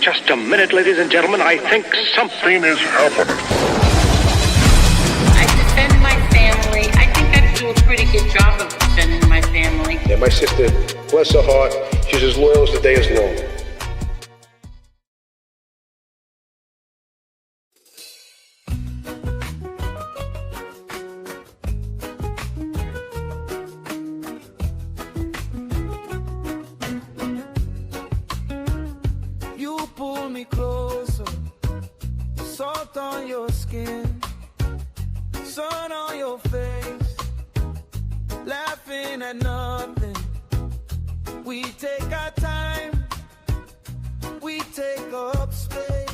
Just a minute, ladies and gentlemen. I think something is happening. I defend my family. I think I do a pretty good job of defending my family. Yeah, my sister, bless her heart, she's as loyal as the day is long. On your skin, sun on your face, laughing at nothing. We take our time, we take up space.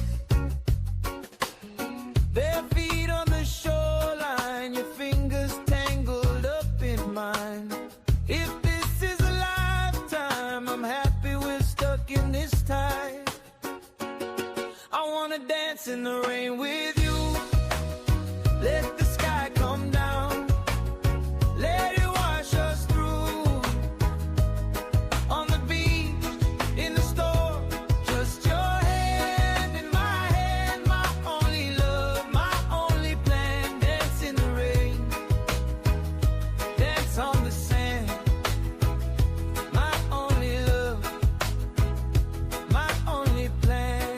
Bare feet on the shoreline, your fingers tangled up in mine. If this is a lifetime, I'm happy we're stuck in this time. I wanna dance in the rain with you. Let the sky come down. Let it wash us through. On the beach, in the store, just your hand in my hand. My only love, my only plan. Dance in the rain, dance on the sand. My only love, my only plan.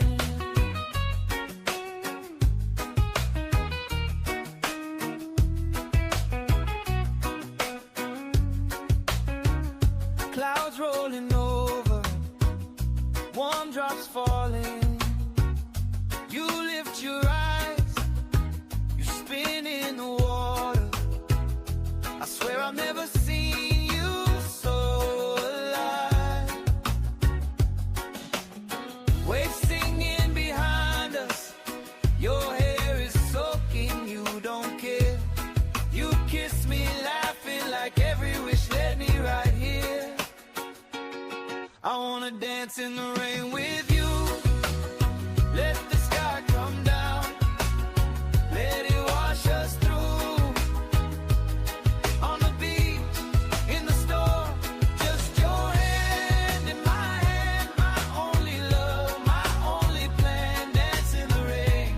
Clouds rolling over, warm drops falling. You lift your eyes, you spin in the water. I swear I've never seen you so alive. Waves singing behind us, your hair is soaking, you don't care. You kiss me laughing like every wish led me right here. I wanna dance in the rain with you. Let the sky come down. Let it wash us through. On the beach, in the store, just your hand in my hand. My only love, my only plan. Dance in the rain,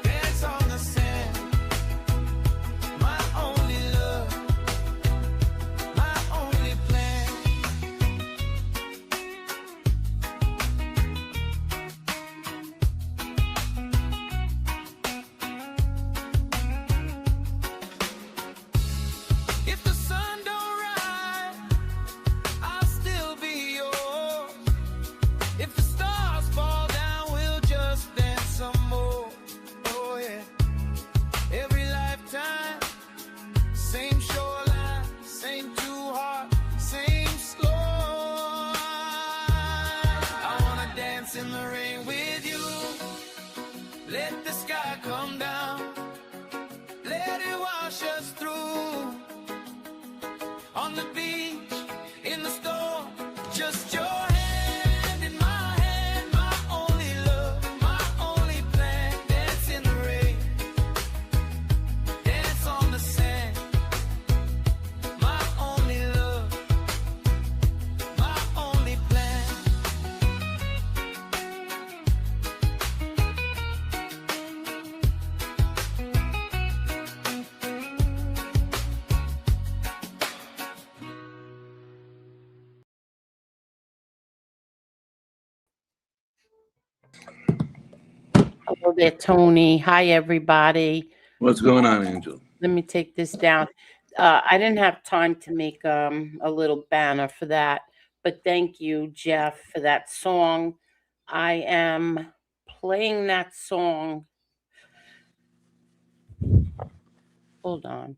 dance on the sand. My only love, my only plan. If the sun don't rise, I'll still be yours. If the stars fall down, we'll just dance some more. Oh yeah. Every lifetime, same shoreline, same two heart, same score. I wanna dance in the rain with you. Let the sky come down. Let it wash us through. On the beach, in the storm, just your hand in my hand. My only love, my only plan. Dance in the rain, dance on the sand. My only love, my only plan. Hello there, Tony. Hi, everybody. What's going on, Angel? Let me take this down. I didn't have time to make a little banner for that, but thank you, Jeff, for that song. I am playing that song. Hold on.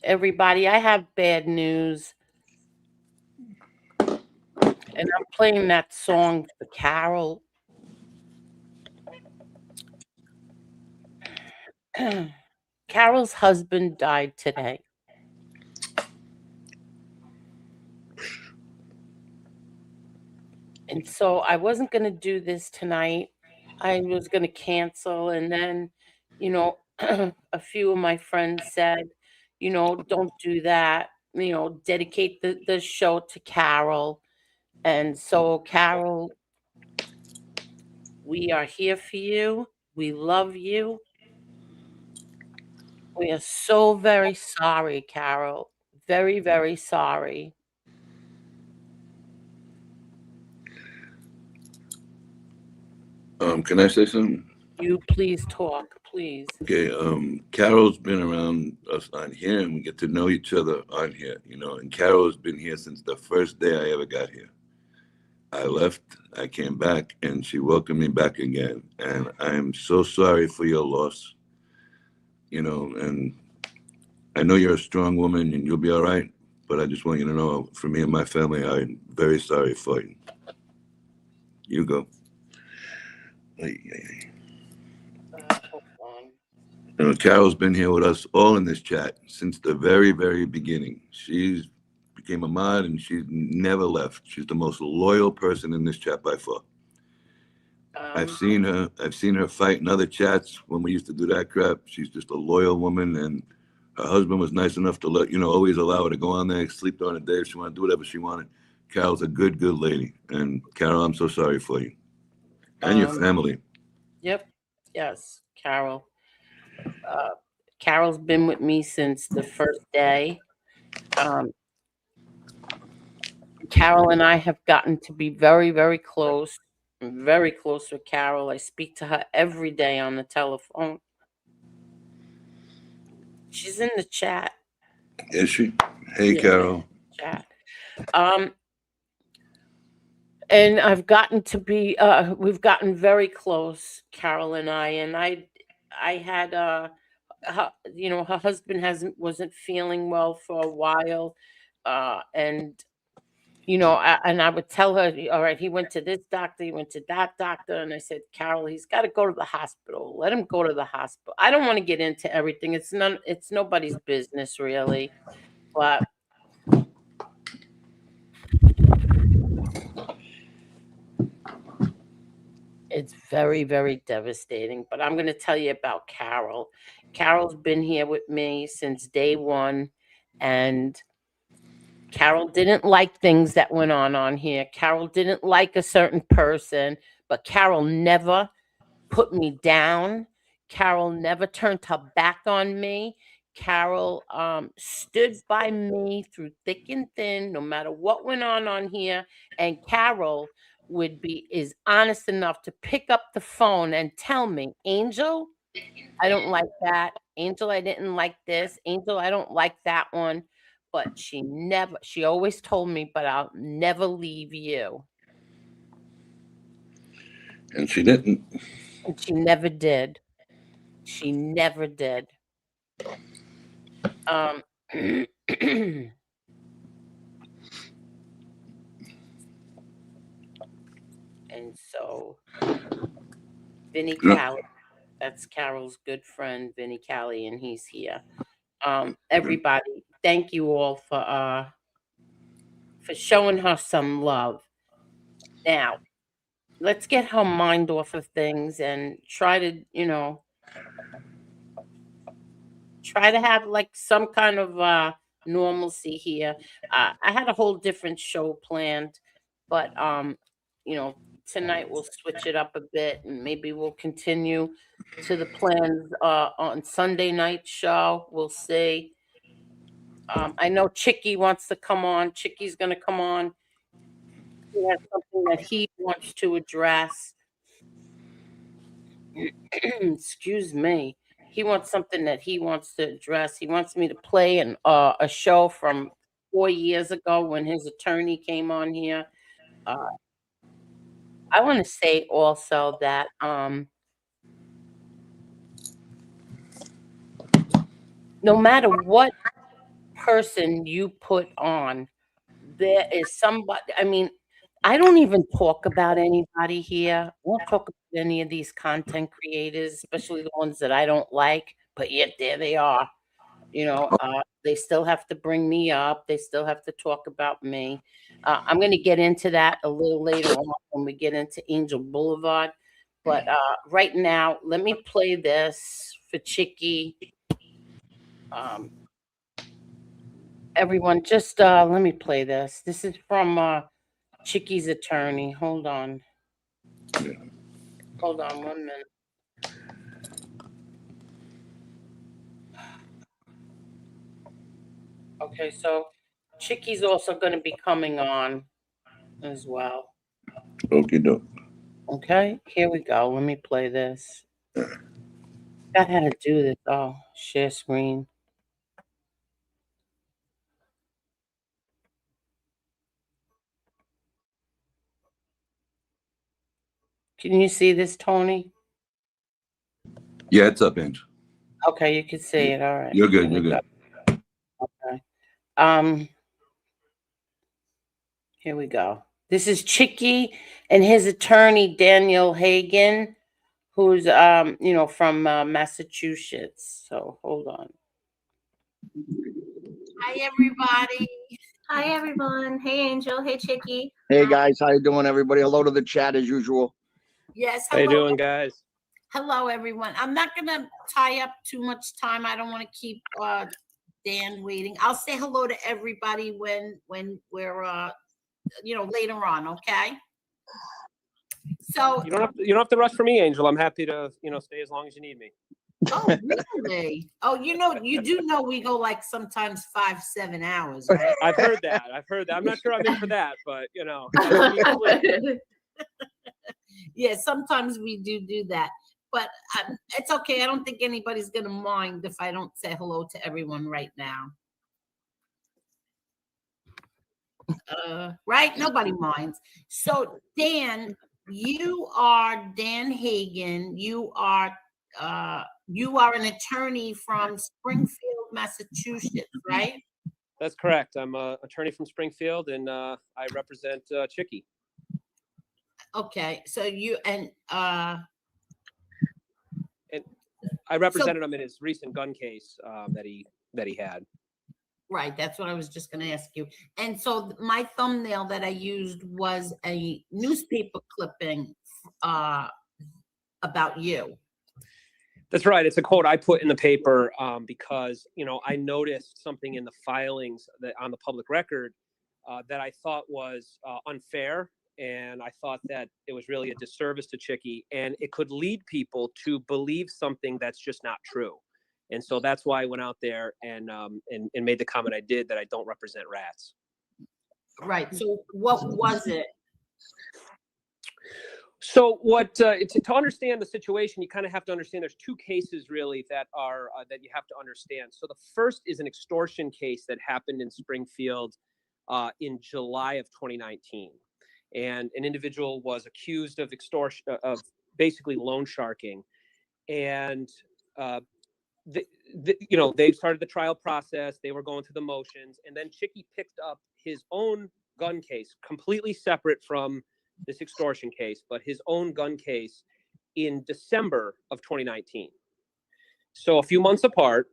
Everybody, I have bad news. And I'm playing that song for Carol. Carol's husband died today. And so I wasn't going to do this tonight. I was going to cancel. And then, a few of my friends said, don't do that. Dedicate the show to Carol. And so, Carol, we are here for you. We love you. We are so very sorry, Carol. Very, very sorry. Can I say something? You please talk, please. Okay, Carol's been around us on here, and we get to know each other on here, you know. And Carol's been here since the first day I ever got here. I left, I came back, and she welcomed me back again. And I am so sorry for your loss, you know. And I know you're a strong woman, and you'll be all right. But I just want you to know, for me and my family, I'm very sorry for you. You go. Hold on. You know, Carol's been here with us all in this chat since the very, very beginning. She's became a mod and she's never left. She's the most loyal person in this chat by far. I've seen her fight in other chats when we used to do that crap. She's just a loyal woman, and her husband was nice enough to always allow her to go on there, sleep during the day if she wanted to do whatever she wanted. Carol's a good, good lady. And Carol, I'm so sorry for you. And your family. Yep. Yes, Carol. Carol's been with me since the first day. Carol and I have gotten to be very, very close. I'm very close with Carol. I speak to her every day on the telephone. She's in the chat. Is she? Hey, Yeah, Carol. chat. And I've gotten to be we've gotten very close, Carol and I had her, her husband wasn't feeling well for a while, and I would tell her, all right, he went to this doctor, he went to that doctor, and I said, Carol, he's got to go to the hospital. Let him go to the hospital. I don't want to get into everything. It's nobody's business really, but it's very, very devastating. But I'm going to tell you about Carol. Carol's been here with me since day one, and Carol didn't like things that went on here. Carol didn't like a certain person, but Carol never put me down. Carol never turned her back on me. Carol stood by me through thick and thin, no matter what went on here. And Carol is honest enough to pick up the phone and tell me, Angel, I don't like that. Angel, I didn't like this. Angel, I don't like that one. But she always told me, but I'll never leave you. And she didn't. And she never did. She never did. And so Vinny Callie, that's Carol's good friend, Vinny Callie, and he's here. Everybody, thank you all for showing her some love. Now, let's get her mind off of things and try to have like some kind of normalcy here. I had a whole different show planned, but tonight we'll switch it up a bit and maybe we'll continue to the plans on Sunday night show. We'll see. I know Chicky wants to come on. Chicky's going to come on. He has something that he wants to address. Excuse me. He wants something that he wants to address. He wants me to play a show from 4 years ago when his attorney came on here. I want to say also that no matter what person you put on, there is somebody. I mean, I don't even talk about anybody here. I won't talk about any of these content creators, especially the ones that I don't like. But yet there they are. They still have to bring me up. They still have to talk about me. I'm going to get into that a little later on when we get into Angel Boulevard. But right now, let me play this for Chicky. Everyone, just let me play this. This is from Chicky's attorney. Hold on. Yeah. Hold on 1 minute. Okay, so Chicky's also going to be coming on as well. Okie doke. Okay, here we go. Let me play this. Got how to do this. Oh, share screen. Can you see this, Tony? Yeah, it's up, Ange. Okay, you can see it. All right. You're good. Here You're we good. go. Okay. Here we go. This is Chicky and his attorney, Daniel Hagen, who's from Massachusetts. So hold on. Hi, everybody. Hi, everyone. Hey, Angel. Hey, Chicky. Hey guys, how you doing, everybody? Hello to the chat as usual. Yes, How you hello. doing, guys? Hello, everyone. I'm not going to tie up too much time. I don't want to keep Dan waiting. I'll say hello to everybody when we're later on, okay? So You don't have to rush for me, Angel. I'm happy to stay as long as you need me. oh, really? Oh, you do know we go like sometimes 5-7 hours, right? I've heard that. I'm not sure I'm in for that, but Yeah, sometimes we do that. But it's okay. I don't think anybody's going to mind if I don't say hello to everyone right now. Right? Nobody minds. So, Dan, you are Dan Hagen. You are an attorney from Springfield, Massachusetts, right? That's correct. I'm an attorney from Springfield, and I represent Chicky. Okay, so and I represented him in his recent gun case that he had. right, that's what I was just going to ask you. And so my thumbnail that I used was a newspaper clipping about you. That's right. It's a quote I put in the paper because I noticed something in the filings that on the public record that I thought was unfair. And I thought that it was really a disservice to Chicky, and it could lead people to believe something that's just not true. And so that's why I went out there and made the comment I did, that I don't represent rats. Right. So what was it? So to understand the situation, you kind of have to understand there's two cases really that you have to understand. So the first is an extortion case that happened in Springfield in July of 2019. And an individual was accused of extortion, of basically loan sharking. And they started the trial process. They were going through the motions, and then Chicky picked up his own gun case, completely separate from this extortion case, but his own gun case in December of 2019. So a few months apart.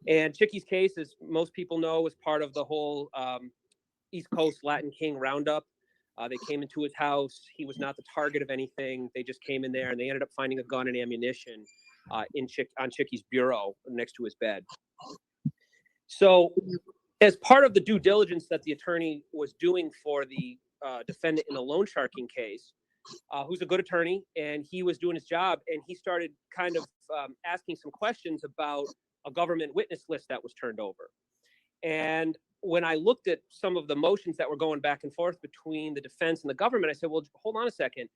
And Chicky's case, as most people know, was part of the whole East Coast Latin King roundup. They came into his house. He was not the target of anything. They just came in there, and they ended up finding a gun and ammunition on Chicky's bureau next to his bed. So as part of the due diligence that the attorney was doing for the defendant in the loan sharking case, who's a good attorney, and he was doing his job, and he started kind of asking some questions about a government witness list that was turned over. And when I looked at some of the motions that were going back and forth between the defense and the government, I said, well, hold on a second.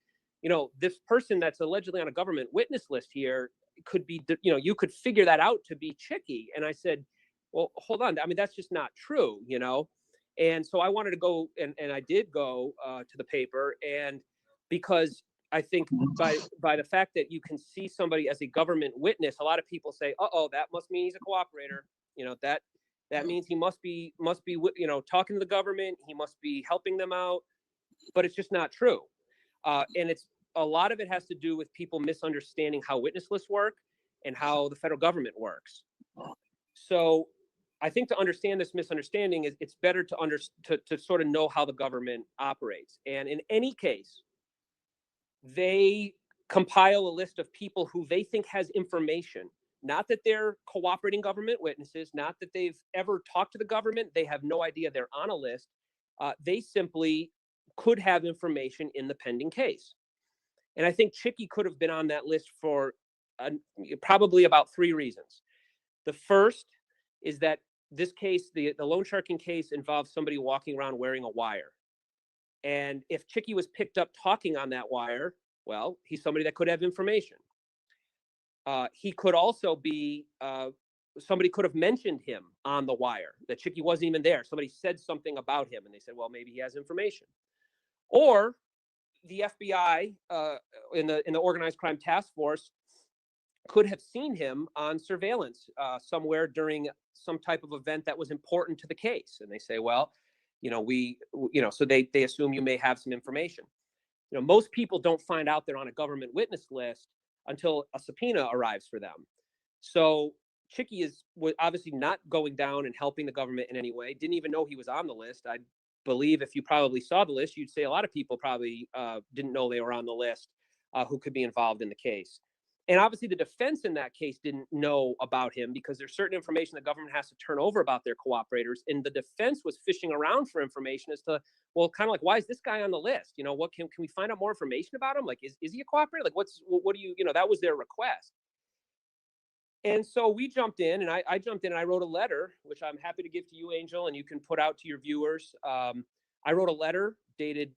This person that's allegedly on a government witness list here could be, you could figure that out to be Chicky. And I said, well, hold on. I mean, that's just not true, And so I wanted to go, and I did go to the paper. And because I think by the fact that you can see somebody as a government witness, a lot of people say, that must mean he's a cooperator. That means he must be, talking to the government. He must be helping them out, but it's just not true. And a lot of it has to do with people misunderstanding how witness lists work and how the federal government works. So I think to understand this misunderstanding, it's better to sort of know how the government operates. And in any case, they compile a list of people who they think has information. Not that they're cooperating government witnesses, not that they've ever talked to the government. They have no idea they're on a list. They simply could have information in the pending case. And I think Chicky could have been on that list for probably about 3 reasons. The first is that this case, the loan sharking case, involves somebody walking around wearing a wire. And if Chicky was picked up talking on that wire, well, he's somebody that could have information. He could also be, somebody could have mentioned him on the wire, that Chicky wasn't even there. Somebody said something about him and they said, well, maybe he has information. Or the FBI in the organized crime task force could have seen him on surveillance somewhere during some type of event that was important to the case. And they say, well, so they assume you may have some information. Most people don't find out they're on a government witness list until a subpoena arrives for them. So Chicky was obviously not going down and helping the government in any way. Didn't even know he was on the list. I believe if you probably saw the list, you'd say a lot of people probably didn't know they were on the list who could be involved in the case. And obviously the defense in that case didn't know about him because there's certain information the government has to turn over about their cooperators. And the defense was fishing around for information as to, well, kind of like, why is this guy on the list? What can we find out more information about him? Like, is he a cooperator? Like, what do you, that was their request. And so we jumped in, and I jumped in and I wrote a letter, which I'm happy to give to you, Angel, and you can put out to your viewers. I wrote a letter dated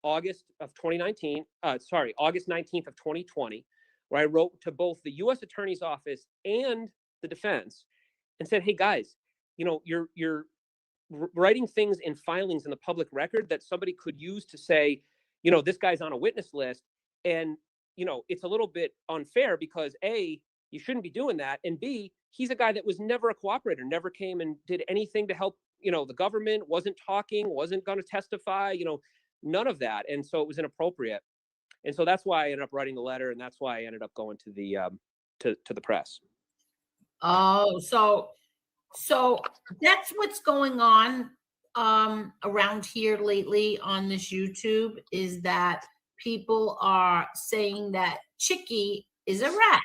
August 19th of 2020, where I wrote to both the U.S. Attorney's Office and the defense and said, hey, guys, you're writing things in filings in the public record that somebody could use to say, this guy's on a witness list. And, it's a little bit unfair because A, you shouldn't be doing that. And B, he's a guy that was never a cooperator, never came and did anything to help, the government, wasn't talking, wasn't going to testify, none of that. And so it was inappropriate. And so that's why I ended up writing the letter, and that's why I ended up going to the to the press. Oh, so that's what's going on around here lately on this YouTube, is that people are saying that Chicky is a rat.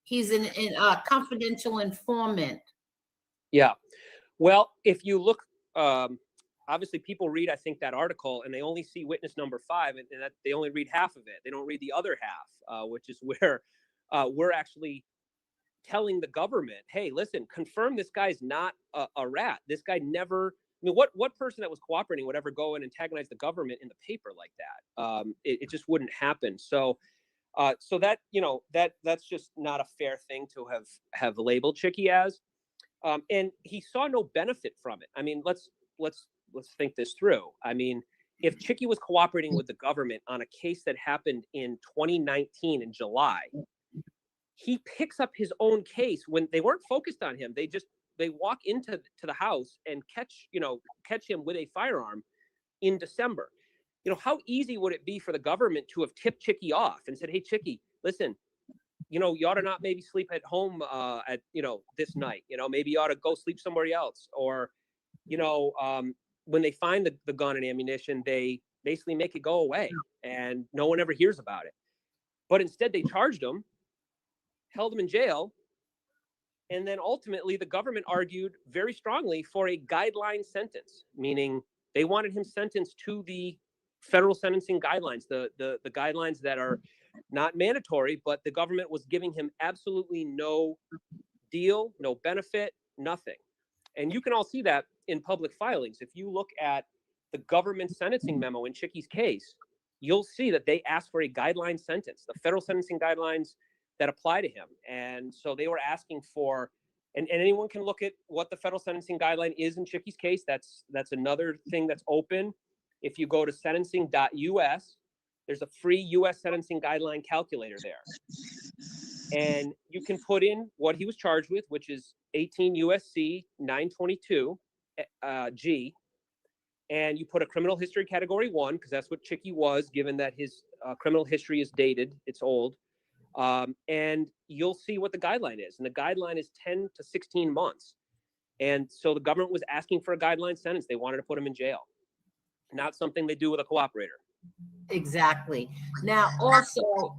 He's a confidential informant. Yeah. Well, if you look, obviously people read, I think, that article and they only see witness number 5 and that they only read half of it. They don't read the other half, which is where we're actually telling the government, hey, listen, confirm this guy's not a rat. This guy never, what person that was cooperating would ever go and antagonize the government in the paper like that? It just wouldn't happen. So that, that's just not a fair thing to have labeled Chicky as. And he saw no benefit from it. I mean, let's think this through. I mean, if Chicky was cooperating with the government on a case that happened in 2019 in July, he picks up his own case when they weren't focused on him. They walk into the house and catch him with a firearm in December. How easy would it be for the government to have tipped Chicky off and said, hey, Chicky, listen, you ought to not maybe sleep at home at this night, maybe you ought to go sleep somewhere else. Or, when they find the gun and ammunition, they basically make it go away and no one ever hears about it. But instead they charged him, held him in jail. And then ultimately the government argued very strongly for a guideline sentence, meaning they wanted him sentenced to the federal sentencing guidelines, the guidelines that are not mandatory, but the government was giving him absolutely no deal, no benefit, nothing. And you can all see that in public filings. If you look at the government sentencing memo in Chicky's case, you'll see that they asked for a guideline sentence, the federal sentencing guidelines that apply to him. And so they were asking for, and anyone can look at what the federal sentencing guideline is in Chicky's case. That's another thing that's open. If you go to sentencing.us, there's a free U.S. sentencing guideline calculator there. And you can put in what he was charged with, which is 18 USC 922 G. And you put a criminal history category 1, because that's what Chicky was, given that his criminal history is dated, it's old. And you'll see what the guideline is. And the guideline is 10 to 16 months. And so the government was asking for a guideline sentence. They wanted to put him in jail. Not something they do with a cooperator. Exactly. Now, also,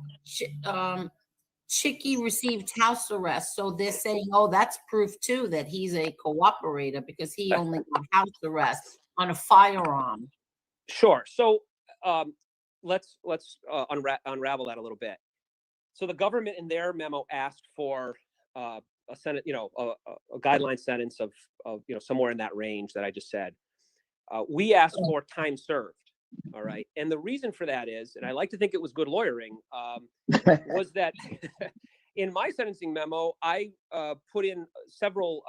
Chicky received house arrest. So they're saying, oh, that's proof too that he's a cooperator because he only got house arrest on a firearm. Sure. So let's unravel that a little bit. So the government in their memo asked for a Senate, a guideline sentence of somewhere in that range that I just said. We asked for time served. All right. And the reason for that is, and I like to think it was good lawyering, was that in my sentencing memo, I put in several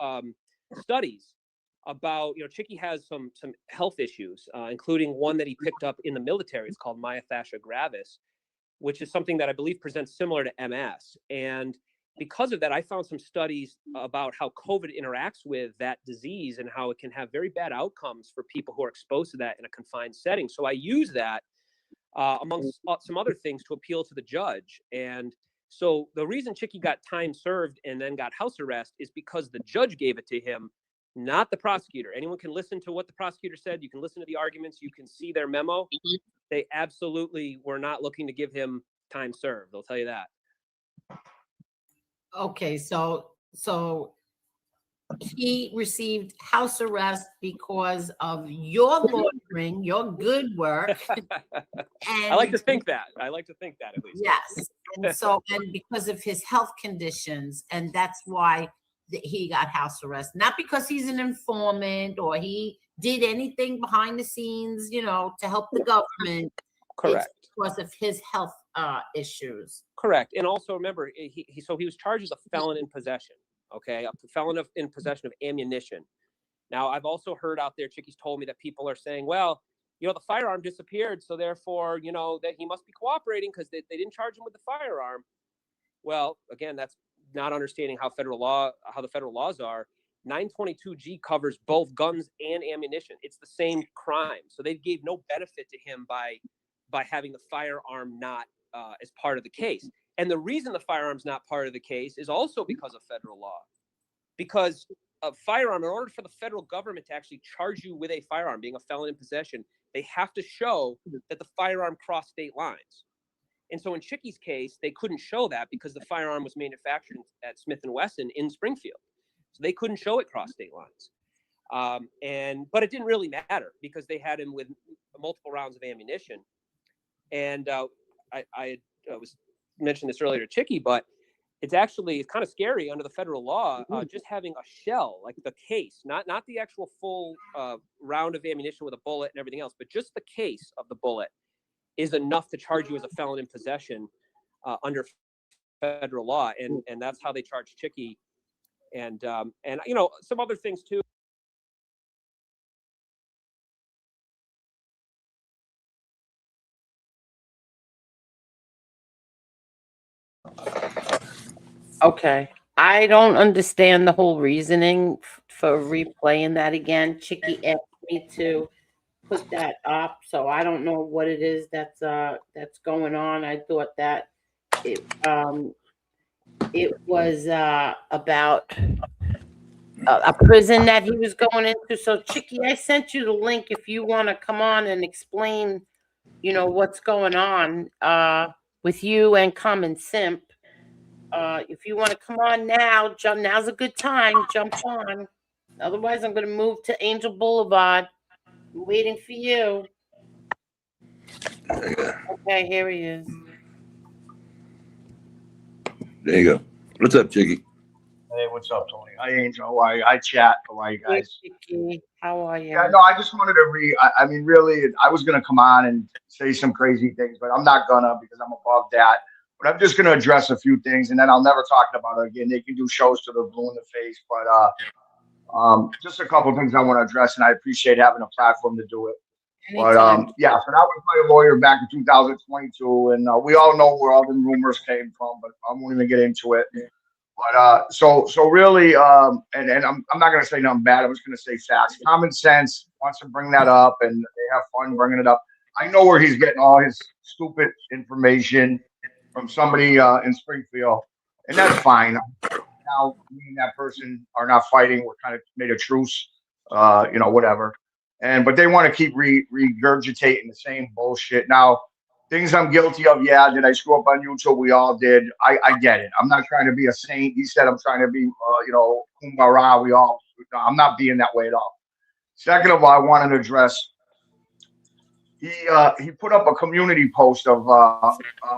studies about, Chicky has some health issues, including one that he picked up in the military. It's called myofascia gravis, which is something that I believe presents similar to MS. And because of that, I found some studies about how COVID interacts with that disease and how it can have very bad outcomes for people who are exposed to that in a confined setting. So I use that amongst some other things to appeal to the judge. And so the reason Chicky got time served and then got house arrest is because the judge gave it to him, not the prosecutor. Anyone can listen to what the prosecutor said. You can listen to the arguments. You can see their memo. They absolutely were not looking to give him time served. I'll tell you that. Okay, so he received house arrest because of your lawyering, your good work. And I like to think that. I like to think that at least. Yes. And because of his health conditions, and that's why he got house arrest. Not because he's an informant or he did anything behind the scenes, to help the government. Correct. It's because of his health issues. Correct. And also remember, he was charged as a felon in possession. Okay, a felon in possession of ammunition. Now, I've also heard out there, Chicky's told me that people are saying, well, the firearm disappeared, so therefore, that he must be cooperating because they didn't charge him with the firearm. Well, again, that's not understanding how the federal laws are. 922G covers both guns and ammunition. It's the same crime. So they gave no benefit to him by having the firearm not as part of the case. And the reason the firearm's not part of the case is also because of federal law. Because a firearm, in order for the federal government to actually charge you with a firearm, being a felon in possession, they have to show that the firearm crossed state lines. And so in Chicky's case, they couldn't show that because the firearm was manufactured at Smith & Wesson in Springfield. So they couldn't show it crossed state lines. But it didn't really matter because they had him with multiple rounds of ammunition. And I was mentioned this earlier to Chicky, but it's kind of scary under the federal law, just having a shell, like the case, not the actual full round of ammunition with a bullet and everything else, but just the case of the bullet is enough to charge you as a felon in possession under federal law. And that's how they charge Chicky. And some other things too. Okay. I don't understand the whole reasoning for replaying that again. Chicky asked me to put that up, so I don't know what it is that's going on. I thought that it was about a prison that he was going into. So Chicky, I sent you the link if you want to come on and explain, what's going on with you and Common Simp. If you want to come on now, now's a good time. Jump on. Otherwise, I'm going to move to Angel Boulevard. I'm waiting for you. Okay, here he is. There you go. What's up, Chicky? Hey, what's up, Tony? Hi, Angel. Hi, chat. How are you guys? Hey, Chicky. How are you? Yeah, no, I just wanted to I mean, really, I was going to come on and say some crazy things, but I'm not going to because I'm above that. But I'm just going to address a few things, and then I'll never talk about it again. They can do shows till they're blue in the face, but just a couple of things I want to address, and I appreciate having a platform to do it. Anytime. But yeah, so that was my lawyer back in 2022, and we all know where all the rumors came from, but I won't even get into it. But so really, and I'm not going to say nothing bad. I'm just going to say facts. Common Sense wants to bring that up, and they have fun bringing it up. I know where he's getting all his stupid information from somebody in Springfield, and that's fine. Now, me and that person are not fighting. We're kind of made a truce, whatever. But they want to keep regurgitating the same bullshit. Now, things I'm guilty of, yeah. Did I screw up on YouTube? We all did. I get it. I'm not trying to be a saint. He said I'm trying to be, kumbara. I'm not being that way at all. Second of all, I wanted to address he put up a community post of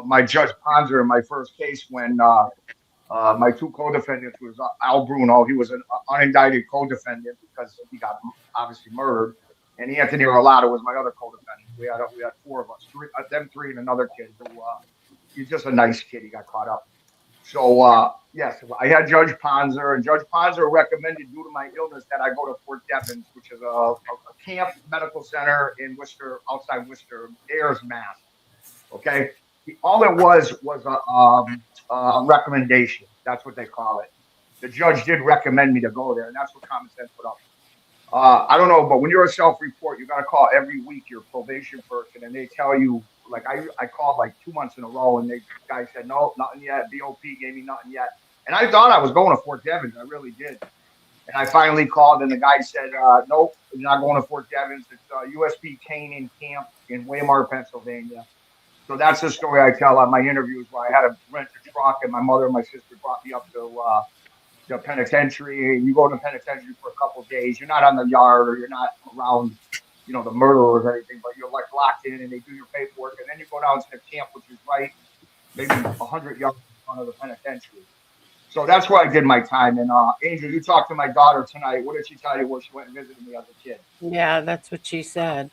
my Judge Ponzer in my first case when my two co-defendants was Al Bruno. He was an unindicted co-defendant because he got obviously murdered, and Anthony Rolado was my other co-defendant. We had four of us, them three, and another kid who he's just a nice kid. He got caught up. So yes, I had Judge Ponzer, and Judge Ponzer recommended, due to my illness, that I go to Fort Devens, which is a camp medical center in Worcester, outside Worcester, Ayers, Mass. Okay, all it was a recommendation. That's what they call it. The judge did recommend me to go there, and that's what Common Sense put up. I don't know, but when you're a self-report, you got to call every week your probation person, and they tell you, like I called like 2 months in a row, and the guy said, no, nothing yet. BOP gave me nothing yet. And I thought I was going to Fort Devens. I really did. And I finally called, and the guy said, nope, you're not going to Fort Devens. It's USP Canaan Camp in Weimar, Pennsylvania. So that's the story I tell on my interviews, where I had to rent a truck, and my mother and my sister brought me up to the penitentiary. And you go to the penitentiary for a couple of days. You're not on the yard, or you're not around, you know, the murderers or anything, but you're like locked in, and they do your paperwork, and then you go down to the camp, which is right maybe 100 yards in front of the penitentiary. So that's where I did my time. And Angel, you talked to my daughter tonight. What did she tell you where she went and visited me as a kid? Yeah, that's what she said.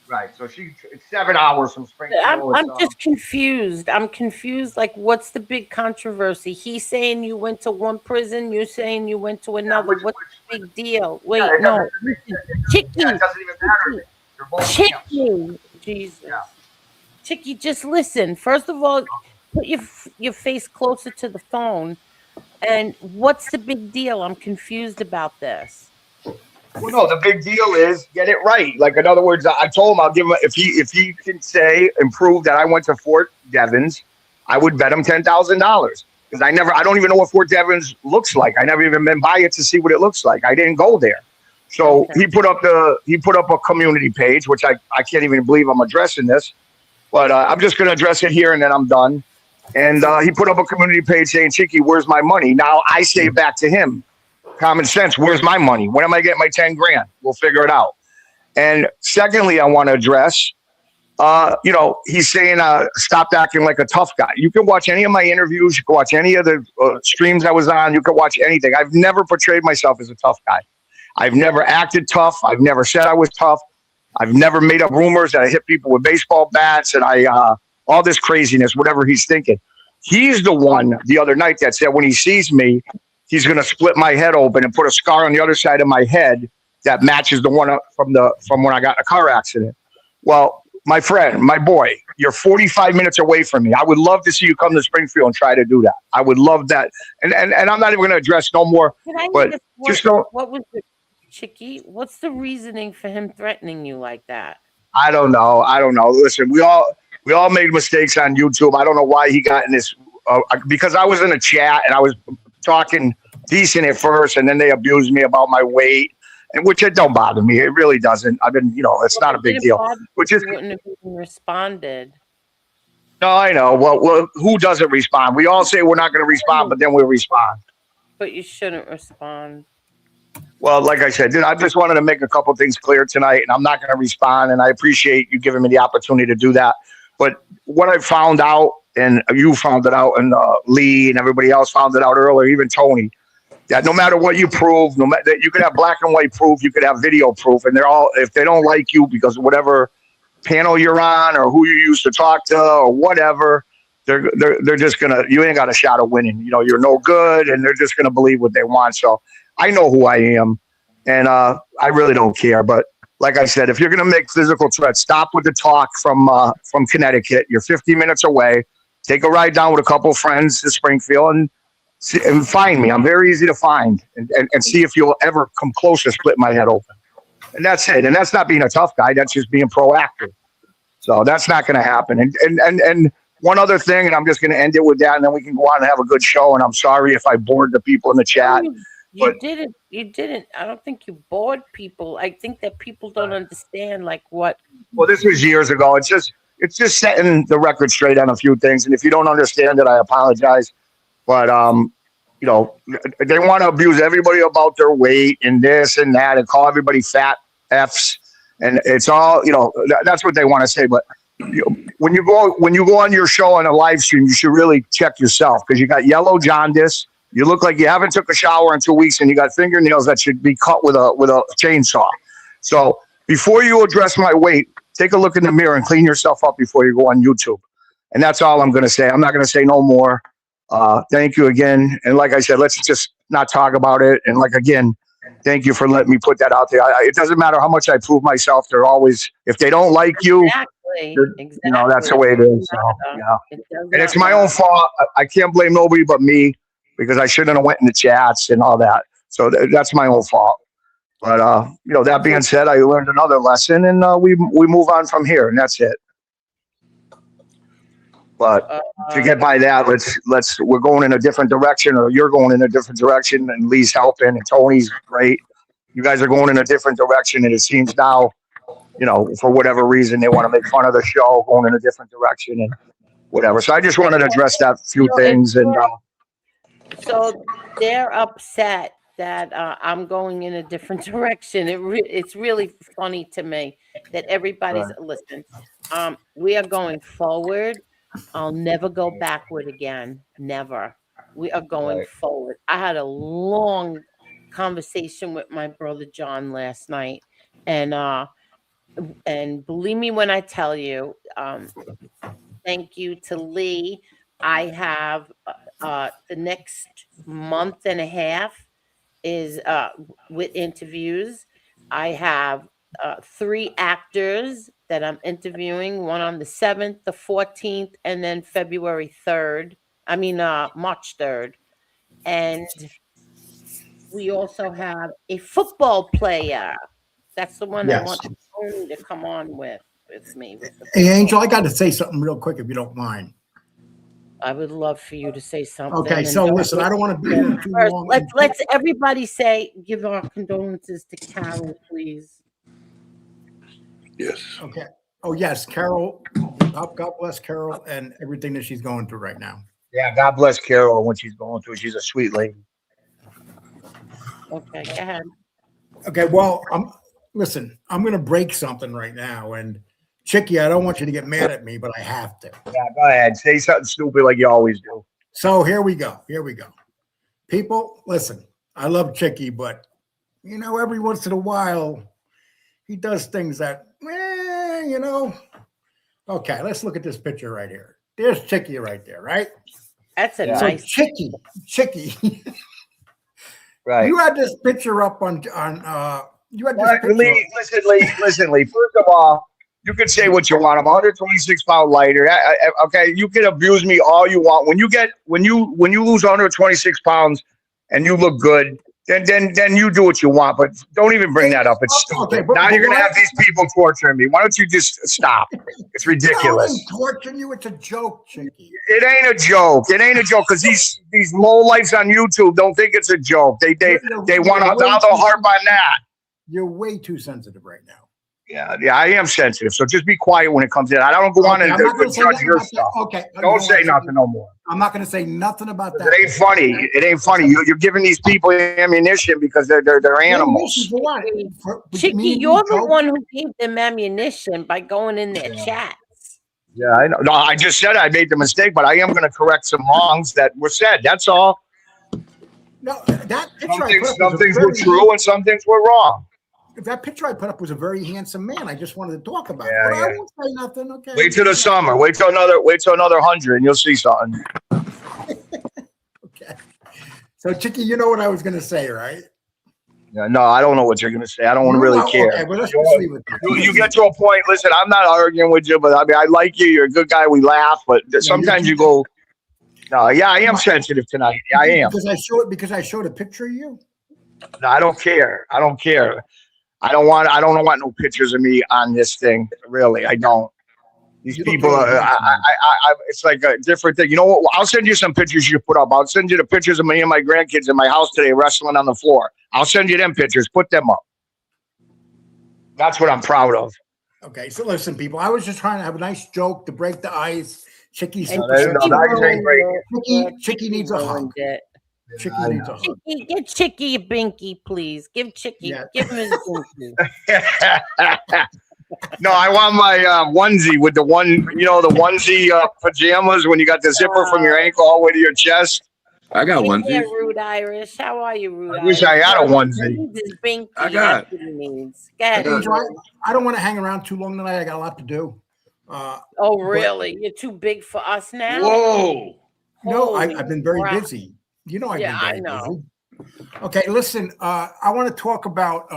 Right. So it's 7 hours from Springfield. I'm just confused. I'm confused. Like, what's the big controversy? He's saying you went to one prison. You're saying you went to another. What's the big deal? Wait, no. Chicky. It doesn't even matter. They're both Chicky. Jesus. Yeah. Chicky, just listen. First of all, put your face closer to the phone. And what's the big deal? I'm confused about this. Well, no, the big deal is get it right. Like, in other words, I told him I'll give him, if he can say and prove that I went to Fort Devens, I would bet him $10,000, because I don't even know what Fort Devens looks like. I never even been by it to see what it looks like. I didn't go there. So he put up a community page, which I can't even believe I'm addressing this, but I'm just going to address it here and then I'm done. And he put up a community page saying, Chicky, where's my money? Now I say back to him, Common Sense, where's my money? When am I getting my 10 grand? We'll figure it out. And secondly, I want to address, he's saying, stop acting like a tough guy. You can watch any of my interviews. You can watch any of the streams I was on. You can watch anything. I've never portrayed myself as a tough guy. I've never acted tough. I've never said I was tough. I've never made up rumors that I hit people with baseball bats and all this craziness, whatever he's thinking. He's the one the other night that said when he sees me, he's going to split my head open and put a scar on the other side of my head that matches the one from when I got in a car accident. Well, my friend, my boy, you're 45 minutes away from me. I would love to see you come to Springfield and try to do that. I would love that. And I'm not even going to address no more. But just don't. What was it, Chicky? What's the reasoning for him threatening you like that? I don't know. Listen, we all made mistakes on YouTube. I don't know why he got in this because I was in a chat and I was talking decent at first, and then they abused me about my weight, and which it don't bother me. It really doesn't. I've been, it's not a big deal. Which is wouldn't have even responded. No, I know. Well, who doesn't respond? We all say we're not going to respond, but then we respond. But you shouldn't respond. Well, like I said, I just wanted to make a couple things clear tonight, and I'm not going to respond, and I appreciate you giving me the opportunity to do that. But what I found out, and you found it out, and Lee and everybody else found it out earlier, even Tony, that no matter what you prove, no matter that you could have black and white proof, you could have video proof, and they're all, if they don't like you because of whatever panel you're on or who you used to talk to or whatever, they're just gonna, you ain't got a shot of winning. You're no good, and they're just gonna believe what they want. So I know who I am, and I really don't care. But like I said, if you're gonna make physical threats, stop with the talk from Connecticut. You're 50 minutes away. Take a ride down with a couple of friends to Springfield and find me. I'm very easy to find and see if you'll ever come close to split my head open. And that's it. And that's not being a tough guy. That's just being proactive. So that's not going to happen. And one other thing, and I'm just going to end it with that, and then we can go on and have a good show. And I'm sorry if I bored the people in the chat. You didn't. I don't think you bored people. I think that people don't understand what. Well, this was years ago. It's just setting the record straight on a few things. And if you don't understand it, I apologize. But, they want to abuse everybody about their weight and this and that and call everybody fat Fs. and it's all, that's what they want to say. But when you go on your show on a live stream, you should really check yourself, because you got yellow jaundice. You look like you haven't took a shower in 2 weeks, and you got fingernails that should be cut with a chainsaw. So before you address my weight, take a look in the mirror and clean yourself up before you go on YouTube. And that's all I'm going to say. I'm not going to say no more. Thank you again. And like I said, let's just not talk about it. And again, thank you for letting me put that out there. It doesn't matter how much I prove myself. They're always, if they don't like you, Exactly. that's the way it is. So, yeah. And it's my own fault. I can't blame nobody but me, because I shouldn't have went in the chats and all that. So that's my own fault. But, that being said, I learned another lesson, and we move on from here, and that's it. But to get by that, we're going in a different direction, or you're going in a different direction, and Lee's helping, and Tony's great. You guys are going in a different direction, and it seems now, for whatever reason, they want to make fun of the show, going in a different direction and whatever. So I just wanted to address that few things. And so they're upset that I'm going in a different direction. It's really funny to me that everybody's listen. We are going forward. I'll never go backward again. Never. We are going forward. I had a long conversation with my brother John last night, and believe me when I tell you, thank you to Lee. I have the next month and a half is with interviews. I have 3 actors that I'm interviewing, one on the 7th, the 14th, and then February 3rd. I mean, March 3rd. And we also have a football player. That's the one I want Tony to come on with me. Hey, Angel, I got to say something real quick, if you don't mind. I would love for you to say something. Okay, so listen, I don't want to be here too long. Let's everybody give our condolences to Carol, please. Yes. Okay. Oh, yes, Carol. God bless Carol and everything that she's going through right now. yeah, God bless Carol and what she's going through. She's a sweet lady. Okay, go ahead. Okay, well, listen, I'm going to break something right now. And Chicky, I don't want you to get mad at me, but I have to. Yeah, go ahead. Say something stupid like you always do. So here we go. People, listen, I love Chicky, but, every once in a while, he does things that, Okay, let's look at this picture right here. There's Chicky right there, right? That's a nice Chicky. Right. You had this picture up on you had this picture. Listen, Lee. First of all, you can say what you want. I'm 126 pound lighter. Okay, you can abuse me all you want. When you lose 126 pounds and you look good, then you do what you want. But don't even bring that up. It's stupid. Okay, now you're gonna have these people torturing me. Why don't you just stop? It's ridiculous. I'm torturing you. It's a joke, Chicky. It ain't a joke. Because these lowlifes on YouTube don't think it's a joke. They want to harp on that. You're way too sensitive right now. Yeah, I am sensitive. So just be quiet when it comes in. I don't go on and judge your stuff. Okay. Don't say nothing no more. I'm not going to say nothing about that. It ain't funny. You're giving these people ammunition because they're animals. Chicky, you're the one who gave them ammunition by going in their chats. Yeah, I know. No, I just said I made the mistake, but I am going to correct some wrongs that were said. That's all. No, some things were true and some things were wrong. That picture I put up was a very handsome man. I just wanted to talk about it. But I won't say nothing. Okay. Wait till the summer. Wait till another 100, and you'll see something. Okay. So, Chicky, you know what I was going to say, right? Yeah, no, I don't know what you're going to say. I don't want to really care. Okay, well, let's just leave it there. You get to a point. Listen, I'm not arguing with you, but I mean, I like you. You're a good guy. We laugh, but sometimes you go. No, yeah, I am sensitive tonight. Yeah, I am. Because I showed a picture of you. No, I don't care. I don't want no pictures of me on this thing. Really, I don't. These people, it's like a different thing. You know what? I'll send you some pictures you put up. I'll send you the pictures of me and my grandkids in my house today wrestling on the floor. I'll send you them pictures. Put them up. That's what I'm proud of. Okay, so listen, people. I was just trying to have a nice joke to break the ice. Chicky needs a hug. Chicky I needs a know. hug. Chicky, get Chicky a binky, please. Give Chicky, Yeah. give him his binky. No, I want my onesie with the onesie pajamas when you got the zipper from your ankle all the way to your chest. I got Hey one. there, Rude Irish. How are you, Rude I wish Irish? I had a He onesie. needs his binky. I got- That's what he needs. Go ahead. got- Angel, Rude. I don't want to hang around too long tonight. I got a lot to do. Oh, really? You're too big for us now? Whoa. No, Holy I've been very crap. busy. You know, I've Yeah, I been very know. busy. Okay, listen, I want to talk about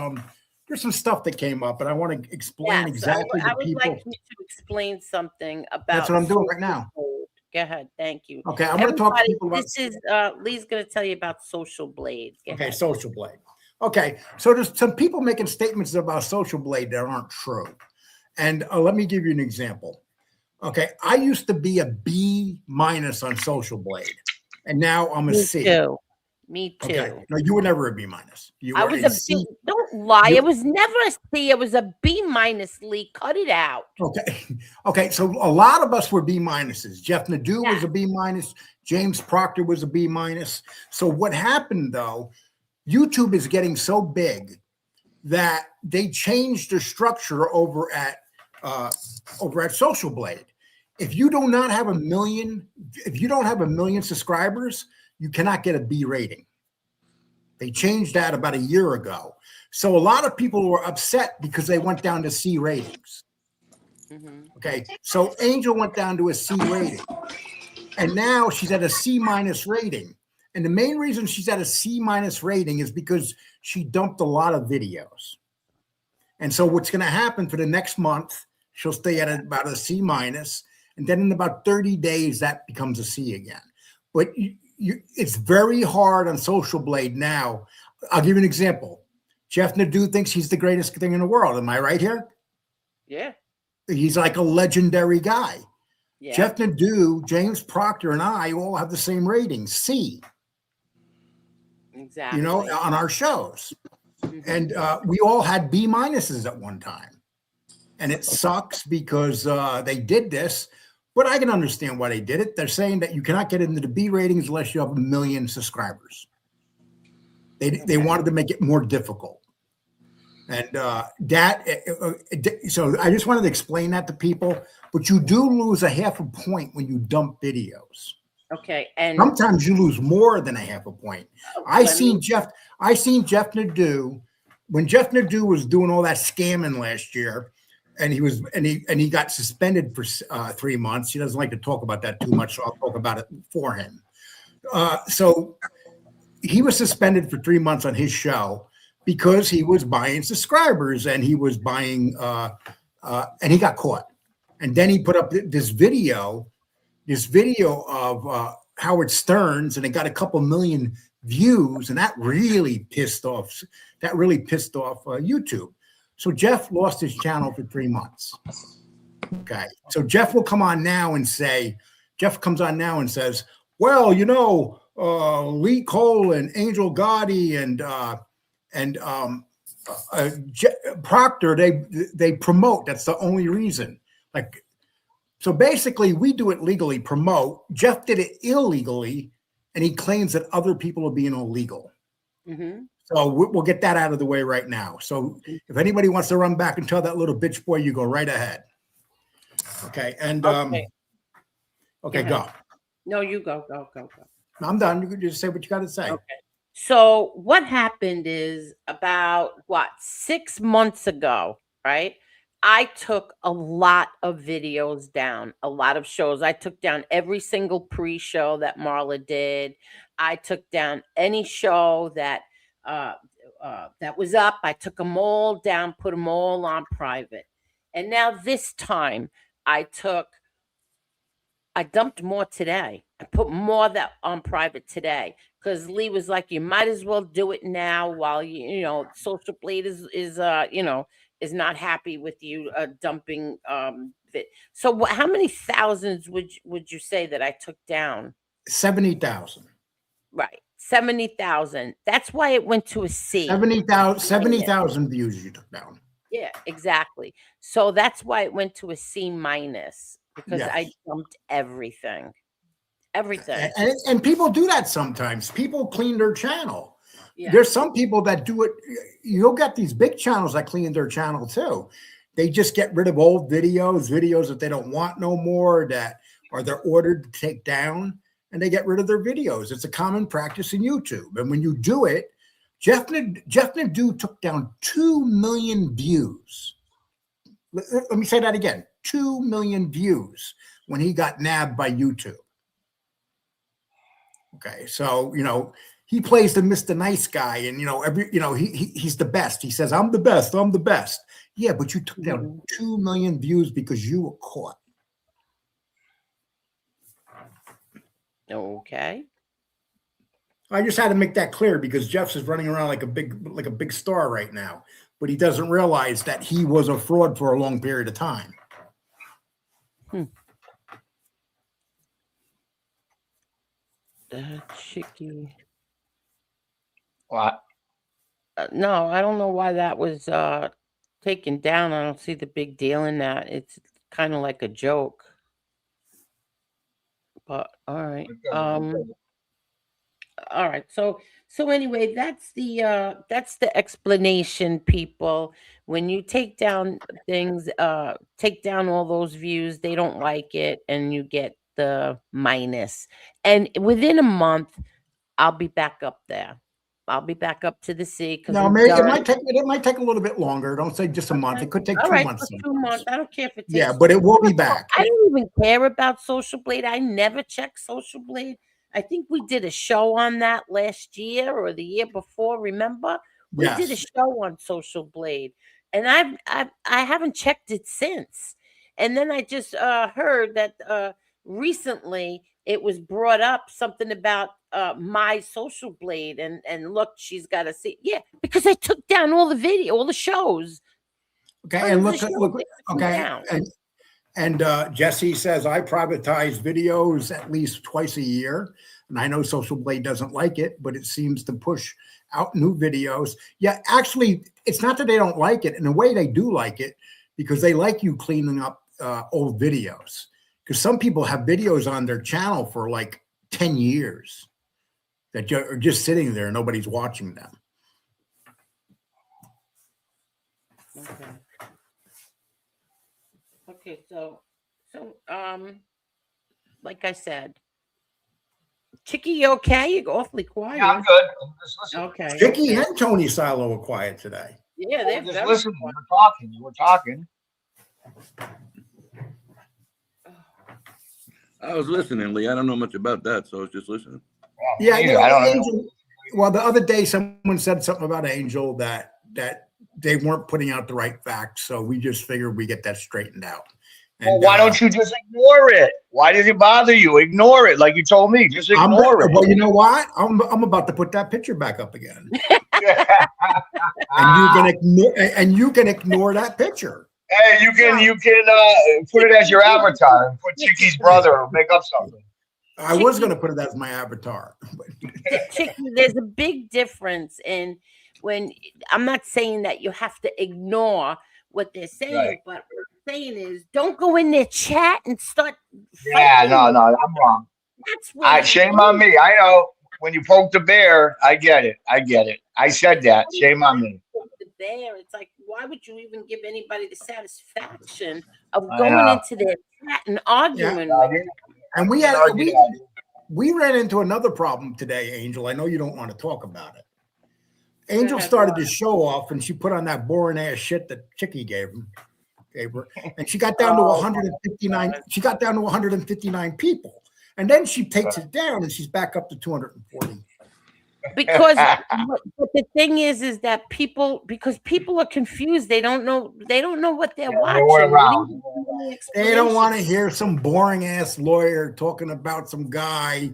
there's some stuff that came up, and I want to explain Yes, exactly I to would people. like you to explain something about. That's what I'm doing right now. Social Blade. Go ahead. Thank you. Okay, I'm going to talk to Everybody, people about. This is Lee's going to tell you about Social Blade. Go Okay, ahead. Social Blade. Okay, so there's some people making statements about Social Blade that aren't true. And let me give you an example. Okay, I used to be a B- on Social Blade, and now I'm a Me C. too. Me too. Okay, no, you were never a B-. You I were was a a C. B. Don't lie. You- It was never a C. It was a B-, Lee. Cut it out. Okay, okay, so a lot of us were B-. Jeff Nadeau Yeah. was a B-. James Proctor was a B-. So what happened though? YouTube is getting so big that they changed their structure over at Social Blade. If you do not have a million, if you don't have 1 million subscribers, you cannot get a B rating. They changed that about a year ago. So a lot of people were upset because they went down to C ratings. Mhm. Okay, so Angel went down to a C rating, and now she's at a C- rating. And the main reason she's at a C- rating is because she dumped a lot of videos. And so what's going to happen for the next month, she'll stay at about a C-, and then in about 30 days, that becomes a C again. But it's very hard on Social Blade now. I'll give you an example. Jeff Nadeau thinks he's the greatest thing in the world. Am I right here? Yeah. He's like a legendary guy. Yeah. Jeff Nadeau, James Proctor, and I all have the same rating, C. Exactly. You know, on our shows. Mhm. And we all had B- at one time. And it sucks because they did this, but I can understand why they did it. They're saying that you cannot get into the B ratings unless you have 1 million subscribers. They wanted to make it more difficult. And so I just wanted to explain that to people, but you do lose a half a point when you dump videos. Okay. And Sometimes you lose more than a half a point. I seen Jeff Nadeau when Jeff Nadeau was doing all that scamming last year, and he got suspended for 3 months. He doesn't like to talk about that too much, so I'll talk about it for him. So he was suspended for 3 months on his show because he was buying subscribers, and he was buying and he got caught. And then he put up this video of Howard Stern's, and it got a couple million views, and that really pissed off YouTube. So Jeff lost his channel for 3 months. Okay, so Jeff comes on now and says, well, you know, Lee Cole and Angel Gotti and Proctor, they promote. That's the only reason. Like, so basically, we do it legally, promote. Jeff did it illegally, and he claims that other people are being illegal. Mm-hmm. So we'll get that out of the way right now. So if anybody wants to run back and tell that little bitch boy, you go right ahead. Okay, and okay, go. No, you go. I'm done. You can just say what you got to say. Okay. So what happened is about 6 months ago, right? I took a lot of videos down, a lot of shows. I took down every single pre-show that Marla did. I took down any show that was up. I took them all down, put them all on private. And now this time I dumped more today. I put more that on private today because Lee was like, you might as well do it now while Social Blade is not happy with you dumping So how many thousands would you say that I took down? 70,000. Right. 70,000. That's why it went to a C. 70,000 views you took down. Yeah, exactly. So that's why it went to a C- because Yes. I dumped everything. everything. And people do that sometimes. People clean their channel. Yeah. There's some people that do it. You'll get these big channels that clean their channel too. They just get rid of old videos that they don't want no more, that or they're ordered to take down, and they get rid of their videos. It's a common practice in YouTube. And when you do it, Jeff Nadeau took down 2 million views. Let me say that again. 2 million views when he got nabbed by YouTube. Okay, so he plays the Mr. Nice Guy, and he's the best. He says, "I'm the best. I'm the best." Yeah, but you took down 2 million views because you were caught. Okay. I just had to make that clear because Jeff's is running around like a big star right now, but he doesn't realize that he was a fraud for a long period of time. Chicky. What? No, I don't know why that was taken down. I don't see the big deal in that. It's kind of like a joke. But all right. All right. So anyway, that's the explanation, people. When you take down things, take down all those views, they don't like it, and you get the minus. And within a month, I'll be back up there. I'll be back up to the sea. No, maybe it might take a little bit longer. Don't say just a month. It could take 2 months. 2 months. I don't care if it takes. Yeah, but it will be back. I don't even care about Social Blade. I never check Social Blade. I think we did a show on that last year or the year before. Remember, we did a show on Social Blade, and I haven't checked it since. And then I just heard that recently it was brought up something about my Social Blade, and look, she's got to see. Yeah, because I took down all the shows. Okay, and look. Okay, and Jesse says I privatize videos at least twice a year, and I know Social Blade doesn't like it, but it seems to push out new videos. Yeah, actually, it's not that they don't like it. In a way, they do like it because they like you cleaning up old videos. Because some people have videos on their channel for like 10 years that are just sitting there, nobody's watching them. Okay, so like I said, Chicky, you okay? You're awfully quiet. Yeah, I'm good. I'm just listening. Okay. Chicky and Tony Silo were quiet today. Yeah, they're just very listening. quiet. We're talking. I was listening, Lee. I don't know much about that, so I was just listening. Yeah, I don't know. Angel, well, the other day someone said something about Angel that they weren't putting out the right facts, so we just figured we get that straightened out. And, well, why don't you just ignore it? Why does it bother you? Ignore it, like you told me. Just ignore it. Well, you know what? I'm about to put that picture back up again, and you can ignore that picture. Hey, you can put it as your avatar and put Chicky's brother or make up something. I was going to put it as my avatar. Chicky, there's a big difference in when I'm not saying that you have to ignore what they're saying, Right. but what I'm saying is don't go in their chat and start. Yeah, no, I'm wrong. That's what Shame on me. I know when you poke the bear, I get it. I said that. Shame on me. There, it's like, why would you even give anybody the satisfaction of going into their chat and arguing? And we ran into another problem today, Angel. I know you don't want to talk about it. Angel started to show off, and she put on that boring ass shit that Chicky gave her, and she got down to 159. She got down to 159 people, and then she takes it down, and she's back up to 240. Because but the thing is that people are confused. They don't know what they're watching. They don't want to hear some boring ass lawyer talking about some guy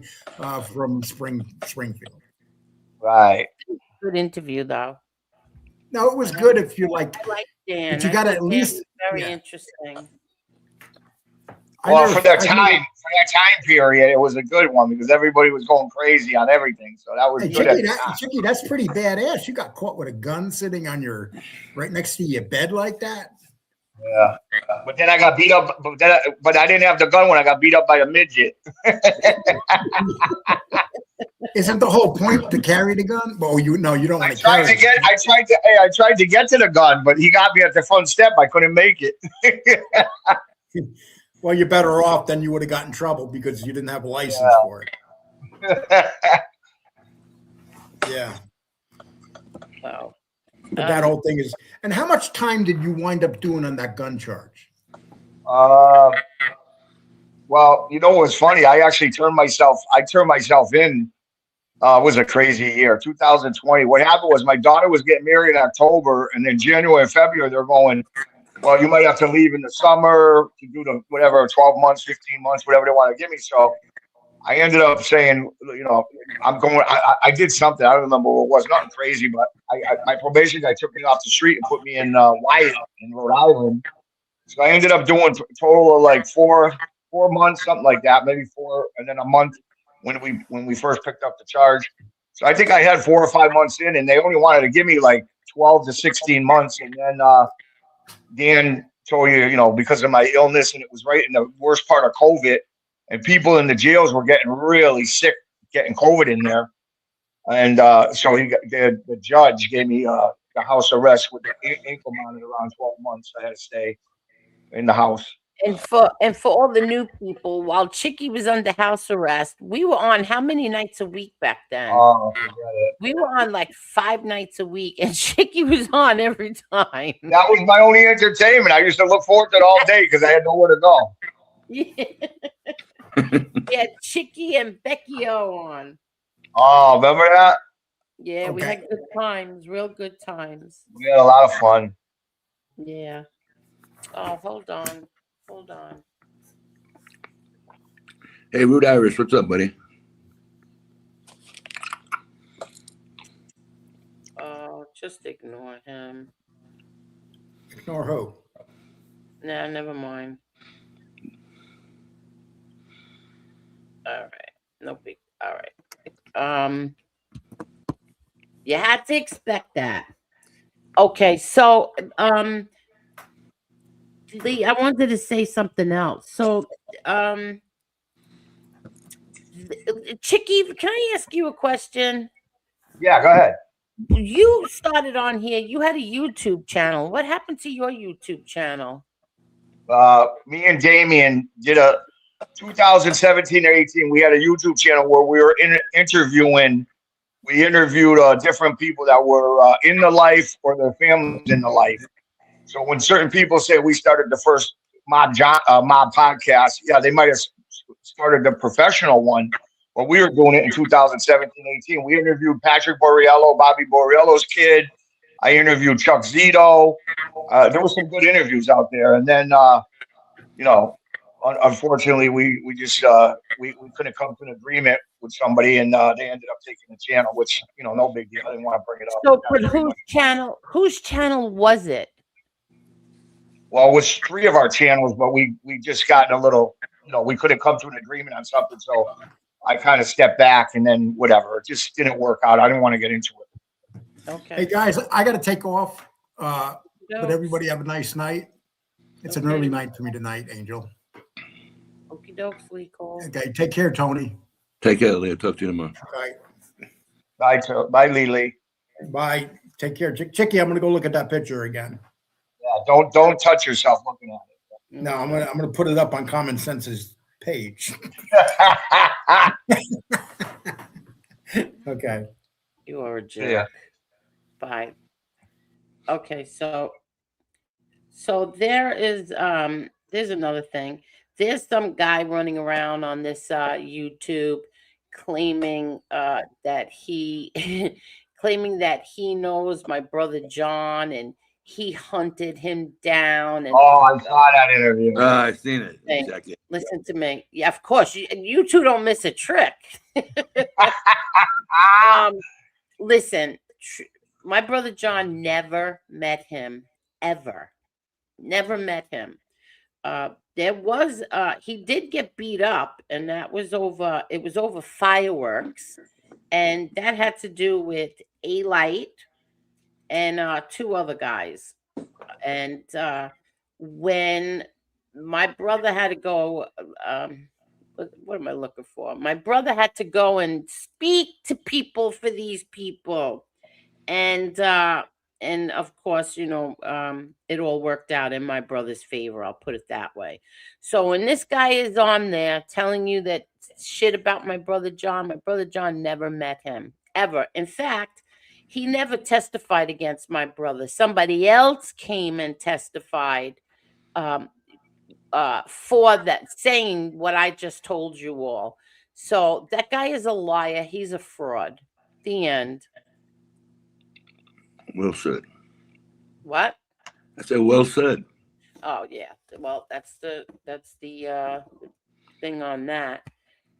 from Springfield. Right. Good interview though. No, it was good if you like. I like Dan. But you got to at least very interesting. Well, for that time period, it was a good one because everybody was going crazy on everything. So that was good. Chicky, that's pretty badass. You got caught with a gun sitting on right next to your bed like that. Yeah, But then I got beat up. But I didn't have the gun when I got beat up by a midget. Isn't the whole point to carry the gun? Well, you don't want to carry it. I tried to get to the gun, but he got me at the front step. I couldn't make it. Well, you're better off than you would have got in trouble because you didn't have a license for it. Yeah. Wow. But that whole thing is. And how much time did you wind up doing on that gun charge? Well, you know what's funny? I actually turned myself in. It was a crazy year, 2020. What happened was my daughter was getting married in October, and then January and February they're going, well, you might have to leave in the summer to do the whatever 12 months, 15 months, whatever they want to give me. So I ended up saying, I'm going. I did something. I don't remember what it was. Nothing crazy, but my probation guy took me off the street and put me in Wyatt in Rhode Island. So I ended up doing a total of like four months, something like that, maybe 4, and then a month when we first picked up the charge. So I think I had 4 or 5 months in, and they only wanted to give me like 12 to 16 months. And then Dan told you, because of my illness, and it was right in the worst part of COVID, and people in the jails were getting really sick, getting COVID in there. And so the judge gave me the house arrest with the ankle monitor around 12 months. I had to stay in the house. And for all the new people, while Chicky was under house arrest, we were on how many nights a week back then? Oh, forget it. We were on like 5 nights a week, and Chicky was on every time. That was my only entertainment. I used to look forward to it all day because I had nowhere to go. Yeah. We had Chicky and Becky O on. Oh, remember that? Yeah, we had good times, real good times. We had a lot of fun. Yeah. Oh, hold on. Hey, Rude Irish, what's up, buddy? Just ignore him. Ignore who? Nah, never mind. All right. No big. All right. You had to expect that. Okay, so Lee, I wanted to say something else. So Chicky, can I ask you a question? Yeah, go ahead. You started on here. You had a YouTube channel. What happened to your YouTube channel? Me and Damien did a 2017 or 18. We had a YouTube channel where we were interviewing. We interviewed different people that were in the life or their families in the life. So when certain people say we started the first mob podcast, yeah, they might have started the professional one, but we were doing it in 2017, 18. We interviewed Patrick Borriello, Bobby Borriello's kid. I interviewed Chuck Zito. There were some good interviews out there. And then, unfortunately, we just we couldn't come to an agreement with somebody, and they ended up taking the channel, which, no big deal. I didn't want to bring it up. So, but whose channel was it? Well, it was 3 of our channels, but we just got a little, we couldn't come to an agreement on something. So I kind of stepped back, and then whatever. It just didn't work out. I didn't want to get into it. Okay. Hey, guys, I got to take off. But everybody have a nice night. It's an early night for me tonight, Angel. Okie doke, Cole. Okay, take care, Tony. Take care, Leah. Talk to you tomorrow. Bye. Bye, Lily. Bye. Take care. Chicky, I'm going to go look at that picture again. Yeah, don't touch yourself looking at it. No, I'm gonna put it up on Common Sense's page. Okay. You are a jerk. Yeah. Bye. Okay, so there's another thing. There's some guy running around on this YouTube claiming that he claiming that he knows my brother John and he hunted him down. And I saw that interview. I've seen it. Exactly. Listen to me. Yeah, of course. You two don't miss a trick. Listen, my brother John never met him, ever. Never met him. There was he did get beat up, and it was over fireworks, and that had to do with A-Light and 2 other guys. And when my brother had to go, what am I looking for? My brother had to go and speak to people for these people. And of course, you know, it all worked out in my brother's favor. I'll put it that way. So when this guy is on there telling you that shit about my brother John never met him ever. In fact, he never testified against my brother. Somebody else came and testified for that, saying what I just told you all. So that guy is a liar. He's a fraud. The end. Well said. What? I said, well said. Oh yeah. Well, that's the thing on that.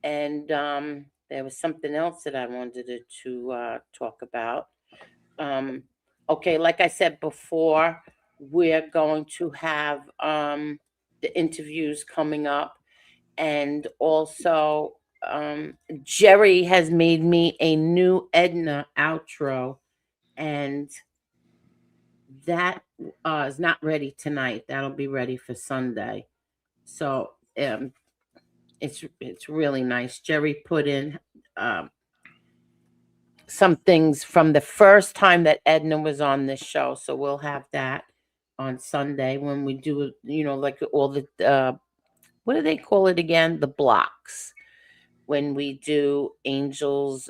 And there was something else that I wanted to talk about. Okay, like I said before, we're going to have the interviews coming up, and also Jerry has made me a new Edna outro, and that is not ready tonight. That'll be ready for Sunday. So it's really nice. Jerry put in some things from the first time that Edna was on this show. So we'll have that on Sunday when we do, you know, like all the what do they call it again? The blocks. When we do Angel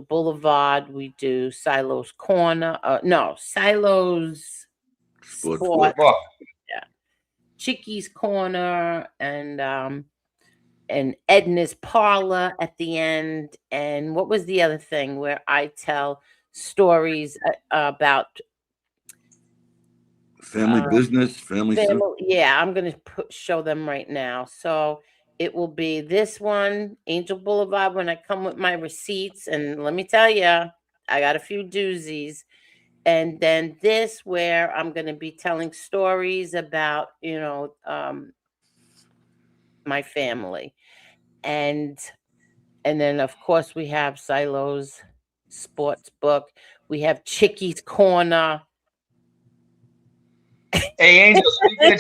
Boulevard, we do Silo's Corner. No, Silo's Sport. Yeah. Chicky's Corner and Edna's Parlor at the end. And what was the other thing where I tell stories about family business, family stuff? Yeah, I'm going to show them right now. So it will be this one, Angel Boulevard, when I come with my receipts. And let me tell you, I got a few doozies. And then this, where I'm going to be telling stories about, you know, my family. And then, of course, we have Silo's Sports Book. We have Chicky's Corner. Hey, Angel, speaking of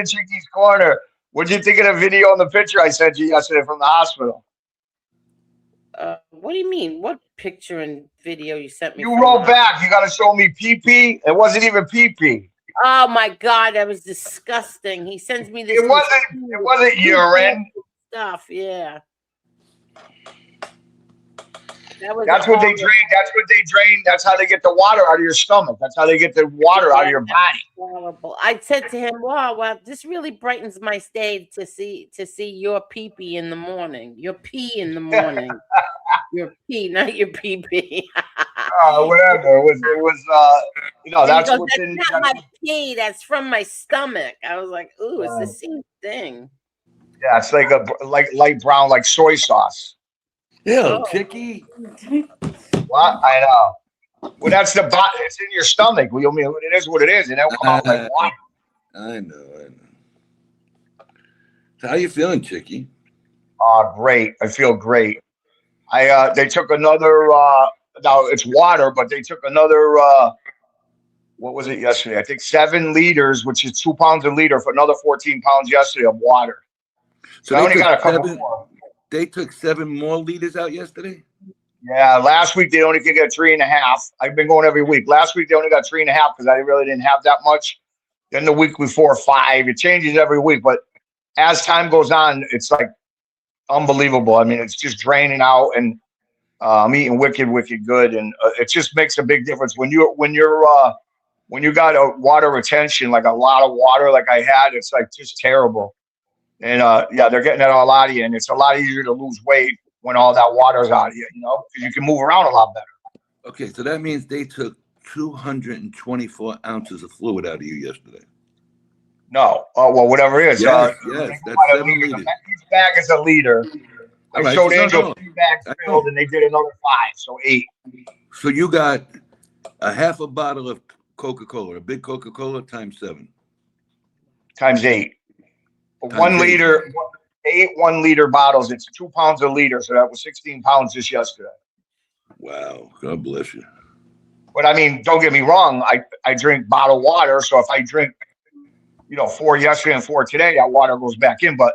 Chicky's Corner, what'd you think of the video and the picture I sent you yesterday from the hospital? What do you mean? What picture and video you sent me? You wrote back. You got to show me pee-pee. It wasn't even pee-pee. Oh my God, that was disgusting. He sends me this. It wasn't urine stuff. Yeah. That's what they drain. That's how they get the water out of your stomach. That's how they get the water out of your body. Horrible. I said to him, "Wow, well, this really brightens my day to see your pee-pee in the morning. Your pee in the morning. Your pee, not your pee-pee." Whatever. It was. You know, that's goes, what's that's not my pee. That's from my stomach. I was like, "Ooh, it's the same thing." Yeah, it's like light brown, like soy sauce. Yeah, Chicky. What? I know. Well, that's the bot. It's in your stomach. Well, I mean, it is what it is, and it'll come out like water. I know. So how you feeling, Chicky? Great. I feel great. They took another. Now it's water, but they took another. What was it yesterday? I think 7 liters, which is 2 pounds a liter, for another 14 pounds yesterday of water. So I only got a couple more. They took 7 more liters out yesterday? Yeah, last week they only could get 3.5. I've been going every week. Last week they only got 3.5 because I really didn't have that much. Then the week before, 5. It changes every week, but as time goes on, it's like unbelievable. I mean, it's just draining out, and I'm eating wicked good, and it just makes a big difference when you got a water retention, like a lot of water, like I had. It's like just terrible. And yeah, they're getting it all out of you, and it's a lot easier to lose weight when all that water's out of you, you know, because you can move around a lot better. Okay, so that means they took 224 ounces of fluid out of you yesterday. No, well, whatever it is. Yes, that's 7 liters. Each bag is a liter. I showed Angel 3 bags filled, and they did another 5, so 8. So you got a half a bottle of Coca-Cola, a big Coca-Cola, times 7. Times 8. 1 liter, 8 1-liter bottles. It's 2 pounds a liter, so that was 16 pounds just yesterday. Wow, God bless you. But I mean, don't get me wrong. I drink bottled water, so if I drink you know, 4 yesterday and 4 today, that water goes back in. But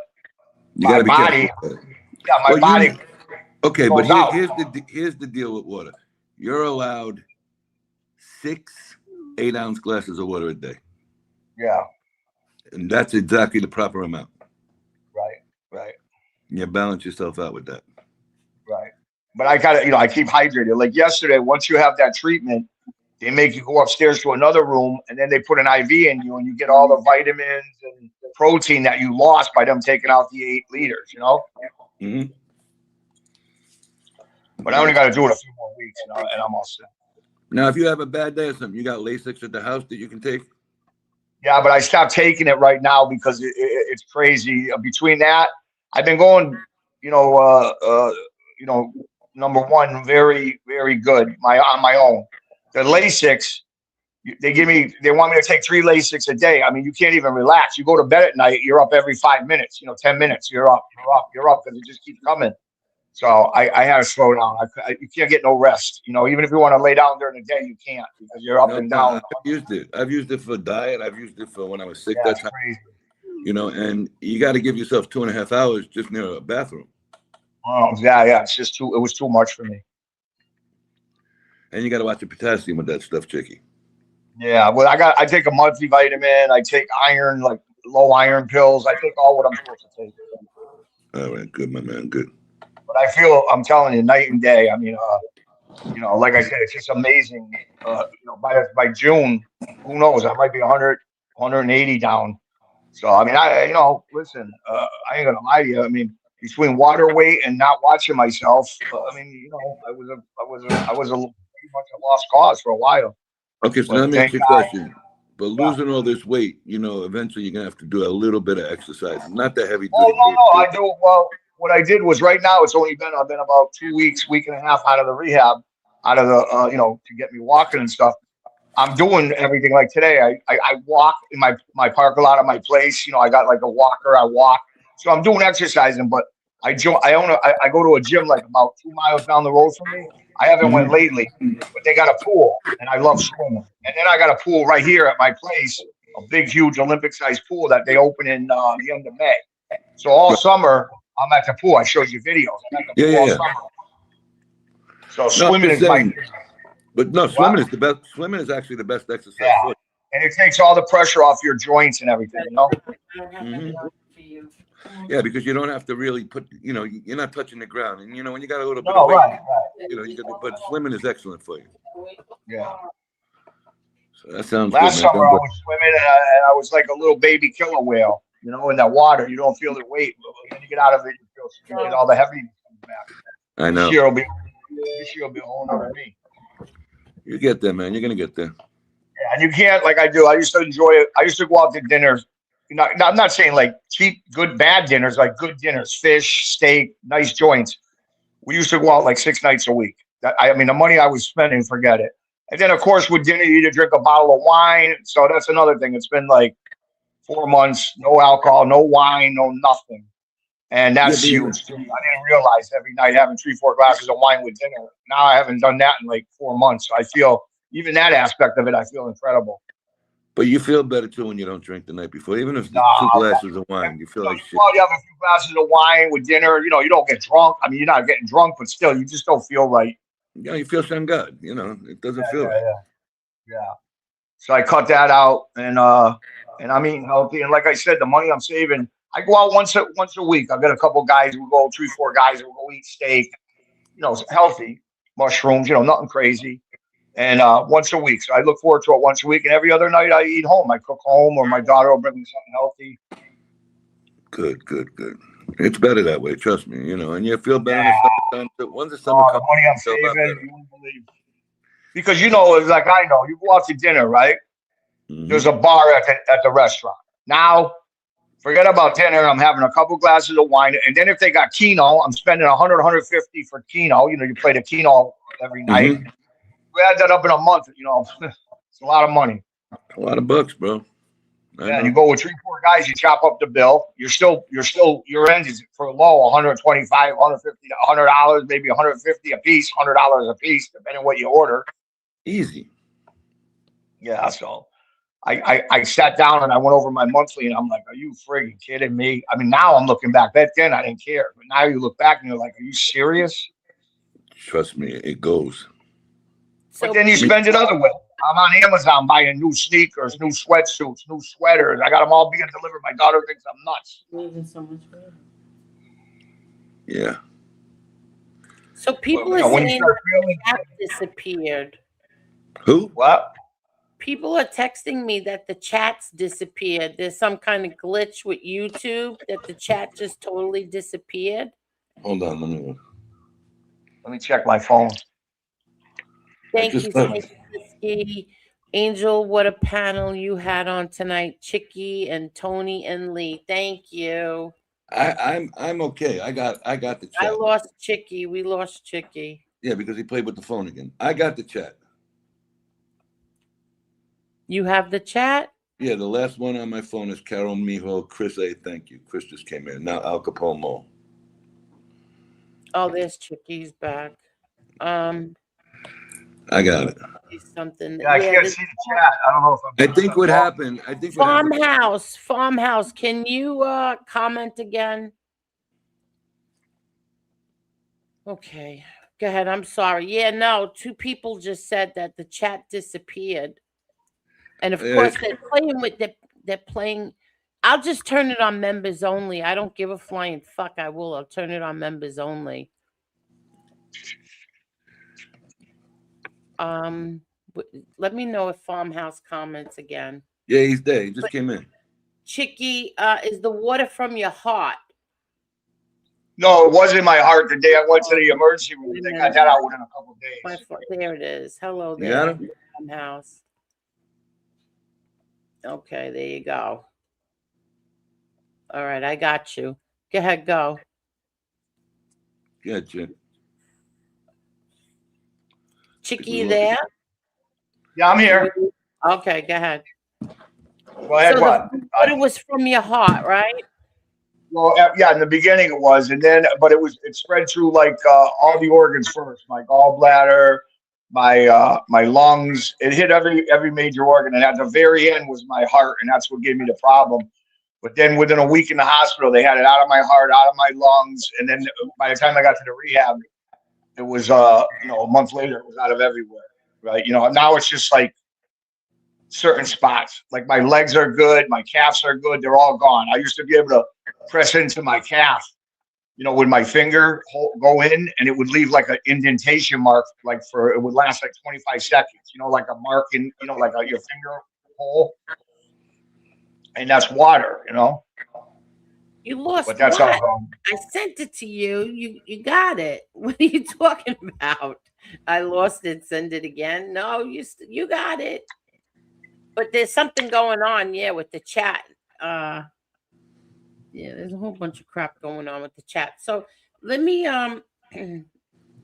You my got to be body, careful. yeah, my Well, body okay, but goes out. here's the deal with water. You're allowed 6 8-ounce glasses of water a day, Yeah, and that's exactly the proper amount. right. You balance yourself out with that. Right. But I gotta, you know, I keep hydrated. Like yesterday, once you have that treatment, they make you go upstairs to another room and then they put an IV in you and you get all the vitamins and protein that you lost by them taking out the 8 liters, you know? Mm-hmm. But I only got to do it a few more weeks, you know, and I'm all set. Now, if you have a bad day or something, you got Lasix at the house that you can take? Yeah, but I stopped taking it right now because it's crazy. Between that, I've been going, you know, number one, very, very good. On my own. The Lasix, they want me to take 3 Lasix a day. I mean, you can't even relax. You go to bed at night, you're up every 5 minutes, you know, 10 minutes, you're up, because it just keeps coming. So I had to slow down. You can't get no rest. You know, even if you want to lay down during the day, you can't because you're up and down. I've used it for diet. I've used it for when I was sick. Yeah, That's crazy. You know, and you got to give yourself 2.5 hours just near a bathroom. Oh yeah. It's just it was too much for me. And you got to watch the potassium with that stuff, Chicky. Yeah, well, I take a multivitamin. I take iron, like low iron pills. I take all what I'm supposed to take. All right, good, my man, good. But I'm telling you, night and day. I mean, you know, like I said, it's just amazing. You know, by June, who knows? I might be 100, 180 down. So I mean, you know, listen, I ain't gonna lie to you. I mean, between water weight and not watching myself, I mean, you know, I was pretty much a lost cause for a while. Okay, so let me ask you a question. But losing all this weight, you know, eventually you're gonna have to do a little bit of exercise, not the heavy. Oh no, I do. Well, what I did was right now I've been about 2 weeks, week and a half out of the rehab, out of the you know, to get me walking and stuff. I'm doing everything like today. I walk in my parking lot of my place. You know, I got like a walker. I walk, so I'm doing exercising. But I go to a gym like about 2 miles down the road from me. I haven't went lately, but they got a pool, and I love swimming. And then I got a pool right here at my place, a big, huge Olympic-sized pool that they open in the end of May. So all summer I'm at the pool. I showed you videos. I'm at the pool all summer. So swimming is my. But no, swimming is the best. Swimming is actually the best exercise. Yeah. And it takes all the pressure off your joints and everything, you know? Yeah, because you don't have to really put, you know, you're not touching the ground. And, you know, when you got a little bit of weight, right. You know, but swimming is excellent for you. Yeah. So that sounds Last good, man. summer I was swimming and I was like a little baby killer whale, you know, in that water. You don't feel the weight. But when you get out of it, you get all the heaviness back. I know. This year will be a whole nother me. You get there, man. You're going to get there. Yeah, and you can't, like I do. I used to enjoy it. I used to go out to dinners. You know, I'm not saying like cheap, good, bad dinners, like good dinners, fish, steak, nice joints. We used to go out like 6 nights a week. I mean, the money I was spending, forget it. And then, of course, with dinner, you either drink a bottle of wine. So that's another thing. It's been like 4 months, no alcohol, no wine, no nothing. And that's huge too. I didn't realize every night having 3-4 glasses of wine with dinner. Now I haven't done that in like 4 months. So I feel, even that aspect of it, I feel incredible. But you feel better too when you don't drink the night before, even if it's 2 glasses of wine. You feel like shit. Well, you have a few glasses of wine with dinner. You know, you don't get drunk. I mean, you're not getting drunk, but still, you just don't feel right. Yeah, you feel some good. You know, it doesn't feel right. Yeah. So I cut that out, and I'm eating healthy. And like I said, the money I'm saving, I go out once a week. I've got a couple guys who go 3-4 guys who go eat steak. You know, healthy mushrooms. You know, nothing crazy. And once a week. So I look forward to it once a week. And every other night I eat home. I cook home, or my daughter will bring me something healthy. Good. It's better that way, trust me. You know, and you feel better. Yeah. Once the summer comes, the money I'm saving, you won't believe. Because you know, it's like I know, you go out to dinner, right? Mm-hmm. There's a bar at the restaurant. Now, forget about dinner. I'm having a couple glasses of wine, and then if they got Keno, I'm spending 100, 150 for Keno. You know, you play the Keno every night. We add that up in a month. You know, it's a lot of money. A lot of bucks, bro. Yeah, you go with 3-4 guys, you chop up the bill. Your end is for low, 125, 150, $100, maybe 150 a piece, $100 a piece, depending on what you order. Easy. Yeah, so I sat down and I went over my monthly and I'm like, are you friggin' kidding me? I mean, now I'm looking back. Back then I didn't care, but now you look back and you're like, are you serious? Trust me, it goes. But then you spend it other way. I'm on Amazon buying new sneakers, new sweatsuits, new sweaters. I got them all being delivered. My daughter thinks I'm nuts. Yeah. So people Well, you know, are when you saying start the feeling chat disappeared. Who? what? People are texting me that the chat's disappeared. There's some kind of glitch with YouTube that the chat just totally disappeared. Hold on, Let me check my phone. Thank just you, thought- Snake Whiskey. Angel, what a panel you had on tonight. Chicky and Tony and Lee. Thank you. I'm okay. I got the chat. I lost Chicky. We lost Chicky. Yeah, because he played with the phone again. I got the chat. You have the chat? Yeah, the last one on my phone is Carol Mijo, Chris A. Thank you. Chris just came in. Now Al Capone Mo. Oh, there's Chicky's back. I got it. Something. Yeah, I can't see the chat. I don't know if I'm. I think what happened. Farmhouse. Can you comment again? Okay, go ahead. I'm sorry. Yeah, no, two people just said that the chat disappeared, and of course they're playing. I'll just turn it on members only. I don't give a flying fuck. I'll turn it on members only. Let me know if Farmhouse comments again. Yeah, he's there. He just came in. Chicky, is the water from your heart? No, it was in my heart the day I went to the emergency room. They got that out within a couple of days. There it is. Hello You there, got him? Farmhouse. Okay, there you go. All right, I got you. Go ahead, go. Yeah, Chick. Chicky, you there? Yeah, I'm here. Okay, go ahead. Go ahead, So what? the water was from your heart, right? Well, yeah, in the beginning it was, and then, but it spread through like all the organs first, my gallbladder, my lungs. It hit every major organ, and at the very end was my heart, and that's what gave me the problem. But then within a week in the hospital, they had it out of my heart, out of my lungs, and then by the time I got to the rehab, it was a month later, it was out of everywhere, right? Now it's just like certain spots. Like my legs are good, my calves are good, they're all gone. I used to be able to press into my calf, with my finger, go in, and it would leave like an indentation mark, it would last like 25 seconds, like a mark in, like your finger hole. And that's water, You lost But that's what? all gone. I sent it to you. You got it. What are you talking about? I lost it. Send it again. No, you got it. But there's something going on, with the chat. Yeah, there's a whole bunch of crap going on with the chat. So let me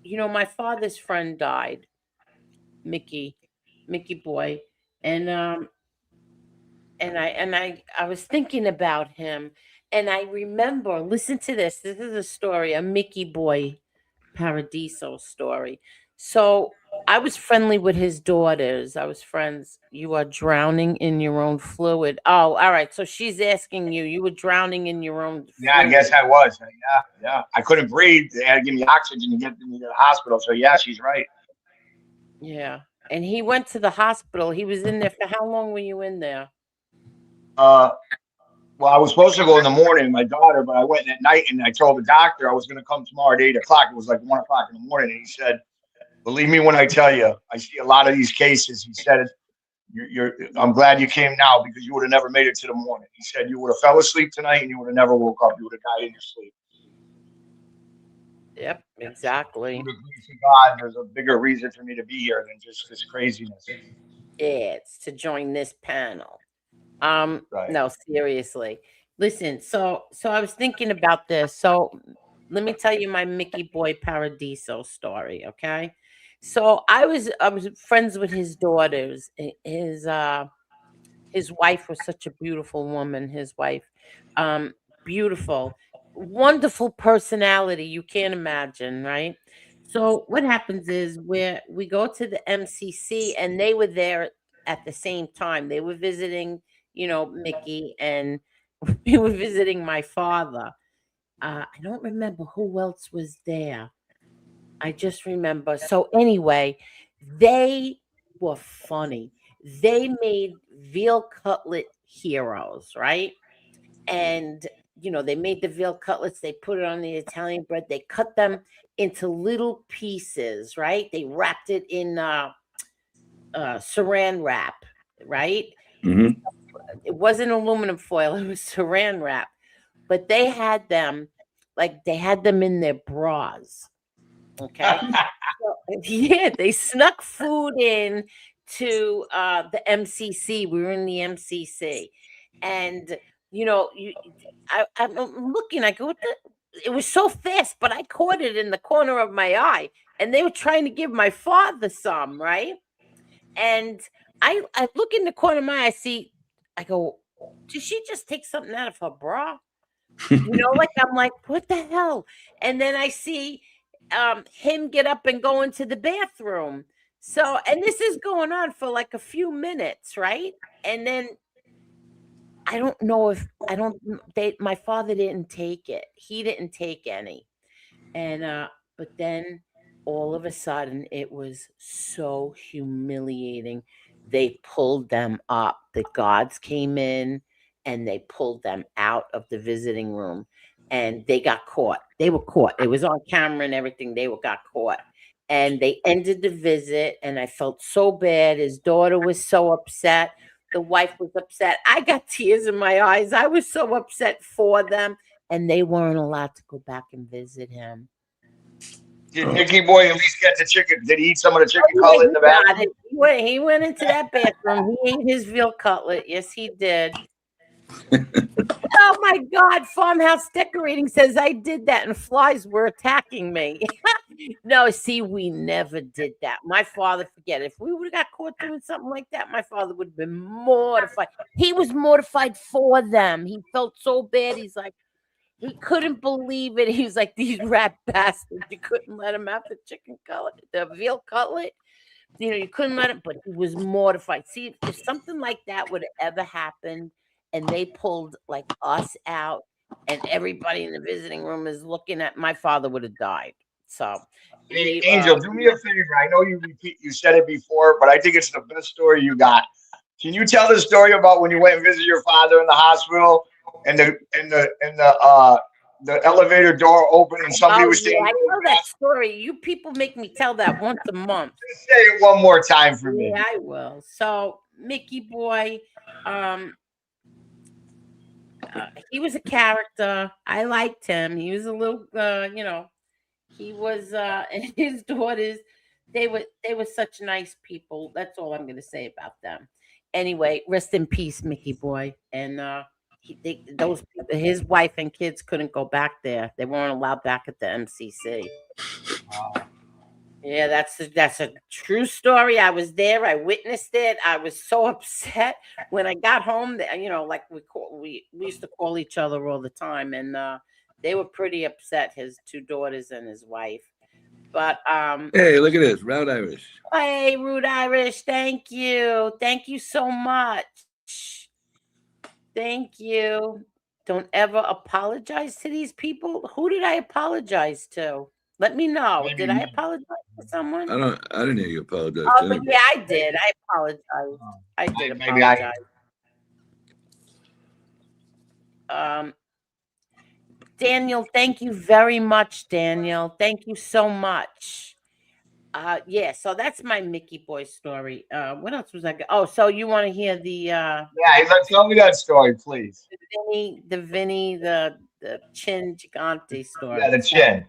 my father's friend died, Mickey boy, and I was thinking about him, and I remember. Listen to this. This is a story, a Mickey boy Paradiso story. So I was friendly with his daughters. I was friends. You are drowning in your own fluid. Oh, all right. So she's asking you. You were drowning in your own fluid. Yeah, I guess I was. Yeah. I couldn't breathe. They had to give me oxygen to get me to the hospital. So yeah, she's right. Yeah. And he went to the hospital. He was in there for how long were you in there? Well, I was supposed to go in the morning, my daughter, but I went at night and I told the doctor I was going to come tomorrow at 8 o'clock. It was like 1 o'clock in the morning. And he said, believe me when I tell you, I see a lot of these cases. He said, I'm glad you came now because you would have never made it to the morning. He said, you would have fell asleep tonight and you would have never woke up. You would have died in your sleep. Yep, exactly. God, there's a bigger reason for me to be here than just this craziness. It's to join this panel. Right. No, seriously. Listen, so I was thinking about this. So let me tell you my Mickey Boy Paradiso story, okay? So I was friends with his daughters. His wife was such a beautiful woman, his wife. Beautiful, wonderful personality, you can't imagine, right? So what happens is we go to the MCC and they were there at the same time. They were visiting, Mickey, and we were visiting my father. I don't remember who else was there. I just remember. So anyway, they were funny. They made veal cutlet heroes, right? And they made the veal cutlets. They put it on the Italian bread. They cut them into little pieces, right? They wrapped it in saran wrap, right? Hmm. It wasn't aluminum foil. It was saran wrap. But they had them in their bras. Okay. Yeah, they snuck food in to the MCC. We were in the MCC, and I'm looking. I go, what the? It was so fast, but I caught it in the corner of my eye, and they were trying to give my father some, right? And I look in the corner of my eye. I go, did she just take something out of her bra? I'm like, what the hell? And then I see him get up and go into the bathroom. So, and this is going on for like a few minutes, right? And then I don't know if my father didn't take it. He didn't take any. And but then all of a sudden it was so humiliating. They pulled them up. The guards came in and they pulled them out of the visiting room, and they got caught. They were caught. It was on camera and everything. They got caught. And they ended the visit, and I felt so bad. His daughter was so upset. The wife was upset. I got tears in my eyes. I was so upset for them, and they weren't allowed to go back and visit him. Did Nicky Boy at least get the chicken? Did he eat some of the chicken cutlet in the bathroom? He went into that bathroom. He ate his veal cutlet. Yes, he did. Oh my God! Farmhouse Decorating says I did that, and flies were attacking me. No, see, we never did that. My father, forget it. If we would have got caught doing something like that, my father would have been mortified. He was mortified for them. He felt so bad. He's like, he couldn't believe it. He was like, these rat bastards. You couldn't let him have the chicken cutlet, the veal cutlet. You couldn't let him, but he was mortified. See, if something like that would have ever happened, and they pulled like us out, and everybody in the visiting room is looking at, my father would have died. So, hey, Angel, do me a favor. I know you said it before, but I think it's the best story you got. Can you tell the story about when you went and visited your father in the hospital, and the elevator door opened and somebody was saying, I know that story. You people make me tell that once a month. Just say it one more time for me. Yeah, I will. So, Mickey Boy, he was a character. I liked him. He was a little, he was, and his daughters, they were such nice people. That's all I'm going to say about them. Anyway, rest in peace, Mickey Boy. And those people, his wife and kids couldn't go back there. They weren't allowed back at the MCC. Yeah, that's a true story. I was there. I witnessed it. I was so upset when I got home. Like we used to call each other all the time, and they were pretty upset. His two daughters and his wife. But hey, look at this, Round Irish. Hey, Rude Irish, thank you so much. Thank you. Don't ever apologize to these people. Who did I apologize to? Let me know. Maybe did I apologize to someone? I didn't hear you apologize. Oh, but yeah, I did. I apologized. I did apologize. Daniel, thank you very much, Daniel. Thank you so much. Yeah, so that's my Mickey Boy story. What else was I? Oh, so you want to hear the yeah, tell me that story, please. The Vinny, the Chin Gigante story. Yeah, the chin.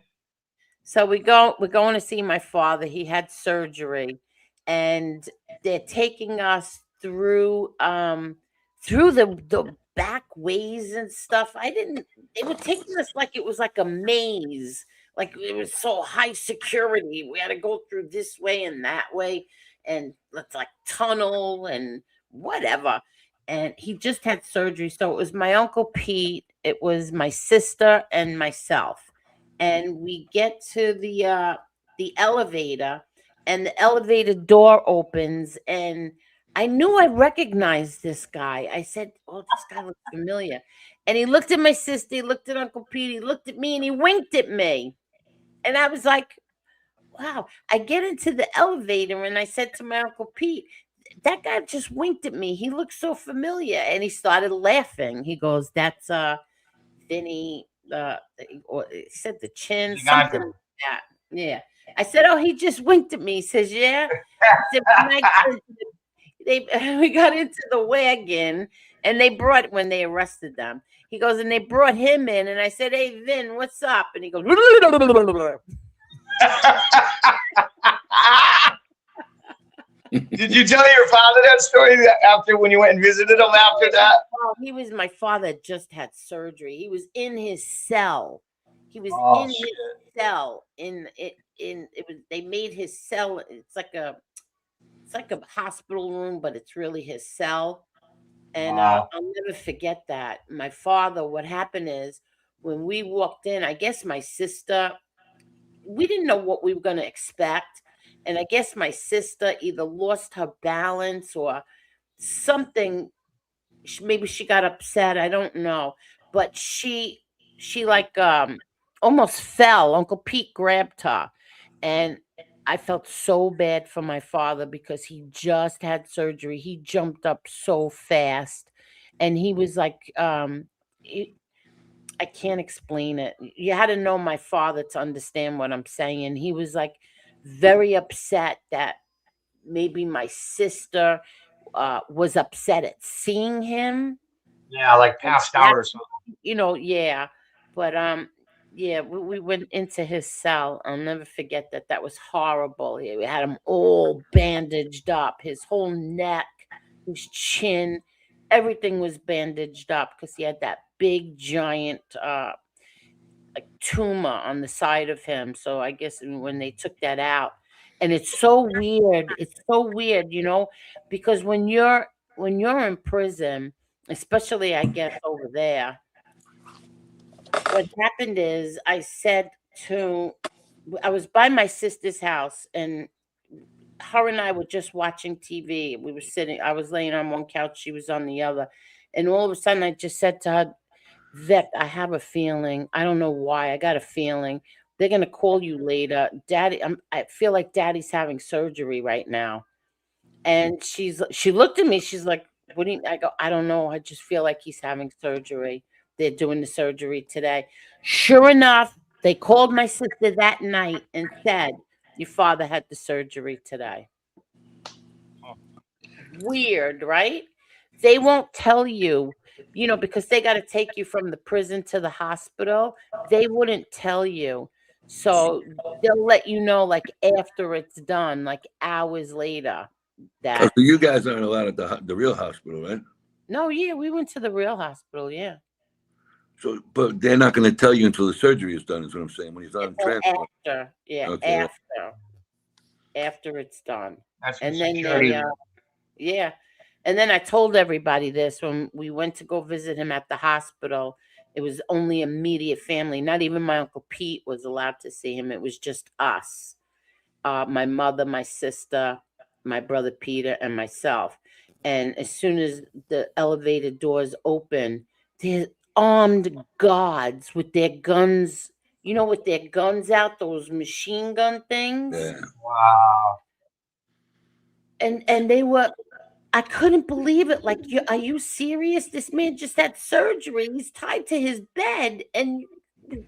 So we're going to see my father. He had surgery, and they're taking us through the back ways and stuff. They were taking us like it was like a maze. Like it was so high security. We had to go through this way and that way, and it's like tunnel and whatever. And he just had surgery. So it was my Uncle Pete, it was my sister, and myself. And we get to the elevator, and the elevator door opens, and I knew I recognized this guy. I said, "Oh, this guy looks familiar." And he looked at my sister, he looked at Uncle Pete, he looked at me, and he winked at me. And I was like, wow. I get into the elevator and I said to my Uncle Pete, that guy just winked at me. He looks so familiar. And he started laughing. He goes, that's Vinny, or he said the chin, something like that. Yeah. I said, oh, he just winked at me. He says, yeah. I said, we got into the wagon and they brought, when they arrested them, he goes, and they brought him in. And I said, hey, Vin, what's up? And he goes, Did you tell your father that story after when you went and visited him after that? Oh, my father just had surgery. He was in his cell. He was in his cell. They made his cell. It's like a hospital room, but it's really his cell. And I'll never forget that. My father, what happened is when we walked in, I guess my sister, we didn't know what we were going to expect. And I guess my sister either lost her balance or something. Maybe she got upset. I don't know. But she like almost fell. Uncle Pete grabbed her. And I felt so bad for my father because he just had surgery. He jumped up so fast. And he was like, I can't explain it. You had to know my father to understand what I'm saying. He was like very upset that maybe my sister was upset at seeing him. Yeah, like passed out or something. Yeah. But yeah, we went into his cell. I'll never forget that. That was horrible. We had him all bandaged up, his whole neck, his chin, everything was bandaged up because he had that big giant like tumor on the side of him. So I guess when they took that out, and it's so weird, because when you're in prison, especially I guess over there, what happened is I was by my sister's house and her and I were just watching TV. I was laying on one couch, she was on the other. And all of a sudden I just said to her, Vic, I have a feeling. I don't know why. I got a feeling they're going to call you later. Daddy, I feel like Daddy's having surgery right now. And she looked at me. She's like, what do you, I go, I don't know. I just feel like he's having surgery. They're doing the surgery today. Sure enough, they called my sister that night and said, your father had the surgery today. Weird, right? They won't tell you, because they got to take you from the prison to the hospital. They wouldn't tell you. So they'll let you know like after it's done, like hours later. So you guys aren't allowed at the real hospital, right? No, yeah, we went to the real hospital, yeah. So, but they're not going to tell you until the surgery is done, is what I'm saying. When he's on transport. After, yeah, okay. After it's done. That's and then security. yeah. And then I told everybody this when we went to go visit him at the hospital. It was only immediate family. Not even my Uncle Pete was allowed to see him. It was just us. My mother, my sister, my brother Peter, and myself. And as soon as the elevator doors open, there's armed guards with their guns, with their guns out, those machine gun things. Yeah. Wow. And they were, I couldn't believe it. Like, are you serious? This man just had surgery. He's tied to his bed. And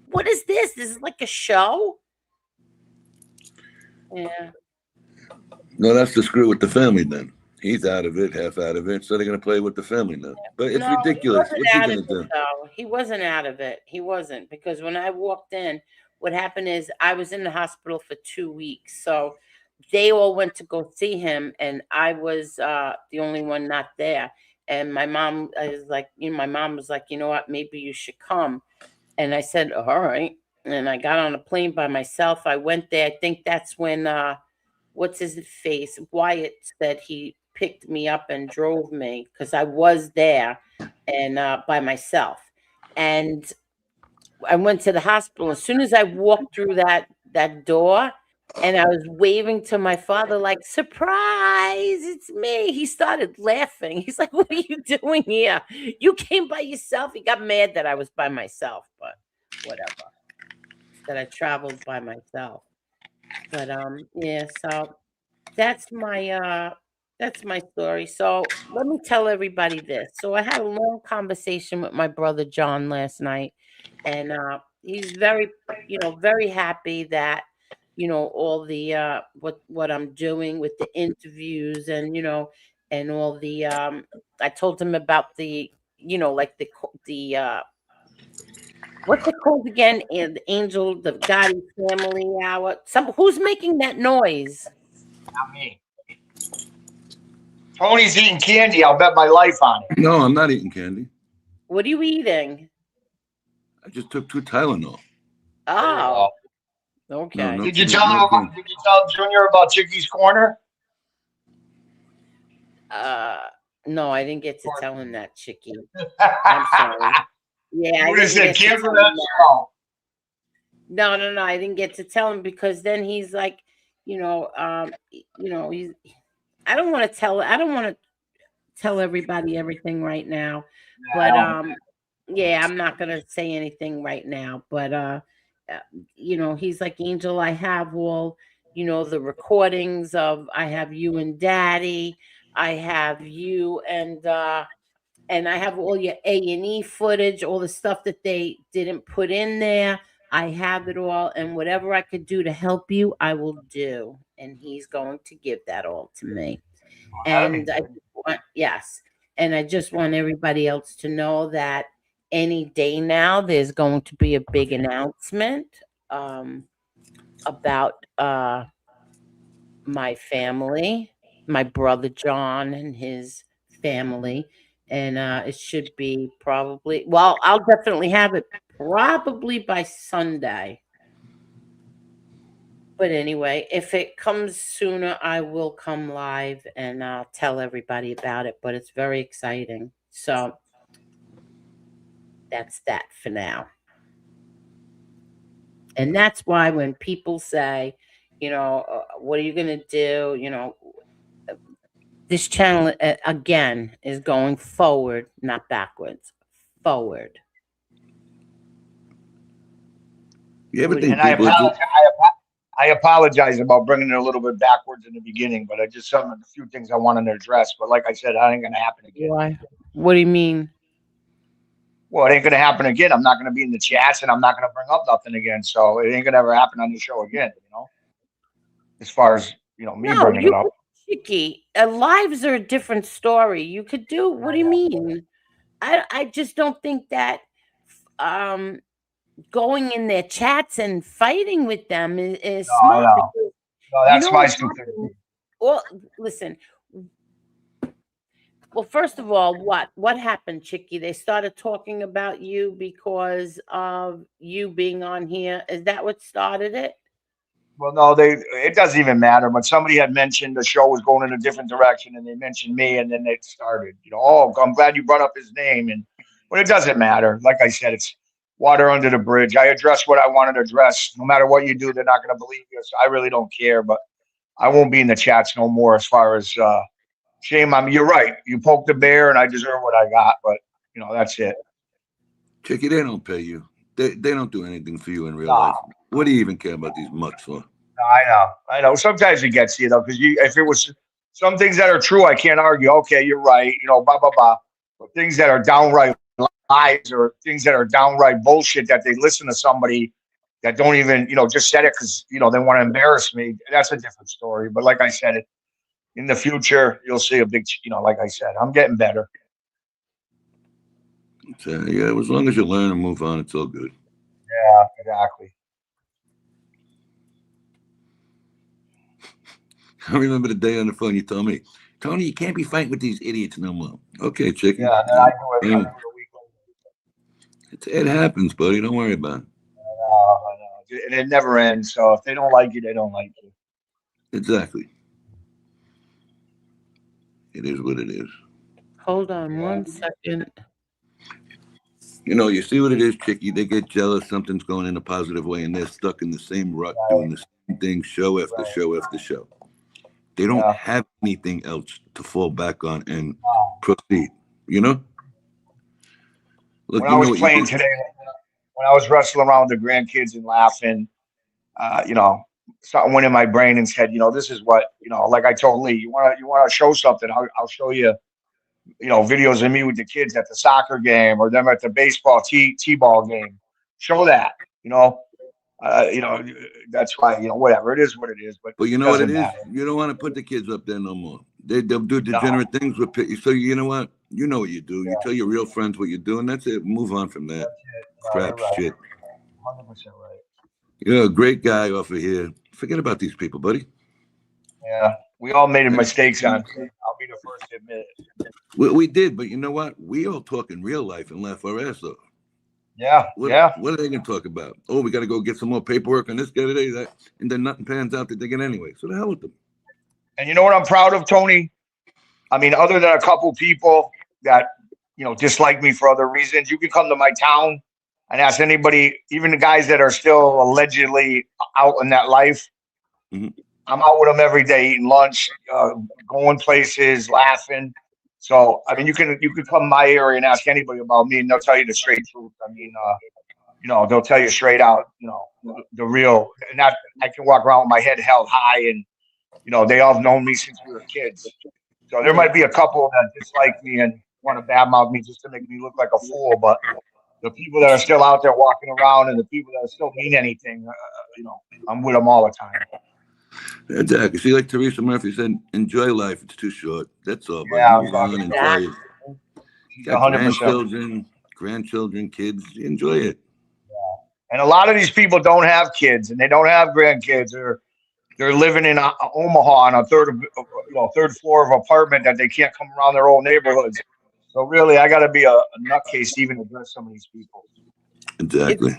what is this? This is like a show? Yeah. No, that's the screw with the family then. He's out of it, half out of it. So they're going to play with the family now. But it's ridiculous. What's he going to do? He wasn't out of it. He wasn't. Because when I walked in, what happened is I was in the hospital for 2 weeks. So they all went to go see him. And I was the only one not there. And my mom was like, you know what? Maybe you should come. And I said, all right. And I got on a plane by myself. I went there. I think that's when, what's his face? Wyatt said he picked me up and drove me because I was there and by myself. And I went to the hospital. As soon as I walked through that door, And I was waving to my father like, surprise, it's me. He started laughing. He's like, what are you doing here? You came by yourself. He got mad that I was by myself, but whatever. That I traveled by myself. But yeah, so that's my story. So let me tell everybody this. So I had a long conversation with my brother John last night, and he's very, very happy that all the what I'm doing with the interviews, and and all the I told him about the like the what's it called again? And the Angel, the Gotti family hour. Who's making that noise? Not me. Tony's eating candy. I'll bet my life on it. No, I'm not eating candy. What are you eating? I just took 2 Tylenol. Oh, okay. No Did you candy, tell no Did you tell Junior about Chicky's Corner? No, I didn't get to tell him that, Chicky. I'm sorry. Yeah, I What is didn't it? get to Cancel tell that him that. show. No, I didn't get to tell him, because then he's like, he's. I don't want to tell everybody everything right now, but yeah, I'm not gonna say anything right now. But he's like, Angel, I have all the recordings of, I have you and Daddy, I have you and I have all your A&E footage, all the stuff that they didn't put in there. I have it all, and whatever I could do to help you, I will do. And he's going to give that all to me. And yes, and I just want everybody else to know that any day now there's going to be a big announcement about my family, my brother John and his family. And it should be probably, well, I'll definitely have it probably by Sunday. But anyway, if it comes sooner, I will come live and tell everybody about it. But it's very exciting. So that's that for now. And that's why when people say, what are you going to do? This channel, again, is going forward, not backwards. Forward. You ever think And I people I apologize about bringing it a little bit backwards in the beginning, but I just a few things I wanted to address. But like I said, that ain't gonna happen again. Why? What do you mean? Well, it ain't gonna happen again. I'm not gonna be in the chats, and I'm not gonna bring up nothing again. So it ain't gonna ever happen on the show again. As far as me No, bringing it up. Chicky, lives are a different story. You could do. What do you mean? I just don't think that going in their chats and fighting with them is smart. No, that's my stupidity. Well, listen. Well, first of all, what happened, Chicky? They started talking about you because of you being on here. Is that what started it? Well, no, it doesn't even matter. But somebody had mentioned the show was going in a different direction, and they mentioned me, and then it started. Oh, I'm glad you brought up his name, but it doesn't matter. Like I said, it's water under the bridge. I address what I wanted to address. No matter what you do, they're not going to believe you. So I really don't care. But I won't be in the chats no more. As far as shame on me, you're right. You poked the bear, and I deserve what I got. But that's it. Chicky, they don't pay you. They don't do anything for you in real life. What do you even care about these mutts for? I know. Sometimes it gets you though, because if it was some things that are true, I can't argue. Okay, you're right. Blah blah blah. But things that are downright lies or things that are downright bullshit that they listen to somebody that don't even just said it because they want to embarrass me. That's a different story. But like I said, in the future, you'll see a big. Like I said, I'm getting better. So, yeah, as long as you learn and move on, it's all good. Yeah, exactly. I remember the day on the phone you told me, Tony, you can't be fighting with these idiots no more. Okay, Chicken. Yeah, then I do it. It happens, buddy. Don't worry about it. I know. And it never ends. So if they don't like you, they don't like you. Exactly. It is what it is. Hold on 1 second. You see what it is, Chicky? They get jealous. Something's going in a positive way, and they're stuck in the same rut doing the same same thing show after show after show. They don't have anything else to fall back on and proceed. You know. Look, When I was playing today, when I was wrestling around with the grandkids and laughing, something went in my brain and said, this is what, like I told Lee, you want to show something, I'll show you, videos of me with the kids at the soccer game or them at the baseball t-ball game. Show that, that's why, whatever, it is what it is. But you know what it is? You don't want to put the kids up there no more. They'll do degenerate things with you. So you know what? You know what you do. You tell your real friends what you're doing. That's it. Move on from that crap shit. 100% right. You're a great guy off of here. Forget about these people, buddy. Yeah, we all made mistakes on. I'll be the first to admit it. We did, but you know what? We all talk in real life and laugh our ass off. Yeah, What are they going to talk about? Oh, we got to go get some more paperwork on this guy today, and then nothing pans out that they get anyway. So the hell with them. And you know what I'm proud of, Tony? I mean, other than a couple people that dislike me for other reasons, you can come to my town and ask anybody, even the guys that are still allegedly out in that life. Mm-hmm. I'm out with them every day, eating lunch, going places, laughing. So, I mean, you can come to my area and ask anybody about me, and they'll tell you the straight truth. I mean, they'll tell you straight out, the real. And that I can walk around with my head held high, and they all have known me since we were kids. So there might be a couple that dislike me and want to badmouth me just to make me look like a fool, but the people that are still out there walking around and the people that still mean anything, I'm with them all the time. Exactly. See, like Teresa Murphy said, enjoy life. It's too short. That's all. But Yeah, move on, enjoy it. You got 100%. grandchildren, kids. Enjoy it. And a lot of these people don't have kids and they don't have grandkids, or they're living in Omaha on a third floor of apartment that they can't come around their old neighborhoods. So really, I got to be a nutcase to even address some of these people. Exactly.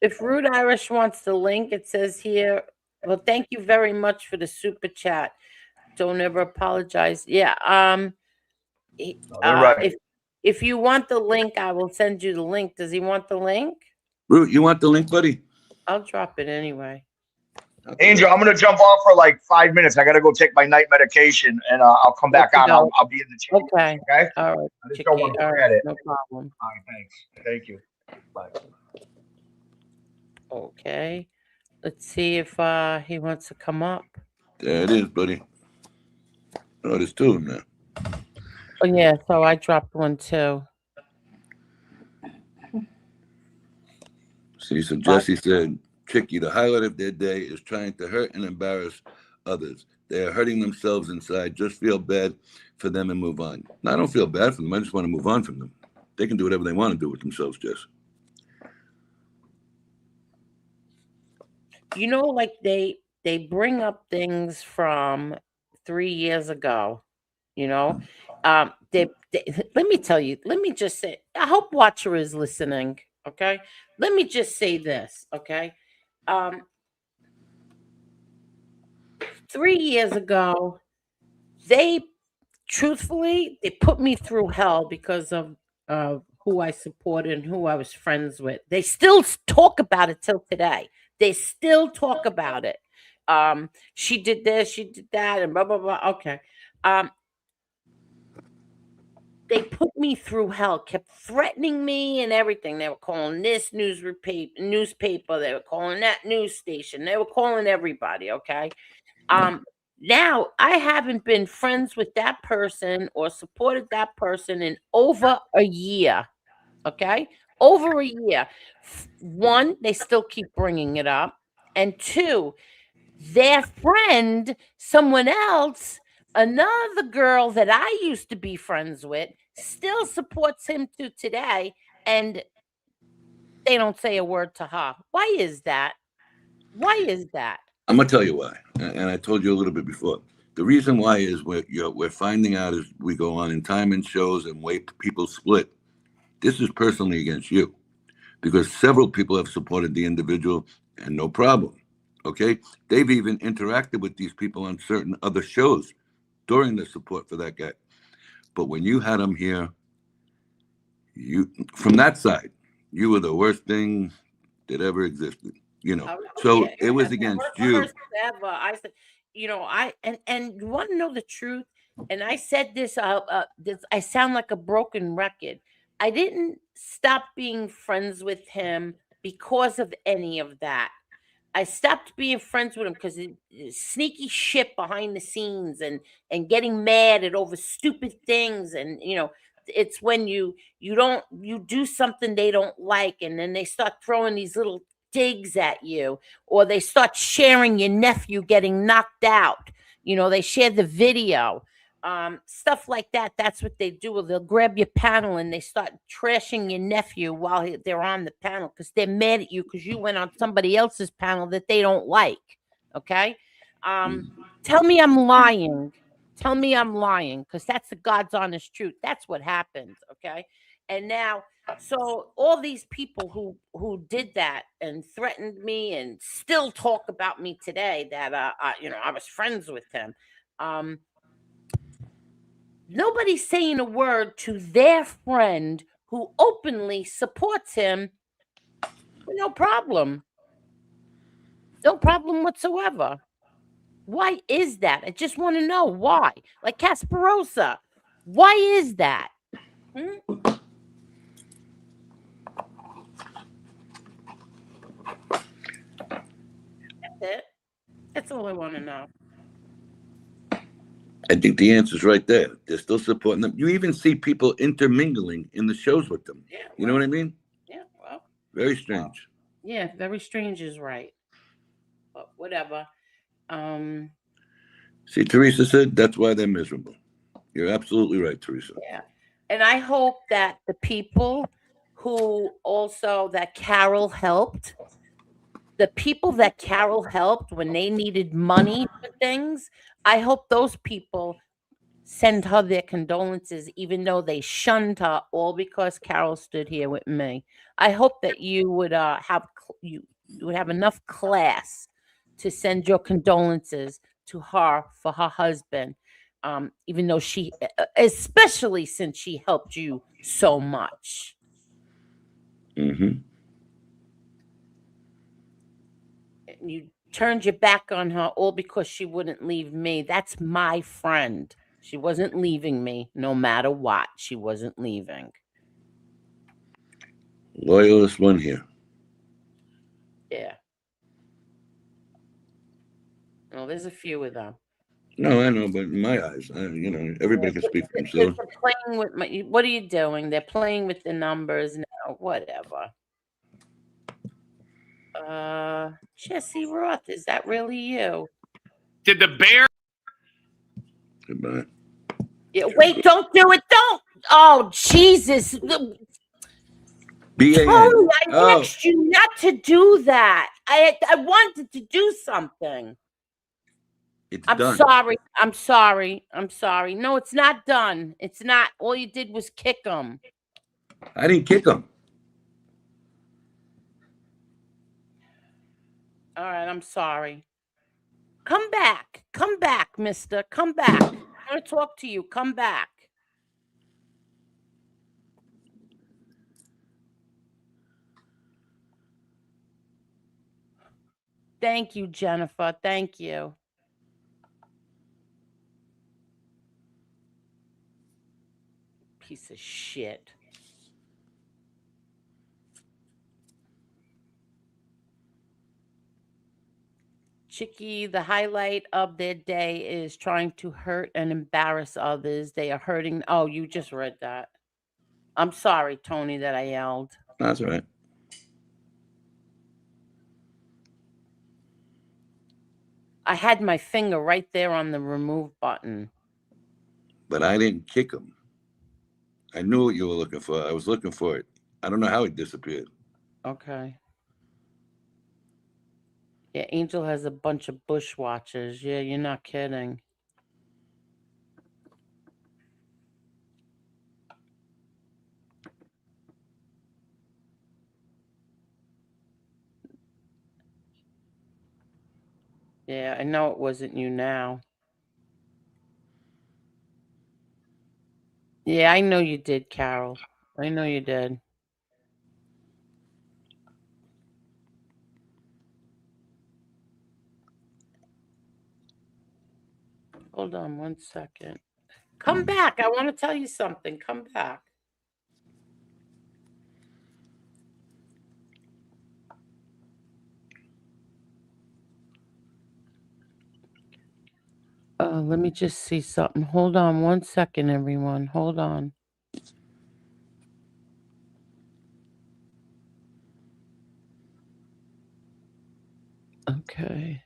If Rude Irish wants the link, it says here. Well, thank you very much for the super chat. Don't ever apologize. Yeah. Right. If you want the link, I will send you the link. Does he want the link? Rude, you want the link, buddy? I'll drop it anyway. Angel, I'm going to jump off for like 5 minutes. I got to go take my night medication, and I'll come back on. I'll be in the chat. Okay. Okay. All right. I just don't want to forget it. No problem. All right. Thanks. Thank you. Bye. Okay. Let's see if he wants to come up. There it is, buddy. Oh, there's two of them now. Oh, yeah. So I dropped one too. See, so Jesse said, Chicky, the highlight of their day is trying to hurt and embarrass others. They are hurting themselves inside. Just feel bad for them and move on. No, I don't feel bad for them. I just want to move on from them. They can do whatever they want to do with themselves, Jess. Like they bring up things from 3 years ago. Let me tell you. Let me just say. I hope Watcher is listening. Okay. Let me just say this. Okay. 3 years ago, they put me through hell because of who I supported and who I was friends with. They still talk about it till today. They still talk about it. She did this, she did that, and blah, blah, blah. Okay. They put me through hell, kept threatening me and everything. They were calling this newspaper. They were calling that news station. They were calling everybody, okay? Now, I haven't been friends with that person or supported that person in over a year, okay? Over a year. One, they still keep bringing it up. And two, their friend, someone else, another girl that I used to be friends with, still supports him to today, and they don't say a word to her. Why is that? Why is that? I'm gonna tell you why, and I told you a little bit before. The reason why is we're finding out as we go on in time and shows and way people split. This is personally against you, because several people have supported the individual and no problem. Okay, they've even interacted with these people on certain other shows during the support for that guy. But when you had them here, you from that side, you were the worst thing that ever existed. you know. Oh, So yeah, it was yeah, against you. first ever. I said, and you want to know the truth? And I said this. I sound like a broken record. I didn't stop being friends with him because of any of that. I stopped being friends with him because sneaky shit behind the scenes and getting mad at over stupid things, and it's when you do something they don't like, and then they start throwing these little digs at you, or they start sharing your nephew getting knocked out. They share the video, stuff like that. That's what they do. They'll grab your panel and they start trashing your nephew while they're on the panel because they're mad at you because you went on somebody else's panel that they don't like. Okay. Tell me I'm lying. Tell me I'm lying, because that's the God's honest truth. That's what happened. Okay. And now, so all these people who did that and threatened me and still talk about me today that I was friends with him. Nobody's saying a word to their friend who openly supports him. No problem. No problem whatsoever. Why is that? I just want to know why. Like Casparosa, why is that? That's it. That's all I want to know. I think the answer's right there. They're still supporting them. You even see people intermingling in the shows with them. Yeah, you know what I mean? Yeah, well. Very strange. Yeah, very strange is right. But whatever. See, Teresa said that's why they're miserable. You're absolutely right, Teresa. Yeah. And I hope that the people that Carol helped, when they needed money for things, I hope those people send her their condolences, even though they shunned her, all because Carol stood here with me. I hope that you would you would have enough class to send your condolences to her for her husband, even though especially since she helped you so much. Mm-hmm. You turned your back on her all because she wouldn't leave me. That's my friend. She wasn't leaving me no matter what. She wasn't leaving. Loyalist one here. Yeah. Well, there's a few of them. No, I know, but in my eyes, everybody can speak for themselves. They're playing with what are you doing? They're playing with the numbers now. Whatever. Jesse Roth, is that really you? Did the bear? Goodbye. Yeah, wait, don't do it. Don't. Oh, Jesus. Tony, I asked you not to do that. I wanted to do something. I'm done. sorry. I'm sorry. I'm sorry. No, it's not done. It's not. All you did was kick him. I didn't kick him. All right, I'm sorry. Come back. Come back, mister. Come back. I want to talk to you. Come back. Thank you, Jennifer. Thank you. Piece of shit. Chicky, the highlight of their day is trying to hurt and embarrass others. They are hurting. Oh, you just read that. I'm sorry, Tony, that I yelled. That's all right. I had my finger right there on the remove button. But I didn't kick him. I knew what you were looking for. I was looking for it. I don't know how he disappeared. Okay. Yeah, Angel has a bunch of bushwatchers. Yeah, you're not kidding. Yeah, I know it wasn't you now. Yeah, I know you did, Carol. I know you did. Hold on 1 second. Come back. I want to tell you something. Come back. Let me just see something. Hold on 1 second, everyone. Hold on. Okay.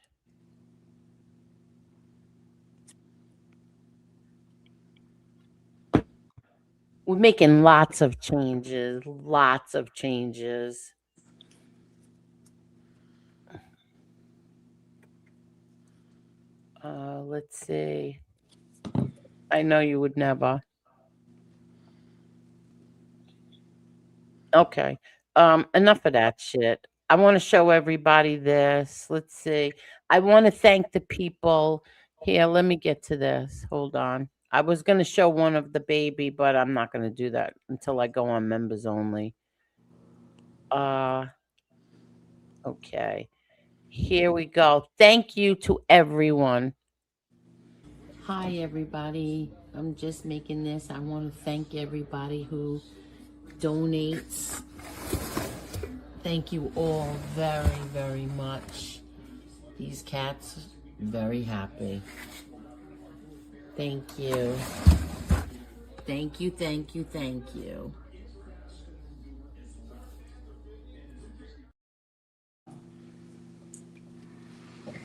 We're making lots of changes. Lots of changes. Let's see. I know you would never. Okay. Enough of that shit. I want to show everybody this. Let's see. I want to thank the people here. Let me get to this. Hold on. I was going to show one of the baby, but I'm not going to do that until I go on members only. Okay. Here we go. Thank you to everyone. Hi, everybody. I'm just making this. I want to thank everybody who donates. Thank you all very, very much. These cats, very happy. Thank you. Thank you, thank you, thank you.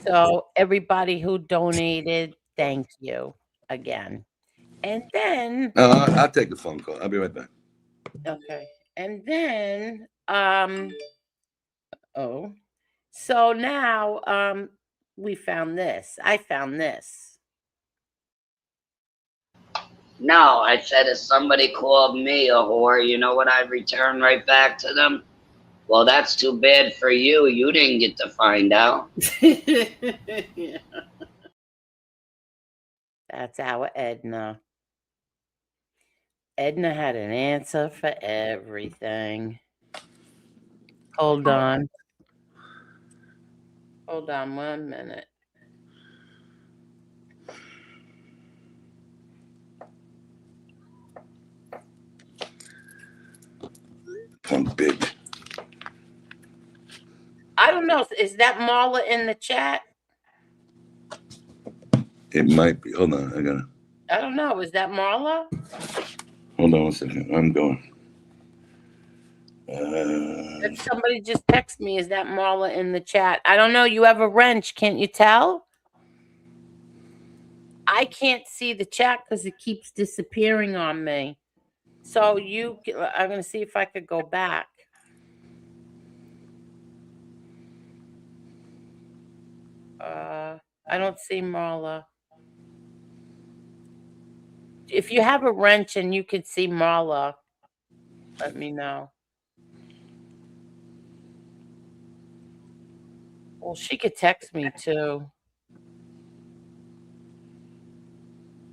So everybody who donated, thank you again. And then I'll take the phone call. I'll be right back. okay. And then so now we found this. I found this. No, I said if somebody called me a whore, you know what I return right back to them? Well, that's too bad for you. You didn't get to find out. Yeah. That's our Edna. Edna had an answer for everything. Hold on. Hold on 1 minute. Punk bitch. I don't know. Is that Marla in the chat? It might be. Hold on. I don't know. Is that Marla? Hold on 1 second. I'm going. If somebody just text me, is that Marla in the chat? I don't know. You have a wrench. Can't you tell? I can't see the chat because it keeps disappearing on me. So I'm going to see if I could go back. I don't see Marla. If you have a wrench and you can see Marla, let me know. Well, she could text me too.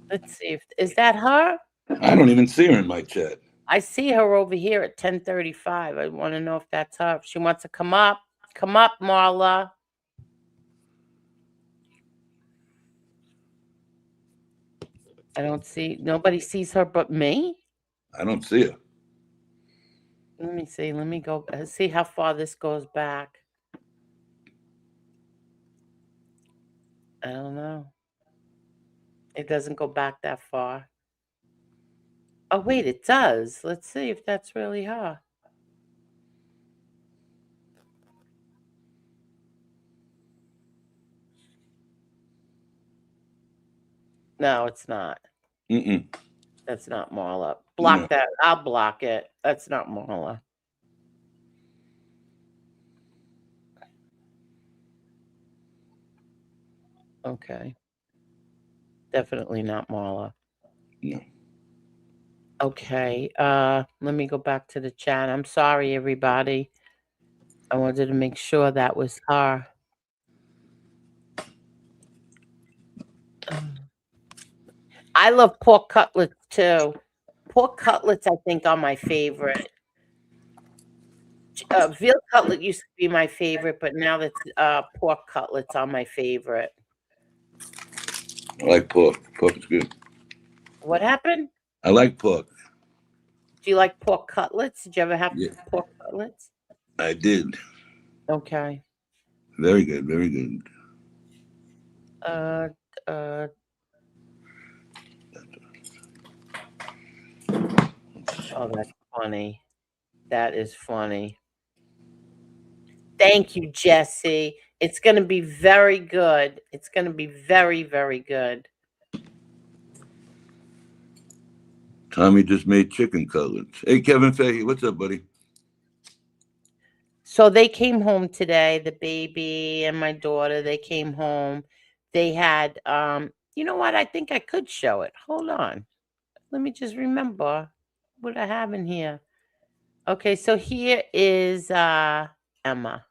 Let's see is that her? I don't even see her in my chat. I see her over here at 10:35. I want to know if that's her. If she wants to come up, Marla. I don't see. Nobody sees her but me. I don't see her. Let me see. Let me go see how far this goes back. I don't know. It doesn't go back that far. Oh, wait, it does. Let's see if that's really her. No, it's not. That's not Marla. Block that. I'll block it. That's not Marla. Okay. Definitely not Marla. No. Okay. Let me go back to the chat. I'm sorry, everybody. I wanted to make sure that was her. I love pork cutlets too. Pork cutlets, I think, are my favorite. Veal cutlet used to be my favorite, but now that's pork cutlets are my favorite. I like pork. Pork is good. What happened? I like pork. Do you like pork cutlets? Did you ever have Yeah. pork cutlets? I did. Okay. Very good. Very good. Oh, that's funny. That is funny. Thank you, Jesse. It's going to be very good. It's going to be very, very good. Tommy just made chicken cutlets. Hey, Kevin Fahey, what's up, buddy? So they came home today, the baby and my daughter, they came home. They had, you know what? I think I could show it. Hold on. Let me just remember what I have in here. Okay, so here is Emma.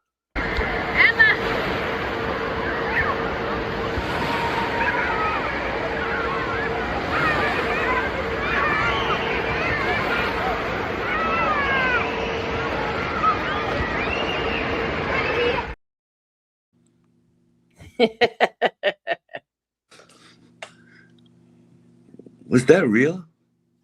Was that real?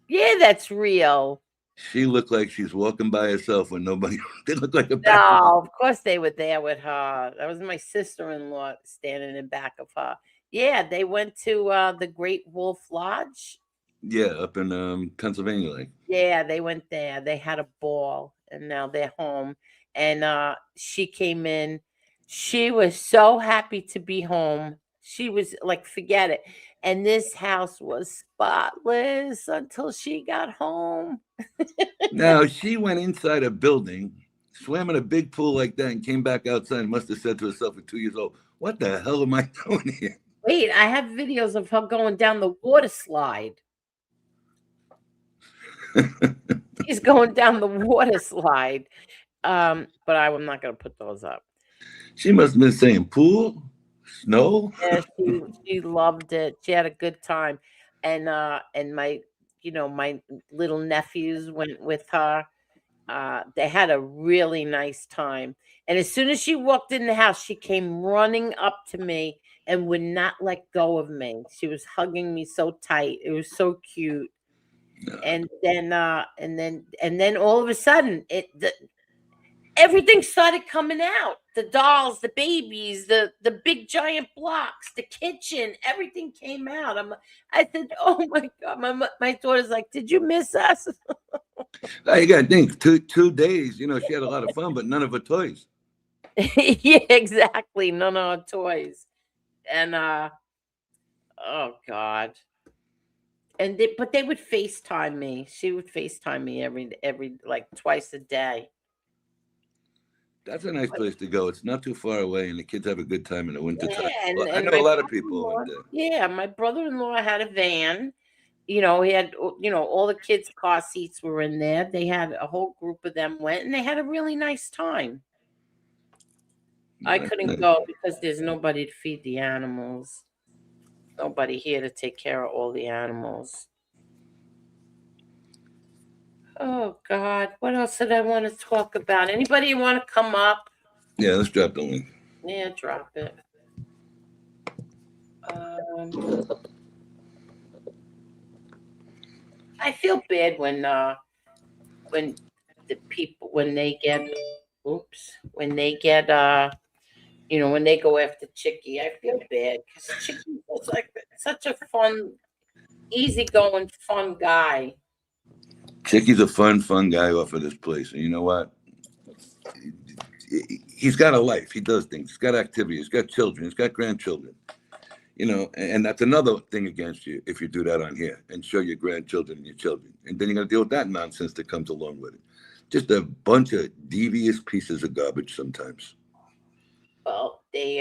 Yeah, that's real. She looked like she's walking by herself when nobody. They look like a No, of course they were there with her. That was my sister-in-law standing in back of her. Yeah, they went to the Great Wolf Lodge. Yeah, up in Pennsylvania, like. Yeah, they went there. They had a ball, and now they're home. And she came in. She was so happy to be home. She was like, forget it. And this house was spotless until she got home. Now, she went inside a building, swam in a big pool like that, and came back outside and must have said to herself at 2 years old, what the hell am I doing here? Wait, I have videos of her going down the water slide. She's going down the water slide. But I'm not going to put those up. She must have been saying pool, snow. Yeah, she loved it. She had a good time. And my, my little nephews went with her. They had a really nice time. And as soon as she walked in the house, she came running up to me and would not let go of me. She was hugging me so tight. It was so cute. And then all of a sudden everything started coming out. The dolls, the babies, the big giant blocks, the kitchen, everything came out. I said, oh my God. My daughter's like, did you miss us? You gotta think, two days, she had a lot of fun, but none of her toys. Yeah, exactly. None of our toys. And oh God. But they would FaceTime me. She would FaceTime me every like twice a day. That's a nice place to go. It's not too far away, and the kids have a good time in the wintertime. Yeah, Well, I know a lot of people went there. Yeah, my brother-in-law had a van. He had, all the kids' car seats were in there. They had a whole group of them went, and they had a really nice time. I couldn't go because there's nobody to feed the animals. Nobody here to take care of all the animals. Oh God, what else did I want to talk about? Anybody want to come up? Yeah, let's drop the link. Yeah, drop it. I feel bad when the people when they get when they go after Chicky. I feel bad because Chicky was like such a fun, easygoing, fun guy. Chicky's a fun guy off of this place. And you know what? He's got a life. He does things. He's got activity. He's got children. He's got grandchildren. And that's another thing against you if you do that on here and show your grandchildren and your children. And then you're going to deal with that nonsense that comes along with it. Just a bunch of devious pieces of garbage sometimes. Well, they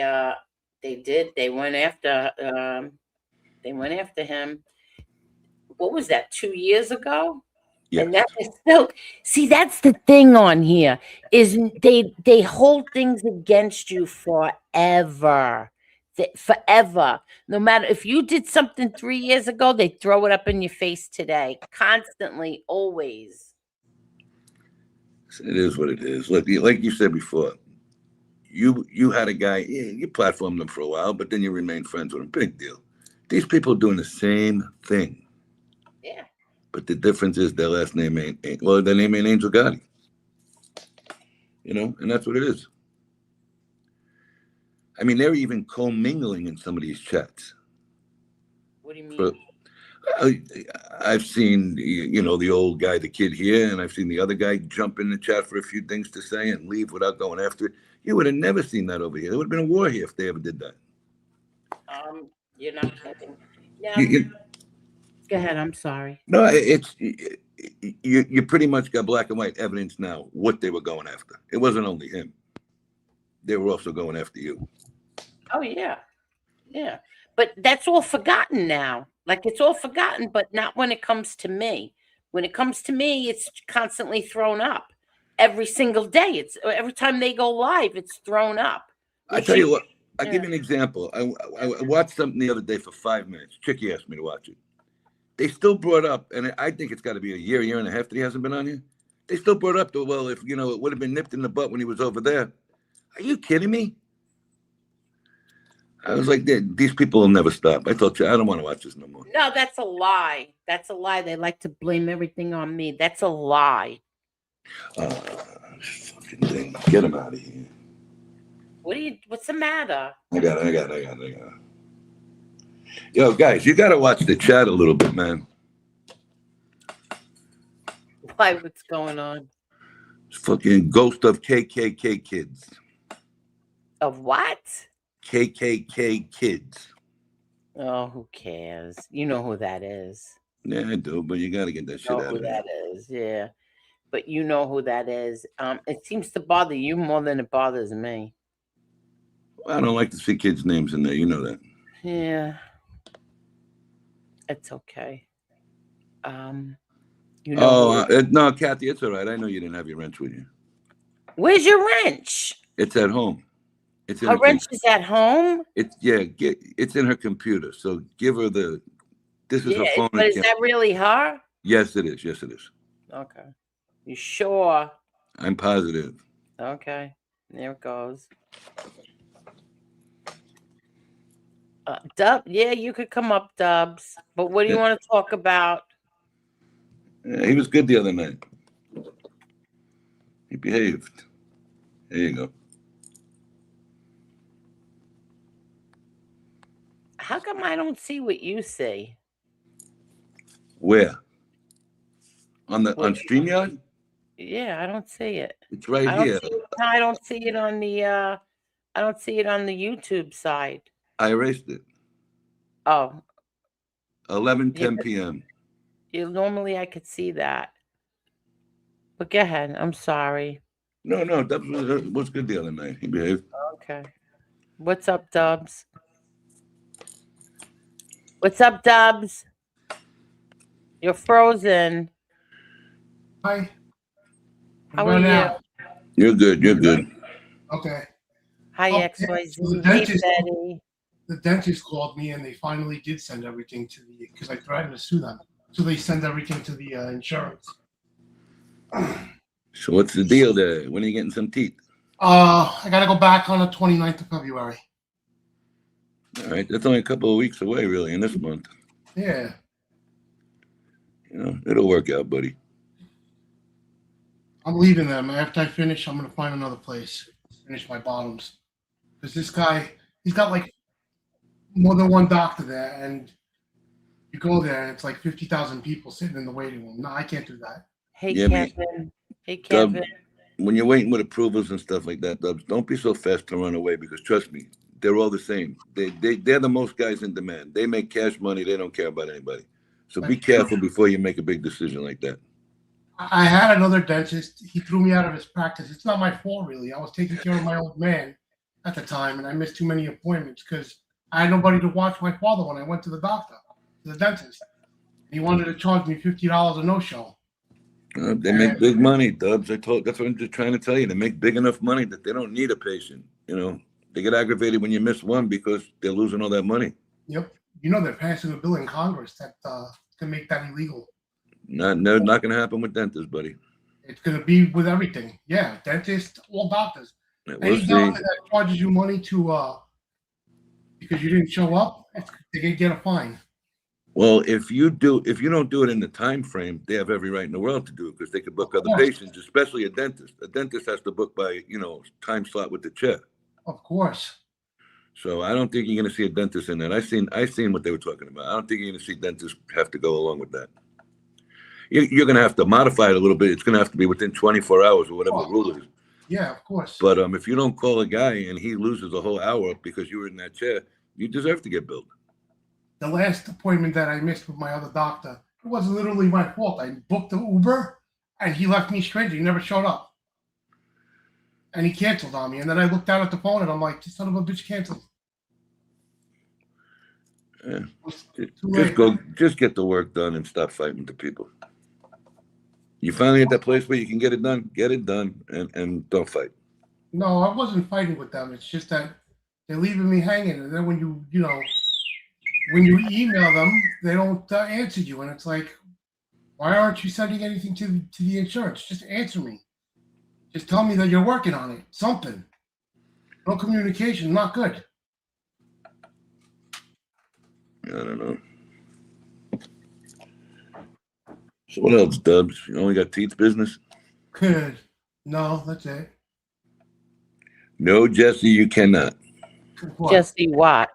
did. They went after him. What was that? 2 years ago? Yes. And that is still, see, that's the thing on here is they hold things against you forever. Forever. No matter if you did something 3 years ago, they throw it up in your face today. Constantly, always. It is what it is. Look, like you said before, you had a guy, you platformed him for a while, but then you remained friends with him. Big deal. These people are doing the same thing. Yeah. But the difference is their last name ain't well, their name ain't Angel Gotti. You know, and that's what it is. I mean, they're even commingling in some of these chats. What do you mean? I've seen, you know, the old guy, the kid here, and I've seen the other guy jump in the chat for a few things to say and leave without going after it. You would have never seen that over here. There would have been a war here if they ever did that. You're not kidding. Now, go ahead. I'm sorry. No, it's you pretty much got black and white evidence now what they were going after. It wasn't only him. They were also going after you. Oh, yeah. Yeah. But that's all forgotten now. Like, it's all forgotten, but not when it comes to me. When it comes to me, it's constantly thrown up. Every single day. It's every time they go live, it's thrown up. I tell you what, I'll give you an example. I watched something the other day for 5 minutes. Chicky asked me to watch it. They still brought up, and I think it's got to be a year and a half that he hasn't been on here. They still brought up the, well, if, you know, it would have been nipped in the butt when he was over there. Are you kidding me? I was like, these people will never stop. I told you, I don't want to watch this no more. No, that's a lie. That's a lie. They like to blame everything on me. That's a lie. Fucking thing. Get him out of here. What's the matter? I got it. Yo, guys, you got to watch the chat a little bit, man. Why? What's going on? Fucking ghost of KKK kids. Of what? KKK kids. Oh, who cares? You know who that is. Yeah, I do, but you got to get that shit out of Who there. that is, yeah. But you know who that is. It seems to bother you more than it bothers me. I don't like to see kids' names in there. You know that. Yeah. It's okay. You know. No, Kathy, it's all right. I know you didn't have your wrench with you. Where's your wrench? It's at home. It's in Her wrench is at home? It's in her computer. So give her this is her phone. But is that really her? Yes, it is. Yes, it is. Okay. You sure? I'm positive. Okay. There it goes. Dub, yeah, you could come up, Dubs. But what do you want to talk about? Yeah, he was good the other night. He behaved. There you go. How come I don't see what you see? Where? On StreamYard? Yeah, I don't see it. It's right here. I don't see it on the I don't see it on the YouTube side. I erased it. Oh. 11:10 p.m. Normally I could see that. But go ahead. I'm sorry. No, that was good the other night. He behaved. Okay. What's up, Dubs? What's up, Dubs? You're frozen. Hi. How are you? You're good. You're good. Okay. Hi, XYZ. Hey, Betty. The dentist called me and they finally did send everything to because I threatened to sue them. So they send everything to the insurance. So what's the deal there? When are you getting some teeth? I got to go back on the 29th of February. All right. That's only a couple of weeks away, really, in this month. Yeah. You know, it'll work out, buddy. I'm leaving them. After I finish, I'm going to find another place. Finish my bottoms. Because this guy, he's got like more than one doctor there. And you go there and it's like 50,000 people sitting in the waiting room. No, I can't do that. Hey, Kevin. Hey, Kevin. Dub, when you're waiting with approvals and stuff like that, Dubs, don't be so fast to run away because trust me, they're all the same. They're the most guys in demand. They make cash money. They don't care about anybody. So be careful before you make a big decision like that. I had another dentist. He threw me out of his practice. It's not my fault, really. I was taking care of my old man at the time, and I missed too many appointments because I had nobody to watch my father when I went to the doctor, to the dentist. He wanted to charge me $50 a no-show. They make big money, Dubs. That's what I'm just trying to tell you. They make big enough money that they don't need a patient. You know, they get aggravated when you miss one because they're losing all that money. Yep. You know, they're passing a bill in Congress that can make that illegal. Not going to happen with dentists, buddy. It's going to be with everything. Yeah, dentists, all doctors. Yeah, Any doctor that charges you money to because you didn't show up, they can get a fine. Well, if you don't do it in the time frame, they have every right in the world to do it because they could book other patients, especially a dentist. A dentist has to book by, time slot with the chair. Of course. So I don't think you're going to see a dentist in that. I seen what they were talking about. I don't think you're going to see dentists have to go along with that. You're going to have to modify it a little bit. It's going to have to be within 24 hours or whatever the rule is. Yeah, of course. But if you don't call a guy and he loses a whole hour because you were in that chair, you deserve to get billed. The last appointment that I missed with my other doctor, it wasn't literally my fault. I booked the Uber and he left me stranded. He never showed up. And he canceled on me. And then I looked down at the phone and I'm like, this son of a bitch canceled. Yeah. Too Just get the work done and stop fighting the people. You finally at that place where you can get it done and don't fight. No, I wasn't fighting with them. It's just that they're leaving me hanging. And then when you email them, they don't answer you. And it's like, why aren't you sending anything to the insurance? Just answer me. Just tell me that you're working on it. Something. No communication, not good. I don't know. So what else, Dubs? You only got Teats business? Good. No, that's it. No, Jesse, you cannot. What? Jesse, what?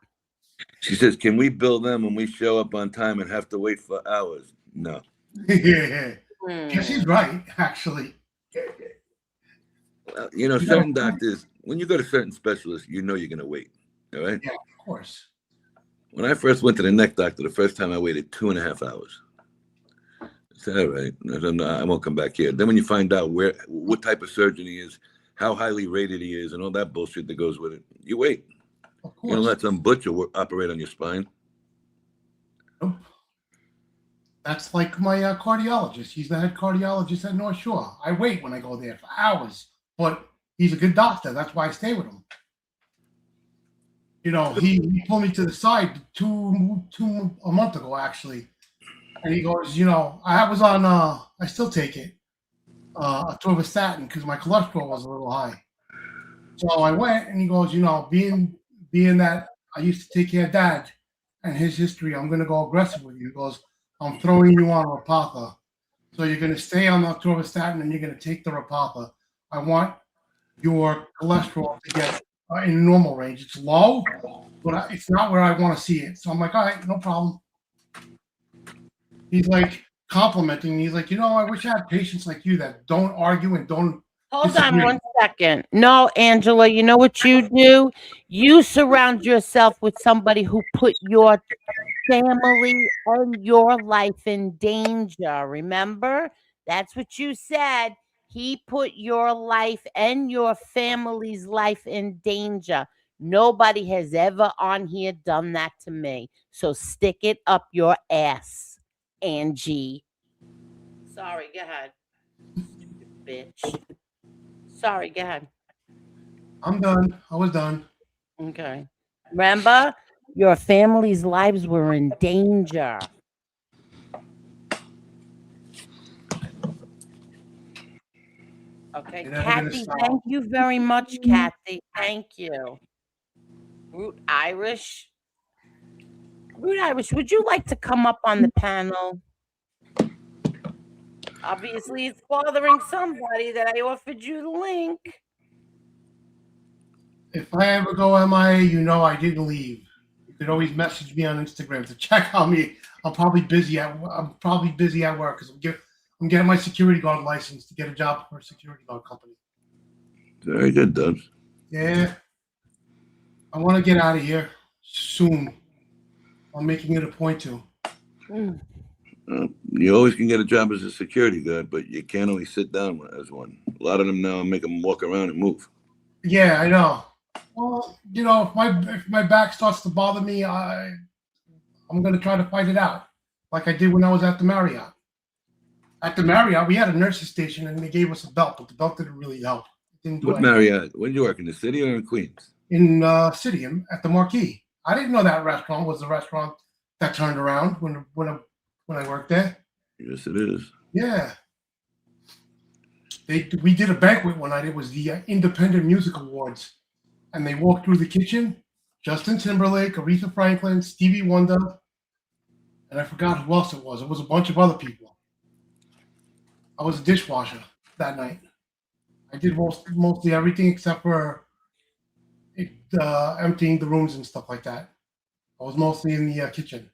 She says, can we bill them when we show up on time and have to wait for hours? No. Yeah. Jesse's right, actually. Well, certain doctors, when you go to certain specialists, you're going to wait. All right? Yeah, of course. When I first went to the neck doctor, the first time I waited 2.5 hours. I said, all right, I won't come back here. Then when you find out what type of surgeon he is, how highly rated he is, and all that bullshit that goes with it, you wait. Of course. You don't let some butcher operate on your spine. Nope. That's like my cardiologist. He's the head cardiologist at North Shore. I wait when I go there for hours, but he's a good doctor. That's why I stay with him. He pulled me to the side a month ago, actually. And he goes, I was on, I still take it, atorvastatin because my cholesterol was a little high. So I went and he goes, being that I used to take care of Dad and his history, I'm going to go aggressive with you. He goes, I'm throwing you on Repatha. So you're going to stay on the atorvastatin and you're going to take the Repatha. I want your cholesterol to get in normal range. It's low, but it's not where I want to see it. So I'm like, all right, no problem. He's like complimenting me. He's like, I wish I had patients like you that don't argue and don't. Hold on 1 second. No, Angela, you know what you do? You surround yourself with somebody who put your family and your life in danger. Remember? That's what you said. He put your life and your family's life in danger. Nobody has ever on here done that to me. So stick it up your ass, Angie. Sorry, go ahead. Stupid bitch. Sorry, go ahead. I'm done. I was done. Okay. Remember, your family's lives were in danger. Okay, Kathy, thank you very much, Kathy. Thank you. Root Irish. Root Irish, would you like to come up on the panel? Obviously, it's bothering somebody that I offered you the link. If I ever go MIA, I didn't leave. You could always message me on Instagram to check on me. I'm probably busy at work because I'm getting my security guard license to get a job for a security guard company. Very good, Dubs. Yeah. I want to get out of here soon. I'm making it a point to. You always can get a job as a security guard, but you can't always sit down as one. A lot of them now make them walk around and move. Yeah, I know. Well, if my back starts to bother me, I'm going to try to fight it out, like I did when I was at the Marriott. At the Marriott, we had a nurse's station, and they gave us a belt, but the belt didn't really help. It didn't do What anything. Marriott? When did you work, in the city or in Queens? In City, at the Marquee. I didn't know that restaurant was the restaurant that turned around when I worked there. Yes, it is. Yeah. We did a banquet one night. It was the Independent Music Awards. And they walked through the kitchen. Justin Timberlake, Aretha Franklin, Stevie Wonder, and I forgot who else it was. It was a bunch of other people. I was a dishwasher that night. I did mostly everything except for emptying the rooms and stuff like that. I was mostly in the kitchen.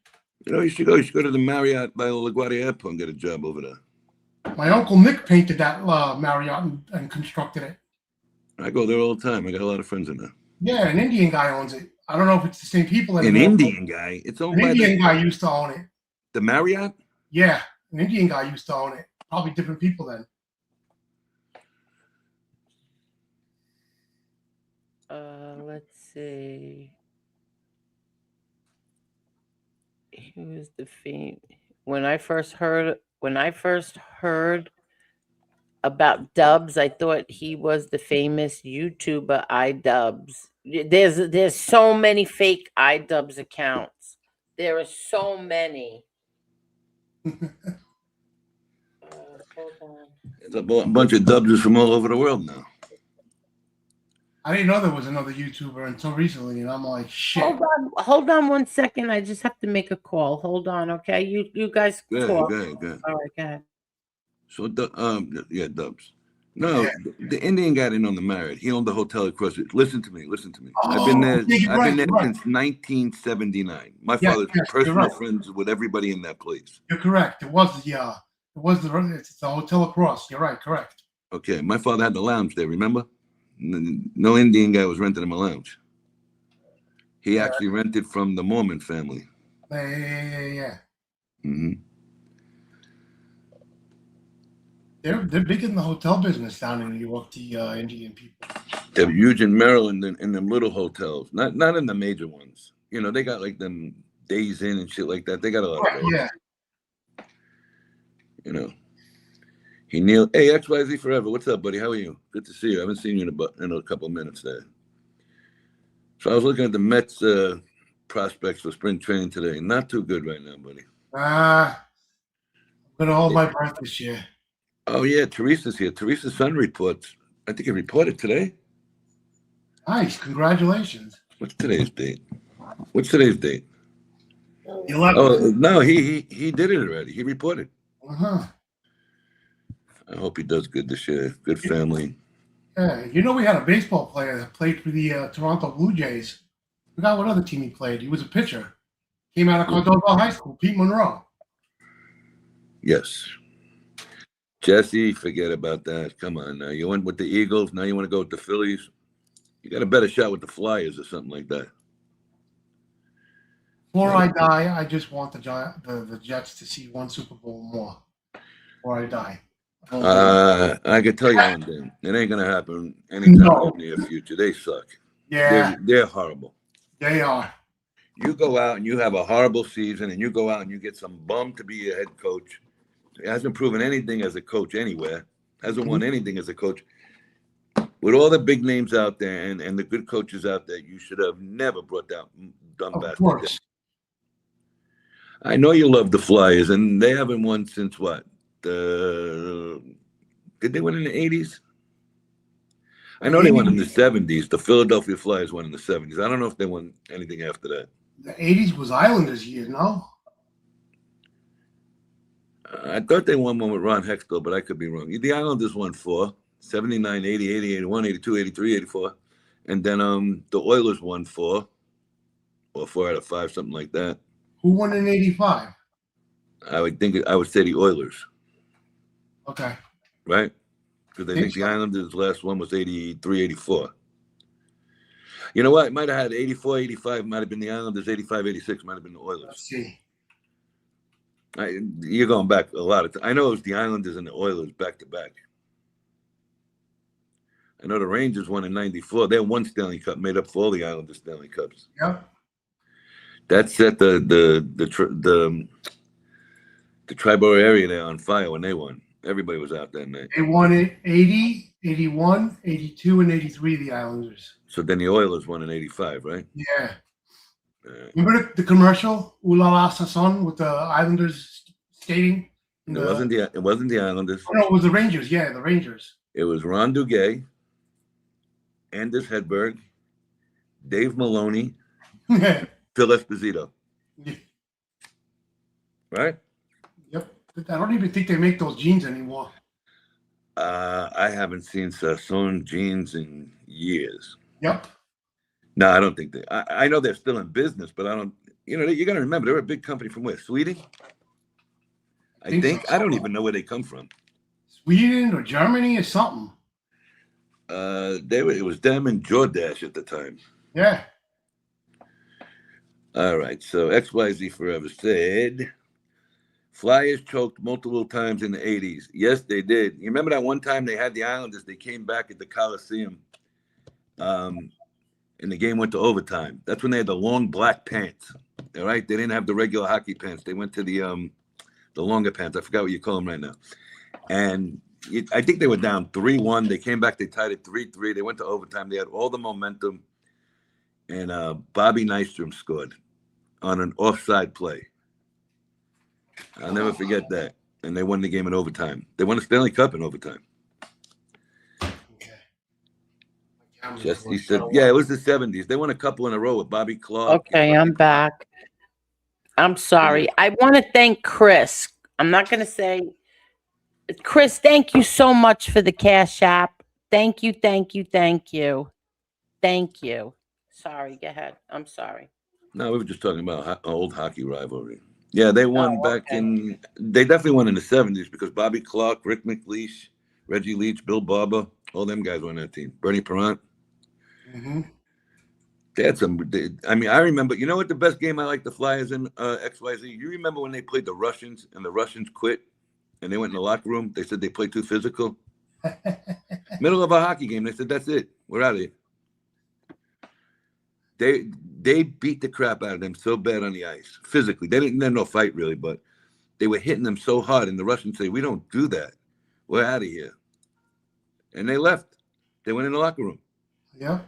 You know, you should go to the Marriott by LaGuardia Airport and get a job over there. My uncle Nick painted that Marriott and constructed it. I go there all the time. I got a lot of friends in there. Yeah, an Indian guy owns it. I don't know if it's the same people An anymore. Indian guy? It's owned An by Indian guy used to own it. the Marriott? Yeah, an Indian guy used to own it. Probably different people then. Let's see. Who was the fame? When I first heard about Dubs, I thought he was the famous YouTuber iDubbbz. There's so many fake iDubbbz accounts. There are so many. Hold on. There's a bunch of Dubs from all over the world now. I didn't know there was another YouTuber until recently, and I'm like, shit. Hold on 1 second. I just have to make a call. Hold on, okay? You guys talk. Good. All right, go ahead. So, yeah, Dubs. No, the Indian guy didn't own the Marriott. He owned the hotel across it. Listen to me. I've been there. I've been there since 1979. My father's personal friends with everybody in that place. You're correct. It was the hotel across. You're right. Correct. Okay, my father had the lounge there. Remember? No Indian guy was renting him a lounge. He actually rented from the Mormon family. Yeah. Mm-hmm. They're big in the hotel business down in New York, the Indian people. They're huge in Maryland in them little hotels, not in the major ones. You know, they got like them Days Inn and shit like that. They got a lot of those. Yeah. You know. Hey, XYZ Forever. What's up, buddy? How are you? Good to see you. I haven't seen you in a couple of minutes there. So I was looking at the Mets prospects for spring training today. Not too good right now, buddy. I'm going to hold my breath this year. Oh, yeah. Teresa's here. Teresa's son reports. I think he reported today. Nice. Congratulations. What's today's date? 11th. Oh, no, he did it already. He reported. Uh-huh. I hope he does good this year. Good family. Yeah, we had a baseball player that played for the Toronto Blue Jays. I forgot what other team he played. He was a pitcher. Came out of Cordova High School, Pete Monroe. Yes. Jesse, forget about that. Come on now. You went with the Eagles. Now you want to go with the Phillies. You got a better shot with the Flyers or something like that. Before I die, I just want the Jets to see one Super Bowl more. Before I die. I can tell you one thing. It ain't going to happen anytime in the near future. They suck. Yeah. They're horrible. They are. You go out and you have a horrible season and you go out and you get some bum to be your head coach. He hasn't proven anything as a coach anywhere. Hasn't won anything as a coach. With all the big names out there and the good coaches out there, you should have never brought down dumb bastards. I know you love the Flyers, and they haven't won since what? Did they win in the 80s? I know they won in the 70s. The Philadelphia Flyers won in the 70s. I don't know if they won anything after that. The 80s was Islanders' year, no? I thought they won one with Ron Hextall, but I could be wrong. The Islanders won 4, 79, 80, 80, 81, 82, 83, 84. And then the Oilers won 4, or 4 out of 5, something like that. Who won in 85? I would say the Oilers. Okay. Right? Because I think the Islanders' last one was 83, 84. You know what? It might have had 84, 85, might have been the Islanders, 85, 86, might have been the Oilers. Let's see. You're going back a lot of time. I know it was the Islanders and the Oilers back to back. I know the Rangers won in 94. They won Stanley Cup, made up for all the Islanders Stanley Cups. Yep. That set the Triborough area there on fire when they won. Everybody was out that night. They won it 80, 81, 82, and 83, the Islanders. So then the Oilers won in 85, right? Yeah. Remember the commercial, Ooh La La Sasson, with the Islanders skating? It wasn't the Islanders. Oh, no, it was the Rangers. Yeah, the Rangers. It was Ron Duguay, Anders Hedberg, Dave Maloney, Phil Esposito. Yeah. Right? Yep. I don't even think they make those jeans anymore. I haven't seen Sassoon jeans in years. Yep. No, I don't think they. I know they're still in business, but I don't. You know, you got to remember they're a big company from where? Sweden. I think so. I don't even know where they come from. Sweden or Germany or something. It was them and Jordache at the time. Yeah. All right, so XYZ Forever said, Flyers choked multiple times in the 80s. Yes, they did. You remember that one time they had the Islanders, they came back at the Coliseum, and the game went to overtime. That's when they had the long black pants, all right? They didn't have the regular hockey pants. They went to the longer pants. I forgot what you call them right now. And I think they were down 3-1. They came back, they tied it 3-3. They went to overtime. They had all the momentum. And Bobby Nystrom scored on an offside play. I'll never forget that. And they won the game in overtime. They won the Stanley Cup in overtime. He said, yeah, it was the 70s. They won a couple in a row with Bobby Clark. Okay, I'm back. I'm sorry. I want to thank Chris. I'm not going to say, Chris, thank you so much for the Cash App. Thank you, thank you, thank you. Thank you. Sorry, go ahead. I'm sorry. No, we were just talking about old hockey rivalry. Yeah, they won back in, they definitely won in the 70s because Bobby Clark, Rick McLeish, Reggie Leach, Bill Barber, all them guys were on that team. Bernie Perrant. Mm-hmm. They had I remember, you know what the best game I like the Flyers in, XYZ? You remember when they played the Russians and the Russians quit and they went in the locker room? They said they played too physical. Middle of a hockey game, they said, that's it. We're out of here. They beat the crap out of them so bad on the ice, physically. They didn't have no fight really, but they were hitting them so hard. And the Russians say, we don't do that. We're out of here. And they left. They went in the locker room. Yeah.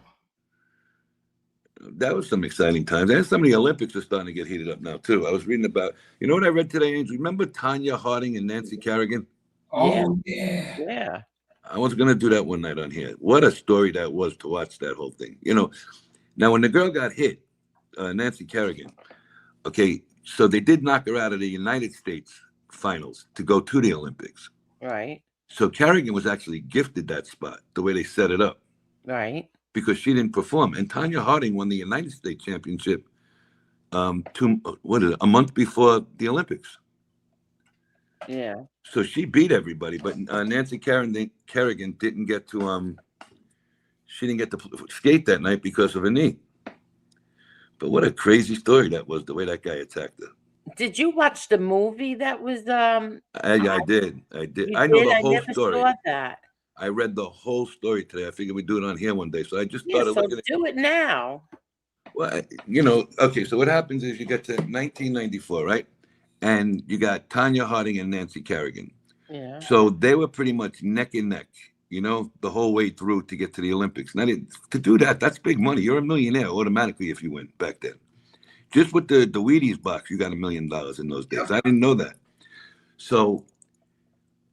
That was some exciting times. And some of the Olympics are starting to get heated up now, too. I was reading about, you know what I read today, Angel? Remember Tanya Harding and Nancy Kerrigan? Oh, yeah. Yeah. I was going to do that one night on here. What a story that was to watch that whole thing. You know, now when the girl got hit, Nancy Kerrigan, okay, so they did knock her out of the United States finals to go to the Olympics. Right. So Kerrigan was actually gifted that spot, the way they set it up. Right. Because she didn't perform. And Tanya Harding won the United States championship a month before the Olympics. Yeah. So she beat everybody, but Nancy Kerrigan didn't get to she didn't get to skate that night because of a knee. But what a crazy story that was, the way that guy attacked her. Did you watch the movie that was I did. I know the whole story. Saw that. I read the whole story today. I figured we'd do it on here one day. So I just Yeah, started so looking at do it now. Well, you know, okay, so what happens is you get to 1994, right? And you got Tanya Harding and Nancy Kerrigan. Yeah. So they were pretty much neck and neck, you know, the whole way through to get to the Olympics. Now, to do that, that's big money. You're a millionaire automatically if you win back then. Just with the Wheaties box, you got $1 million in those days. I didn't know that. So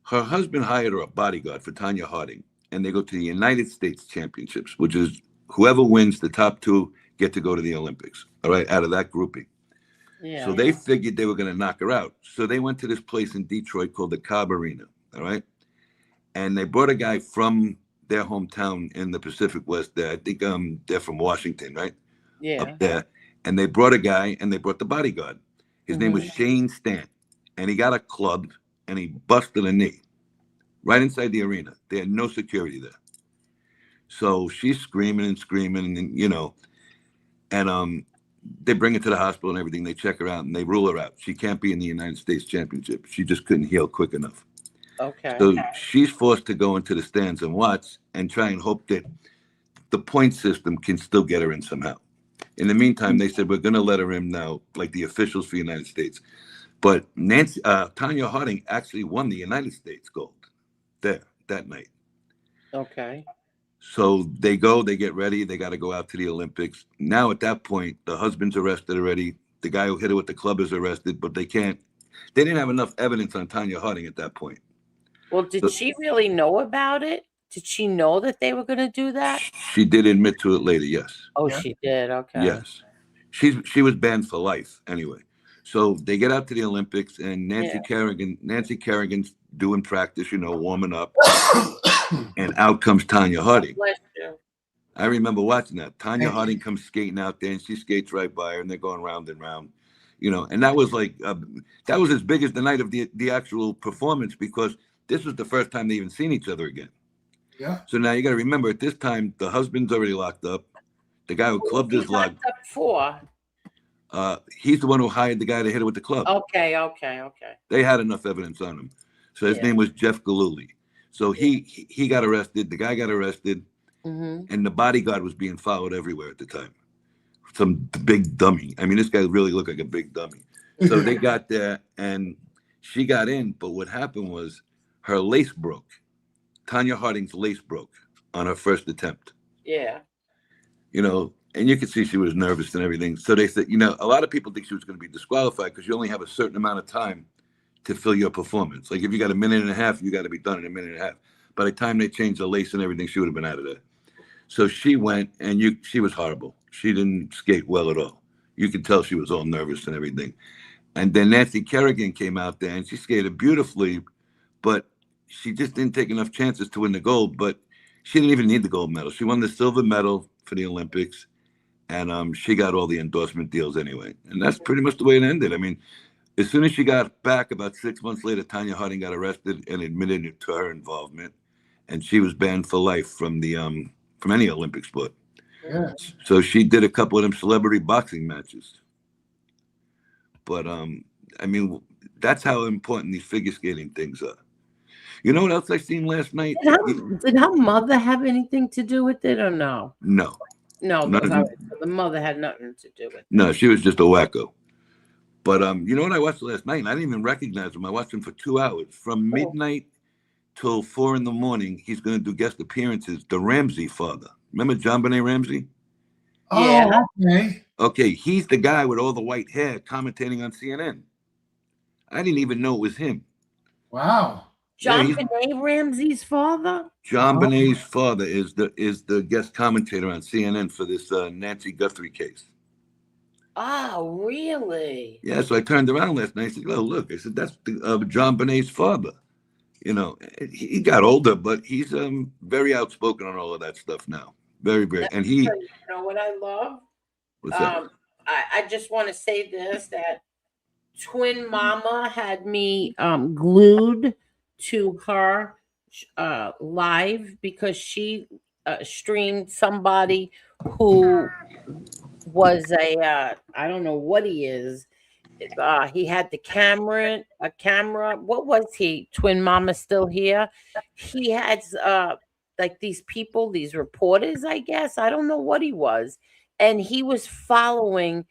her husband hired her a bodyguard for Tanya Harding, and they go to the United States Championships, which is whoever wins the top two get to go to the Olympics, all right, out of that grouping. Yeah. So they figured they were going to knock her out. So they went to this place in Detroit called the Cobb Arena, all right? And they brought a guy from their hometown in the Pacific West there. I think they're from Washington, right? Yeah. Up there. And they brought a guy, and they brought the bodyguard. His name was Shane Stant. And he got a club, and he busted a knee right inside the arena. They had no security there. So she's screaming, and you know, and they bring her to the hospital and everything. They check her out, and they rule her out. She can't be in the United States Championship. She just couldn't heal quick enough. Okay. So she's forced to go into the stands and watch and try and hope that the point system can still get her in somehow. In the meantime, they said, we're going to let her in now, like the officials for the United States. But Tanya Harding actually won the United States gold there that night. Okay. So they get ready. They got to go out to the Olympics. Now, at that point, the husband's arrested already. The guy who hit her with the club is arrested, but they didn't have enough evidence on Tanya Harding at that point. Well, did she really know about it? Did she know that they were going to do that? She did admit to it later, yes. Oh, yeah. She did. Okay. Yes. She was banned for life anyway. So they get out to the Olympics, and Nancy Kerrigan's doing practice, warming up, and out comes Tanya Harding. Bless you. I remember watching that. Tanya Harding comes skating out there, and she skates right by her, and they're going round and round, and that was like that was as big as the night of the actual performance, because this was the first time they even seen each other again. Yeah. So now you got to remember, at this time, the husband's already locked up. The guy who clubbed is locked up for. He's the one who hired the guy to hit it with the club. Okay. They had enough evidence on him. So his name was Jeff Galooly. So he got arrested. The guy got arrested, and the bodyguard was being followed everywhere at the time. Some big dummy. I mean, this guy really looked like a big dummy. So they got there, and she got in. But what happened was her lace broke. Tanya Harding's lace broke on her first attempt. Yeah. And you could see she was nervous and everything. So they said, a lot of people think she was going to be disqualified because you only have a certain amount of time to fill your performance. Like if you got a minute and a half, you got to be done in a minute and a half. By the time they changed the lace and everything, she would have been out of there. So she went, and she was horrible. She didn't skate well at all. You could tell she was all nervous and everything. And then Nancy Kerrigan came out there, and she skated beautifully, but she just didn't take enough chances to win the gold. But she didn't even need the gold medal. She won the silver medal for the Olympics, and she got all the endorsement deals anyway. And that's pretty much the way it ended. I mean, as soon as she got back, about 6 months later, Tanya Harding got arrested and admitted to her involvement, and she was banned for life from any Olympic sport. Yeah. So she did a couple of them celebrity boxing matches. But I mean, that's how important these figure skating things are. You know what else I seen last night? Did her mother have anything to do with it or no? No. No, the mother had nothing to do with it. No, she was just a wacko. But you know what I watched last night? And I didn't even recognize him. I watched him for 2 hours. From midnight till 4 a.m, he's going to do guest appearances. The Ramsey father. Remember John Benet Ramsey? Oh, okay. Okay, he's the guy with all the white hair commentating on CNN. I didn't even know it was him. Wow. John Benet Ramsey's father? John Benet's father is the guest commentator on CNN for this Nancy Guthrie case. Oh, really? Yeah, so I turned around last night. I said, "Oh, look!" I said, "That's John Benet's father." He got older, but he's very outspoken on all of that stuff now. Very, very. And he. You know what I love? What's that? I just want to say this: that twin mama had me glued to her live because she streamed somebody who was I don't know what he is. He had a camera. What was he? Twin mama still here? He had like these people, these reporters, I guess. I don't know what he was. And he was following,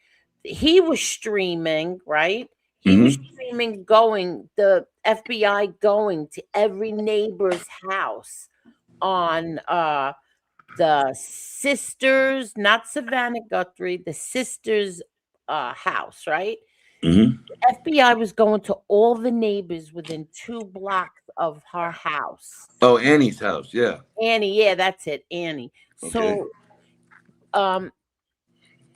he was streaming, right? He was streaming the FBI going to every neighbor's house on the sisters, not Savannah Guthrie, the sisters' house, right? The FBI was going to all the neighbors within 2 blocks of her house. Oh, Annie's house, yeah. Annie, yeah, that's it, Annie. Okay. So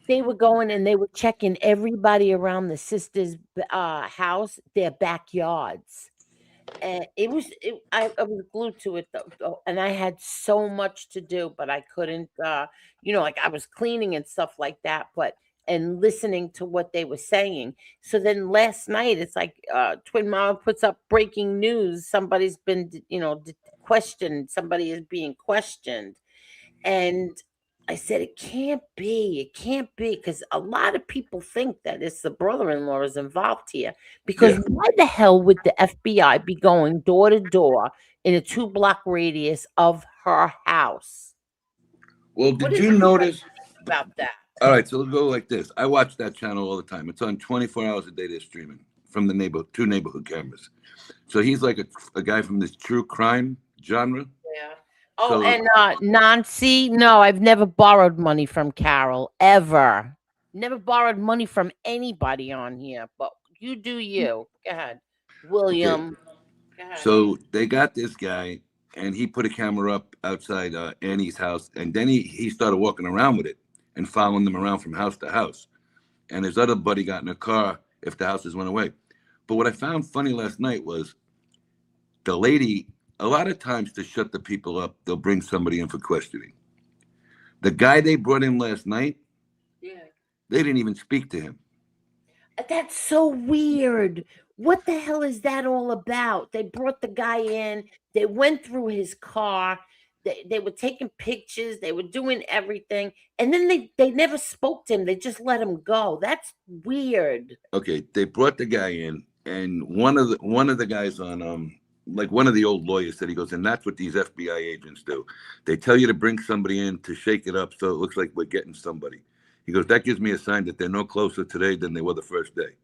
they were going and they were checking everybody around the sisters' house, their backyards. And I was glued to it though, and I had so much to do, but I couldn't, like I was cleaning and stuff like that, and listening to what they were saying. So then last night, it's like Twin Mama puts up breaking news. Somebody's been, questioned. Somebody is being questioned. And I said, it can't be, because a lot of people think that it's the brother-in-law is involved here. Because why the hell would the FBI be going door to door in a 2-block radius of her house? Well, did you notice about that? All right, so let's go like this. I watch that channel all the time. It's on 24 hours a day. They're streaming from the 2 neighborhood cameras. So he's like a guy from this true crime genre. Yeah. Oh, and Nancy, no, I've never borrowed money from Carol, ever. Never borrowed money from anybody on here, but you do you. Go ahead. William. Okay. Go ahead. So they got this guy, and he put a camera up outside Annie's house, and then he started walking around with it and following them around from house to house. and his other buddy got in a car if the houses went away. But what I found funny last night was the lady, a lot of times to shut the people up, they'll bring somebody in for questioning. The guy they brought in last night, they didn't even speak to him. That's so weird. What the hell is that all about? They brought the guy in. They went through his car. They were taking pictures. They were doing everything. And then they never spoke to him. They just let him go. That's weird. Okay, they brought the guy in, and one of the guys on like one of the old lawyers said, he goes, and that's what these FBI agents do. They tell you to bring somebody in to shake it up so it looks like we're getting somebody. He goes, that gives me a sign that they're no closer today than they were the first day.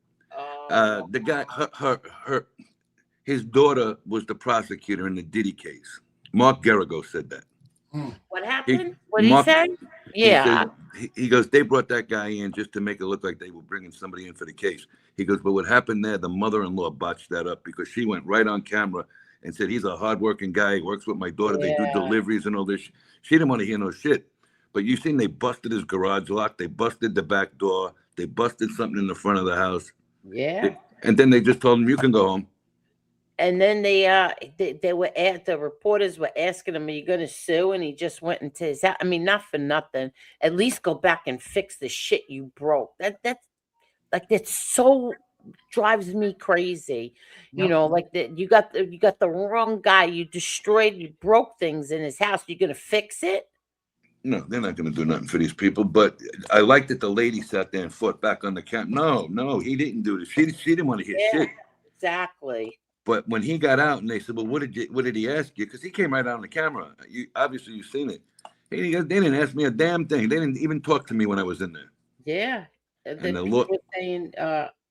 The guy, his daughter was the prosecutor in the Diddy case. Mark Garrigo said that. What happened? What did he say? Yeah. He goes, they brought that guy in just to make it look like they were bringing somebody in for the case. He goes, but what happened there, the mother-in-law botched that up because she went right on camera and said, he's a hardworking guy. He works with my daughter. They do deliveries and all this. She didn't want to hear no shit. But you seen they busted his garage lock. They busted the back door. They busted something in the front of the house. Yeah. And then they just told him, you can go home. And then they were the reporters were asking him, are you going to sue? And he just went into his house. I mean, not for nothing. At least go back and fix the shit you broke. That's so drives me crazy. You know, like you got the wrong guy. You destroyed, you broke things in his house. You're going to fix it? No, they're not going to do nothing for these people. But I like that the lady sat there and fought back on the camp. No, he didn't do this. She didn't want to hear shit. Exactly. But when he got out and they said, well, what did he ask you? Because he came right on the camera. Obviously, you've seen it. They didn't ask me a damn thing. They didn't even talk to me when I was in there. Yeah. And The people were saying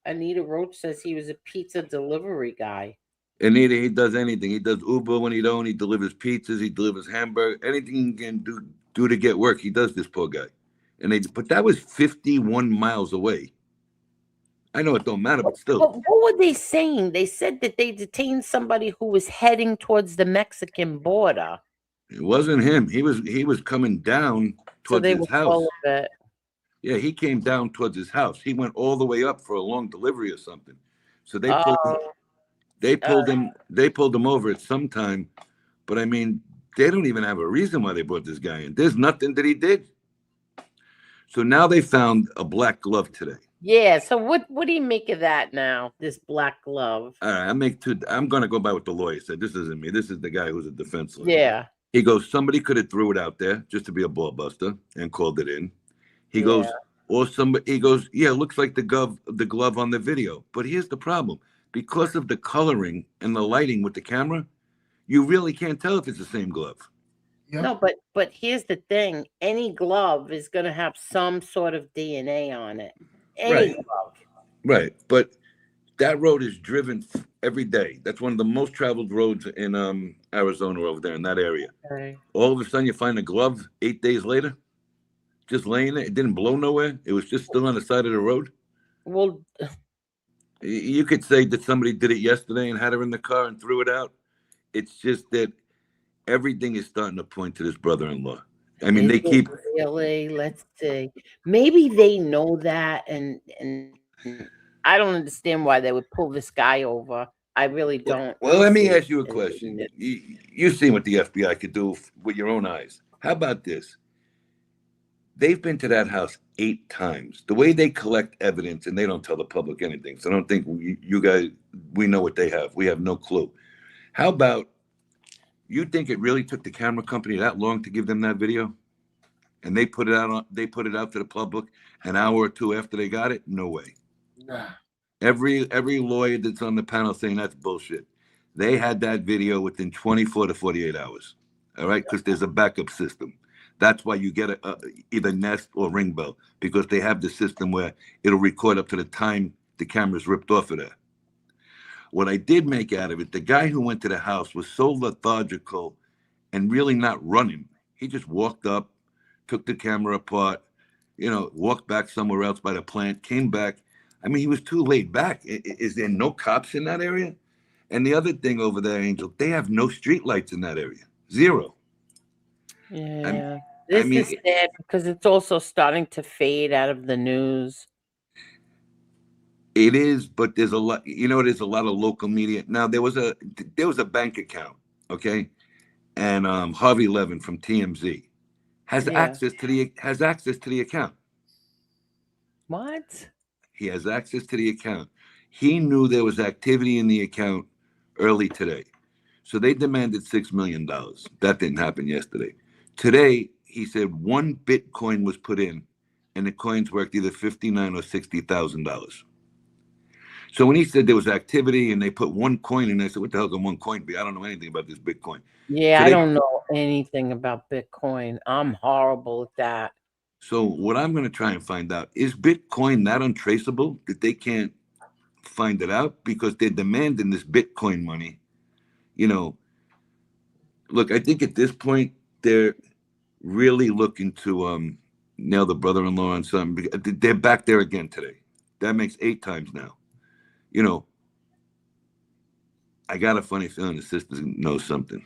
Anita Roach says he was a pizza delivery guy. Anita, he does anything. He does Uber when he don't. He delivers pizzas. He delivers hamburgers. Anything he can do to get work, he does, this poor guy. But that was 51 miles away. I know it don't matter, but still. But what were they saying? They said that they detained somebody who was heading towards the Mexican border. It wasn't him. He was coming down towards his house. Yeah, he came down towards his house. He went all the way up for a long delivery or something. So they pulled him over at some time. But I mean, they don't even have a reason why they brought this guy in. There's nothing that he did. So now they found a black glove today. Yeah. So what do you make of that now? This black glove. All right, I'm gonna go by what the lawyer said. This isn't me. This is the guy who's a defense lawyer. Yeah. He goes, somebody could have threw it out there just to be a ball buster and called it in. He goes, or somebody. He goes, yeah, it looks like the glove on the video. But here's the problem: because of the coloring and the lighting with the camera, you really can't tell if it's the same glove. Yep. No, but here's the thing: any glove is going to have some sort of DNA on it. Any glove. Right, but that road is driven every day. That's one of the most traveled roads in Arizona over there in that area. Okay. All of a sudden, you find a glove 8 days later, just laying there. It didn't blow nowhere. It was just still on the side of the road. Well, you could say that somebody did it yesterday and had her in the car and threw it out. It's just that everything is starting to point to this brother-in-law. I mean, they keep really. Let's see. Maybe they know that, and I don't understand why they would pull this guy over. I really don't. Well, let me ask you a question. You've seen what the FBI could do with your own eyes. How about this? They've been to that house 8 times. The way they collect evidence, and they don't tell the public anything. So I don't think you guys, we know what they have. We have no clue. How about, you think it really took the camera company that long to give them that video? And they put it out to the public an hour or two after they got it? No way. Nah. Every lawyer that's on the panel saying that's bullshit. They had that video within 24 to 48 hours. All right, because there's a backup system. That's why you get either Nest or Ring Bell, because they have the system where it'll record up to the time the camera's ripped off of there. What I did make out of it, the guy who went to the house was so lethargical and really not running. He just walked up, took the camera apart, walked back somewhere else by the plant, came back. I mean, he was too laid back. Is there no cops in that area? And the other thing over there, Angel, they have no street lights in that area. Zero. Yeah. This is sad because it's also starting to fade out of the news. It is, but there's a lot. There's a lot of local media now. There was a bank account, okay, and Harvey Levin from TMZ has access to the account. What? He has access to the account. He knew there was activity in the account early today, so they demanded $6 million. That didn't happen yesterday. Today, he said 1 Bitcoin was put in, and the coin's worth either $59,000 or $60,000. So when he said there was activity and they put 1 coin in, I said, "What the hell can 1 coin be? I don't know anything about this Bitcoin." Yeah, So I don't know anything about Bitcoin. I'm horrible at that. So what I'm going to try and find out is Bitcoin that untraceable that they can't find it out because they're demanding this Bitcoin money. Look, I think at this point they're really looking to nail the brother-in-law on something. They're back there again today. That makes 8 times now. I got a funny feeling the sisters know something.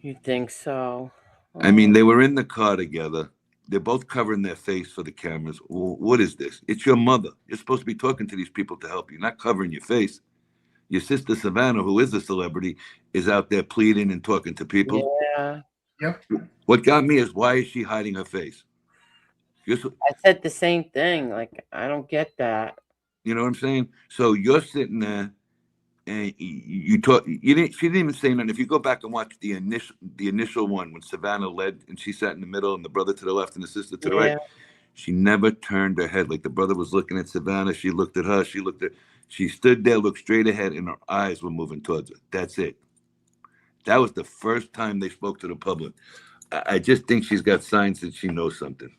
You think so? I mean, they were in the car together. They're both covering their face for the cameras. Well, what is this? It's your mother. You're supposed to be talking to these people to help you, not covering your face. Your sister Savannah, who is a celebrity, is out there pleading and talking to people. Yeah. Yep. What got me is, why is she hiding her face? I said the same thing. Like, I don't get that. You know what I'm saying? So you're sitting there and you talk. She didn't even say nothing. If you go back and watch the initial one when Savannah led and she sat in the middle and the brother to the left and the sister to the right, she never turned her head. Like the brother was looking at Savannah, she looked at her. She stood there, looked straight ahead, and her eyes were moving towards her. That's it. That was the first time they spoke to the public. I just think she's got signs that she knows something.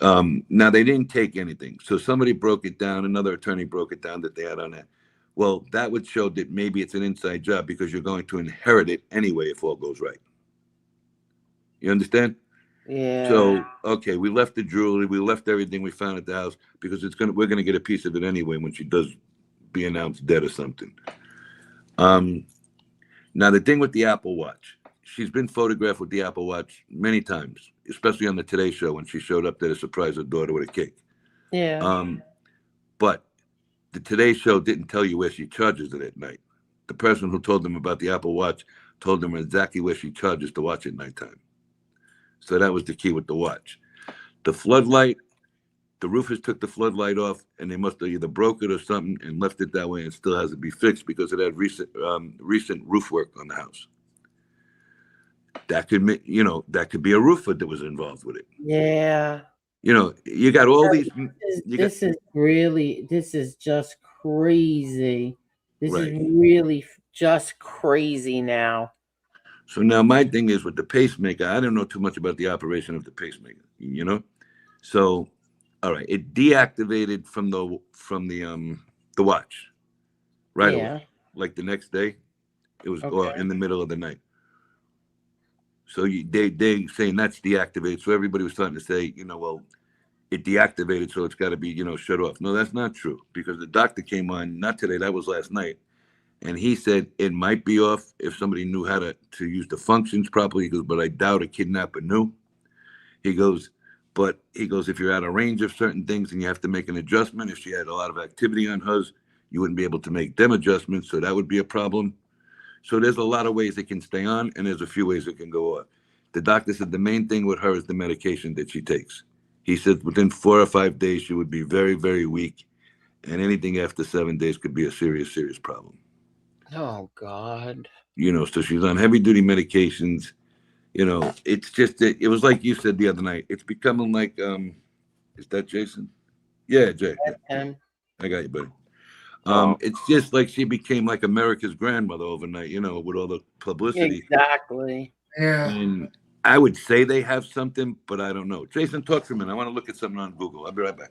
Now they didn't take anything. So somebody broke it down. Another attorney broke it down that they had on that. Well, that would show that maybe it's an inside job because you're going to inherit it anyway if all goes right. You understand? Yeah. So, okay, we left the jewelry, we left everything we found at the house because we're gonna get a piece of it anyway when she does be announced dead or something. Now the thing with the Apple Watch, she's been photographed with the Apple Watch many times, especially on the Today Show when she showed up there to surprise her daughter with a cake. Yeah. But the Today Show didn't tell you where she charges it at night. The person who told them about the Apple Watch told them exactly where she charges the watch at nighttime. So that was the key with the watch. The floodlight, the roofers took the floodlight off and they must have either broke it or something and left it that way and still has to be fixed because it had recent roof work on the house. That could be a roofer that was involved with it. Yeah. You got all these. This is just crazy. This Right. is really just crazy now. So now my thing is with the pacemaker, I don't know too much about the operation of the pacemaker, So, all right, it deactivated from the watch right away. Like the next day, it was or in the middle of the night. So they saying that's deactivated. So everybody was starting to say, well, it deactivated, so it's got to be, shut off. No, that's not true because the doctor came on, not today, that was last night. And he said it might be off if somebody knew how to use the functions properly. He goes, but I doubt a kidnapper knew. He goes, if you're out of range of certain things and you have to make an adjustment, if she had a lot of activity on hers, you wouldn't be able to make them adjustments. So that would be a problem. So there's a lot of ways it can stay on and there's a few ways it can go off. The doctor said the main thing with her is the medication that she takes. He said within 4 or 5 days, she would be very, very weak. And anything after 7 days could be a serious, serious problem. Oh, God. So she's on heavy duty medications. It's just that it was like you said the other night. It's becoming like, is that Jason? Yeah, Jay. Yeah. I got you, buddy. It's just like she became like America's grandmother overnight, with all the publicity. Exactly. Yeah. And I would say they have something, but I don't know. Jason, talk for a minute. I want to look at something on Google. I'll be right back.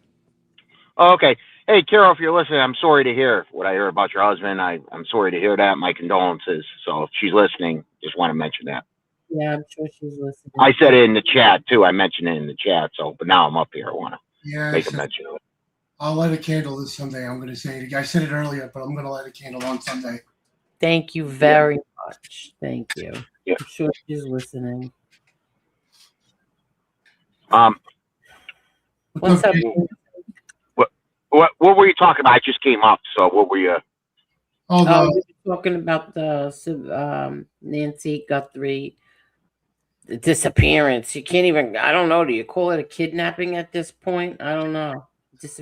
Oh, okay. Hey, Carol, if you're listening, I'm sorry to hear what I heard about your husband. I'm sorry to hear that. My condolences. So if she's listening, just want to mention that. Yeah, I'm sure she's listening. I said it in the chat, too. I mentioned it in the chat. So, but now I'm up here. I want to make a mention of it. I'll light a candle this Sunday. I'm going to say it. I said it earlier, but I'm going to light a candle on Sunday. Thank you very much. Thank you. Yeah. I'm sure she's listening. What's up? What were you talking about? I just came up. So what were you? Oh, We were talking about the Nancy Guthrie disappearance. You can't even. I don't know. Do you call it a kidnapping at this point? I don't know.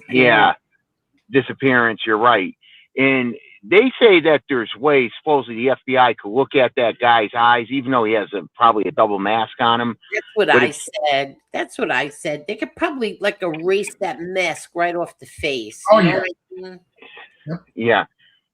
Yeah, disappearance. You're right. And they say that there's ways. Supposedly the FBI could look at that guy's eyes, even though he has probably a double mask on him. That's what I said. That's what I said. They could probably like erase that mask right off the face. Oh, you know yeah. what I mean? Yeah.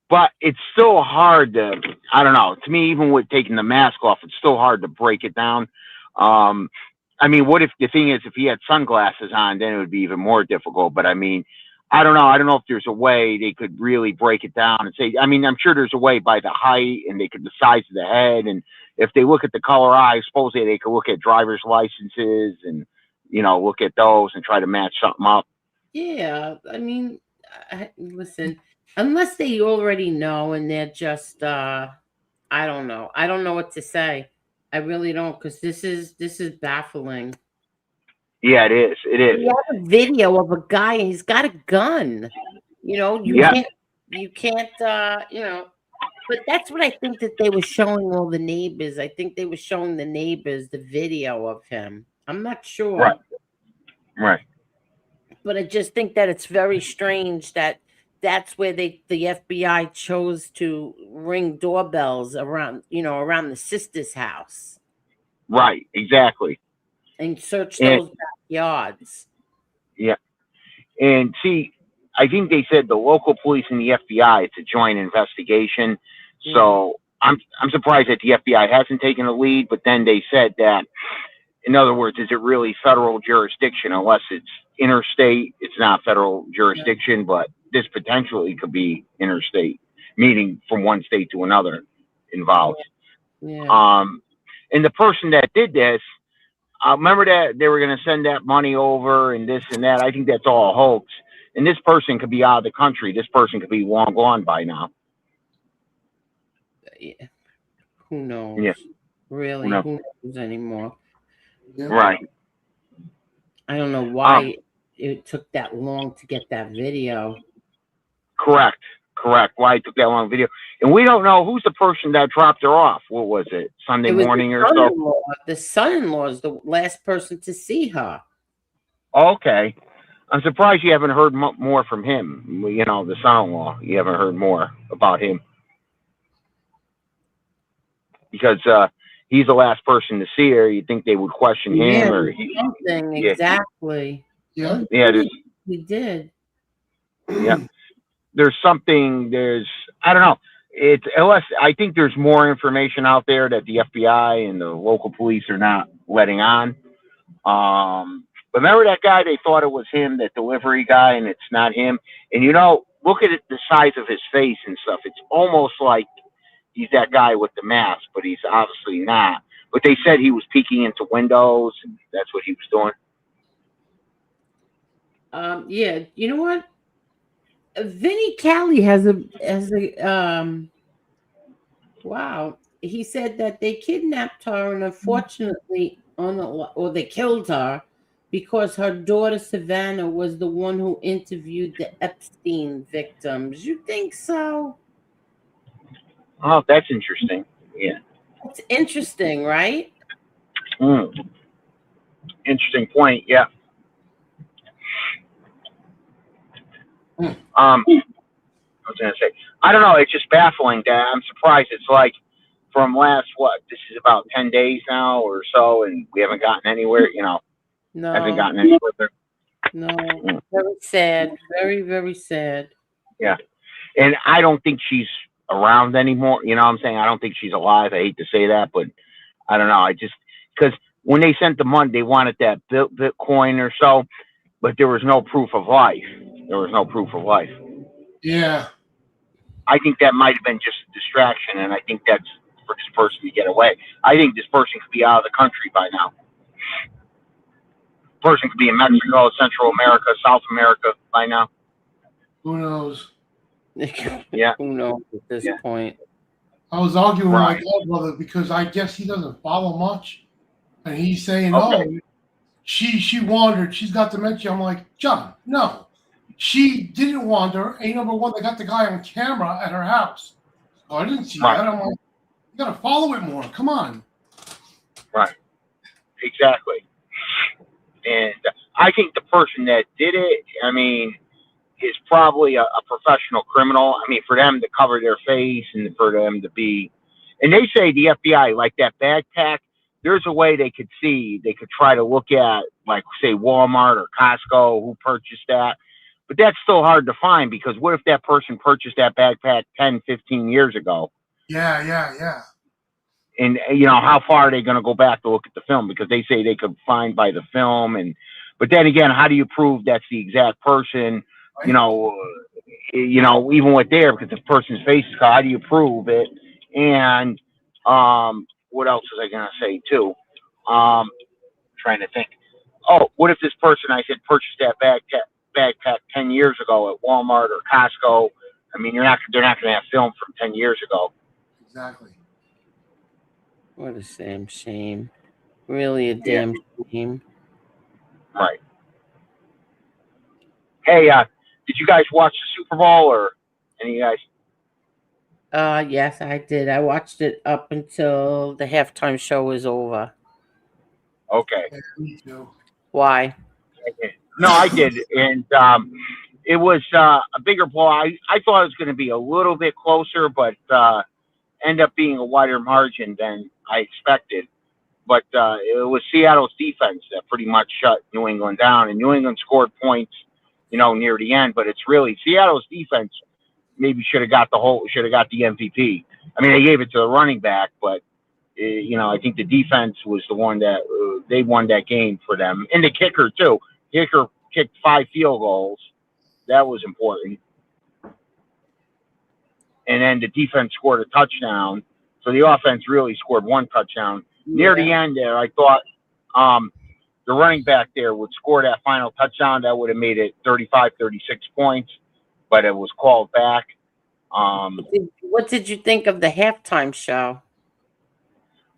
But it's still hard to, I don't know. To me, even with taking the mask off, it's still hard to break it down. I mean, what if the thing is, if he had sunglasses on, then it would be even more difficult. But I mean, I don't know. I don't know if there's a way they could really break it down and say, I mean, I'm sure there's a way by the height and they could the size of the head. And if they look at the color eyes, supposedly they could look at driver's licenses and, you know, look at those and try to match something up. Yeah. I mean, listen, unless they already know and they're just, I don't know. I don't know what to say. I really don't, because this is baffling. Yeah, it is. It is. We have a video of a guy and he's got a gun. You know, you can't, you know, but that's what I think that they were showing all the neighbors. I think they were showing the neighbors the video of him. I'm not sure. Right. Right. But I just think that it's very strange that that's where the FBI chose to ring doorbells around, you know, around the sister's house. Right, exactly. And search those backyards. Yeah. And see, I think they said the local police and the FBI, it's a joint investigation. So I'm surprised that the FBI hasn't taken the lead, but then they said that, in other words, is it really federal jurisdiction? Unless it's interstate, it's not federal jurisdiction, but this potentially could be interstate, meaning from one state to another involved. Yeah. And the person that did this, remember that they were going to send that money over and this and that. I think that's all a hoax. And this person could be out of the country. This person could be long gone by now. Yeah. Who knows? Yeah. Really, who knows anymore? Right. I don't know why it took that long to get that video. Correct. Why it took that long video. And we don't know who's the person that dropped her off. What was it? Sunday morning or so? The son-in-law is the last person to see her. Okay. I'm surprised you haven't heard more from him. You know, the son-in-law. You haven't heard more about him. Because he's the last person to see her. You'd think they would question him or something. Exactly. Yeah. Yeah. We did. Yeah. There's something. I don't know. It's unless I think there's more information out there that the FBI and the local police are not letting on. But remember that guy? They thought it was him, that delivery guy, and it's not him. And you know, look at it, the size of his face and stuff. It's almost like he's that guy with the mask, but he's obviously not. But they said he was peeking into windows, and that's what he was doing. Yeah, you know what? Vinnie Callie has a wow. He said that they kidnapped her and unfortunately or they killed her because her daughter Savannah was the one who interviewed the Epstein victims. You think so? Oh, that's interesting. Yeah. It's interesting, right? Interesting point. Yeah. I was gonna say, I don't know. It's just baffling that I'm surprised. It's like from last this is about 10 days now or so, and we haven't gotten anywhere. You know, haven't gotten any further. No, very sad. Very, very sad. Yeah, and I don't think she's around anymore. You know what I'm saying? I don't think she's alive. I hate to say that, but I don't know. I just because when they sent the money, they wanted that Bitcoin or so, but there was no proof of life. Yeah. I think that might have been just a distraction, and I think that's for this person to get away. I think this person could be out of the country by now. Person could be in Mexico, Central America, South America by now. Who knows? Yeah. Who knows at this point? I was arguing with my godbrother because I guess he doesn't follow much, and he's saying, "Oh, she wandered. She's got dementia." I'm like, John, no. she didn't want her. A number one, they got the guy on camera at her house. Oh, I didn't see that. I'm like, you gotta follow it more. Come on. Right. Exactly. And I think the person that did it, I mean, is probably a professional criminal. I mean, for them to cover their face and for them to be, and they say the FBI, like that backpack, there's a way they could see, they could try to look at, like, say, Walmart or Costco, who purchased that. But that's still hard to find, because what if that person purchased that backpack 10, 15 years ago? Yeah. And, you know, how far are they going to go back to look at the film? Because they say they could find by the film. But then again, how do you prove that's the exact person? Right. You know, even with there, because the person's face is caught, how do you prove it? And what else was I going to say too? Trying to think. Oh, what if this person I said purchased that backpack 10 years ago at Walmart or Costco? I mean, they're not going to have film from 10 years ago. Exactly. What a damn shame. Really a damn shame. Right. Hey, did you guys watch the Super Bowl, or any of you guys? Yes, I did. I watched it up until the halftime show was over. Okay. Yeah, me too. Why? No, I did. And it was a bigger blow. I thought it was going to be a little bit closer, but end up being a wider margin than I expected. But it was Seattle's defense that pretty much shut New England down, and New England scored points, you know, near the end. But it's really Seattle's defense maybe should have got the MVP. I mean, they gave it to the running back, but you know, I think the defense was the one that they won that game for them, and the kicker too. Kicker kicked 5 field goals. That was important. And then the defense scored a touchdown. So the offense really scored 1 touchdown. Yeah. Near the end there, I thought the running back there would score that final touchdown. That would have made it 35, 36 points, but it was called back. What did you think of the halftime show?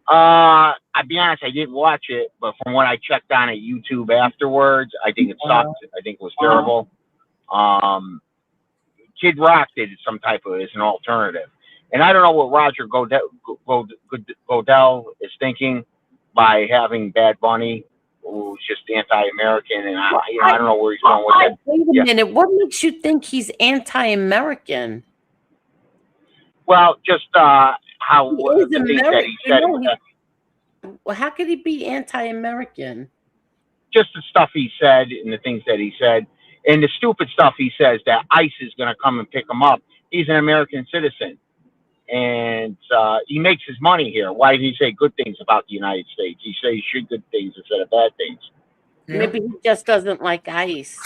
I'll be honest, I didn't watch it, but from what I checked on at YouTube afterwards, I think it sucked. I think it was terrible. Kid Rock did some type of as an alternative, and I don't know what Roger Goodell is thinking by having Bad Bunny, who's just anti-American, and I don't know where he's going with it. Wait a minute, what makes you think he's anti-American? Well, just how the things that he said. Well, how could he be anti-American? Just the stuff he said and the things that he said. And the stupid stuff he says that ICE is going to come and pick him up. He's an American citizen. And he makes his money here. Why did he say good things about the United States? He says good things instead of bad things. Yeah. Maybe he just doesn't like ICE.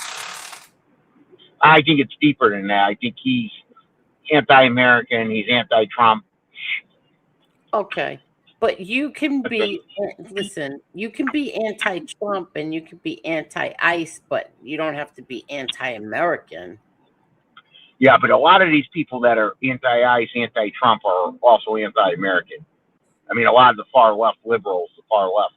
I think it's deeper than that. I think he's anti-American. He's anti-Trump. Okay. But you can be, listen, you can be anti-Trump and you can be anti-ICE, but you don't have to be anti-American. Yeah, but a lot of these people that are anti-ICE, anti-Trump are also anti-American. I mean, a lot of the far left liberals, the far left,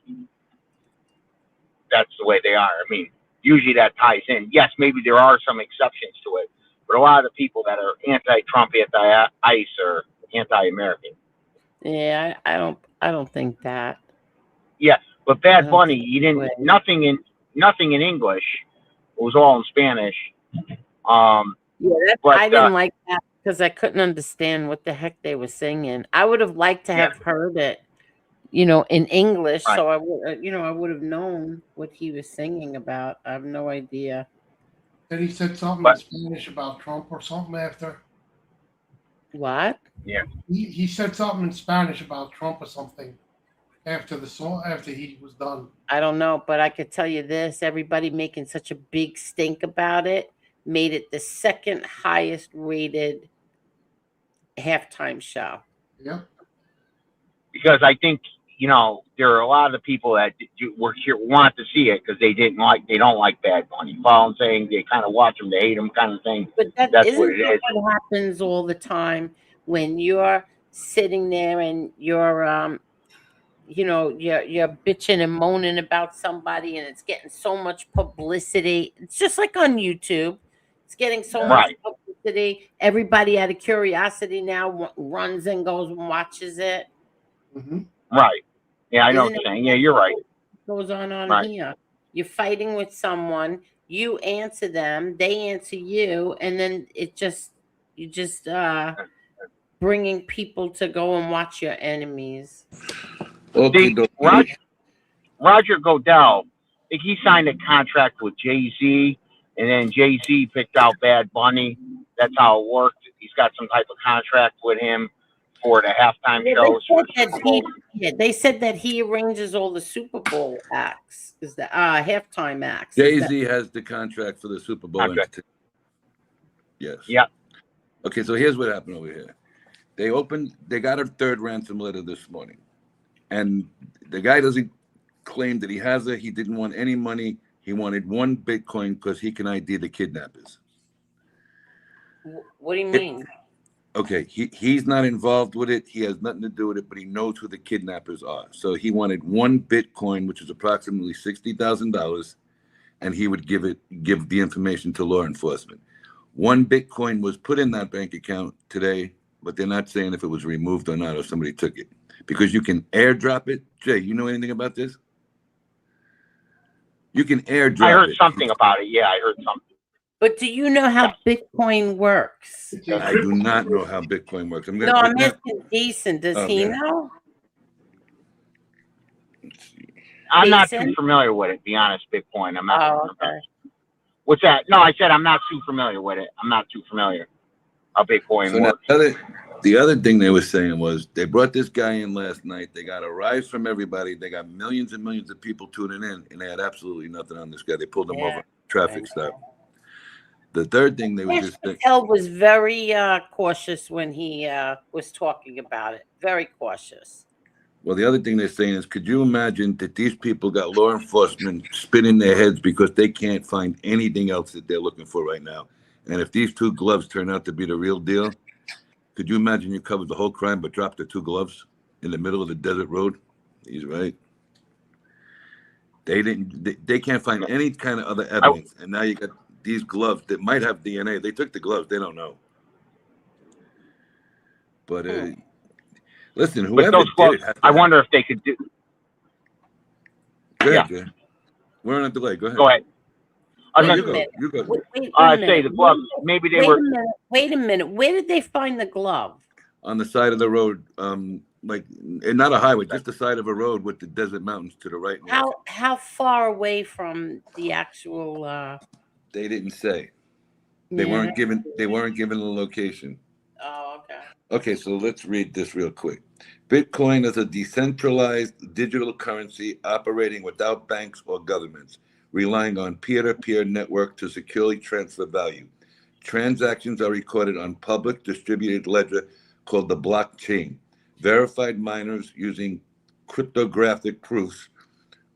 that's the way they are. I mean, usually that ties in. Yes, maybe there are some exceptions to it, but a lot of the people that are anti-Trump, anti-ICE are anti-American. Yeah, I don't think that. Yeah, but Bad Bunny, he didn't nothing in English. It was all in Spanish. Yeah, I didn't like that because I couldn't understand what the heck they were singing. I would have liked to have heard it, you know, in English, so I would, you know, I would have known what he was singing about. I have no idea. Then he said something in Spanish about Trump or something after. What? Yeah. He said something in Spanish about Trump or something after the song, after he was done. I don't know, but I could tell you this: everybody making such a big stink about it made it the second highest rated halftime show. Yeah. Because I think, you know, there are a lot of the people that were here want to see it because they don't like Bad Bunny. You follow what I'm saying? They kind of watch him, they hate him, kind of thing. But that's what it is. What happens all the time when you're sitting there and you're you know, you're bitching and moaning about somebody and it's getting so much publicity. It's just like on YouTube. It's getting so much Right. publicity. Everybody out of curiosity now runs and goes and watches it. Right. Yeah, I know what Isn't you're it saying. Yeah, you're right. what goes on Right. here? You're fighting with someone, you answer them, they answer you, and then you just bringing people to go and watch your enemies. See, Roger Goodell, I think he signed a contract with Jay-Z, and then Jay-Z picked out Bad Bunny. That's how it worked. He's got some type of contract with him for the halftime shows. They said that he arranges all the Super Bowl acts, is the halftime acts. Jay-Z has the contract for the Super Bowl. Yes. Yeah. Okay, so here's what happened over here. They got a third ransom letter this morning. And the guy doesn't claim that he has it. He didn't want any money. He wanted 1 Bitcoin because he can ID the kidnappers. What do you mean? Okay, he's not involved with it. He has nothing to do with it, but he knows who the kidnappers are. So he wanted 1 Bitcoin, which is approximately $60,000, and he would give the information to law enforcement. 1 Bitcoin was put in that bank account today, but they're not saying if it was removed or not, or somebody took it, because you can airdrop it. Jay, you know anything about this? You can airdrop it. I heard something about it. Yeah, I heard something. But do you know how Bitcoin works? I do not know how Bitcoin works. I'm asking Decent. Does he know? I'm not too familiar with it, to be honest, Bitcoin. I'm not. Okay. What's that? No, I said I'm not too familiar with it. I'm not too familiar how Bitcoin works. The other thing they were saying was they brought this guy in last night. They got a rise from everybody. They got millions and millions of people tuning in, and they had absolutely nothing on this guy. They pulled him over, traffic stop. The third thing they were just saying, Patel was very cautious when he was talking about it. Very cautious. well, the other thing they're saying is, could you imagine that these people got law enforcement spinning their heads because they can't find anything else that they're looking for right now? And if these 2 gloves turn out to be the real deal, could you imagine you covered the whole crime but dropped the 2 gloves in the middle of the desert road? He's right. They can't find any kind of other evidence, and now you got these gloves that might have DNA. They took the gloves. They don't know. But listen, whoever those gloves, did it, I wonder if they could do. Go ahead, Jay. We're on a delay. Go ahead. Go ahead. You go. Say the gloves. Maybe they were. Wait a minute. Where did they find the glove? On the side of the road, like not a highway, just the side of a road with the desert mountains to the right. How far away from the actual? They didn't say. They weren't given. They weren't given the location. Oh, okay. Okay, so let's read this real quick. Bitcoin is a decentralized digital currency operating without banks or governments, relying on peer-to-peer network to securely transfer value. Transactions are recorded on public distributed ledger called the blockchain. Verified miners using cryptographic proofs.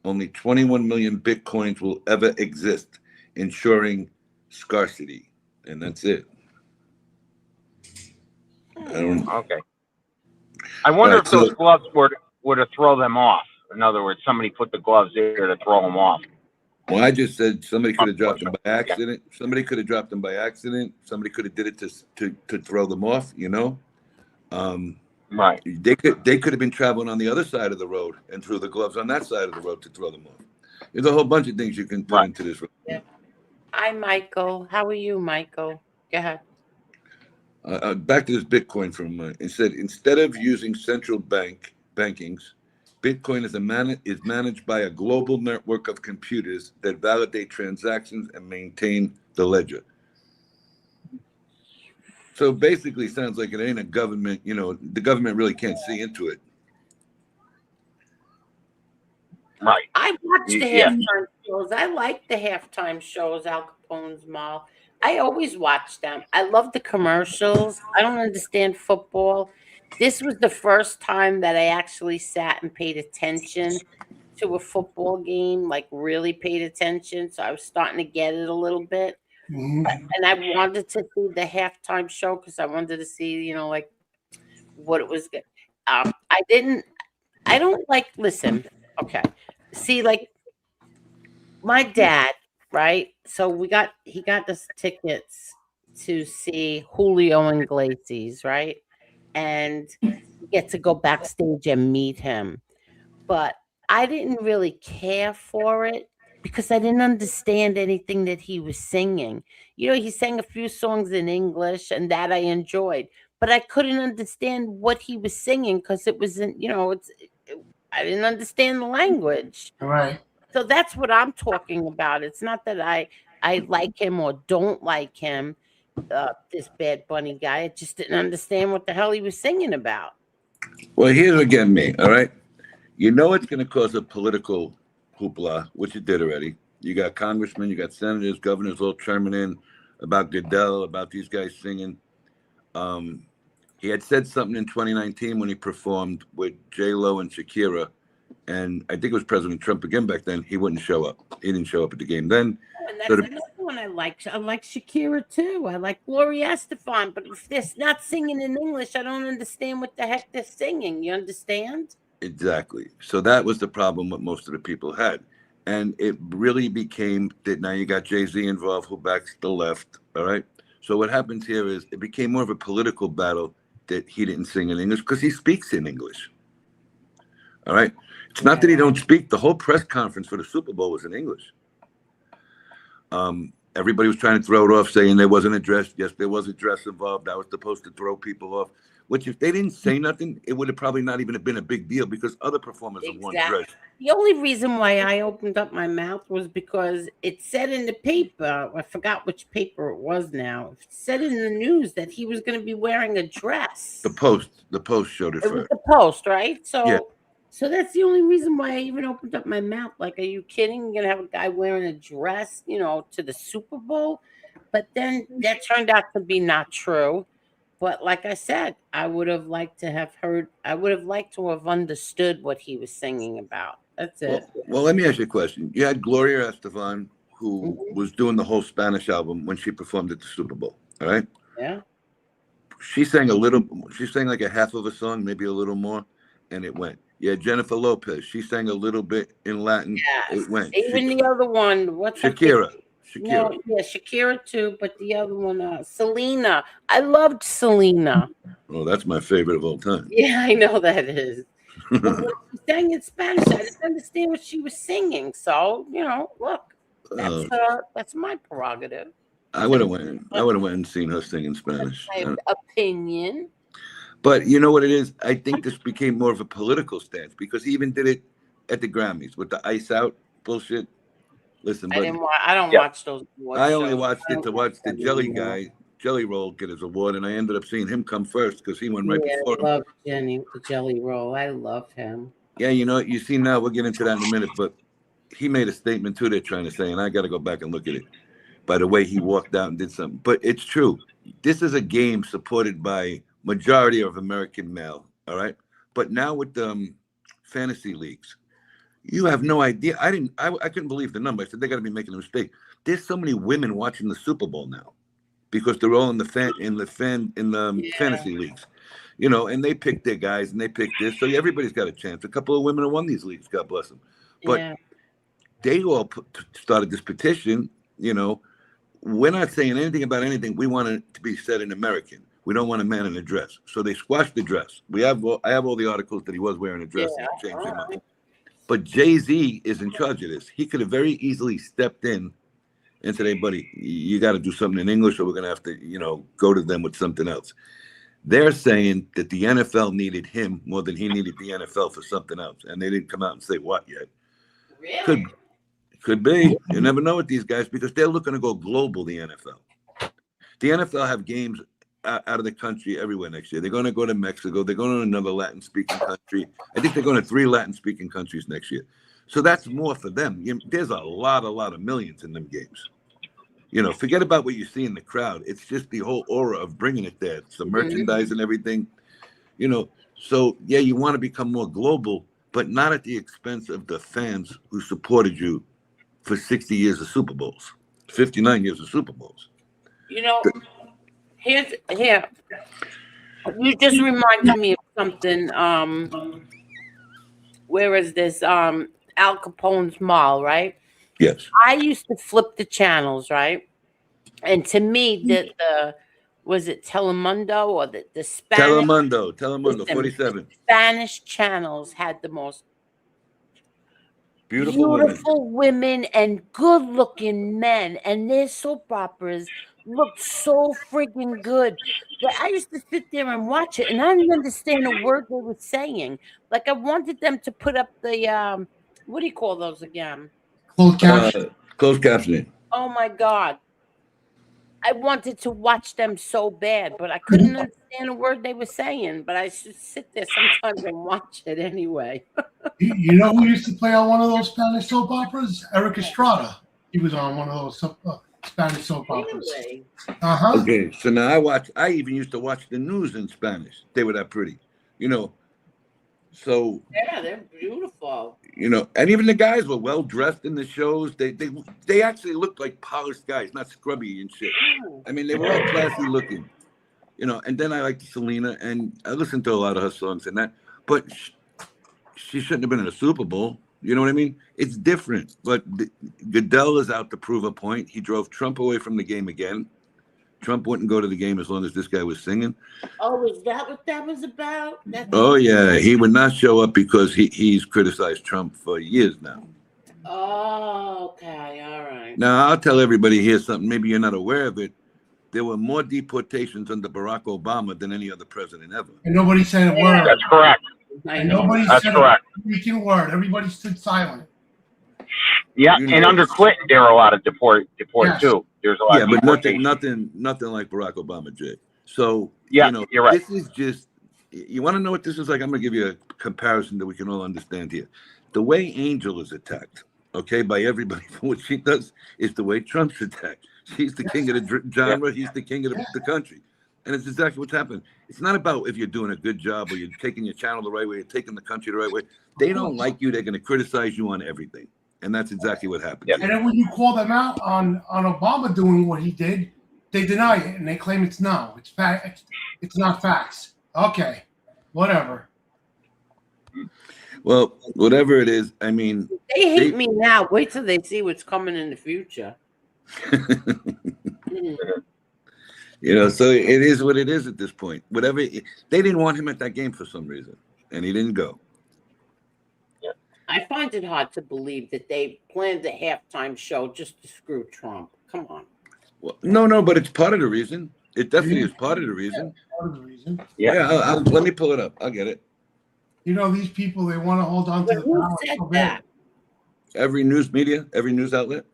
Only 21 million Bitcoins will ever exist, ensuring scarcity. And that's it. Okay. I wonder if those gloves were to throw them off. In other words, somebody put the gloves there to throw them off. Well, I just said somebody could have dropped them by accident. Somebody could have dropped them by accident. Somebody could have did it to throw them off, you know? Right. They could have been traveling on the other side of the road and threw the gloves on that side of the road to throw them off. There's a whole bunch of things you can put into this. Yeah. Hi, Michael. How are you, Michael? Go ahead. Back to this Bitcoin for a minute. It said instead of using central bankings, Bitcoin is managed by a global network of computers that validate transactions and maintain the ledger. So basically, sounds like it ain't a government. You know, the government really can't see into it. Right. I watch the halftime shows. I like the halftime shows, Al Capone's Mall. I always watch them. I love the commercials. I don't understand football. This was the first time that I actually sat and paid attention to a football game, like really paid attention. So I was starting to get it a little bit. And I wanted to see the halftime show because I wanted to see, you know, like what it was. I don't like, listen, okay. See, like my dad right? So he got us tickets to see Julio Iglesias, right? And we get to go backstage and meet him. But I didn't really care for it because I didn't understand anything that he was singing. You know, he sang a few songs in English and that I enjoyed, but I couldn't understand what he was singing because it wasn't, I didn't understand the language. Right. So that's what I'm talking about. It's not that I like him or don't like him, this Bad Bunny guy. I just didn't understand what the hell he was singing about. Well, here's again me, all right? You know it's going to cause a political hoopla, which it did already. You got congressmen, you got senators, governors all chiming in about Goodell, about these guys singing. He had said something in 2019 when he performed with J-Lo and Shakira, and I think it was President Trump again back then. He wouldn't show up. He didn't show up at the game then. And that's another one I like. I like Shakira too. I like Gloria Estefan. But if they're not singing in English, I don't understand what the heck they're singing. You understand? Exactly. So that was the problem what most of the people had. And it really became that now you got Jay-Z involved who backs the left. All right. So what happens here is it became more of a political battle that he didn't sing in English because he speaks in English. All right. It's not that he don't speak. The whole press conference for the Super Bowl was in English. Everybody was trying to throw it off, saying there wasn't a dress. Yes, there was a dress involved. That was supposed to throw people off. Which, if they didn't say nothing, it would have probably not even been a big deal because other performers have worn dress. The only reason why I opened up my mouth was because it said in the paper, I forgot which paper it was now, it said in the news that he was going to be wearing a dress. The Post showed it It was first. the Post, right? So, Yeah. so that's the only reason why I even opened up my mouth. Like, are you kidding? You're going to have a guy wearing a dress, to the Super Bowl? But then that turned out to be not true. But like I said, I would have liked to have understood what he was singing about. That's it. Well, let me ask you a question. You had Gloria Estefan, who was doing the whole Spanish album when she performed at the Super Bowl. All right. Yeah. She sang like a half of a song, maybe a little more, and it went. Yeah, Jennifer Lopez. She sang a little bit in Latin. Yes. It went. Even the other one. What's her Shakira. name? No, yeah, Shakira too, but the other one, Selena. I loved Selena. Oh, that's my favorite of all time. Yeah, I know that is. But when she sang in Spanish, I didn't understand what she was singing. So, look, that's my prerogative. I would have went and seen her sing in Spanish. My opinion. But you know what it is? I think this became more of a political stance because he even did it at the Grammys with the Ice Out bullshit. Listen, I don't watch those awards. I only watched it to watch the Jelly Roll get his award, and I ended up seeing him come first because he went right before him. I love the Jelly Roll. I love him. Yeah, you see now, we'll get into that in a minute, but he made a statement too, they're trying to say, and I got to go back and look at it, by the way he walked out and did something. But it's true. This is a game supported by majority of American male, all right? But now with the fantasy leagues, you have no idea. I couldn't believe the number. I said they got to be making a mistake. There's so many women watching the Super Bowl now because they're all in the fantasy leagues, and they pick their guys and they pick this. So everybody's got a chance. A couple of women have won these leagues. God bless them. But they all started this petition. We're not saying anything about anything. We want it to be said in American. We don't want a man in a dress. So they squashed the dress. I have all the articles that he was wearing a dress and changed their mind. But Jay-Z is in charge of this. He could have very easily stepped in and said, hey, buddy, you got to do something in English or we're going to have to, go to them with something else. They're saying that the NFL needed him more than he needed the NFL for something else. And they didn't come out and say what yet. Really? Could be. You never know with these guys because they're looking to go global, the NFL. The NFL have games out of the country everywhere next year. They're going to go to Mexico. They're going to another Latin-speaking country. I think they're going to 3 Latin-speaking countries next year. So that's more for them. There's a lot of millions in them games. Forget about what you see in the crowd. It's just the whole aura of bringing it there. It's the merchandise and everything. So, yeah, you want to become more global, but not at the expense of the fans who supported you for 60 years of Super Bowls, 59 years of Super Bowls. Here. You just reminded me of something. Where is this? Al Capone's mall, right? Yes. I used to flip the channels, right? And to me, the was it Telemundo or the Spanish? Telemundo, Listen, 47. Spanish channels had the most Beautiful women. beautiful women and good-looking men, and their soap operas looked so freaking good. But I used to sit there and watch it, and I didn't understand a word they were saying. Like I wanted them to put up the what do you call those again? Closed caption. Closed captioning. Oh my God. I wanted to watch them so bad, but I couldn't understand a word they were saying. But I should sit there sometimes and watch it anyway. You know who used to play on one of those Spanish soap operas? Eric Estrada. He was on one of those Spanish soap operas. Really? Uh-huh. Okay, so now I even used to watch the news in Spanish. They were that pretty, you know. So Yeah, they're beautiful. you know, and even the guys were well dressed in the shows. They actually looked like polished guys, not scrubby and shit. I mean, they were all classy looking, you know. And then I liked Selena, and I listened to a lot of her songs and that. But she shouldn't have been in a Super Bowl. You know what I mean? It's different. But Goodell is out to prove a point. He drove Trump away from the game again. Trump wouldn't go to the game as long as this guy was singing. Oh, is that what that was about? Oh yeah, he would not show up because he's criticized Trump for years now. Oh, okay, all right. Now I'll tell everybody here something. Maybe you're not aware of it. There were more deportations under Barack Obama than any other president ever. And nobody said a word. That's correct. And nobody That's said correct. a freaking word. Everybody stood silent. Yeah, You and know, under Clinton, there were a lot of deported Yes. too. There's a lot yeah, of but deportation. nothing like Barack Obama, Jay. So Yeah, you know, you're right. this is just. You want to know what this is like? I'm gonna give you a comparison that we can all understand here. The way Angel is attacked, okay, by everybody for what she does, is the way Trump's attacked. She's the king of the genre. He's the king of the country, and it's exactly what's happening. It's not about if you're doing a good job or you're taking your channel the right way, you're taking the country the right way. They don't like you. They're gonna criticize you on everything. And that's exactly what happened. And then when you call them out on Obama doing what he did, they deny it and they claim it's no. It's fact. It's not facts. Okay, whatever. Well, whatever it is, I mean, They hate me now. Wait till they see what's coming in the future. you know, so it is what it is at this point. Whatever, they didn't want him at that game for some reason, and he didn't go. I find it hard to believe that they planned the halftime show just to screw Trump. Come on. Well, no, but it's part of the reason. It definitely is part of the reason. Part of the reason. Yeah, let me pull it up. I'll get it. You know, these people, they want to hold on to the Who power said so bad. that? Every news media, every news outlet.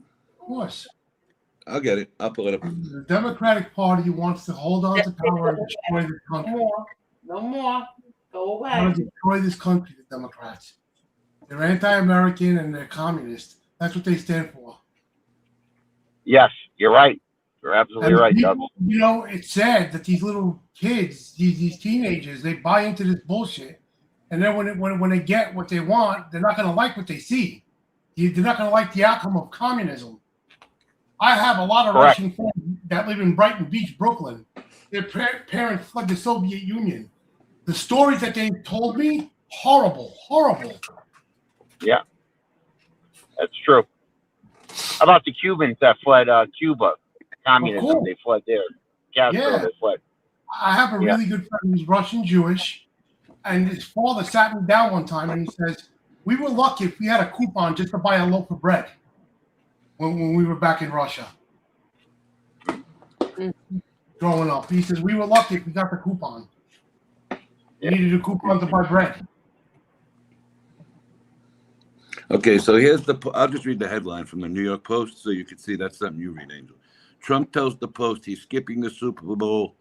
Of course. I'll get it. I'll pull it up. The Democratic Party wants to hold on to power and destroy this country. No more. Go They away. want to destroy this country, the Democrats. They're anti-American and they're communist. That's what they stand for. Yes, you're right. You're absolutely right, people, Doug. you know, it's sad that these little kids, these teenagers, they buy into this bullshit, and then when they get what they want, they're not going to like what they see. They're not going to like the outcome of communism. I have a lot of Correct. Russian friends that live in Brighton Beach, Brooklyn. Their parents fled the Soviet Union. The stories that they told me, horrible. Yeah, that's true. How about the Cubans that fled Cuba? Communism, cool. they fled there. Castro, Yeah. they fled. I have a really good friend who's Russian Jewish, and his father sat me down one time and he says, "We were lucky if we had a coupon just to buy a loaf of bread when we were back in Russia." Growing up, he says, "We were lucky if we got the coupon. We needed a coupon to buy bread." Okay, so I'll just read the headline from the New York Post so you can see that's something you read, Angel. Trump tells the Post he's skipping the Super Bowl,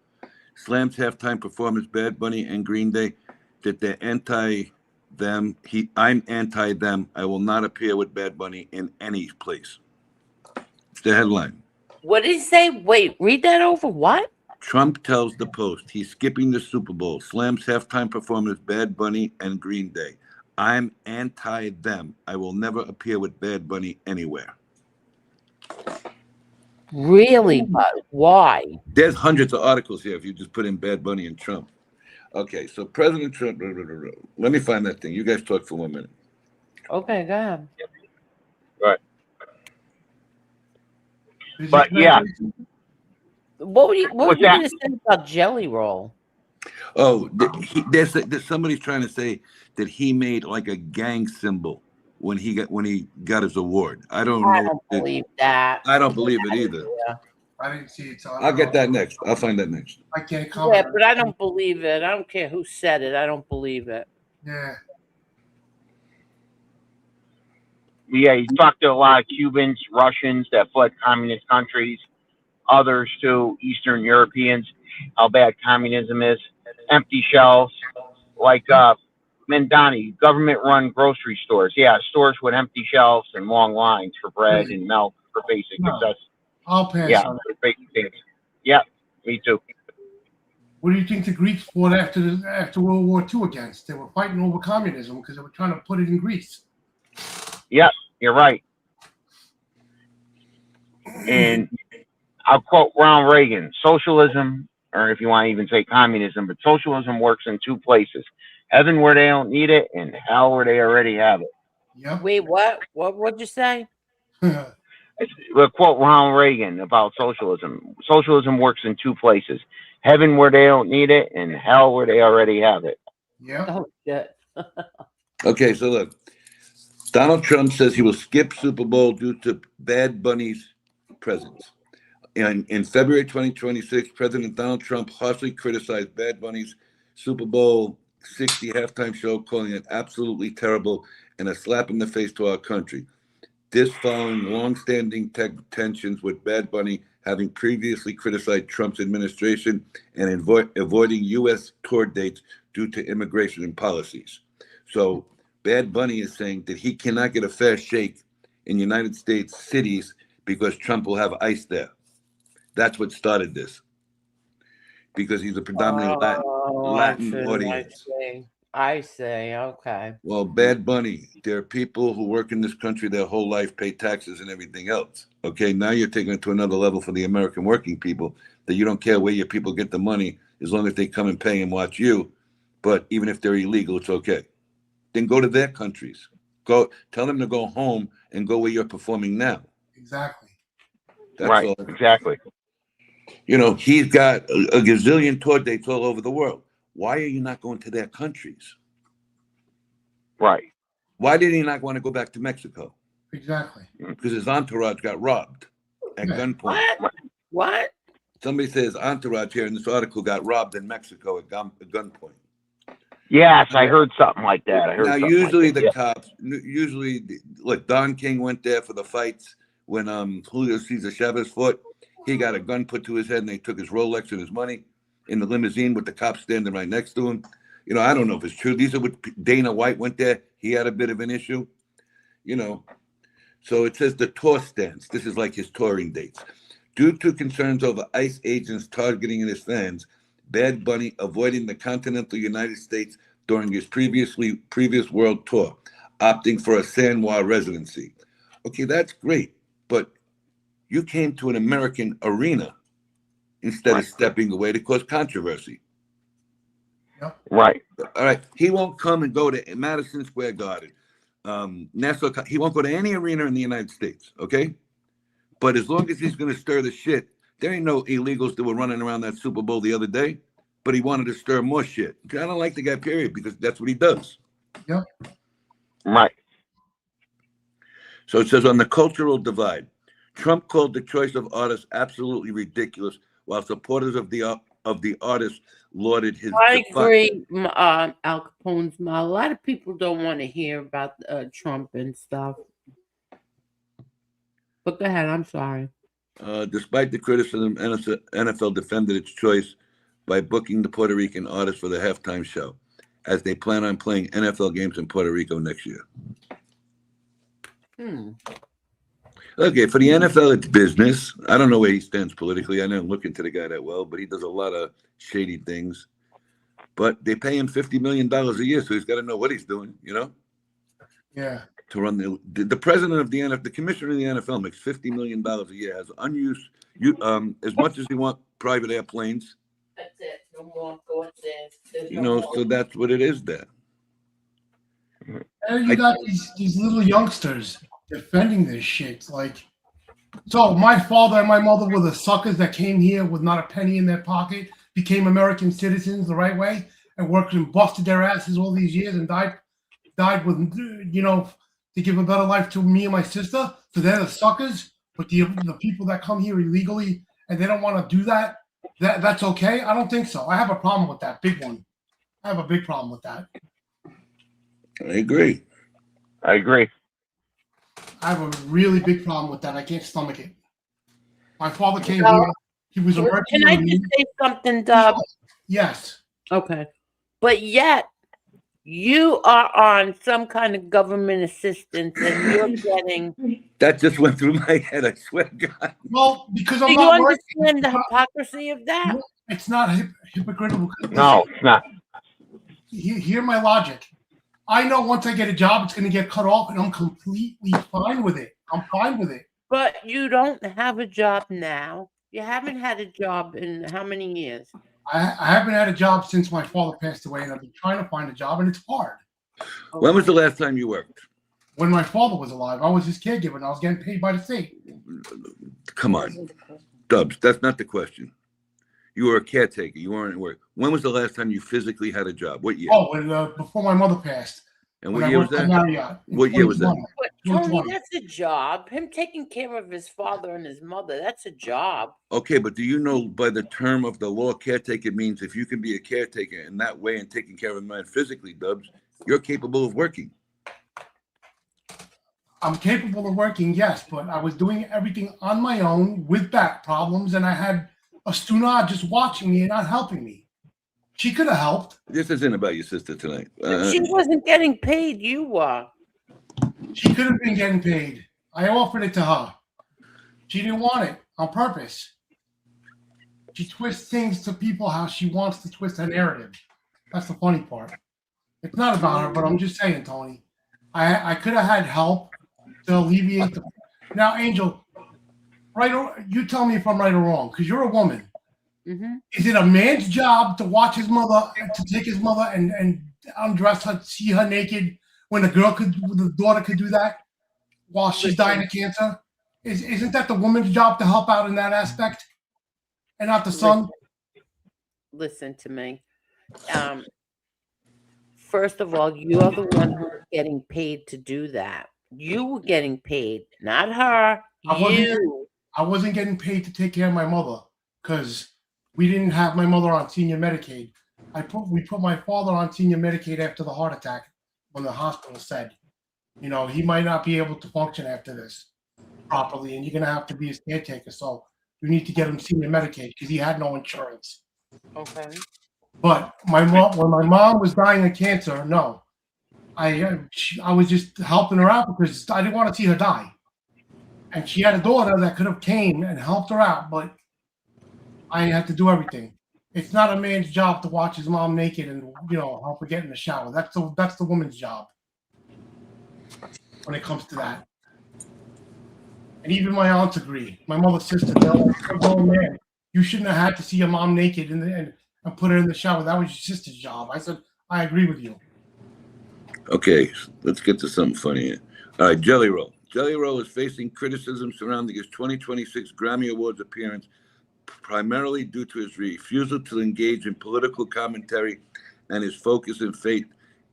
slams halftime performance Bad Bunny and Green Day, that they're anti-them. I'm anti-them. I will not appear with Bad Bunny in any place. It's the headline. What did he say? Wait, read that over. What? Trump tells the Post he's skipping the Super Bowl, slams halftime performance Bad Bunny and Green Day. I'm anti-them. I will never appear with Bad Bunny anywhere. Really? But why? There's hundreds of articles here if you just put in Bad Bunny and Trump. Okay, so President Trump, let me find that thing. You guys talk for 1 minute. Okay, go ahead. Right. But yeah, What were you What's going to that? say about Jelly Roll? Oh, there's somebody's trying to say that he made like a gang symbol when he got his award. I don't I know. don't believe that. I don't believe it either. Yeah. I didn't see it. So I'll get that next. I'll find that next. I can't comment. Yeah, but I don't believe it. I don't care who said it. I don't believe it. Yeah. Yeah, he talked to a lot of Cubans, Russians that fled communist countries, others too, Eastern Europeans, how bad communism is, empty shelves, like Mendani, government-run grocery stores. Yeah, stores with empty shelves and long lines for bread and milk for basic necessities. I'll pass Yeah, on for basic things. Yeah, me too. What do you think the Greeks fought after World War II against? They were fighting over communism because they were trying to put it in Greece. Yeah, you're right. And I'll quote Ronald Reagan: socialism, or if you want to even say communism, but socialism works in two places: heaven where they don't need it, and hell where they already have it. Yep. Wait, what? What'd you say? We'll quote Ronald Reagan about socialism. Socialism works in two places: heaven where they don't need it, and hell where they already have it. Yeah. Oh shit. Okay, so look, Donald Trump says he will skip Super Bowl due to Bad Bunny's presence. In February 2026, President Donald Trump harshly criticized Bad Bunny's Super Bowl 60 halftime show, calling it absolutely terrible and a slap in the face to our country. This following long-standing tensions with Bad Bunny having previously criticized Trump's administration and avoiding U.S. tour dates due to immigration and policies. So Bad Bunny is saying that he cannot get a fair shake in United States cities because Trump will have ICE there. That's what started this. Because he's a predominantly Latin audience. I say, okay. Well, Bad Bunny, there are people who work in this country their whole life, pay taxes and everything else. Okay, now you're taking it to another level for the American working people, that you don't care where your people get the money as long as they come and pay and watch you. But even if they're illegal, it's okay. Then go to their countries. Go tell them to go home and go where you're performing now. Exactly. That's right, all. exactly. You know, he's got a gazillion tour dates all over the world. Why are you not going to their countries? Right. Why did he not want to go back to Mexico? Exactly. Because his entourage got robbed at gunpoint. What? Somebody says entourage here in this article got robbed in Mexico at gunpoint. Yes, I heard something like that. Now, usually the cops, look, Don King went there for the fights when Julio Cesar Chavez fought. He got a gun put to his head and they took his Rolex and his money in the limousine with the cops standing right next to him. You know, I don't know if it's true. These are what Dana White went there. He had a bit of an issue, you know. So it says the tour stance. This is like his touring dates. Due to concerns over ICE agents targeting his fans, Bad Bunny avoiding the continental United States during his previous world tour, opting for a San Juan residency. Okay, that's great, but you came to an American arena instead of stepping away to cause controversy. Right. All right. He won't come and go to Madison Square Garden, Nassau. He won't go to any arena in the United States. Okay. But as long as he's going to stir the shit, there ain't no illegals that were running around that Super Bowl the other day. But he wanted to stir more shit. I don't like the guy, period, because that's what he does. Yep. Right. So it says on the cultural divide, Trump called the choice of artists absolutely ridiculous, while supporters of the artist lauded his. I agree, Al Capone's mom. A lot of people don't want to hear about Trump and stuff. But go ahead. I'm sorry. Despite the criticism, NFL defended its choice by booking the Puerto Rican artist for the halftime show, as they plan on playing NFL games in Puerto Rico next year. Okay, for the NFL, it's business. I don't know where he stands politically. I don't look into the guy that well, but he does a lot of shady things. But they pay him $50 million a year, so he's got to know what he's doing, you know? Yeah. To run the president of the NFL, the commissioner of the NFL makes $50 million a year, has unused, as much as he wants private airplanes. That's it. No more go upstairs. You know, so that's what it is there. And you got these little youngsters defending this shit. Like, So my father and my mother were the suckers that came here with not a penny in their pocket, became American citizens the right way, and worked and busted their asses all these years and died with, to give a better life to me and my sister. So they're the suckers. But the people that come here illegally and they don't want to do that's okay. I don't think so. I have a problem with that. Big one. I have a big problem with that. I agree. I agree. I have a really big problem with that. I can't stomach it. My father came here. He was a merchant. Can I just say something, Dub? Yes. Okay. But yet, you are on some kind of government assistance and you're getting. That just went through my head, I swear to God. Well, because I'm Do you not understand the hypocrisy of that? It's not hypocritical. No, it's not. Hear my logic. I know once I get a job, it's going to get cut off, and I'm completely fine with it. I'm fine with it. But you don't have a job now. You haven't had a job in how many years? I haven't had a job since my father passed away, and I've been trying to find a job, and it's hard. When was the last time you worked? When my father was alive, I was his caregiver, and I was getting paid by the state. Come on, Dubs, that's not the question. You were a caretaker. You weren't at work. When was the last time you physically had a job? What year? Oh, before my mother passed. And what year was that? What year was that? But Tony, that's a job. Him taking care of his father and his mother, that's a job. Okay, but do you know by the term of the law, caretaker means if you can be a caretaker in that way and taking care of a man physically, Dubs, you're capable of working. I'm capable of working, yes, but I was doing everything on my own with back problems, and I had a stunad just watching me and not helping me. She could have helped. This isn't about your sister tonight. She wasn't getting paid. You were. She could have been getting paid. I offered it to her. She didn't want it on purpose. She twists things to people how she wants to twist her narrative. That's the funny part. It's not about her, but I'm just saying, Tony. I could have had help to alleviate the. Now, Angel, you tell me if I'm right or wrong, because you're a woman. Mm-hmm. Is it a man's job to watch his mother, to take his mother and undress her, see her naked, when the daughter could do that while she's dying of cancer? Isn't that the woman's job to help out in that aspect, and not the son? Listen to me. First of all, you are the one who was getting paid to do that. You were getting paid, not her. I wasn't getting paid to take care of my mother because we didn't have my mother on senior Medicaid. We put my father on senior Medicaid after the heart attack when the hospital said, he might not be able to function after this properly, and you're going to have to be his caretaker. So you need to get him senior Medicaid because he had no insurance. Okay. But when my mom was dying of cancer, no, I was just helping her out because I didn't want to see her die. And she had a daughter that could have came and helped her out, but I had to do everything. It's not a man's job to watch his mom naked and help her get in the shower. That's the woman's job when it comes to that. And even my aunts agree. My mother's sister, they're like, "Oh man, you shouldn't have had to see your mom naked and put her in the shower. That was your sister's job." I said, I agree with you. Okay, let's get to something funny here. All right, Jelly Roll. Jelly Roll is facing criticism surrounding his 2026 Grammy Awards appearance, primarily due to his refusal to engage in political commentary and his focus and faith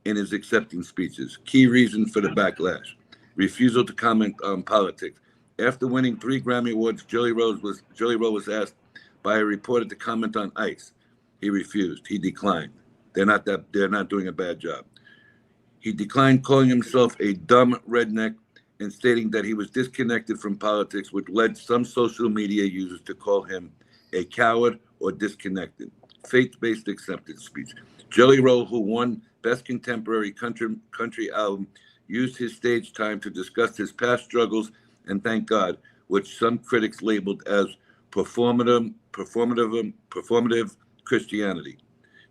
in his acceptance speeches. Key reason for the backlash: refusal to comment on politics. After winning 3 Grammy Awards, Jelly Roll was asked by a reporter to comment on ICE. He refused. He declined. They're not doing a bad job. He declined calling himself a dumb redneck and stating that he was disconnected from politics, which led some social media users to call him a coward or disconnected. Faith-based acceptance speech. Jelly Roll, who won Best Contemporary Country Album, used his stage time to discuss his past struggles and thank God, which some critics labeled as performative Christianity.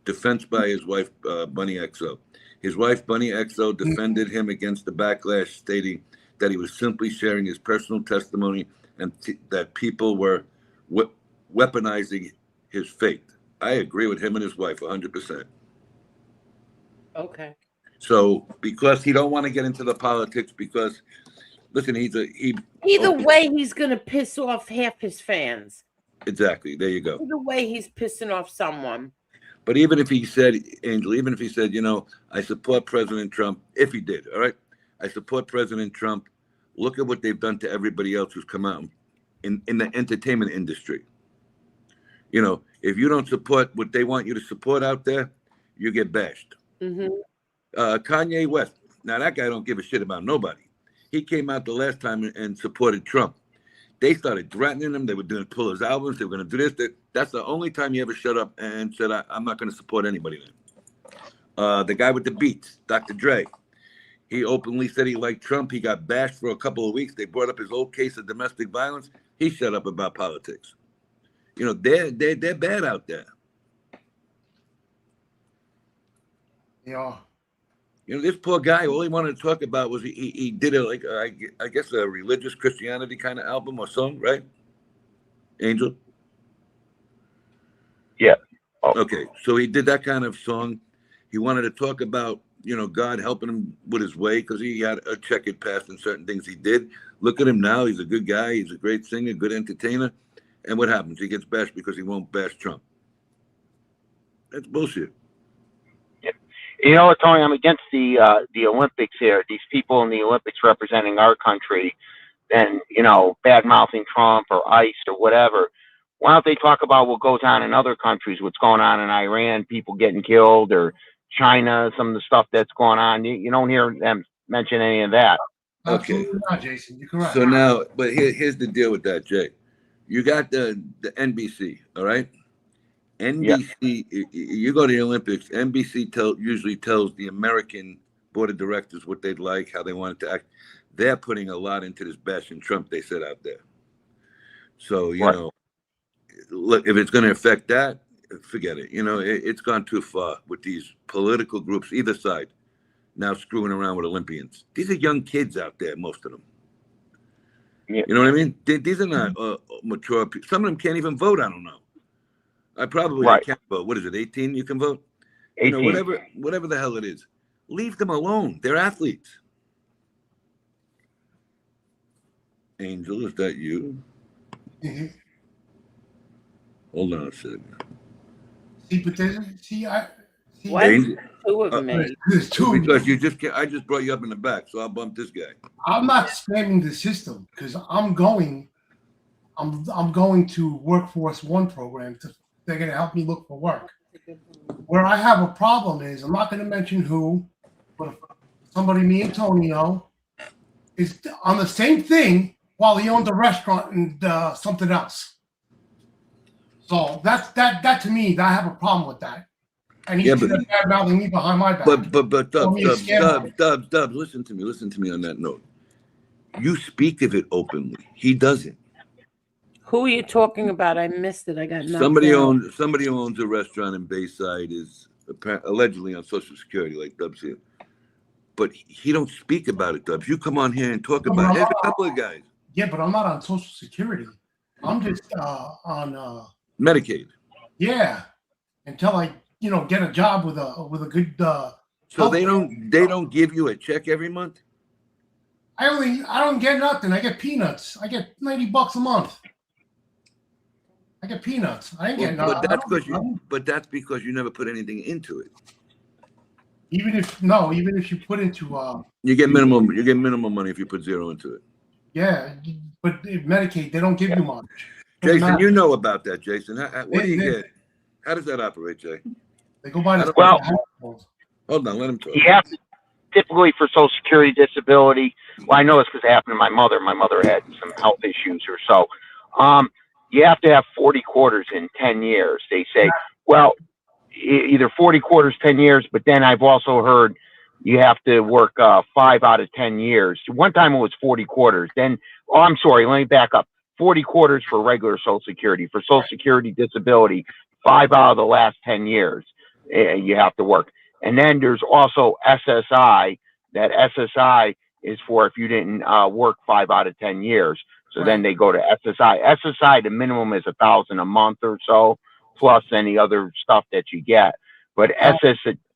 Defense by his wife, Bunny XO. His wife, Bunny XO, defended him against the backlash, stating that he was simply sharing his personal testimony and that people were weaponizing his faith. I agree with him and his wife 100%. Okay. So because he don't want to get into the politics, because Listen, Either way, he's going to piss off half his fans. Exactly. There you go. Either way, he's pissing off someone. But even if he said, Angel, even if he said, I support President Trump, if he did, all right, I support President Trump. Look at what they've done to everybody else who's come out in the entertainment industry. If you don't support what they want you to support out there, you get bashed. Mm-hmm. Kanye West. Now, that guy don't give a shit about nobody. He came out the last time and supported Trump. They started threatening him. They were going to pull his albums. They were going to do this. That's the only time he ever shut up and said, I'm not going to support anybody then. The guy with the beats, Dr. Dre. He openly said he liked Trump. He got bashed for a couple of weeks. They brought up his old case of domestic violence. He shut up about politics. They're bad out there. Yeah. This poor guy, all he wanted to talk about was he did it like, I guess, a religious Christianity kind of album or song, right? Angel? Yeah. Oh. Okay, so he did that kind of song. He wanted to talk about, God helping him with his way because he had a checkered past in certain things he did. Look at him now. He's a good guy. He's a great singer, good entertainer. And what happens? He gets bashed because he won't bash Trump. That's bullshit. Tony, I'm against the Olympics here. These people in the Olympics representing our country, and bad mouthing Trump or ICE or whatever. Why don't they talk about what goes on in other countries? What's going on in Iran? People getting killed, or China? Some of the stuff that's going on. You don't hear them mention any of that. Okay. Absolutely not, Jason. You're correct. So now, but here's the deal with that, Jay. You got the NBC, all right? NBC, you go to the Olympics, NBC usually tells the American board of directors what they'd like, how they want it to act. They're putting a lot into this bashing Trump they said out there. So, look, if it's going to affect that, forget it. It's gone too far with these political groups, either side, now screwing around with Olympians. These are young kids out there, most of them. Yeah. You know what I mean? These are not mature people. Some of them can't even vote, I don't know. I probably can't vote. What is it, 18 you can vote? 18. Whatever the hell it is. Leave them alone. They're athletes. Angel, is that you? Mm-hmm. Hold on a second. See, but Two of them. There's two. Because I just brought you up in the back, so I'll bump this guy. I'm not spamming the system because I'm going to Workforce One program. They're going to help me look for work. Where I have a problem is, I'm not going to mention who, but somebody me and Tony know is on the same thing while he owns a restaurant and something else. So that to me, I have a problem with that. And he's bad mouthing me behind my back. But Dubs, listen to me on that note. You speak of it openly. He doesn't. Who are you talking about? I missed it. I got nothing. Somebody who owns a restaurant in Bayside is allegedly on Social Security, like Dubs here. But he don't speak about it, Dubs. You come on here and talk about it. There's a couple of guys. Yeah, but I'm not on Social Security. I'm just on Medicaid. Yeah, until I get a job with a good. So they don't give you a check every month. I don't get nothing. I get peanuts. I get $90 a month. I get peanuts. I ain't getting nothing. But that's because you never put anything into it. Even if you put into you get minimum money if you put zero into it. Yeah, but Medicaid they don't give you much. Jason, you know about that, Jason. What do you get? How does that operate, Jay? They go by the hold on, let him talk. Yeah, typically for Social Security disability. Well, I know it's because it happened to my mother. My mother had some health issues or so. You have to have 40 quarters in 10 years. They say, well, either 40 quarters, 10 years, but then I've also heard you have to work 5 out of 10 years. One time it was 40 quarters. Then, I'm sorry, let me back up. 40 quarters for regular Social Security. For Social Security disability, 5 out of the last 10 years you have to work. And then there's also SSI. That SSI is for if you didn't work 5 out of 10 years. So then they go to SSI. SSI, the minimum is $1,000 a month or so, plus any other stuff that you get. But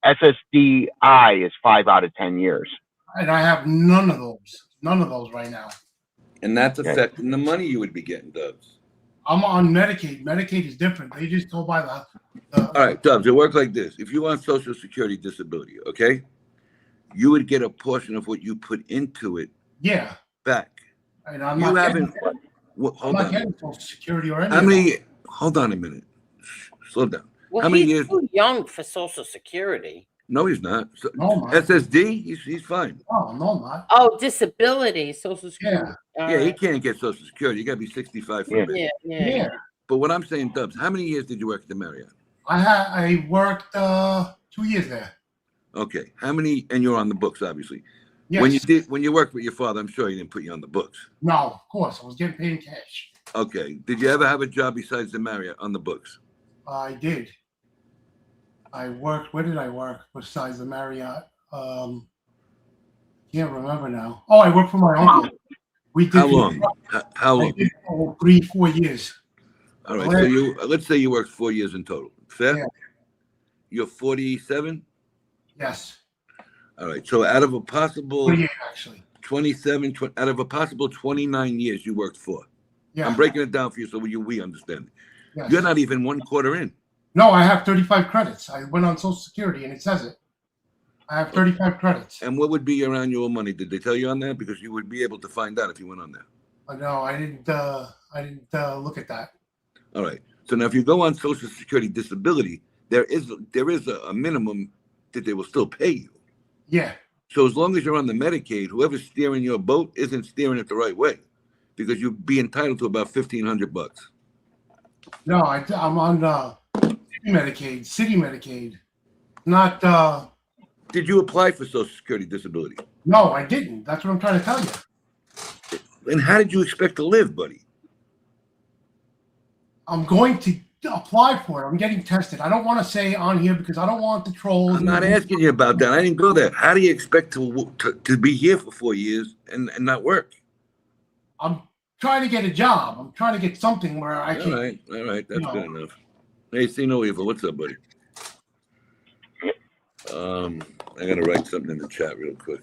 SSDI is 5 out of 10 years. And I have none of those. None of those right now. And that's affecting the money you would be getting, Dubs. I'm on Medicaid. Medicaid is different. They just go by the All right, Dubs, it works like this. If you want Social Security disability, okay, you would get a portion of what you put into it yeah. back. And I'm You not haven't. getting, Well, I'm hold not on. getting Social Security or anything. How many? Hold on a minute. Slow down. Well, How many he's years? too young for Social Security. No, he's not. So, No, man. SSD, he's fine. Oh, no, not. Oh, disability, Social Security. Yeah. All Yeah, he right. can't get Social Security. You got to be 65 for it. Yeah. But what I'm saying, Dubs, how many years did you work at the Marriott? I worked 2 years there. Okay. How many? And you're on the books, obviously. Yes. When you worked with your father, I'm sure he didn't put you on the books. No, of course. I was getting paid in cash. Okay. Did you ever have a job besides the Marriott on the books? I did. I worked. Where did I work besides the Marriott? Can't remember now. Oh, I worked for my uncle. We did. How long? How long? I did 3-4 years. All right. So let's say you worked 4 years in total. Fair? Yeah. You're 47? Yes. All right. So out of a possible 4 years, actually. 27, out of a possible 29 years you worked for. Yeah. I'm breaking it down for you so we understand. Yes. You're not even 1 quarter in. No, I have 35 credits. I went on Social Security and it says it. I have 35 credits. And what would be your annual money? Did they tell you on that? Because you would be able to find out if you went on there. No, I didn't look at that. All right. So now if you go on Social Security disability, there is a minimum that they will still pay you. Yeah. So as long as you're on the Medicaid, whoever's steering your boat isn't steering it the right way, because you'd be entitled to about $1,500. No, I'm on City Medicaid, not. Did you apply for Social Security disability? No, I didn't. That's what I'm trying to tell you. And how did you expect to live, buddy? I'm going to apply for it. I'm getting tested. I don't want to say on here because I don't want the trolls. I'm not asking you about that. I didn't go there. How do you expect to be here for 4 years and not work? I'm trying to get a job. I'm trying to get something where I can. All right. That's good enough. Hey, see no evil. What's up, buddy? I gotta write something in the chat real quick.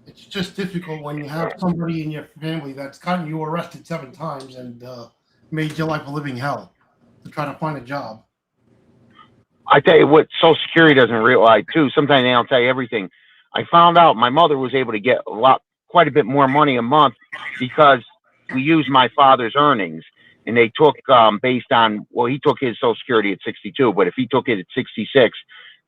It's just difficult when you have somebody in your family that's gotten you arrested 7 times and made your life a living hell to try to find a job. I tell you what, Social Security doesn't realize too. Sometimes they don't tell you everything. I found out my mother was able to get quite a bit more money a month because we used my father's earnings, and they took based on, well, he took his Social Security at 62, but if he took it at 66,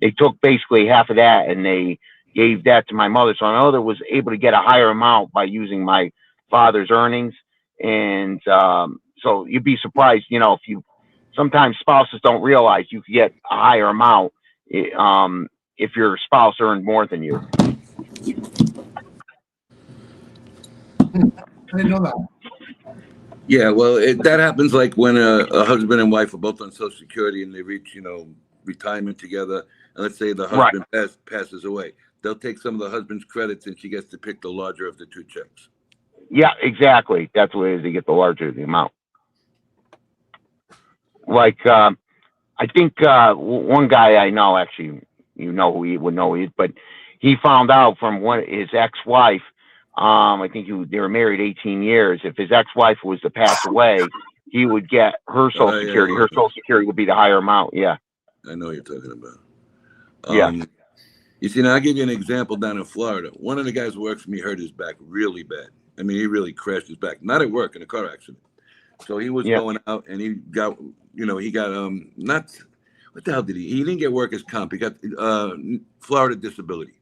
they took basically half of that and they gave that to my mother. So my mother was able to get a higher amount by using my father's earnings. And so you'd be surprised, if sometimes spouses don't realize you could get a higher amount if your spouse earned more than you. I didn't know that. Yeah, well, that happens like when a husband and wife are both on Social Security and they reach, retirement together. And let's say the husband passes away. They'll take some of the husband's credits and she gets to pick the larger of the 2 checks. Yeah, exactly. That's what it is. They get the larger the amount. Like, I think one guy I know, actually, who he would know, but he found out from his ex-wife. I think they were married 18 years. If his ex-wife was to pass away, he would get her Social Security. Her Social Security would be the higher amount. Yeah. I know what you're talking about. Yeah. You see, now I'll give you an example down in Florida. One of the guys who works for me hurt his back really bad. I mean, he really crashed his back. Not at work, in a car accident. So he was going out and he got, not, what the hell did he? He didn't get workers' comp. He got Florida disability,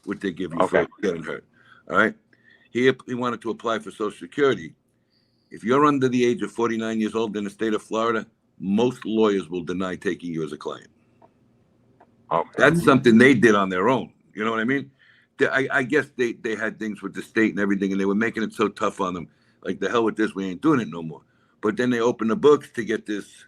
which they give you for getting hurt. All right. He wanted to apply for Social Security. If you're under the age of 49 years old in the state of Florida, most lawyers will deny taking you as a client. Okay. That's something they did on their own. You know what I mean? I guess they had things with the state and everything, and they were making it so tough on them. Like, the hell with this, we ain't doing it no more. But then they opened the books to get this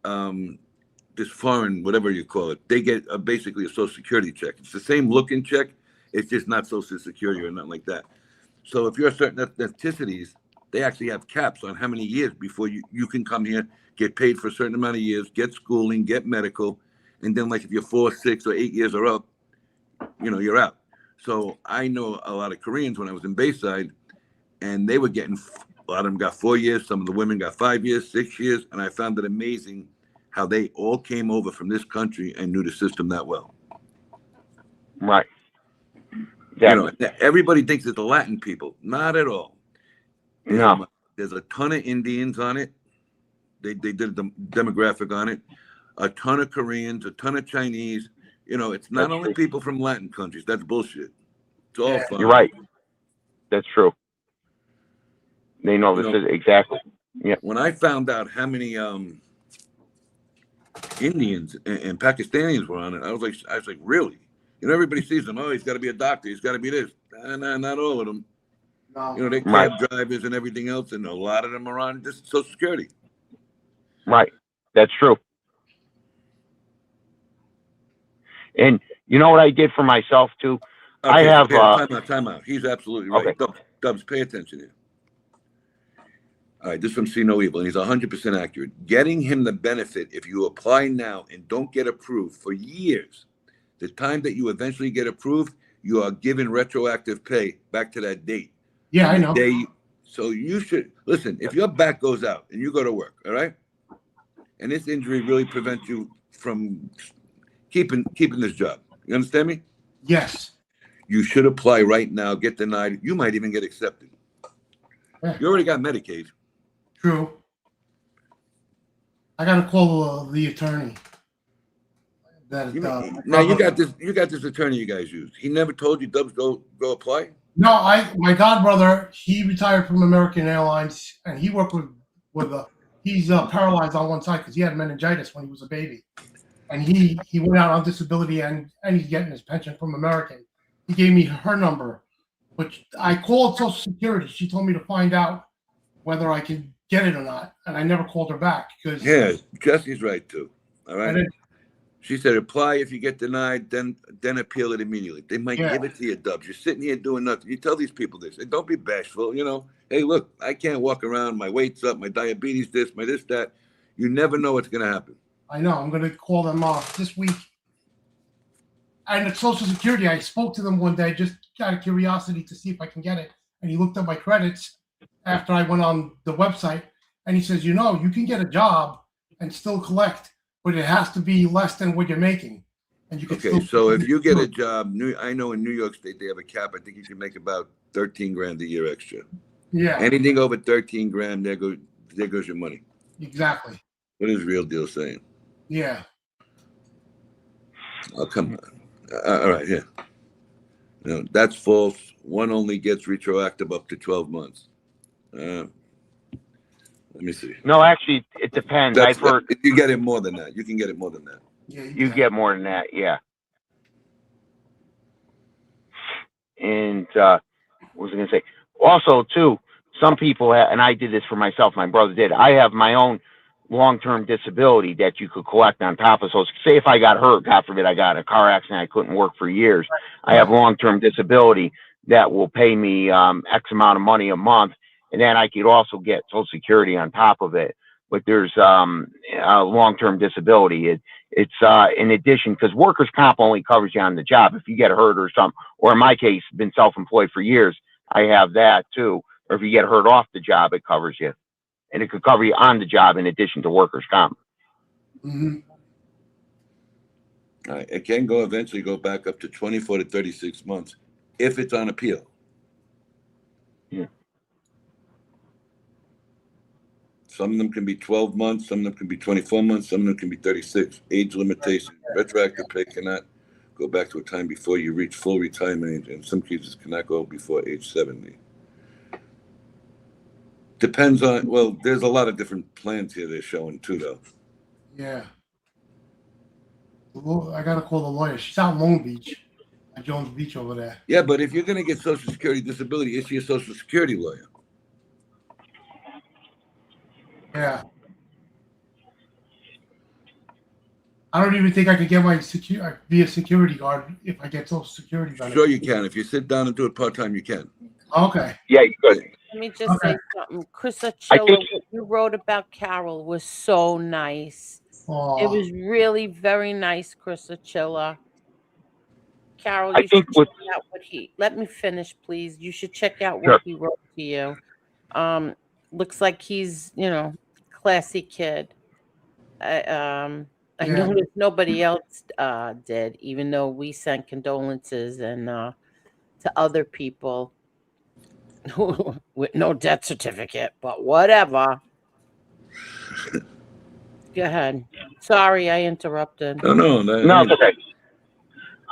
foreign, whatever you call it. They get basically a Social Security check. It's the same looking check. It's just not Social Security or nothing like that. So if you're certain ethnicities, they actually have caps on how many years before you can come here, get paid for a certain amount of years, get schooling, get medical. And then, like, if you're 4, 6, or 8 years are up, you're out. So I know a lot of Koreans when I was in Bayside, and they were getting, a lot of them got 4 years. Some of the women got 5 years, 6 years. And I found it amazing how they all came over from this country and knew the system that well. Right. You know, everybody thinks it's the Latin people. Not at all. No. There's a ton of Indians on it. They did the demographic on it. A ton of Koreans, a ton of Chinese. You know, it's not only people from Latin countries. That's bullshit. It's all fun. You're right. That's true. They know this is exactly. Yeah. When I found out how many Indians and Pakistanis were on it, I was like, really? You know, everybody sees them. Oh, he's got to be a doctor. He's got to be this. Nah, not all of them. No. You know, they're cab drivers and everything else, and a lot of them are on just Social Security. Right. That's true. And you know what I did for myself too? Okay, I have time out. He's absolutely right. Okay. Dubs, pay attention here. All right, this is from See No Evil, and he's 100% accurate. Getting him the benefit if you apply now and don't get approved for years, the time that you eventually get approved, you are given retroactive pay back to that date. Yeah, I know. So you should listen. If your back goes out and you go to work, all right, and this injury really prevents you from keeping this job, you understand me? Yes. You should apply right now. Get denied. You might even get accepted. Yeah. You already got Medicaid. True. I gotta call the attorney. Now you got this attorney you guys use. He never told you, Dubs, go apply? No, my godbrother, he retired from American Airlines, and he worked he's paralyzed on one side because he had meningitis when he was a baby, and he went out on disability and he's getting his pension from American. He gave me her number, which I called Social Security. She told me to find out whether I could get it or not, and I never called her back because Jesse's right too. All right. She said, apply if you get denied, then appeal it immediately. They might give it to you, Dubs. You're sitting here doing nothing. You tell these people this. Hey, don't be bashful. You know, hey, look, I can't walk around. My weight's up. My diabetes this, my this, that. You never know what's going to happen. I know. I'm going to call them off this week. And at Social Security, I spoke to them one day just out of curiosity to see if I can get it. And he looked at my credits after I went on the website. And he says, you know, you can get a job and still collect, but it has to be less than what you're making. And you can so if you get a job, I know in New York State they have a cap. I think you can make about 13 grand a year extra. Yeah. Anything over 13 grand, there goes your money. Exactly. What is Real Deal saying? Yeah. Oh, come on. All right, yeah. No, that's false. One only gets retroactive up to 12 months. Let me see. No, actually, it depends. I've heard you get it more than that. You can get it more than that. Yeah, you get more than that, yeah. And what was I going to say? Also, too, some people have, and I did this for myself. My brother did. I have my own long-term disability that you could collect on top of. So, say if I got hurt, God forbid, I got in a car accident, I couldn't work for years. I have long-term disability that will pay me X amount of money a month. And then I could also get Social Security on top of it. But there's a long-term disability. It's in addition, because workers' comp only covers you on the job. If you get hurt or something, or in my case, been self-employed for years, I have that too. Or if you get hurt off the job, it covers you. And it could cover you on the job in addition to workers' comp. Mm-hmm. All right. It can eventually go back up to 24 to 36 months if it's on appeal. Yeah. Some of them can be 12 months, some of them can be 24 months, some of them can be 36. Age limitation, retroactive pay cannot go back to a time before you reach full retirement age, and in some cases cannot go before age 70. Depends on, well, there's a lot of different plans here they're showing too, though. Yeah. I got to call the lawyer. She's out in Long Beach, at Jones Beach over there. Yeah, but if you're going to get Social Security disability, issue a Social Security lawyer. Yeah. I don't even think I could get my be a security guard if I get Social Security benefits. Sure you can. If you sit down and do it part-time, you can. Okay. Yeah, you could. Let me just say something. Chris Achilla, what you wrote about Carol was so nice. Aww. It was really very nice, Chris Achilla. Carol, I you think should with check out what he. Let me finish, please. You should check out Sure. what he wrote to you. Looks like he's, classy kid. I Yeah. noticed nobody else did, even though we sent condolences and to other people with no death certificate. But whatever. Go ahead. Sorry, I interrupted. No, no, it's okay.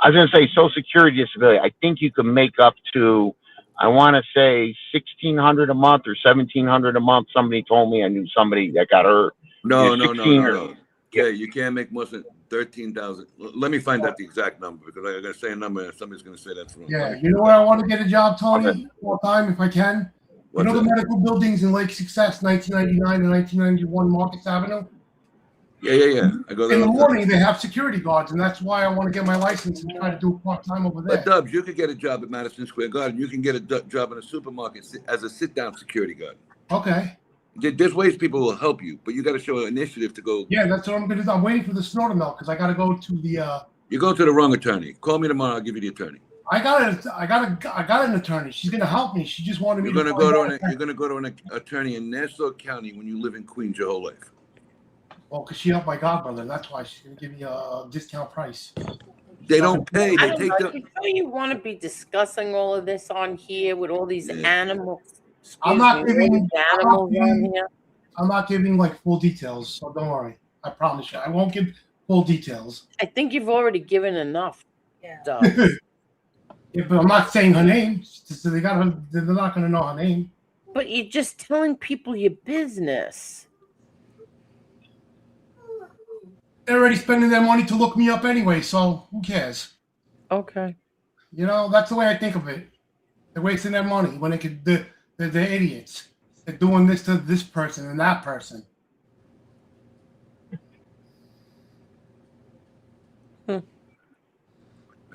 I was going to say Social Security disability. I think you can make up to, I want to say $1,600 a month or $1,700 a month. Somebody told me I knew somebody that got hurt. No. Yeah. Okay, you can't make more than 13,000. Let me find out the exact number because I'm gonna say a number and somebody's gonna say that's wrong. Yeah, you know where I want to get a job, Tony, all time if I can. What's the that? medical buildings in Lake Success, 1999 and 1991 Marcus Avenue. Yeah. I go there In the all the time. morning, they have security guards, and that's why I want to get my license and try to do part-time over there. But Dubs, you could get a job at Madison Square Garden. You can get a job in a supermarket as a sit-down security guard. Okay. There's ways people will help you, but you got to show an initiative to go. Yeah, that's what I'm going to do. I'm waiting for the snow to melt because I got to go to the. You go to the wrong attorney. Call me tomorrow. I'll give you the attorney. I got an attorney. She's going to help me. She just wanted me You're to. going to go to an attorney in Nassau County when you live in Queens your whole life. Well, because she helped my godbrother. That's why she's going to give me a discount price. They don't pay. I They don't take know. the. You know you want to be discussing all of this on here with all these animals. I'm not giving animals on here. I'm not giving like full details, so don't worry. I promise you, I won't give full details. I think you've already given enough. Yeah. Yeah, but I'm not saying her name. So they're not going to know her name. But you're just telling people your business. They're already spending their money to look me up anyway, so who cares? Okay. You know, that's the way I think of it. They're wasting their money when they could. They're idiots. They're doing this to this person and that person. All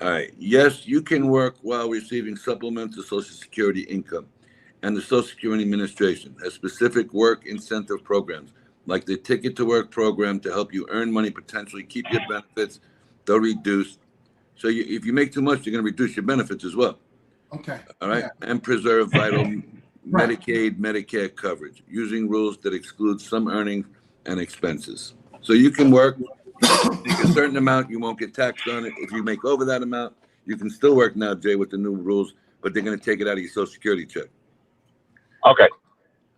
right. Yes, you can work while receiving supplemental Social Security income, and the Social Security Administration has specific work incentive programs like the Ticket to Work program to help you earn money, potentially keep your benefits, they'll reduce. So if you make too much, you're going to reduce your benefits as well. Okay. All right. Yeah. And preserve vital Right. Medicaid, Medicare coverage using rules that exclude some earnings and expenses. So you can work, make a certain amount, you won't get taxed on it. If you make over that amount, you can still work now, Jay, with the new rules, but they're going to take it out of your Social Security check. Okay.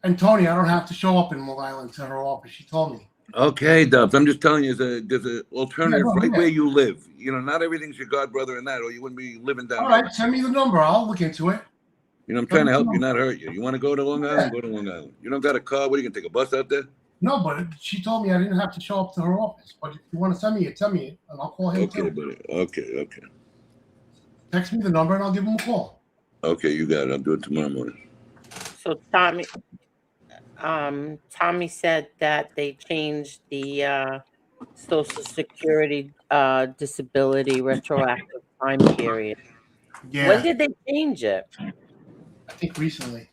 And Tony, I don't have to show up in Long Island to her office. She told me. Okay, Dubs. I'm just telling you, there's an alternative Yeah, right where you live. You know, not everything's your godbrother and that, or you wouldn't be living down All there. right, send me the number. I'll look into it. You know, I'm trying to help you, not hurt you. You want to go to Long Island? Go to Long Island. You don't got a car? What, are you going to take a bus out there? No, but she told me I didn't have to show up to her office. But if you want to send me it, tell me it, and I'll call him Okay, too. buddy. Okay. Text me the number, and I'll give him a call. Okay, you got it. I'll do it tomorrow morning. So Tommy said that they changed the Social Security disability retroactive time period. Yeah. When did they change it? I think recently.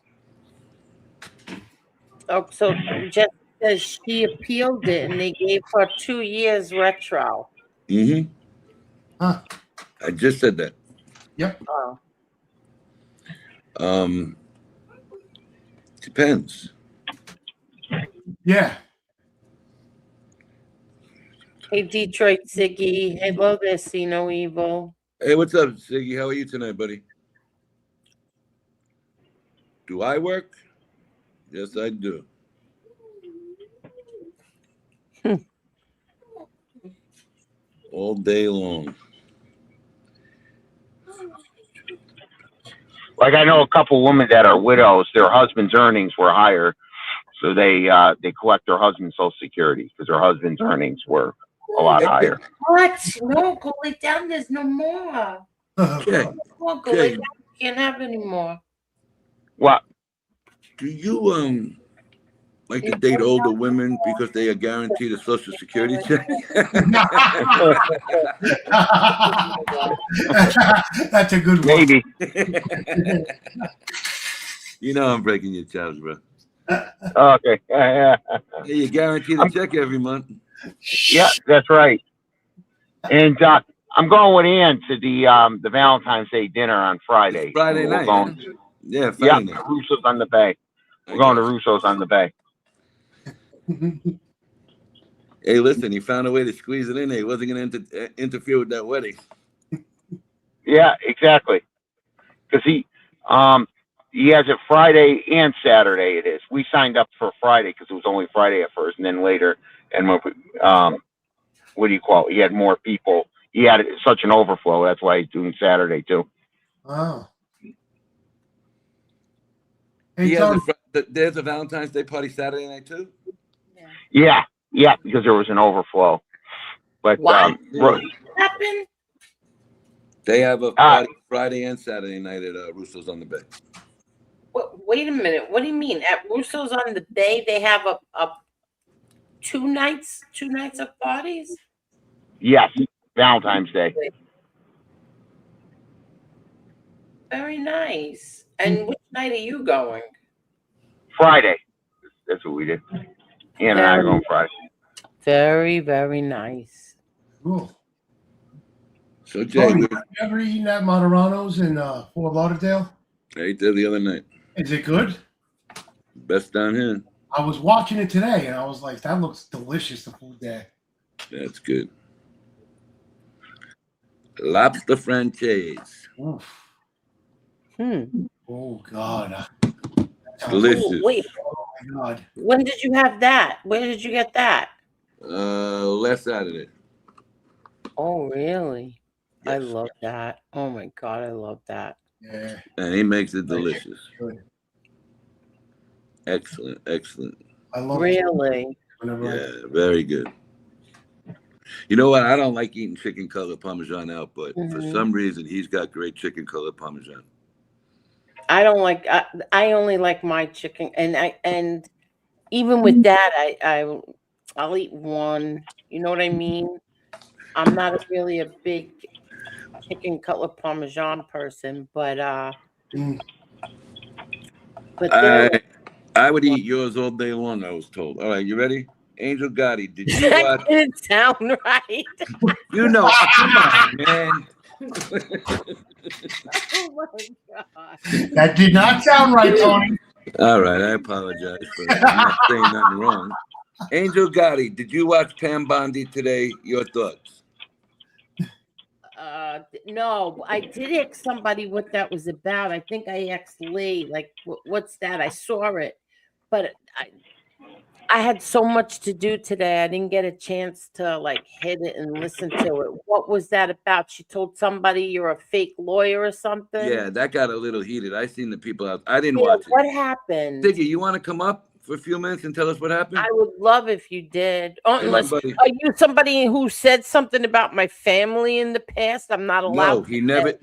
Oh, so Jess says she appealed it and they gave her 2 years retro. Mm-hmm. Huh. I just said that. Yep. Oh. Depends. Yeah. Hey, Detroit Siggy. Hello there, See No Evil. Hey, what's up, Ziggy? How are you tonight, buddy? Do I work? Yes, I do. All day long. Like I know a couple women that are widows. Their husband's earnings were higher, so they collect their husband's Social Security because their husband's earnings were a lot higher. What? No, go lay down. There's no more. Okay. Go lay down. Can't have any more. What? Do you like to date older women because they are guaranteed a Social Security check? That's a good one. Maybe. You know I'm breaking your chops, bro. Okay. Hey, you guaranteed a check every month. Yeah, that's right. And I'm going with Ann to the Valentine's Day dinner on Friday. Friday We're night. going, Huh? Yeah, yeah, Friday night. Russo's on the Bay. We're going to Russo's on the Bay. Hey, listen, he found a way to squeeze it in there. He wasn't going to interfere with that wedding. Yeah, exactly. Because he has it Friday and Saturday. It is. We signed up for Friday because it was only Friday at first, and then later, and what do you call it? He had more people. He had such an overflow. That's why he's doing Saturday too. Oh. There's a Valentine's Day party Saturday night too? Yeah, because there was an overflow. But what happened? They have a party Friday and Saturday night at Russo's on the Bay. Wait a minute. What do you mean? At Russo's on the Bay, they have a two nights of parties? Yes, Valentine's Day. Very nice. And which night are you going? Friday. That's what we did. Ann and I are going Friday. Very, very nice. Cool. So, Jay, have you ever eaten at Mottown in Fort Lauderdale? I ate there the other night. Is it good? Best down here. I was watching it today, and I was like, that looks delicious, the food there. That's good. Lobster franchise. Oof. Oh, God. Delicious. Oh, wait. Oh, my God. When did you have that? Where did you get that? Last Saturday. Oh, really? Yes. I love that. Oh, my God, I love that. Yeah. And he makes it delicious. Good. Excellent. I love really? Yeah, very good. You know what? I don't like eating chicken cutlet parmesan out, but for some reason, he's got great chicken cutlet parmesan. I don't like. I only like my chicken, and even with that, I'll eat one. You know what I mean? I'm not really a big chicken cutlet parmesan person, but I would eat yours all day long. I was told. All right, you ready? Angel Gotti, did you watch? That didn't sound right. You know, come on, man. Oh my God. That did not sound right, Tony. All right, I apologize for not saying nothing wrong. Angel Gotti, did you watch Pam Bondi today? Your thoughts? No, I did ask somebody what that was about. I think I asked Lee, like, what's that? I saw it, but I had so much to do today. I didn't get a chance to like hit it and listen to it. What was that about? She told somebody you're a fake lawyer or something? Yeah, that got a little heated. I seen the people out. I didn't watch it. What happened? Diggy, you want to come up for a few minutes and tell us what happened? I would love if you did. Unless, buddy. are you somebody who said something about my family in the past? I'm not allowed. No, he never.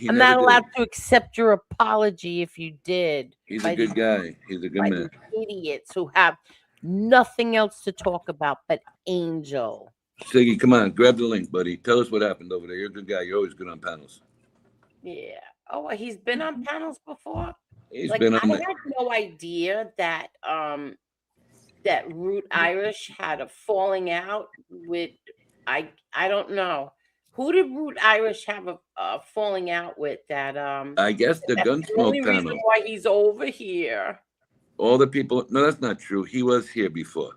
I'm not allowed to accept your apology if you did. He's a good guy. He's a good man. Idiots who have nothing else to talk about but Angel. Siggy, come on, grab the link, buddy. Tell us what happened over there. You're a good guy. You're always good on panels. Yeah. Oh, he's been on panels before? He's been on I had no idea that that Root Irish had a falling out with I don't know. Who did Root Irish have a falling out with that I guess the Gunsmoke panel. Reason why he's over here. All the people. No, that's not true. He was here before.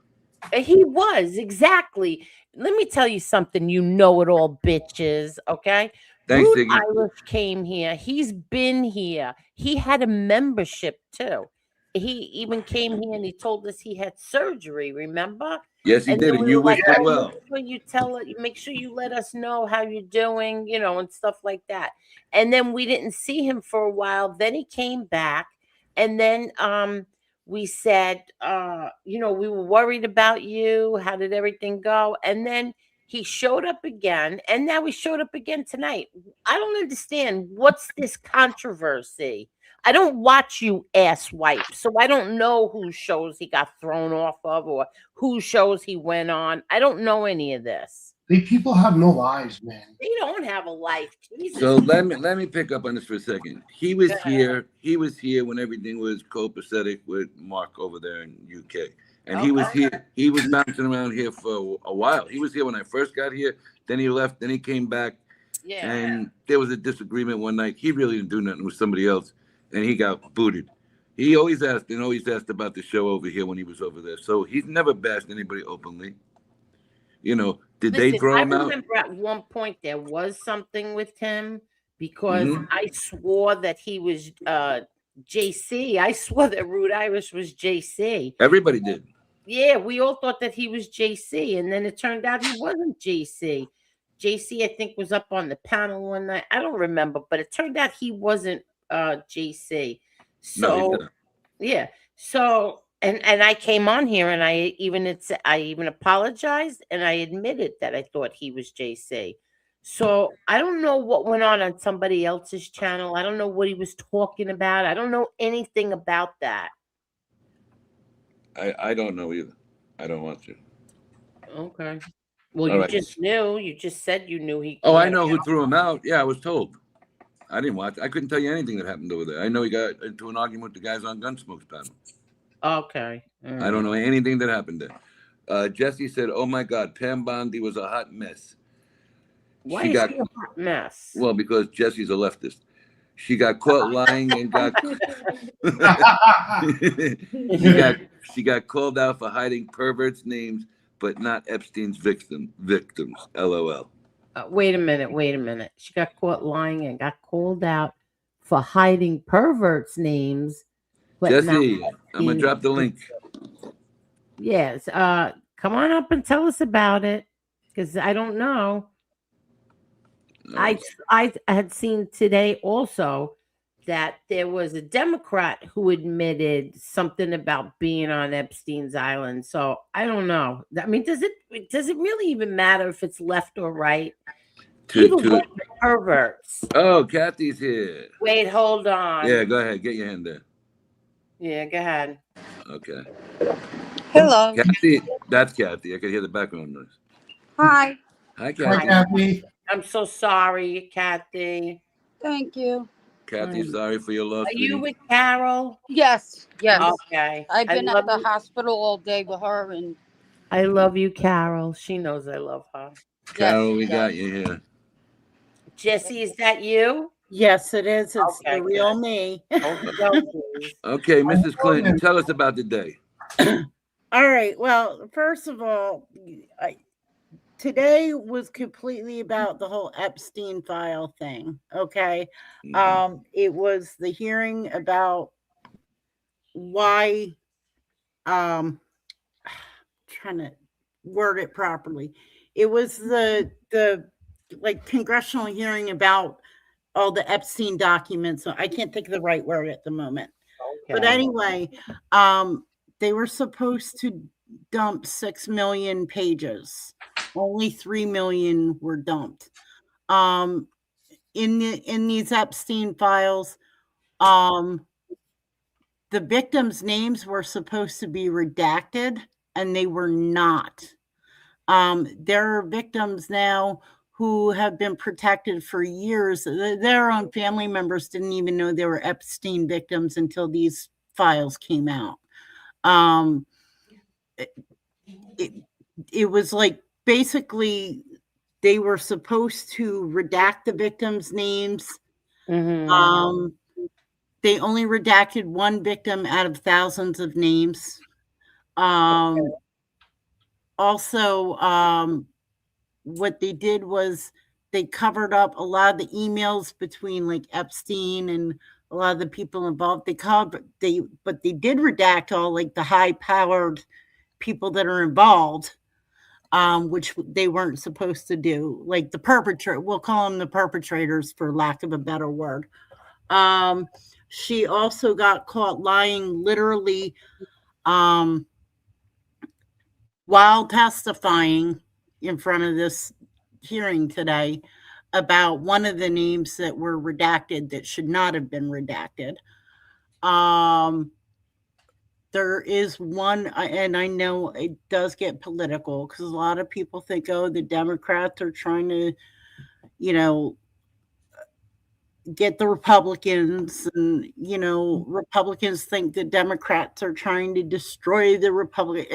He was, exactly. Let me tell you something, you know-it-all bitches, okay? Thanks, Root Siggy. Irish came here. He's been here. He had a membership, too. He even came here and he told us he had surgery, remember? Yes, he did, and you wished him well. Make sure you let us know how you're doing, you know, and stuff like that. And then we didn't see him for a while. Then he came back, and then we said, you know, we were worried about you. How did everything go? And then he showed up again, and now he showed up again tonight. I don't understand. What's this controversy? I don't watch you asswipe, so I don't know whose shows he got thrown off of or whose shows he went on. I don't know any of this. These people have no lives, man. They don't have a life. Jesus. So let me pick up on this for a second. He was here. He was here when everything was copacetic with Mark over there in UK, and he was here. He was bouncing around here for a while. He was here when I first got here. Then he left. Then he came back. Yeah. And there was a disagreement one night. He really didn't do nothing with somebody else, and he got booted. He always asked about the show over here when he was over there. So he's never bashed anybody openly. You know, did they Listen, throw I him out? remember at one point there was something with him because Mhm. I swore that he was JC. I swore that Rude Irish was JC. Everybody did. Yeah, we all thought that he was JC, and then it turned out he wasn't JC. JC, I think, was up on the panel one night. I don't remember, but it turned out he wasn't JC. No, he's So not. yeah. So and I came on here and I even apologized and I admitted that I thought he was JC. So I don't know what went on somebody else's channel. I don't know what he was talking about. I don't know anything about that. I don't know either. I don't want to. Okay. Well, All you right. just knew. You just said you knew he. Oh, he I had know a- who threw him out. Yeah, I was told. I didn't watch. I couldn't tell you anything that happened over there. I know he got into an argument with the guys on Gunsmoke's panel. Okay. I don't know anything that happened there. Jesse said, "Oh my God, Pam Bondi was a hot mess." Why She is got he a hot mess? well because Jesse's a leftist. She got caught lying and got she got called out for hiding perverts' names, but not Epstein's victims. LOL. Wait a minute. She got caught lying and got called out for hiding perverts' names. But Jesse, not I'm gonna drop the link. Yes. Come on up and tell us about it, because I don't know. I had seen today also that there was a Democrat who admitted something about being on Epstein's island. So I don't know. I mean, does it really even matter if it's left or right? Either way, they're perverts. Oh, Kathy's here. Wait, hold on. Yeah, go ahead. Get your hand there. Yeah, go ahead. Okay. Hello. Kathy, that's Kathy. I can hear the background noise. Hi. Hi, Kathy. Kathy. I'm so sorry, Kathy. Thank you. Kathy, sorry for your loss. Are you sweetie. with Carol? Yes. Okay. I've been I at the love you. hospital all day with her, and I love you, Carol. She knows I love her. Carol, we got you here. Jesse, is that you? Yes, it is. It's Okay, the real me. Okay, Mrs. Clinton, tell us about the day. All right. Well, first of all, today was completely about the whole Epstein file thing. Okay. It was the hearing about why trying to word it properly. It was the like congressional hearing about all the Epstein documents. So I can't think of the right word at the moment. Okay. But anyway, they were supposed to dump 6 million pages. Only 3 million were dumped. In these Epstein files, the victims' names were supposed to be redacted, and they were not. There are victims now who have been protected for years. Their own family members didn't even know they were Epstein victims until these files came out. It was like basically they were supposed to redact the victims' names. Mm-hmm. They only redacted one victim out of thousands of names. Also, what they did was they covered up a lot of the emails between like Epstein and a lot of the people involved. But they did redact all like the high-powered people that are involved, which they weren't supposed to do. Like the perpetrator, we'll call them the perpetrators for lack of a better word. She also got caught lying literally while testifying in front of this hearing today about one of the names that were redacted that should not have been redacted. There is one, and I know it does get political because a lot of people think, oh, the Democrats are trying to, get the Republicans, and, Republicans think the Democrats are trying to destroy the Republic.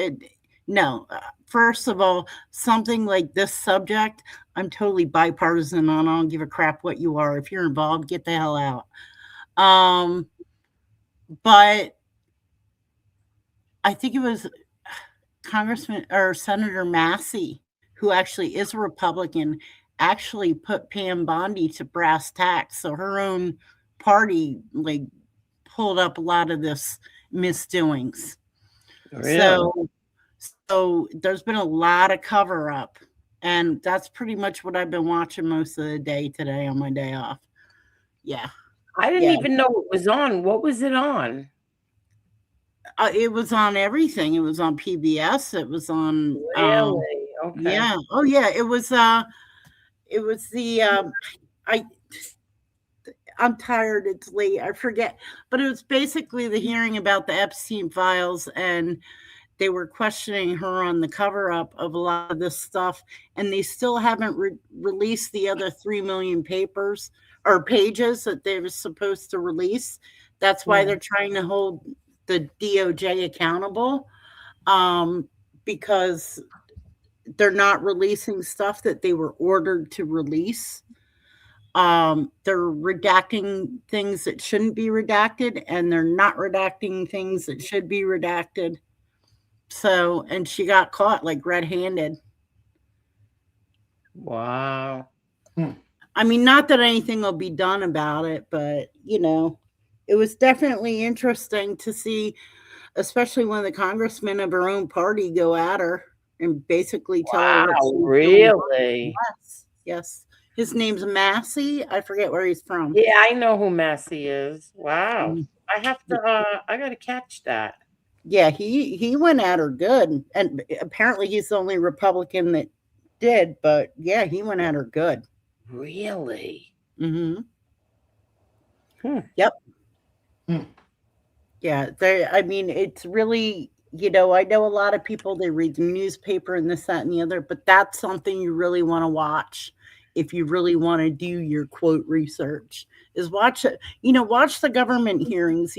No. First of all, something like this subject, I'm totally bipartisan on. I don't give a crap what you are. If you're involved, get the hell out. But I think it was Congressman or Senator Massey, who actually is a Republican, actually put Pam Bondi to brass tacks. So her own party like pulled up a lot of this misdoings. Really? So there's been a lot of cover up, and that's pretty much what I've been watching most of the day today on my day off. Yeah. I didn't even know it was on. What was it on? It was on everything. It was on PBS. It was on. Really? Okay. Yeah. Oh, yeah. It was. It was the. I'm tired. It's late. I forget. But it was basically the hearing about the Epstein files, and they were questioning her on the cover up of a lot of this stuff, and they still haven't released the other 3 million papers or pages that they were supposed to release. That's why they're trying to hold the DOJ accountable, because they're not releasing stuff that they were ordered to release. They're redacting things that shouldn't be redacted, and they're not redacting things that should be redacted. So, and she got caught like red-handed. Wow. I mean, not that anything will be done about it, but it was definitely interesting to see, especially when the congressmen of her own party go at her and basically tell her what she's really? Yes. His name's Massey. I forget where he's from. Yeah, I know who Massey is. Wow. I gotta catch that. Yeah, he went at her good. And apparently he's the only Republican that did, but yeah, he went at her good. Really? Mm-hmm. Yep. Yeah, I mean, it's really, I know a lot of people, they read the newspaper and this, that, and the other, but that's something you really want to watch if you really want to do your quote research, is watch it. Watch the government hearings.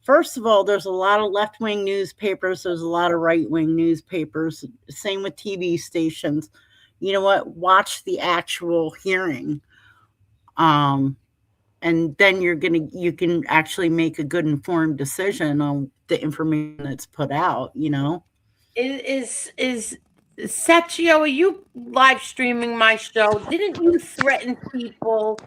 First of all, there's a lot of left-wing newspapers. There's a lot of right-wing newspapers. Same with TV stations. You know what? Watch the actual hearing. And then you can actually make a good informed decision on the information that's put out, Is Sachio, are you live streaming my show? Didn't you threaten people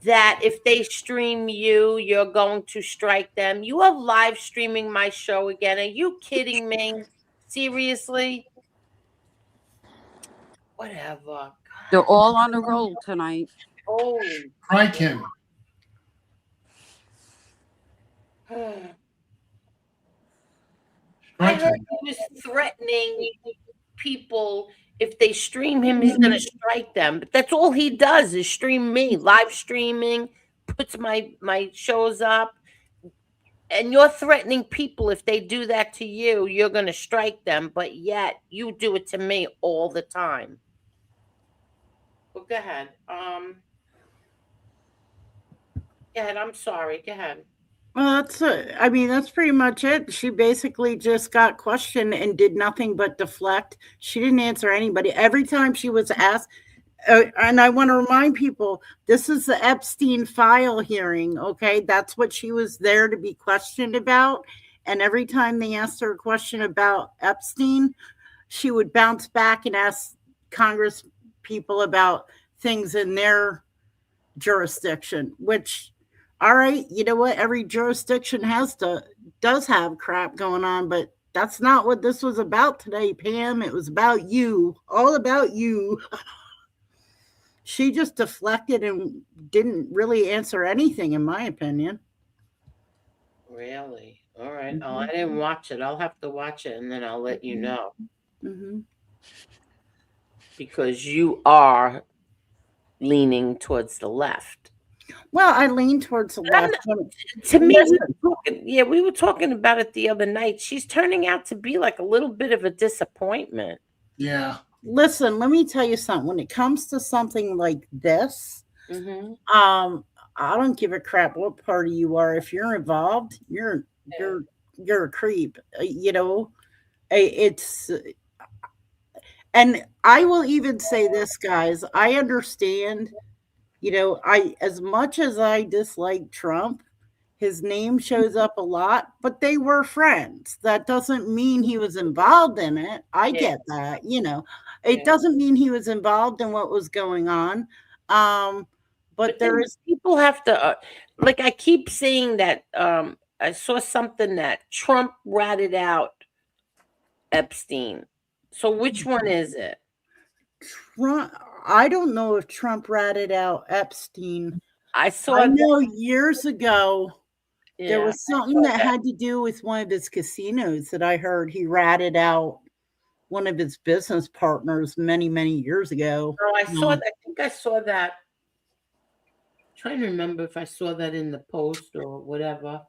that if they stream you, you're going to strike them? You are live streaming my show again. Are you kidding me? Seriously? Whatever. God. They're all on a roll tonight. Holy. Strike him. I heard he was threatening people. If they stream him, he's going to strike them. But that's all he does is stream me, live streaming, puts my shows up. And you're threatening people if they do that to you, you're going to strike them. But yet you do it to me all the time. Well, go ahead. Go ahead. I'm sorry. Go ahead. Well, that's pretty much it. She basically just got questioned and did nothing but deflect. She didn't answer anybody. Every time she was asked, and I want to remind people, this is the Epstein file hearing, okay? That's what she was there to be questioned about. And every time they asked her a question about Epstein, she would bounce back and ask Congress people about things in their jurisdiction, which... All right, you know what? Every jurisdiction does have crap going on, but that's not what this was about today, Pam. It was about you, all about you. She just deflected and didn't really answer anything, in my opinion. Really? All right. Oh, I didn't watch it. I'll have to watch it, and then I'll let you know. Because you are leaning towards the left. Well, I lean towards the left. To me, we were talking about it the other night. She's turning out to be like a little bit of a disappointment. Yeah. Listen, let me tell you something. When it comes to something like this, I don't give a crap what party you are. If you're involved, you're a creep, It's, and I will even say this, guys. I understand, as much as I dislike Trump, his name shows up a lot, but they were friends. That doesn't mean he was involved in it. I get that, It doesn't mean he was involved in what was going on. But there is, people have to, like I keep saying that I saw something that Trump ratted out Epstein. So which one is it? Trump, I don't know if Trump ratted out Epstein. I know years ago there Yeah, was something that had to do with one of his casinos that I heard he ratted out one of his business partners many, many years ago. Oh, I saw that. I think I saw that. I'm trying to remember if I saw that in the Post or whatever,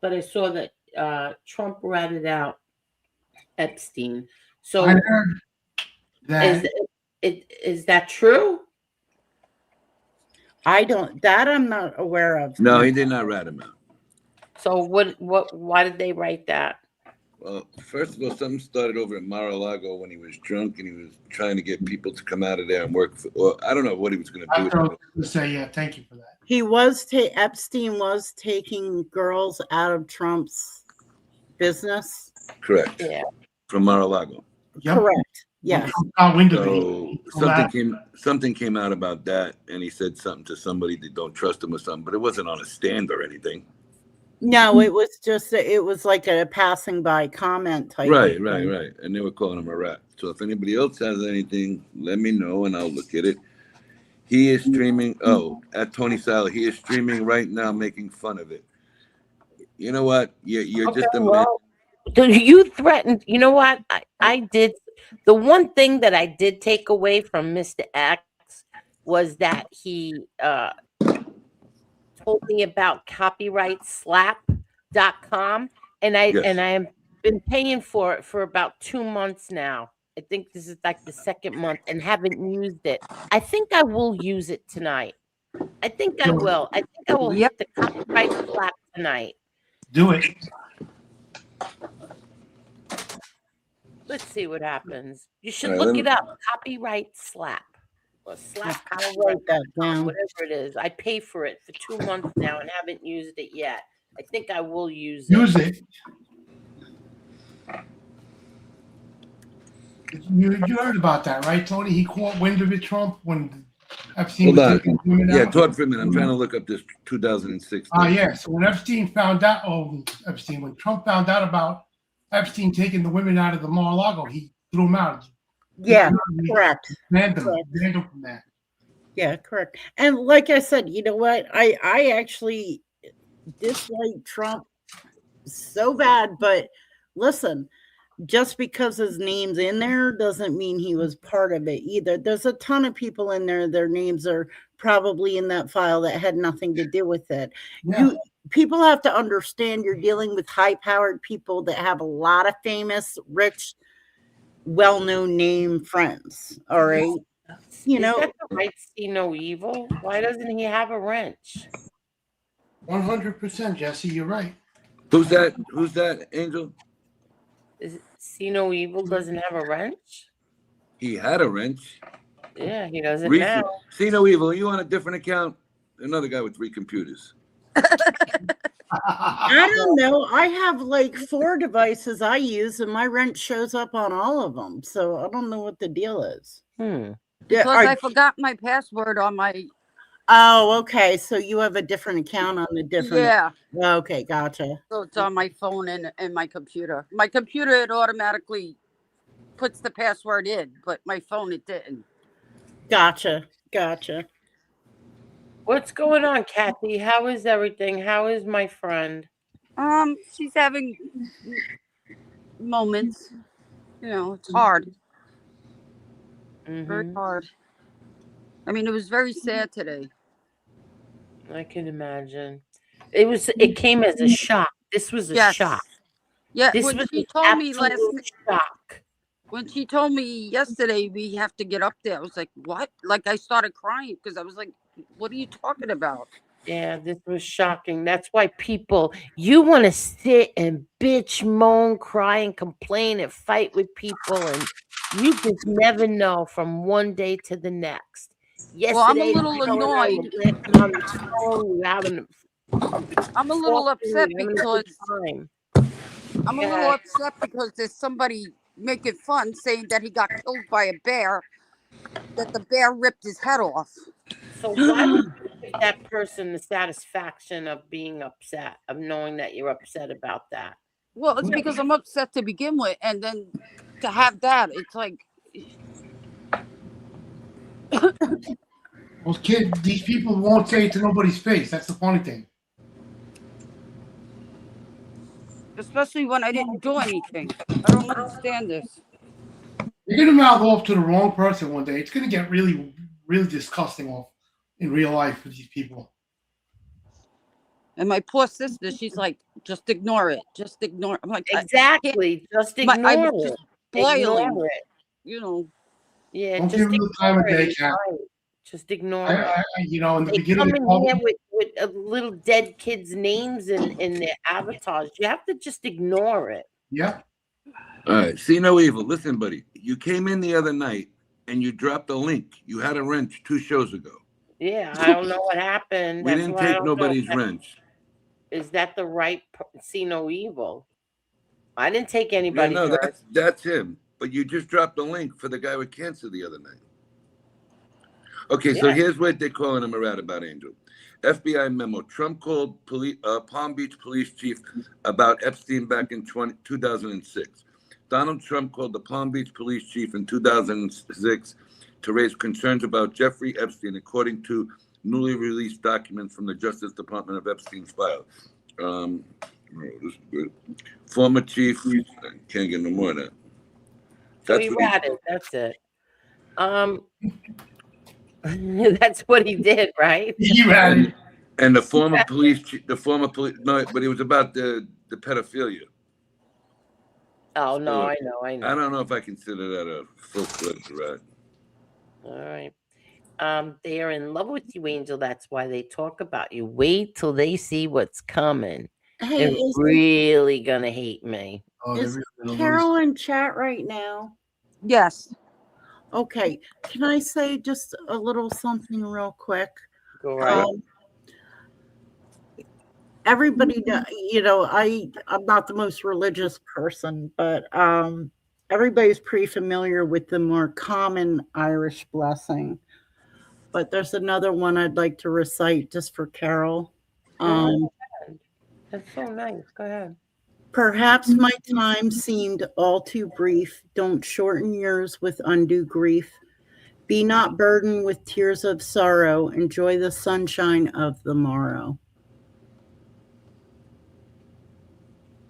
but I saw that Trump ratted out Epstein. So I heard that. Is that true? I'm not aware of. No, he did not rat him out. So why did they write that? Well, first of all, something started over at Mar-a-Lago when he was drunk and he was trying to get people to come out of there and work for, well, I don't know what he was going to do. I was going to say, yeah, thank you for that. Epstein was taking girls out of Trump's business. Correct. Yeah. From Mar-a-Lago. Yep. Correct. Yeah. So something came out about that, and he said something to somebody that don't trust him or something, but it wasn't on a stand or anything. No, it was just it was like a passing by comment type. Right. And they were calling him a rat. So if anybody else has anything, let me know and I'll look at it. He is streaming. Oh, at Tony Sally, he is streaming right now, making fun of it. You know what? You're Okay, just a man. well, you threatened. You know what? I did. The one thing that I did take away from Mr. X was that he told me about copyrightslap.com, and I have been paying for it for about 2 months now. I think this is like the second month and haven't used it. I think I will use it tonight. I think I will. I think I will hit the copyright slap tonight. Do it. Let's see what happens. You should All right, look let it me- up. Copyright slap. Or slap I'll write that down. whatever it is. I pay for it for 2 months now and haven't used it yet. I think I will use it. Use it. You heard about that, right, Tony? He caught wind of it, Trump, when Epstein Hold was on. taking women Yeah, out. talk for a minute. I'm trying to look up this 2006. Yeah. So when Epstein found out, when Trump found out about Epstein taking the women out of the Mar-a-Lago, he threw them out. Yeah, correct. Banned them from that. Yeah, correct. And like I said, you know what? I actually dislike Trump so bad, but listen, just because his name's in there doesn't mean he was part of it either. There's a ton of people in there, their names are probably in that file that had nothing to do with it. Yeah. People have to understand you're dealing with high-powered people that have a lot of famous, rich, well-known name friends. All right. Is that the right see no evil? Why doesn't he have a wrench? 100%, Jesse, you're right. Who's that? Who's that, Angel? Is see no evil doesn't have a wrench? He had a wrench. Yeah, he doesn't Recent- now. See no evil. Are you on a different account? Another guy with 3 computers. I don't know. I have like 4 devices I use, and my wrench shows up on all of them. So I don't know what the deal is. Because I forgot my password on my. Oh, okay. So you have a different account on the different. Yeah. Okay, gotcha. So it's on my phone and my computer. My computer, it automatically puts the password in, but my phone, it didn't. Gotcha. What's going on, Kathy? How is everything? How is my friend? She's having moments. You know, it's hard. Very hard. I mean, it was very sad today. I can imagine. It came as a shock. This was a shock. Yeah, This when was she an told me absolute shock. when she told me yesterday we have to get up there, I was like, what? Like I started crying because I was like, what are you talking about? Yeah, this was shocking. That's why people, you want to sit and bitch, moan, cry, and complain and fight with people, and you just never know from one day to the next. Well, I'm a Yesterday, little Michelle and I were annoyed. laughing on the phone. We were having I'm a little talking, upset we were having a good because time. I'm a Yeah. little upset because there's somebody making fun saying that he got killed by a bear, that the bear ripped his head off. So why would you give that person the satisfaction of being upset, of knowing that you're upset about that? Well, it's because I'm upset to begin with, and then to have that, it's like, Well, kid, these people won't say it to nobody's face. That's the funny thing. especially when I didn't do anything. I don't understand this. You're gonna mouth off to the wrong person one day. It's gonna get really, really disgusting off in real life with these people. And my poor sister, she's like, just ignore it. Just ignore it. I'm like, Exactly. Just I'm ignore just it. boiling. Ignore it. You know. Yeah, Don't just give them the time ignore of day, it. Cat. Right. Just ignore it. You know, in the They beginning, come in here with a little dead kids' names in their avatars. You have to just ignore it. Yeah. All right. See no evil. Listen, buddy. You came in the other night and you dropped a link. You had a wrench 2 shows ago. Yeah, I don't know what happened. We That's didn't why I take don't know. nobody's wrench. Is that the right? See no evil. I didn't take Yeah, anybody's no, wrench. that's him. But you just dropped a link for the guy with cancer the other night. Okay, so Yeah. here's what they're calling him a rat about Angel. FBI memo. Trump called Palm Beach police chief about Epstein back in 2006. Donald Trump called the Palm Beach police chief in 2006 to raise concerns about Jeffrey Epstein, according to newly released documents from the Justice Department of Epstein's file. This is good. Former chief, can't get no more of that. So he ratted. That's it. That's what he did, right? He ratted. And the former police, no, but it was about the pedophilia. Oh no, So, I know. I don't know if I consider that a full-fledged rat. All right. They are in love with you, Angel. That's why they talk about you. Wait till they see what's coming. Hey, They're really gonna hate me. Is Carol in chat right now? Yes. Okay. Can I say just a little something real quick? Go right. Everybody, you know, I'm not the most religious person, but everybody's pretty familiar with the more common Irish blessing. But there's another one I'd like to recite just for Carol. That's so nice. Go ahead. Perhaps my time seemed all too brief. Don't shorten yours with undue grief. Be not burdened with tears of sorrow. Enjoy the sunshine of the morrow.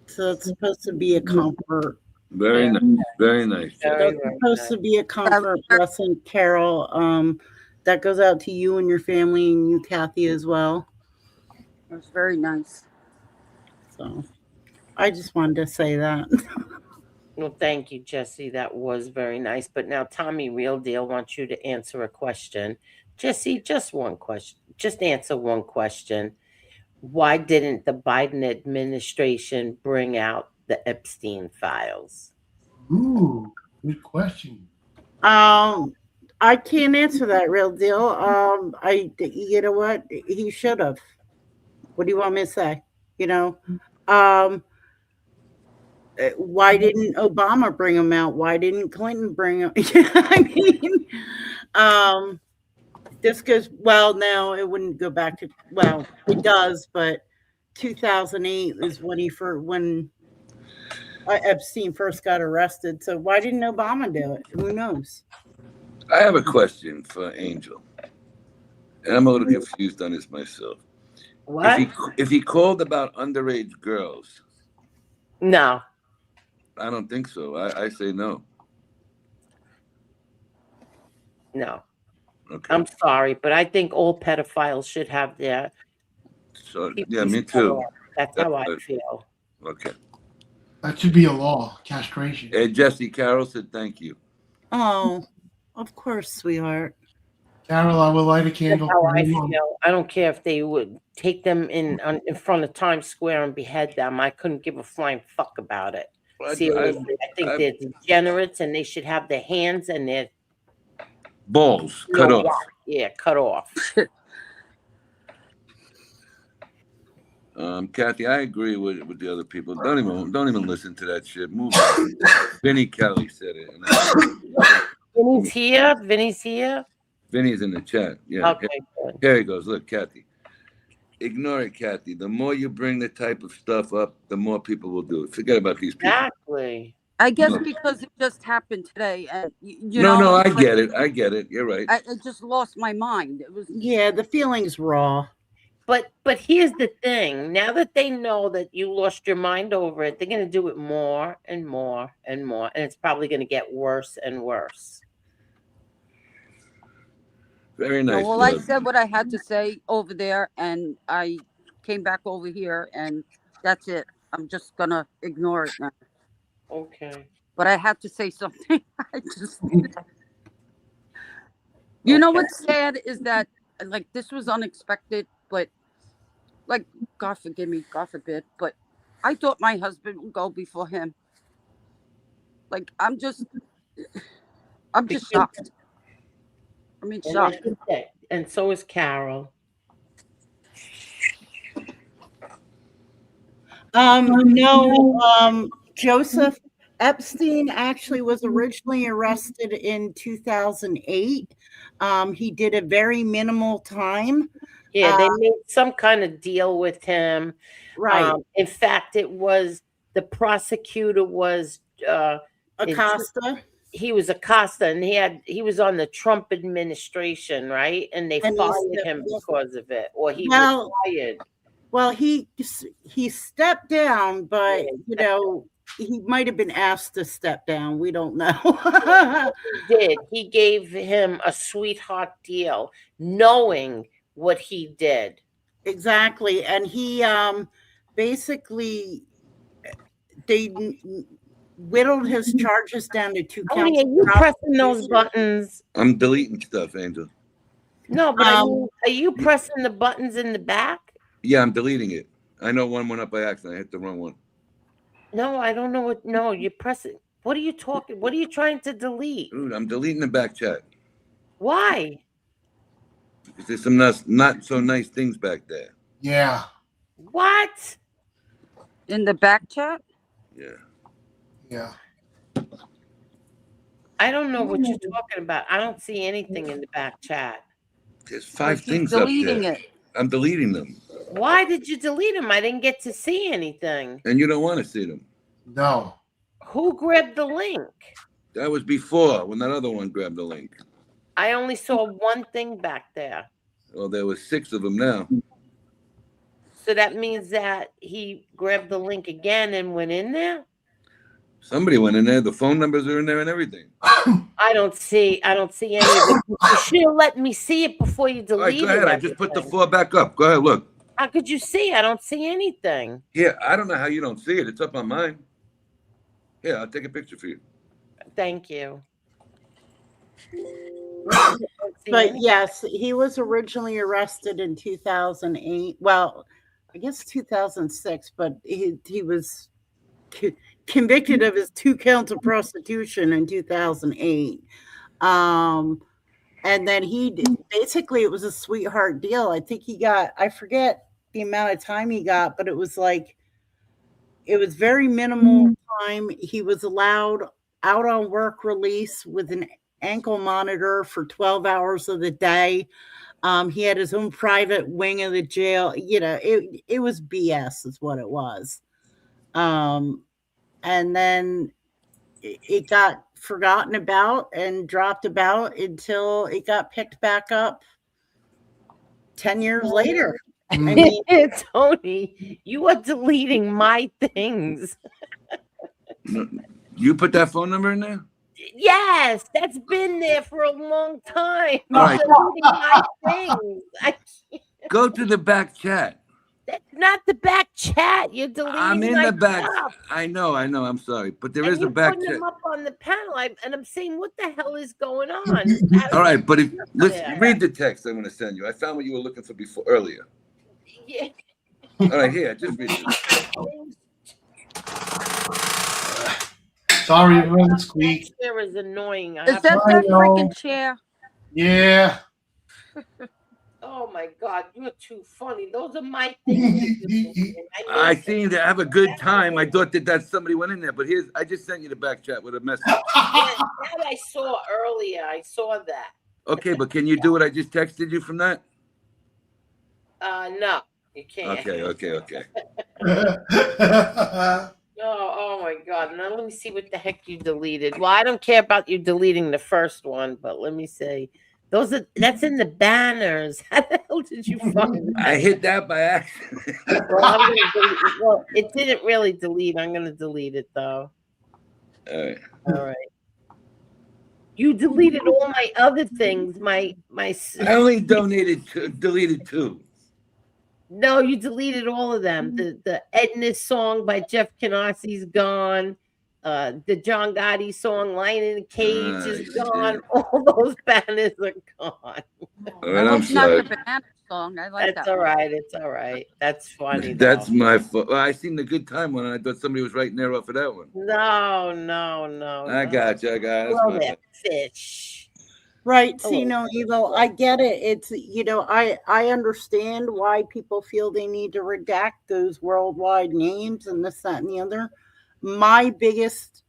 So it's supposed to be a comfort. Very nice. Very nice. It's supposed to be a comfort blessing, Carol. That goes out to you and your family and you, Kathy, as well. That's very nice. So I just wanted to say that. Well, thank you, Jesse. That was very nice. But now Tommy Real Deal wants you to answer a question. Jesse, just one question. Just answer one question. Why didn't the Biden administration bring out the Epstein files? Ooh, good question. I can't answer that, Real Deal. You know what? He should have. What do you want me to say? You know, why didn't Obama bring them out? Why didn't Clinton bring them? I mean, this goes, well, no, it wouldn't go back to, well, it does, but 2008 is when Epstein first got arrested. So why didn't Obama do it? Who knows? I have a question for Angel, and I'm a little confused on this myself. What? If he called about underage girls? No. I don't think so. I say no. No. Okay. I'm sorry, but I think all pedophiles should have their. So yeah, me too. That's how I feel. Okay. That should be a law, castration. Hey, Jesse, Carol said thank you. Oh, of course, sweetheart. Carol, I will light a That's candle how for I your mom. feel. I don't care if they would take them in front of Times Square and behead them. I couldn't give a flying fuck about it. Seriously, I think they're degenerates and they should have their hands and their balls cut off. Yeah, cut off. Kathy, I agree with the other people. Don't even listen to that shit. Move on. Vinny Kelly said it. Vinny's here. Vinny's here. Vinny's in the chat. Yeah. Okay, good. Here he goes. Look, Kathy. Ignore it, Kathy. The more you bring the type of stuff up, the more people will do it. Forget about these people. Exactly. I guess No. because it just happened today, and No, I get it. I get it. You're right. I just lost my mind. It was the feeling's raw. But here's the thing. Now that they know that you lost your mind over it, they're going to do it more and more and more, and it's probably going to get worse and worse. Very nice. Well, I said what I had to say over there, and I came back over here, and that's it. I'm just gonna ignore it now. Okay. But I had to say something. I just, you know what's sad is that like this was unexpected, but like God forgive me, God forbid, but I thought my husband would go before him. Like I'm just shocked. I mean, shocked. And so is Carol. No, Joseph Epstein actually was originally arrested in 2008. He did a very minimal time. Yeah, they made some kind of deal with him. Right. In fact, it was the prosecutor was Acosta. He was Acosta, and he was on the Trump administration, right? And they fired him because of it, or he was fired. Well, he stepped down, but he might have been asked to step down. We don't know. He did. He gave him a sweetheart deal, knowing what he did. Exactly, and he basically they whittled his charges down to 2 counts. Are you pressing those buttons? I'm deleting stuff, Angel. No, but are you pressing the buttons in the back? Yeah, I'm deleting it. I know one went up by accident. I hit the wrong one. No, I don't know what. No, you're pressing. What are you talking? What are you trying to delete? Dude, I'm deleting the back chat. Why? Because there's some not so nice things back there. Yeah. What? In the back chat? Yeah. Yeah. I don't know what you're talking about. I don't see anything in the back chat. There's 5 things up there. I'm deleting them. Why did you delete them? I didn't get to see anything. And you don't want to see them. No. Who grabbed the link? That was before when that other one grabbed the link. I only saw one thing back there. Well, there was 6 of them now. So that means that he grabbed the link again and went in there? Somebody went in there. The phone numbers are in there and everything. I don't see any of it. You should have let me see it before you deleted it. All right, go ahead. I just put the 4 back up. Go ahead, look. How could you see? I don't see anything. Yeah, I don't know how you don't see it. It's up on mine. Yeah, I'll take a picture for you. Thank you. But yes, he was originally arrested in 2008. Well, I guess 2006, but he was convicted of his 2 counts of prostitution in 2008. And then basically it was a sweetheart deal. I think he got, I forget the amount of time he got, but it was very minimal time. He was allowed out on work release with an ankle monitor for 12 hours of the day. He had his own private wing of the jail. It was BS is what it was. And then it got forgotten about and dropped about until it got picked back up 10 years later. I mean, Tony, you are deleting my things. You put that phone number in there? Yes, that's been there for a long time. All right. Deleting my things. Go to the back chat. That's not the back chat. You're deleting I'm in my the back. stuff. I know. I'm sorry, but there And is a you're back putting chat. them up on the panel. And I'm saying, what the hell is going on? All right, but if listen, Yeah. read the text I'm going to send you. I found what you were looking for before earlier. Yeah. All right, here, just read it. Sorry, it runs squeak. That chair is annoying. Is that that freaking chair? Yeah. Oh my God, you're too funny. Those are my things. I seem to have a good time. I thought that somebody went in there, but I just sent you the back chat with a message. Yes, that I saw earlier. I saw that. Okay, but can you do what I just texted you from that? No, you can't. Okay. Oh my God. Now let me see what the heck you deleted. Well, I don't care about you deleting the first one, but let me see. That's in the banners. How the hell did you find that? I hit that by accident. Well, it didn't really delete. I'm gonna delete it though. All right. You deleted all my other things. My. I only deleted 2. No, you deleted all of them. The Edna song by Jeff Canarsi's gone. The John Gotti song "Lion in a Cage" is gone. All those banners are gone. All right, I'm sorry. Not the banana song. I like That's that. all right. It's all right. That's funny. That's though. my fault. Well, I seen the good time one, and I thought somebody was writing there off of that one. No. I got you. That's Well, my there, bad. fish. Right. See, no, Evo, I get it. It's, I understand why people feel they need to redact those worldwide names and this, that, and the other. My biggest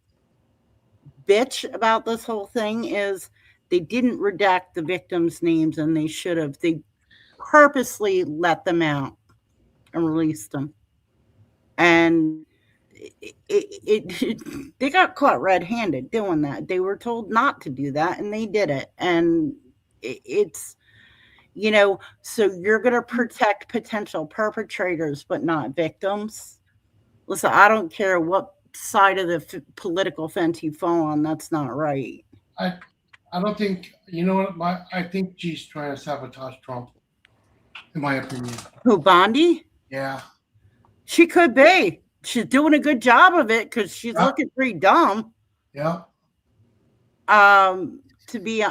bitch about this whole thing is they didn't redact the victims' names, and they should have. They purposely let them out and released them. And they got caught red-handed doing that. They were told not to do that, and they did it. And it's, so you're going to protect potential perpetrators, but not victims. Listen, I don't care what side of the political fence you fall on. That's not right. I don't think, you know what, I think she's trying to sabotage Trump, in my opinion. Who, Bondi? Yeah. She could be. She's doing a good job of it because she's looking pretty dumb. Yeah. To be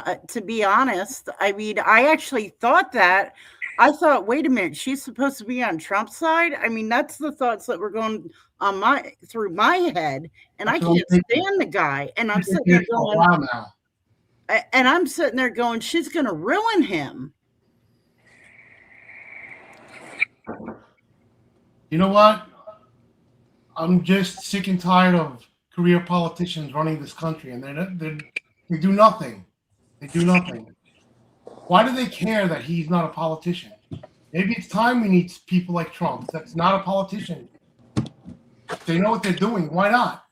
honest, I mean, I actually thought that. I thought, wait a minute, she's supposed to be on Trump's side. I mean, that's the thoughts that were going on through my head, and I can't stand the guy. And I'm sitting there going, and I'm sitting there going, she's going to ruin him. You know what? I'm just sick and tired of career politicians running this country, and they do nothing. They do nothing. Why do they care that he's not a politician? Maybe it's time we need people like Trump that's not a politician. They know what they're doing. Why not?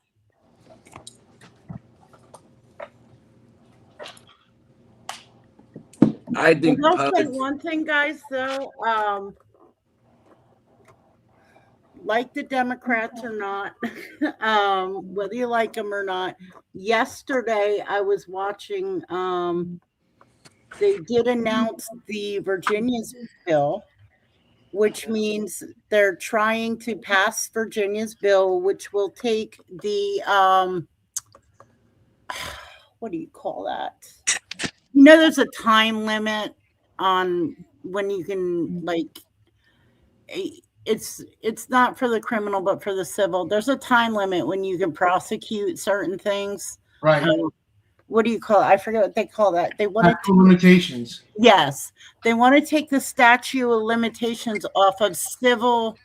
I think I'll say one thing, guys, though. Like the Democrats or not, whether you like them or not, yesterday I was watching, they did announce the Virginia's bill, which means they're trying to pass Virginia's bill, which will take the, what do you call that? There's a time limit on when you can, it's not for the criminal, but for the civil. There's a time limit when you can prosecute certain things. Right. What do you call it? I forget what they call that. They want to limitations. Yes. They want to take the statute of limitations off of civil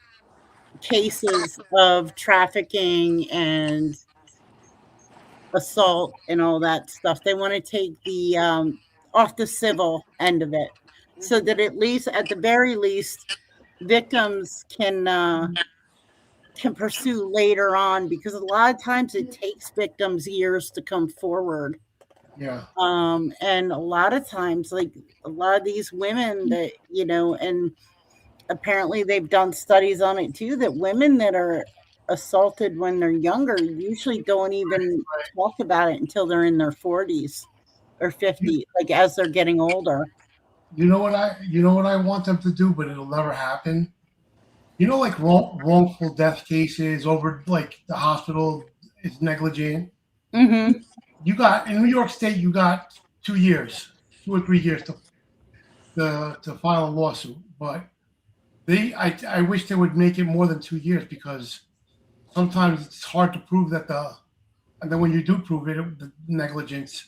cases of trafficking and assault and all that stuff. They want to take the off the civil end of it, so that at the very least, victims can pursue later on, because a lot of times it takes victims years to come forward. Yeah. And a lot of times, a lot of these women that, and apparently they've done studies on it too, that women that are assaulted when they're younger usually don't even talk about it until they're in their 40s or 50s, as they're getting older. You know what I want them to do, but it'll never happen. like wrongful death cases over like the hospital is negligent. Mm-hmm. You got in New York State, you got 2 years, 2 or 3 years to file a lawsuit. But I wish they would make it more than 2 years because sometimes it's hard to prove and then when you do prove it, the negligence,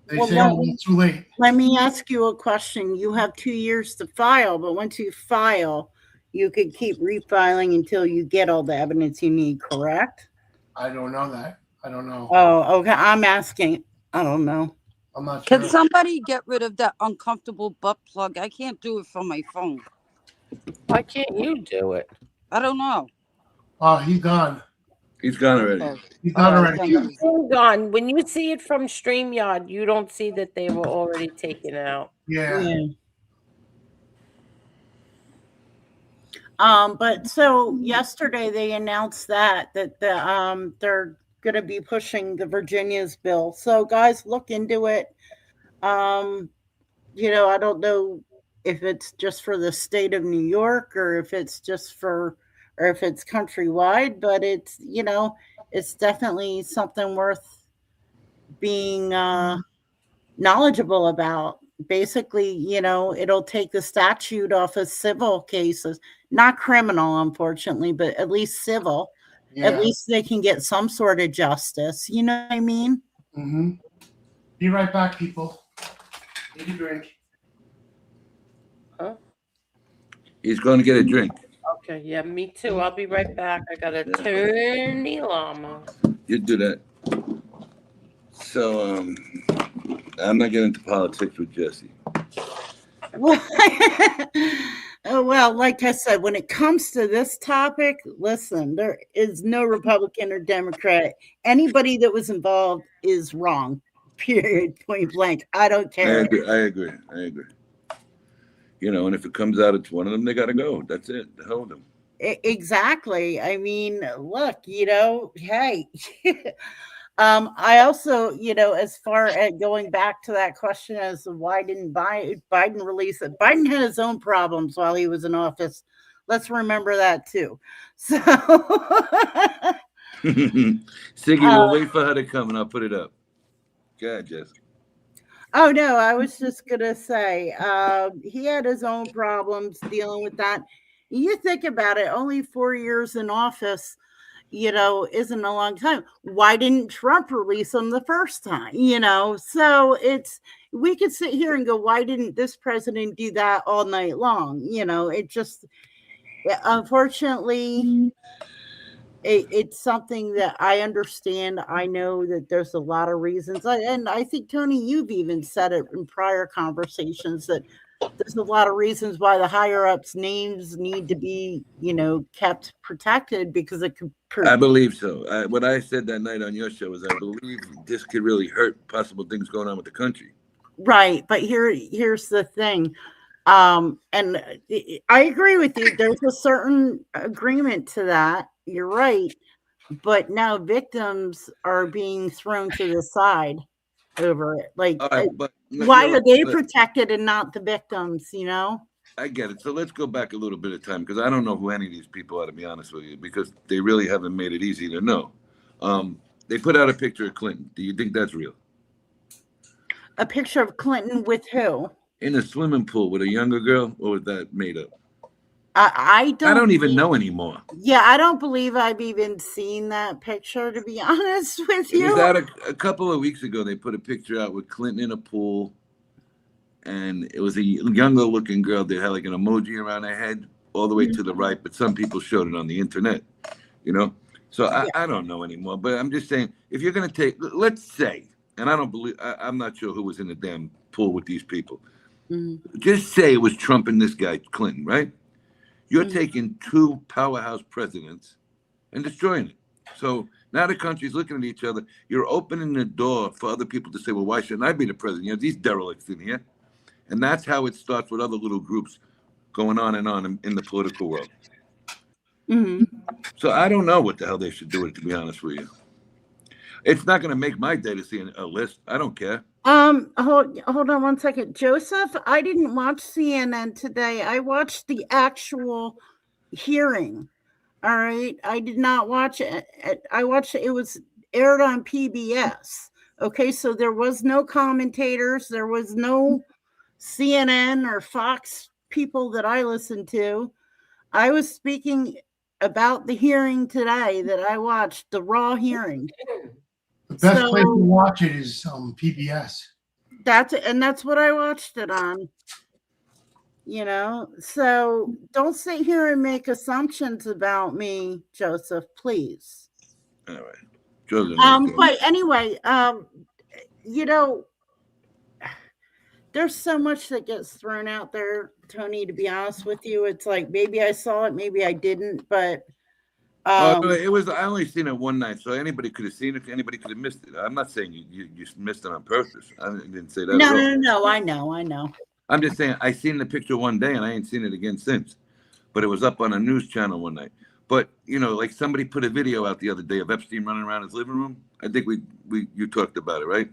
they say, oh, it's too late. Let me ask you a question. You have 2 years to file, but once you file, you could keep refiling until you get all the evidence you need, correct? I don't know that. I don't know. Oh, okay. I'm asking. I don't know. I'm not sure. Can somebody get rid of that uncomfortable butt plug? I can't do it from my phone. Why can't you do it? I don't know. Oh, he's gone. He's gone already. He's gone already. He's still gone. When you see it from StreamYard, you don't see that they were already taken out. Yeah. But so yesterday they announced that they're going to be pushing the Virginia's bill. So guys, look into it. I don't know if it's just for the state of New York or if it's or if it's countrywide, but it's definitely something worth being knowledgeable about. Basically, it'll take the statute off of civil cases, not criminal, unfortunately, but at least civil. Yeah. At least they can get some sort of justice. You know what I mean? Mm-hmm. Be right back, people. Need a drink. Huh? He's going to get a drink. Okay, yeah, me too. I'll be right back. I gotta turn the alarm off. You do that. So, I'm not getting into politics with Jesse. Well, like I said, when it comes to this topic, listen, there is no Republican or Democrat. Anybody that was involved is wrong. Period. Point blank. I don't care. I agree. And if it comes out it's one of them, they got to go. That's it. Hold them. Exactly. I mean, look, hey. I also, as far as going back to that question as to why didn't Biden release it? Biden had his own problems while he was in office. Let's remember that too. So, Siggy, we'll wait for her to come and I'll put it up. Go ahead, Jess. Oh no, I was just gonna say he had his own problems dealing with that. You think about it, only 4 years in office, isn't a long time. Why didn't Trump release him the first time? So we could sit here and go, why didn't this president do that all night long? It just, unfortunately, it's something that I understand. I know that there's a lot of reasons. And I think, Tony, you've even said it in prior conversations that there's a lot of reasons why the higher ups' names need to be, kept protected because it could. I believe so. What I said that night on your show is I believe this could really hurt possible things going on with the country. Right. But here's the thing. And I agree with you. There's a certain agreement to that. You're right. But now victims are being thrown to the side over it. Like, why are they protected and not the victims, I get it. So let's go back a little bit of time because I don't know who any of these people are, to be honest with you, because they really haven't made it easy to know. They put out a picture of Clinton. Do you think that's real? A picture of Clinton with who? In a swimming pool with a younger girl, or was that made up? I don't even know anymore. Yeah, I don't believe I've even seen that picture, to be honest with you. It was out a couple of weeks ago. They put a picture out with Clinton in a pool, and it was a younger looking girl. They had like an emoji around her head all the way to the right, but some people showed it on the internet, So I don't know anymore, but I'm just saying, if you're going to take, let's say, and I'm not sure who was in the damn pool with these people. Mm-hmm. Just say it was Trump and this guy, Clinton, right? You're taking two powerhouse presidents and destroying it. So now the country's looking at each other. You're opening the door for other people to say, well, why shouldn't I be the president? These derelicts in here. And that's how it starts with other little groups going on and on in the political world. Mm-hmm. So I don't know what the hell they should do with it, to be honest with you. It's not going to make my day to see a list. I don't care. Hold on one second. Joseph, I didn't watch CNN today. I watched the actual hearing. All right. I did not watch it. I watched it. It was aired on PBS. Okay. So there was no commentators. There was no CNN or Fox people that I listened to. I was speaking about the hearing today that I watched, the raw hearing. The best place to watch it is PBS. That's what I watched it on. You know, so don't sit here and make assumptions about me, Joseph, please. All right. Joseph, But anyway, you know, there's so much that gets thrown out there, Tony, to be honest with you. It's like maybe I saw it, maybe I didn't, but it was. I only seen it one night, so anybody could have seen it. Anybody could have missed it. I'm not saying you missed it on purpose. I didn't say that. No. I know. I'm just saying I seen the picture one day and I ain't seen it again since. But it was up on a news channel one night. But you know, like somebody put a video out the other day of Epstein running around his living room. I think you talked about it, right?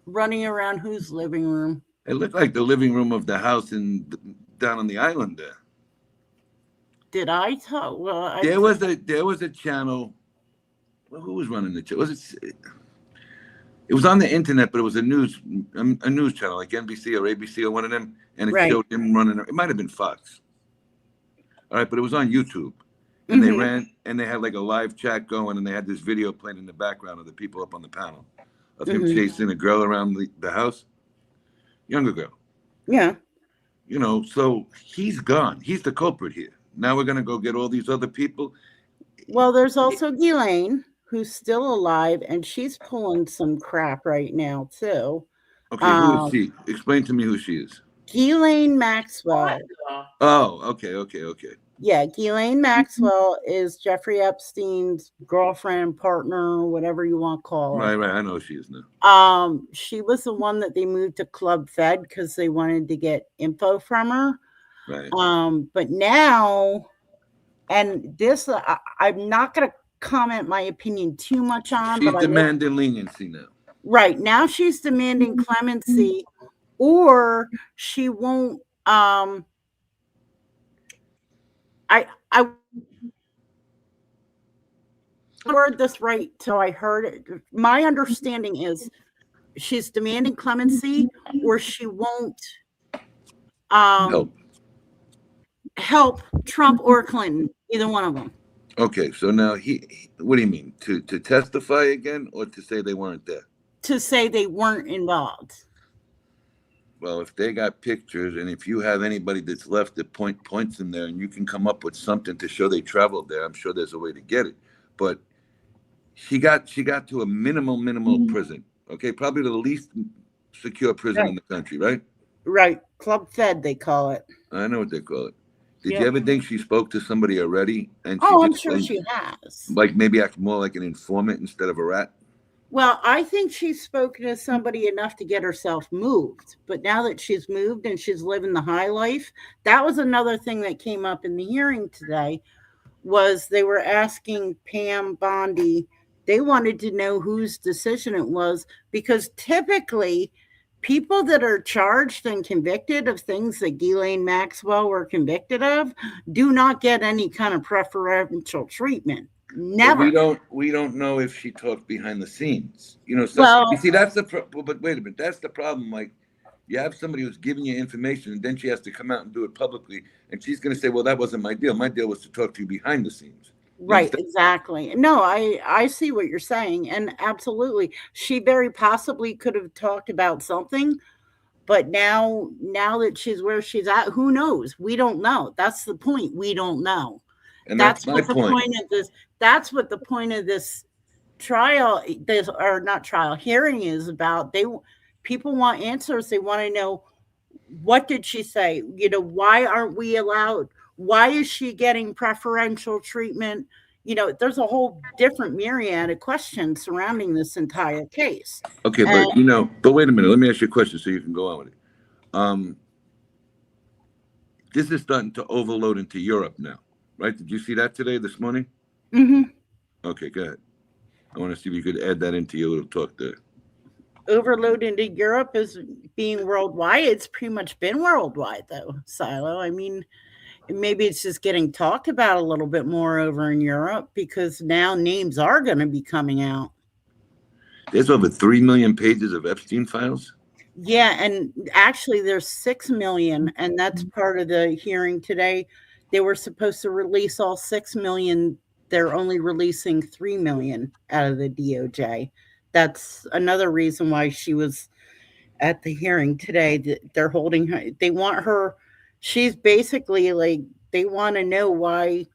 Running around whose living room? It looked like the living room of the house down on the island there. Did I talk? Well, there was a channel. Well, who was running the channel? It was on the internet, but it was a news channel like NBC or ABC or one of them, and it showed him running. It might have been Fox. All right, but it was on YouTube, and they ran and they had like a live chat going, and they had this video playing in the background of the people up on the panel of him chasing a girl around the house, younger girl. Yeah. You know, so he's gone. He's the culprit here. Now we're gonna go get all these other people. Well, there's also Ghislaine, who's still alive, and she's pulling some crap right now too. Okay, who is she? Explain to me who she is. Ghislaine Maxwell. Oh, okay. Yeah, Ghislaine Maxwell is Jeffrey Epstein's girlfriend, partner, whatever you want to call her. Right. I know who she is now. She was the one that they moved to Club Fed because they wanted to get info from her. Right. But now, and this, I'm not going to comment my opinion too much on. She's demanding leniency now. Right. Now she's demanding clemency, or she won't. I heard this right till I heard it. My understanding is she's demanding clemency, or she won't help Trump or Clinton, either one of them. Okay, so now what do you mean? To testify again, or to say they weren't there? To say they weren't involved. Well, if they got pictures, and if you have anybody that's left that points in there, and you can come up with something to show they traveled there, I'm sure there's a way to get it. But she got to a minimal prison. Okay, probably the least secure prison in the country, right? Right, Club Fed they call it. I know what they call it. Did you ever think she spoke to somebody already? And I'm sure she has. Like maybe act more like an informant instead of a rat? Well, I think she's spoken to somebody enough to get herself moved. But now that she's moved and she's living the high life, that was another thing that came up in the hearing today, was they were asking Pam Bondi, they wanted to know whose decision it was, because typically people that are charged and convicted of things that Ghislaine Maxwell were convicted of do not get any kind of preferential treatment. Never. But we don't know if she talked behind the scenes. You know, so you see, that's but wait a minute, that's the problem. Like, you have somebody who's giving you information, and then she has to come out and do it publicly, and she's going to say, well, that wasn't my deal. My deal was to talk to you behind the scenes. Right, exactly. No, I see what you're saying, and absolutely, she very possibly could have talked about something, but now that she's where she's at, who knows? We don't know. That's the point. We don't know. And that's what the point of this. That's what the point of this trial, hearing is about. People want answers. They want to know, what did she say? You know, why aren't we allowed? Why is she getting preferential treatment? You know, there's a whole different myriad of questions surrounding this entire case. Okay, but wait a minute. Let me ask you a question so you can go on with it. This is starting to overload into Europe now, right? Did you see that this morning? Mm-hmm. Okay, go ahead. I want to see if you could add that into your little talk there. Overload into Europe is being worldwide. It's pretty much been worldwide, though, Silo. I mean, maybe it's just getting talked about a little bit more over in Europe because now names are going to be coming out. There's over 3 million pages of Epstein files. Yeah, and actually there's 6 million, and that's part of the hearing today. They were supposed to release all 6 million. They're only releasing 3 million out of the DOJ. That's another reason why she was at the hearing today. They're holding her. They want her. She's basically like, they want to know why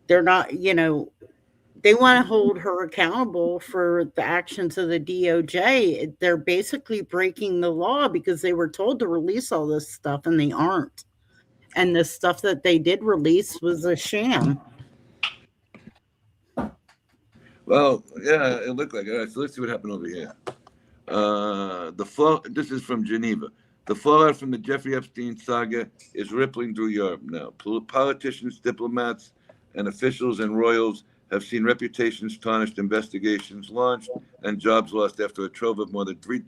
they're not, they want to hold her accountable for the actions of the DOJ. They're basically breaking the law because they were told to release all this stuff and they aren't. And the stuff that they did release was a sham. Well, yeah, it looked like it. All right, so let's see what happened over here. This is from Geneva. The fallout from the Jeffrey Epstein saga is rippling through Europe now. Politicians, diplomats, and officials and royals have seen reputations tarnished, investigations launched, and jobs lost after a trove of more than 3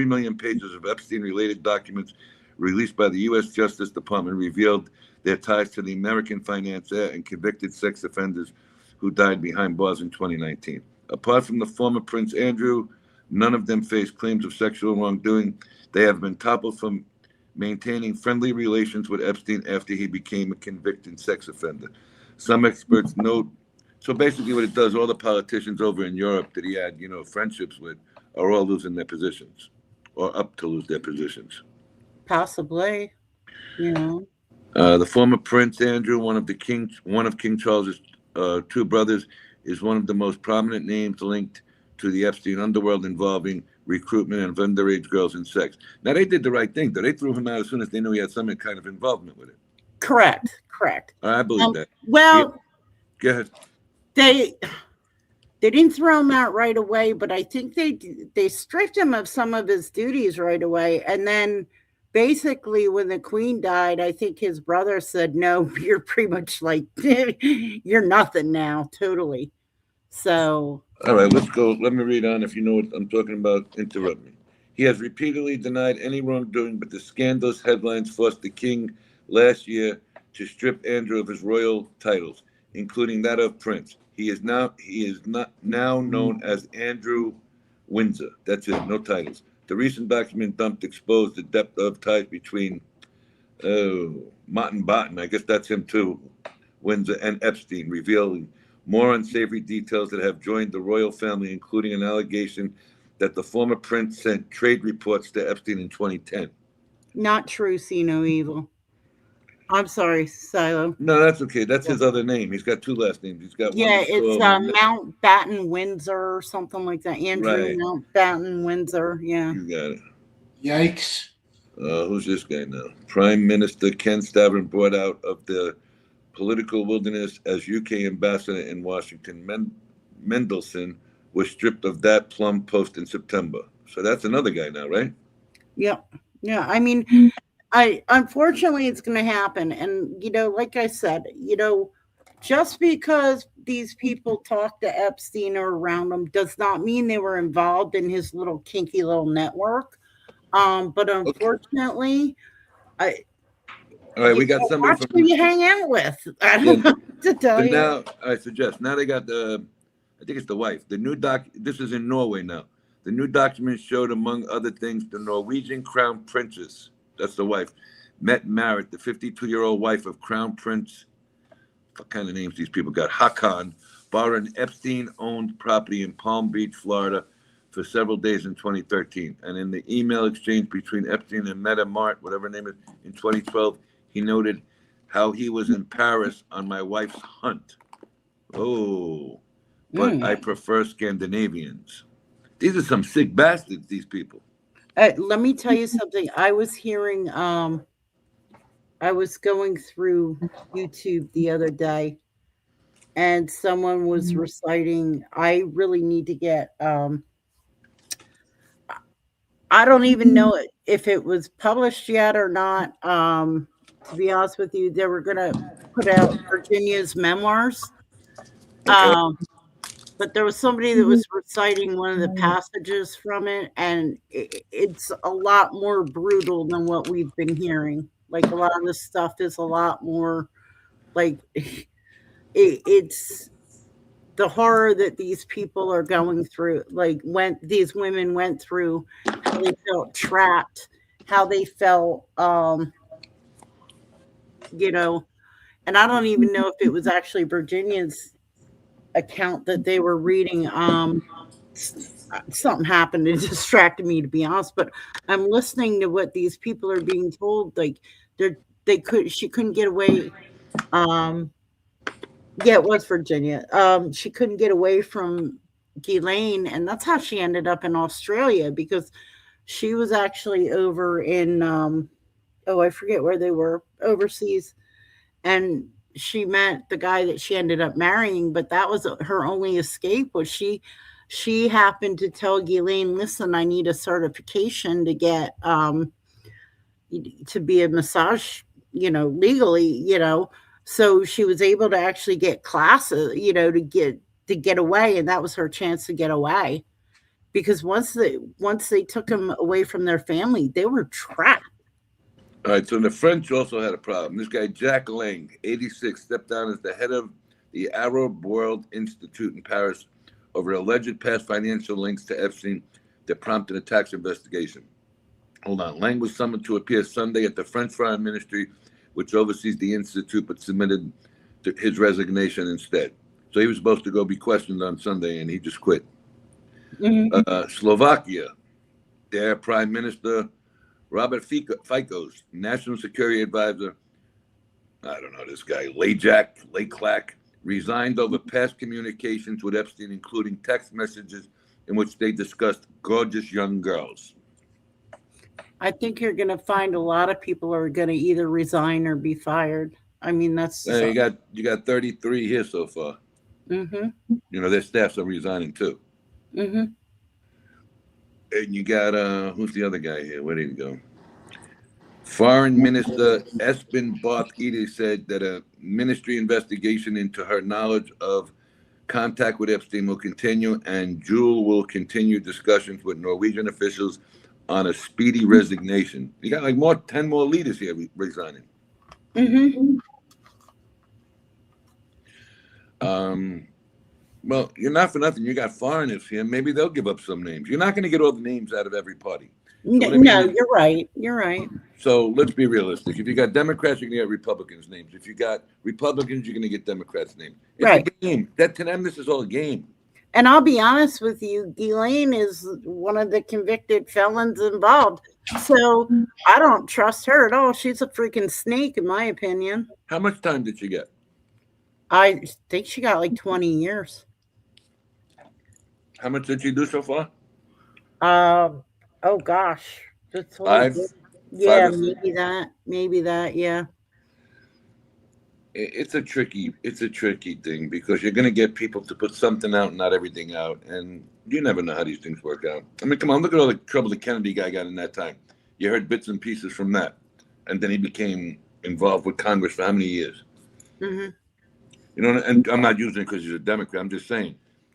million pages of Epstein-related documents released by the U.S. Justice Department revealed their ties to the American financier and convicted sex offenders who died behind bars in 2019. Apart from the former Prince Andrew, none of them face claims of sexual wrongdoing. They have been toppled from maintaining friendly relations with Epstein after he became a convicted sex offender. Some experts note, so basically what it does, all the politicians over in Europe that he had, friendships with are all losing their positions or up to lose their positions. Possibly, The former Prince Andrew, one of King Charles's two brothers, is one of the most prominent names linked to the Epstein underworld involving recruitment of underage girls and sex. Now, they did the right thing, though. They threw him out as soon as they knew he had some kind of involvement with it. Correct. I believe that. Well, go ahead. They didn't throw him out right away, but I think they stripped him of some of his duties right away. And then basically when the Queen died, I think his brother said, no, you're pretty much like, you're nothing now, totally. So. All right, let's go. Let me read on. If you know what I'm talking about, interrupt me. He has repeatedly denied any wrongdoing, but the scandalous headlines forced the king last year to strip Andrew of his royal titles, including that of Prince. He is now known as Andrew Windsor. That's it, no titles. The recent document dump exposed the depth of ties between Mottown, I guess that's him too, Windsor, and Epstein, revealing more unsavory details that have joined the royal family, including an allegation that the former prince sent trade reports to Epstein in 2010. Not true, see no evil. I'm sorry, Silo. No, that's okay. That's his other name. He's got two last names. He's got it's Mountbatten Windsor or something like that. Andrew Mountbatten Windsor. Yeah. You got it. Yikes. Who's this guy now? Prime Minister Ken Stavron brought out of the political wilderness as UK ambassador in Washington. Mendelsohn was stripped of that plum post in September. So that's another guy now, right? Yeah. I mean, unfortunately it's going to happen. And, like I said, just because these people talk to Epstein or around him does not mean they were involved in his little kinky little network. But unfortunately, all right, we got somebody watch who you hang out with. I don't know what to tell you. Now, I suggest, now they got I think it's the wife. The new this is in Norway now. The new document showed, among other things, the Norwegian crown princess, that's the wife, met Marit, the 52-year-old wife of Crown Prince, what kind of names these people got, Haakon, bought an Epstein-owned property in Palm Beach, Florida, for several days in 2013. And in the email exchange between Epstein and Meta Mart, whatever her name is, in 2012, he noted how he was in Paris on my wife's hunt. Oh, but I prefer Scandinavians. These are some sick bastards, these people. Let me tell you something. I was hearing, I was going through YouTube the other day, and someone was reciting, I really need to get, I don't even know if it was published yet or not. To be honest with you, they were going to put out Virginia's memoirs. But there was somebody that was reciting one of the passages from it, and it's a lot more brutal than what we've been hearing. Like a lot of this stuff is a lot more like it's the horror that these people are going through, like when these women went through, how they felt trapped, how they felt, you know, and I don't even know if it was actually Virginia's account that they were reading. Something happened. It distracted me, to be honest, but I'm listening to what these people are being told. Like she couldn't get away. Yeah, it was Virginia. She couldn't get away from Ghislaine, and that's how she ended up in Australia, because she was actually over in I forget where they were, overseas, and she met the guy that she ended up marrying, but that was her only escape. Was she happened to tell Ghislaine, listen, I need a certification to get to be a massage, legally, so she was able to actually get classes, to get away, and that was her chance to get away. Because once they took them away from their family, they were trapped. All right, so the French also had a problem. This guy, Jacques Lang, 86, stepped down as the head of the Arab World Institute in Paris over alleged past financial links to Epstein that prompted a tax investigation. Hold on. Lang was summoned to appear Sunday at the French Foreign Ministry, which oversees the institute, but submitted his resignation instead. So he was supposed to go be questioned on Sunday, and he just quit. Mm-hmm. Slovakia, their Prime Minister, Robert Fico's National Security Advisor, I don't know this guy, Lajak, resigned over past communications with Epstein, including text messages in which they discussed gorgeous young girls. I think you're going to find a lot of people are going to either resign or be fired. I mean, that's you got 33 here so far. Mm-hmm. Their staffs are resigning too. Mm-hmm. And you got who's the other guy here? Where did he go? Foreign Minister Espen Barth Ede said that a ministry investigation into her knowledge of contact with Epstein will continue, and Jewel will continue discussions with Norwegian officials on a speedy resignation. You got like 10 more leaders here resigning. Mm-hmm. Well, you're not for nothing. You got foreigners here. Maybe they'll give up some names. You're not going to get all the names out of every party. No, you're right. You're right. So let's be realistic. If you got Democrats, you're going to get Republicans' names. If you got Republicans, you're going to get Democrats' names. It's right. A game. To them, this is all a game. And I'll be honest with you, Ghislaine is one of the convicted felons involved. So I don't trust her at all. She's a freaking snake, in my opinion. How much time did she get? I think she got like 20 years. How much did she do so far? Oh gosh. That's 5? Yeah, 5 maybe that, yeah. It's a tricky thing, because you're going to get people to put something out and not everything out, and you never know how these things work out. I mean, come on, look at all the trouble the Kennedy guy got in that time. You heard bits and pieces from that, and then he became involved with Congress for how many years? Mm-hmm. And I'm not using it because he's a Democrat. I'm just saying.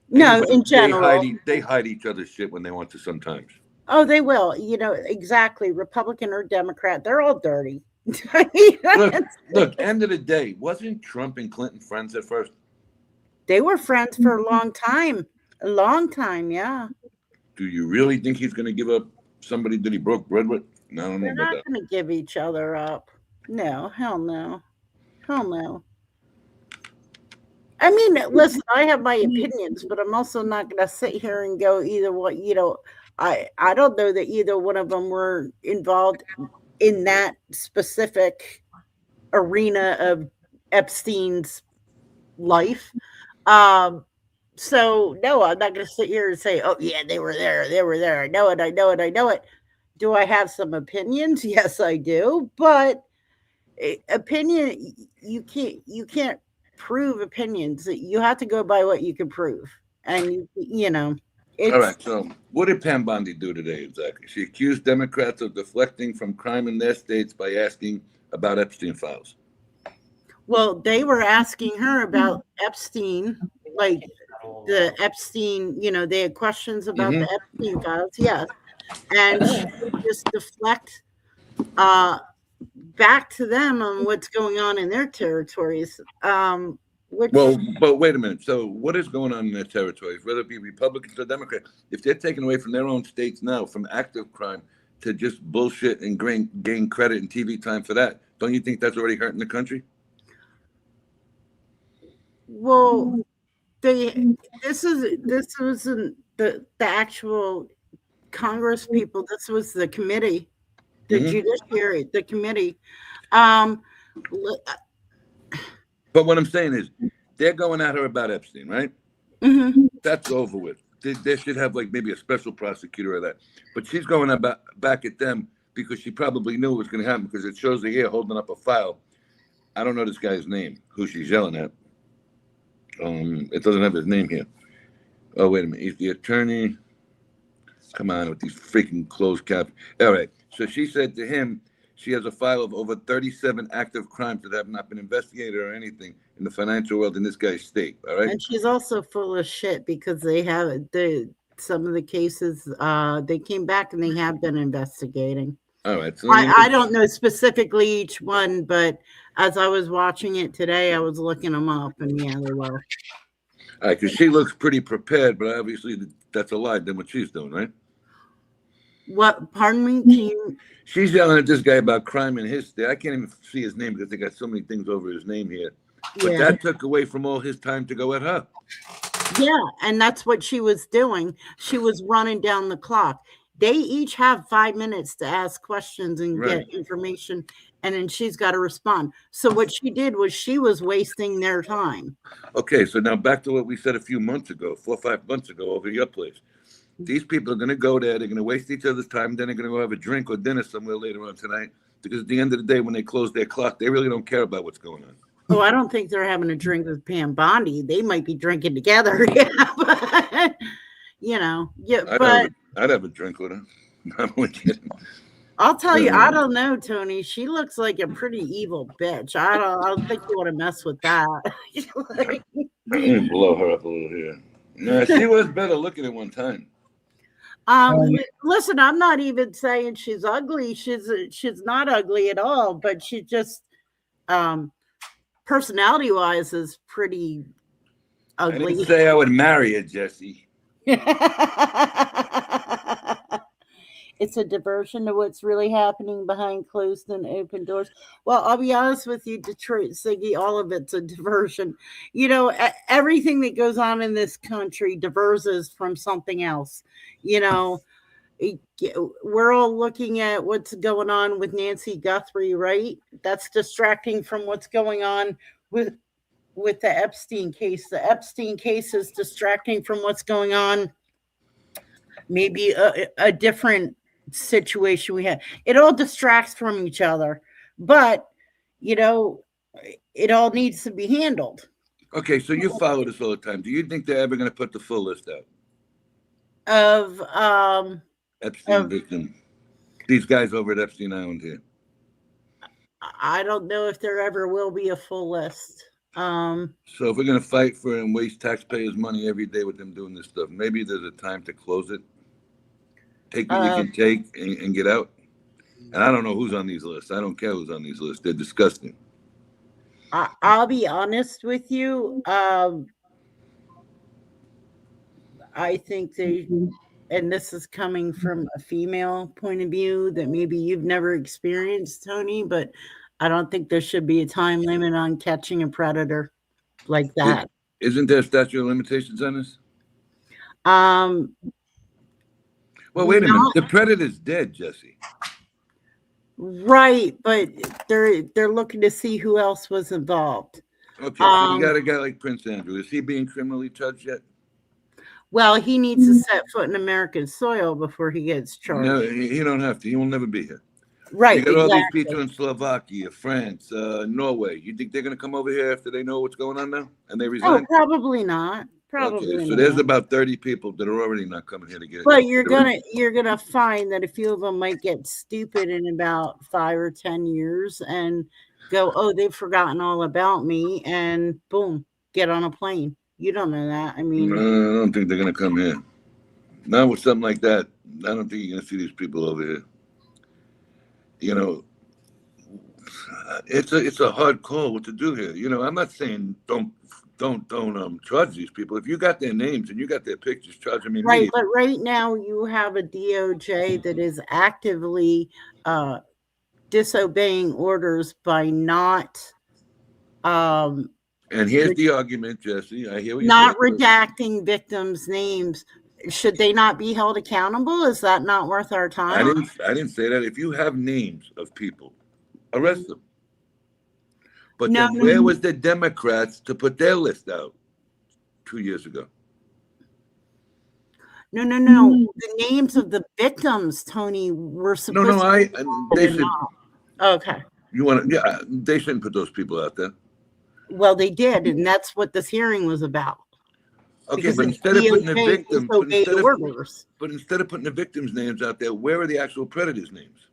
No, in general. They hide each other's shit when they want to sometimes. Oh, they will. Exactly. Republican or Democrat, they're all dirty. Look, end of the day, wasn't Trump and Clinton friends at first? They were friends for a long time. A long time, yeah. Do you really think he's going to give up somebody that he broke bread with? No, I don't know about that. They're not going to give each other up. No, hell no. Hell no. I mean, listen, I have my opinions, but I'm also not going to sit here and go either what, I don't know that either one of them were involved in that specific arena of Epstein's life. So no, I'm not going to sit here and say, oh yeah, they were there. I know it. Do I have some opinions? Yes, I do. But opinion, you can't prove opinions. You have to go by what you can prove. And all right, so what did Pam Bondi do today exactly? She accused Democrats of deflecting from crime in their states by asking about Epstein files. Well, they were asking her about Epstein, like the Epstein, they had questions about the Epstein files, yes. And she would just deflect back to them on what's going on in their territories. Which Well, but wait a minute. So what is going on in their territories, whether it be Republicans or Democrats? If they're taken away from their own states now, from active crime to just bullshit and gain credit and TV time for that, don't you think that's already hurting the country? well, this wasn't the actual Congress people. This was the committee, the judiciary, the committee. But what I'm saying is, they're going at her about Epstein, right? That's over with. They should have like maybe a special prosecutor or that. But she's going back at them because she probably knew it was going to happen, because it shows her here holding up a file. I don't know this guy's name, who she's yelling at. It doesn't have his name here. Oh, wait a minute. He's the attorney. Come on with these freaking closed caps. All right. So she said to him, she has a file of over 37 active crimes that have not been investigated or anything in the financial world in this guy's state. All right. And she's also full of shit because they have some of the cases. They came back and they have been investigating. All right. So I don't know specifically each one, but as I was watching it today, I was looking them up, and yeah, they were. All right, because she looks pretty prepared, but obviously that's a lie. Then what she's doing, right? What? Pardon me? She's yelling at this guy about crime in his state. I can't even see his name because they got so many things over his name here. But that took away from all his time to go at her. Yeah, and that's what she was doing. She was running down the clock. They each have 5 minutes to ask questions and get information, and then she's got to respond. So what she did was she was wasting their time. Okay, so now back to what we said a few months ago, 4 or 5 months ago, over your place. These people are going to go there. They're going to waste each other's time. Then they're going to go have a drink or dinner somewhere later on tonight. Because at the end of the day, when they close their clock, they really don't care about what's going on. Oh, I don't think they're having a drink with Pam Bondi. They might be drinking together. But, you know, I'd have a drink with her. I'm only kidding. I'll tell you, I don't know, Tony. She looks like a pretty evil bitch. I don't think you want to mess with that. Let me blow her up a little here. No, she was better looking at one time. Listen, I'm not even saying she's ugly. She's not ugly at all, but she just personality-wise is pretty ugly. I didn't say I would marry her, Jesse. It's a diversion to what's really happening behind closed and open doors. Well, I'll be honest with you, Detroit Siggy, all of it's a diversion. You know, everything that goes on in this country diverges from something else. You know, we're all looking at what's going on with Nancy Guthrie, right? That's distracting from what's going on with the Epstein case. The Epstein case is distracting from what's going on. Maybe a different situation we had. It all distracts from each other, but you know, it all needs to be handled. Okay, so you follow this all the time. Do you think they're ever going to put the full list out of Epstein victim? These guys over at Epstein Island here. I don't know if there ever will be a full list. So if we're going to fight for and waste taxpayers' money every day with them doing this stuff, maybe there's a time to close it. Take what you can take and get out. And I don't know who's on these lists. I don't care who's on these lists. They're disgusting. I'll be honest with you. I think and this is coming from a female point of view that maybe you've never experienced, Tony, but I don't think there should be a time limit on catching a predator like that. Isn't there a statute of limitations on this? Well, wait a minute. The predator's dead, Jesse. Right, but they're looking to see who else was involved. Okay, so you got a guy like Prince Andrew. Is he being criminally charged yet? Well, he needs to set foot in American soil before he gets charged. No, he don't have to. He will never be here. Right, you got all these people in Slovakia, France, Norway. You think they're going to come over here after they know what's going on now and they resign? Oh, probably not. Probably. Okay, so there's about 30 people that are already not coming here to get it. But you're gonna find that a few of them might get stupid in about 5 or 10 years and go, oh, they've forgotten all about me, and boom, get on a plane. You don't know that. I mean, I don't think they're gonna come here. Not with something like that. I don't think you're gonna see these people over here. You know, It's a hard call what to do here. You know, I'm not saying don't charge these people. If you got their names and you got their pictures, charge them Right, immediately. but right now you have a DOJ that is actively disobeying orders by not And here's the argument, Jesse. I hear what you're not saying. redacting victims' names. Should they not be held accountable? Is that not worth our time? I didn't say that. If you have names of people, arrest them. But No, then where was the Democrats to put their list out 2 years ago? No. The names of the victims, Tony, were supposed They should. Okay. You want to? Yeah, they shouldn't put those people out there. Well, they did, and that's what this hearing was about. Okay, Because but the instead of putting the DOJ victim, disobeyed orders. but instead of putting the victims' names out there, where are the actual predators' names?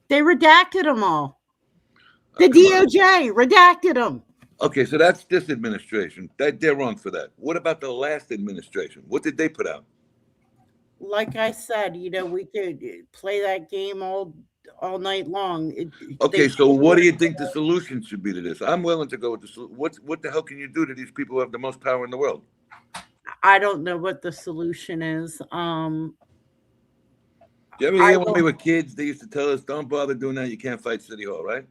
They redacted them all. The DOJ redacted them. Okay, so that's this administration. They're wrong for that. What about the last administration? What did they put out? Like I said, we could play that game all night long. Okay, so what do you think the solution should be to this? I'm willing to go with the what the hell can you do to these people who have the most power in the world? I don't know what the solution is. Do you ever hear when we were kids, they used to tell us, don't bother doing that, you can't fight City Hall, right?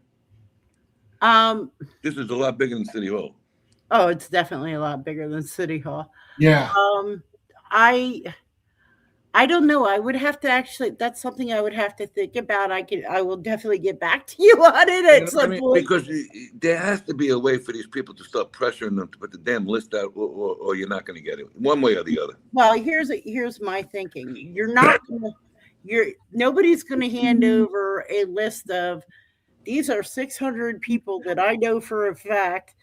This is a lot bigger than City Hall. Oh, it's definitely a lot bigger than City Hall. Yeah. I don't know. I would have to that's something I would have to think about. I will definitely get back to you on it at some point. Because there has to be a way for these people to start pressuring them to put the damn list out, or you're not going to get it one way or the other. Well, here's my thinking. Nobody's going to hand over a list of these are 600 people that I know for a fact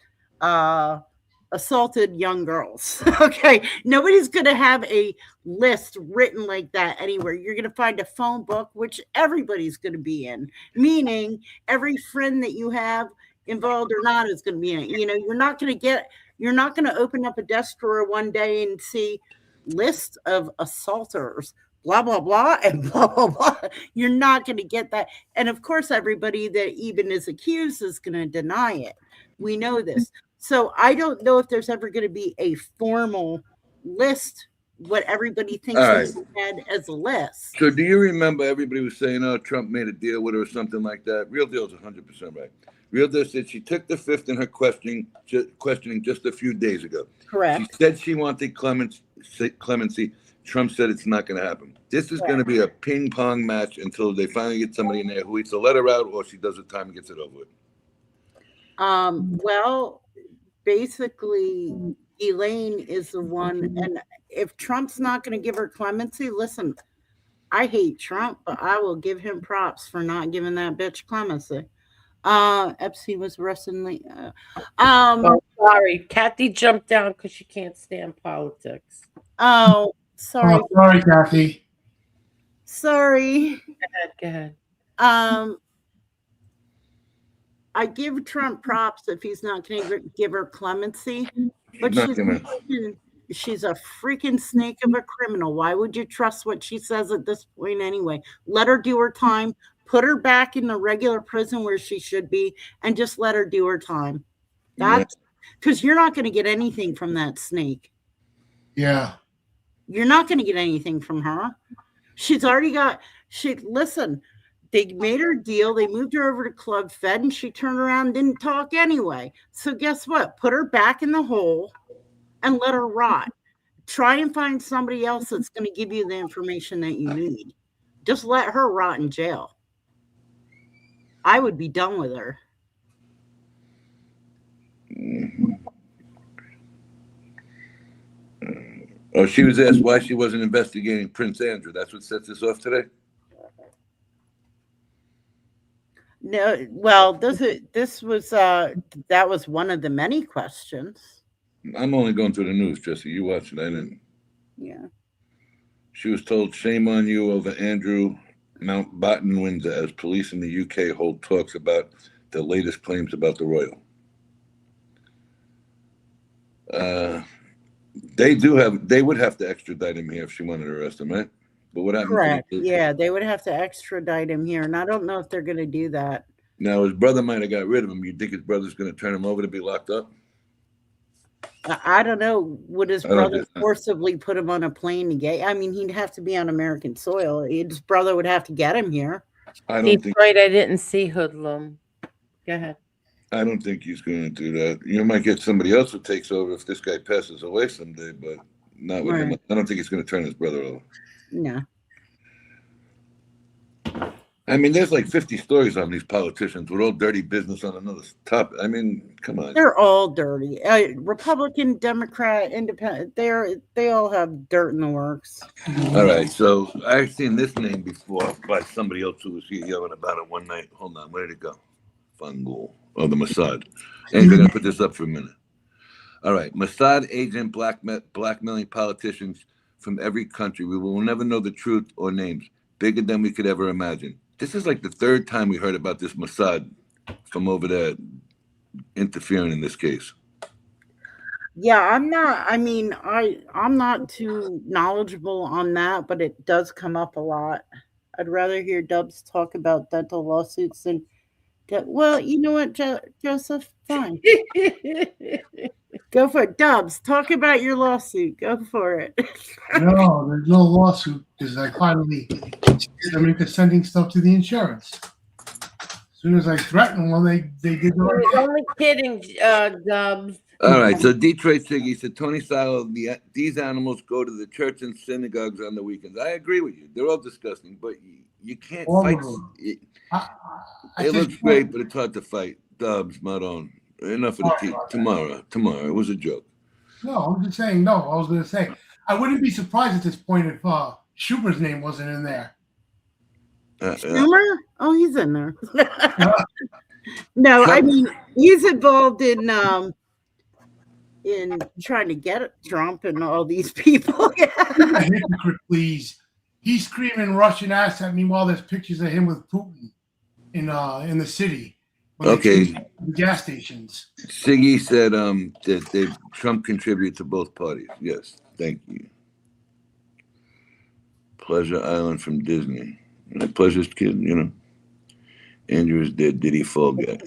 assaulted young girls. Okay, nobody's going to have a list written like that anywhere. You're going to find a phone book, which everybody's going to be in, meaning every friend that you have involved or not is going to be in it. You're not going to open up a desk drawer one day and see lists of assaulters, blah blah blah, and blah blah blah. You're not going to get that. And of course, everybody that even is accused is going to deny it. We know this. So I don't know if there's ever going to be a formal list, what everybody thinks is had as a list. So do you remember everybody was saying, oh, Trump made a deal with her or something like that? Real Deal's 100% right. Real Deal said she took the fifth in her questioning just a few days ago. Correct. She said she wanted clemency. Trump said it's not going to happen. This is going to be a ping pong match until they finally get somebody in there who eats a letter out or she does the time and gets it over with. Well, basically, Elaine is the one, and if Trump's not going to give her clemency, listen, I hate Trump, but I will give him props for not giving that bitch clemency. Epstein was arrested. Sorry, Kathy jumped down because she can't stand politics. Oh, sorry. Oh, sorry, Kathy. Sorry. Go ahead. I give Trump props if he's not going to give her clemency, but she's a freaking snake of a criminal. Why would you trust what she says at this point anyway? Let her do her time, put her back in the regular prison where she should be, and just let her do her time. That's because you're not going to get anything from that snake. Yeah. You're not going to get anything from her. She's already got, listen, they made her deal. They moved her over to Club Fed, and she turned around and didn't talk anyway. So guess what? Put her back in the hole and let her rot. Try and find somebody else that's going to give you the information that you need. Just let her rot in jail. I would be done with her. Oh, she was asked why she wasn't investigating Prince Andrew. That's what sets us off today? No, well, this was that was one of the many questions. I'm only going through the news, Jesse. You watched it. I didn't. Yeah. She was told, shame on you over Andrew Mountbatten Windsor as police in the UK hold talks about the latest claims about the royal. They would have to extradite him here if she wanted to arrest him, right? But what happened? Correct. Yeah, they would have to extradite him here, and I don't know if they're going to do that. Now, his brother might have got rid of him. You think his brother's going to turn him over to be locked up? I don't know. Would his I don't brother think so. forcibly put him on a plane to get? I mean, he'd have to be on American soil. His brother would have to get him here. I don't think. Detroit, I didn't see Hoodlum. Go ahead. I don't think he's going to do that. You might get somebody else who takes over if this guy passes away someday, but not with him. Right. I don't think he's going to turn his brother over. No. I mean, there's like 50 stories on these politicians with all dirty business on another topic. I mean, come on. They're all dirty. Republican, Democrat, Independent. They all have dirt in the works. All right, so I've seen this name before by somebody else who was here yelling about it one night. Hold on, where did it go? Fungal. Oh, the Mossad. And they're going to put this up for a minute. All right, Mossad agent blackmailing politicians from every country. We will never know the truth or names. Bigger than we could ever imagine. This is like the third time we heard about this Mossad from over there interfering in this case. Yeah, I'm not. I mean, I'm not too knowledgeable on that, but it does come up a lot. I'd rather hear Dubs talk about dental lawsuits than. Well, you know what, Joseph? Fine. Go for it. Dubs, talk about your lawsuit. Go for it. No, there's no lawsuit because I finally scared them into sending stuff to the insurance. As soon as I threatened them, they did the right You're only kidding, Dubs. All right, so Detroit Chicky said, Tony Silo, these animals go to the church and synagogues on the weekends. I agree with you. They're all disgusting, but you can't All fight. of them. It looks great, but it's hard to fight. Dubs, Mottown. Enough of the tea. Tomorrow. It was a joke. No, I'm just saying, no. I was going to say, I wouldn't be surprised at this point if Schumer's name wasn't in there. Schumer? Oh, he's in there. No, I mean, he's involved in trying to get Trump and all these people. A hypocrite, please. He's screaming Russian ass at me while there's pictures of him with Putin in the city. Okay. The gas stations. Siggy said that Trump contributed to both parties. Yes, thank you. Pleasure Island from Disney. Pleasure's kid, you know. Andrew is dead. Did he fall guy?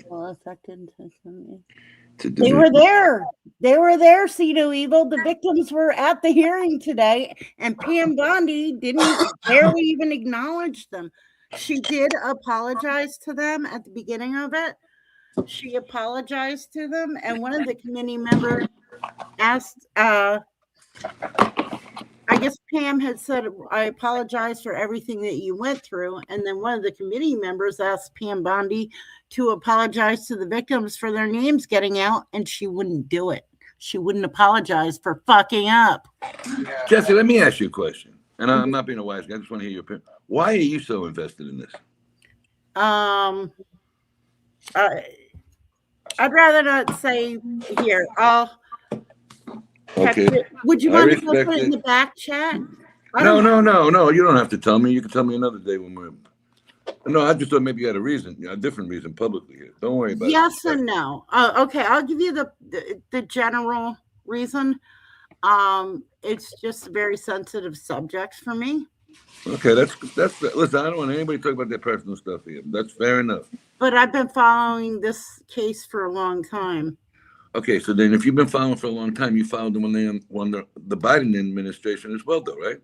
They were there. They were there, See No Evil. The victims were at the hearing today, and Pam Bondi didn't barely even acknowledge them. She did apologize to them at the beginning of it. She apologized to them, and one of the committee members asked, I guess Pam had said, I apologize for everything that you went through. And then one of the committee members asked Pam Bondi to apologize to the victims for their names getting out, and she wouldn't do it. She wouldn't apologize for fucking up. Jesse, let me ask you a question. And I'm not being a wise guy. I just want to hear your opinion. Why are you so invested in this? I'd rather not say here. Okay. Would you mind if I put it in the back chat? No. You don't have to tell me. You can tell me another day when we're. No, I just thought maybe you had a reason, a different reason publicly here. Don't worry about it. Yes and no. Okay, I'll give you the general reason. It's just a very sensitive subject for me. Okay, that's listen, I don't want anybody to talk about their personal stuff here. That's fair enough. But I've been following this case for a long time. Okay, so then if you've been following for a long time, you followed them when they won the Biden administration as well, though, right?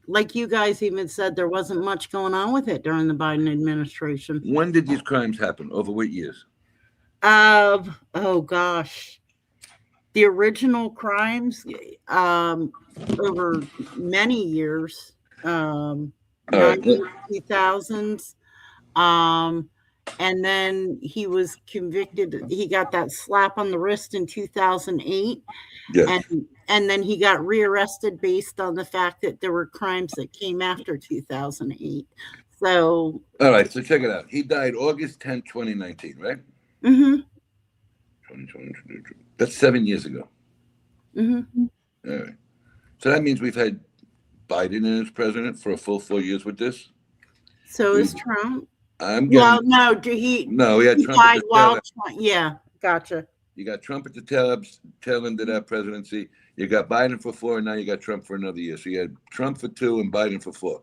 Like you guys even said, there wasn't much going on with it during the Biden administration. When did these crimes happen? Over what years? Oh gosh. The original crimes over many years, 2000s. And then he was convicted. He got that slap on the wrist in 2008. Yes. And then he got rearrested based on the fact that there were crimes that came after 2008. So. All right. So check it out. He died August 10, 2019, right? Mm-hmm. 2020. That's 7 years ago. Mm-hmm. All right. So that means we've had Biden as president for a full 4 years with this. So is Trump. He had Trump. Died while Trump. Yeah, gotcha. You got Trump at the tail end of that presidency. You got Biden for 4, and now you got Trump for another year. So you had Trump for 2 and Biden for 4.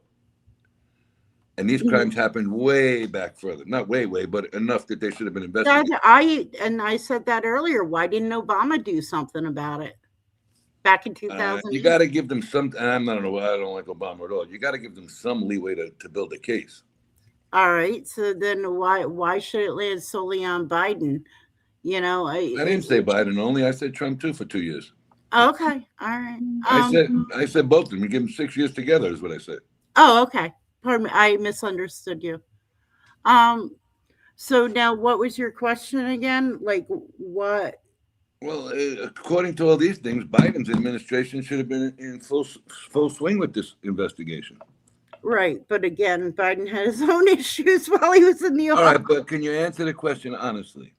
And these crimes happened way back further. Not way, but enough that they should have been investigated. I said that earlier. Why didn't Obama do something about it back in 2000? You got to give them some. And I don't know. I don't like Obama at all. You got to give them some leeway to build a case. All right. So then why should it land solely on Biden? You know, I didn't say Biden only. I said Trump too for 2 years. Okay. All right. I said both of them. You give them 6 years together is what I said. Oh, okay. Pardon me. I misunderstood you. So now what was your question again? Like what? Well, according to all these things, Biden's administration should have been in full swing with this investigation. Right. But again, Biden had his own issues while he was in the office. All right, but can you answer the question honestly?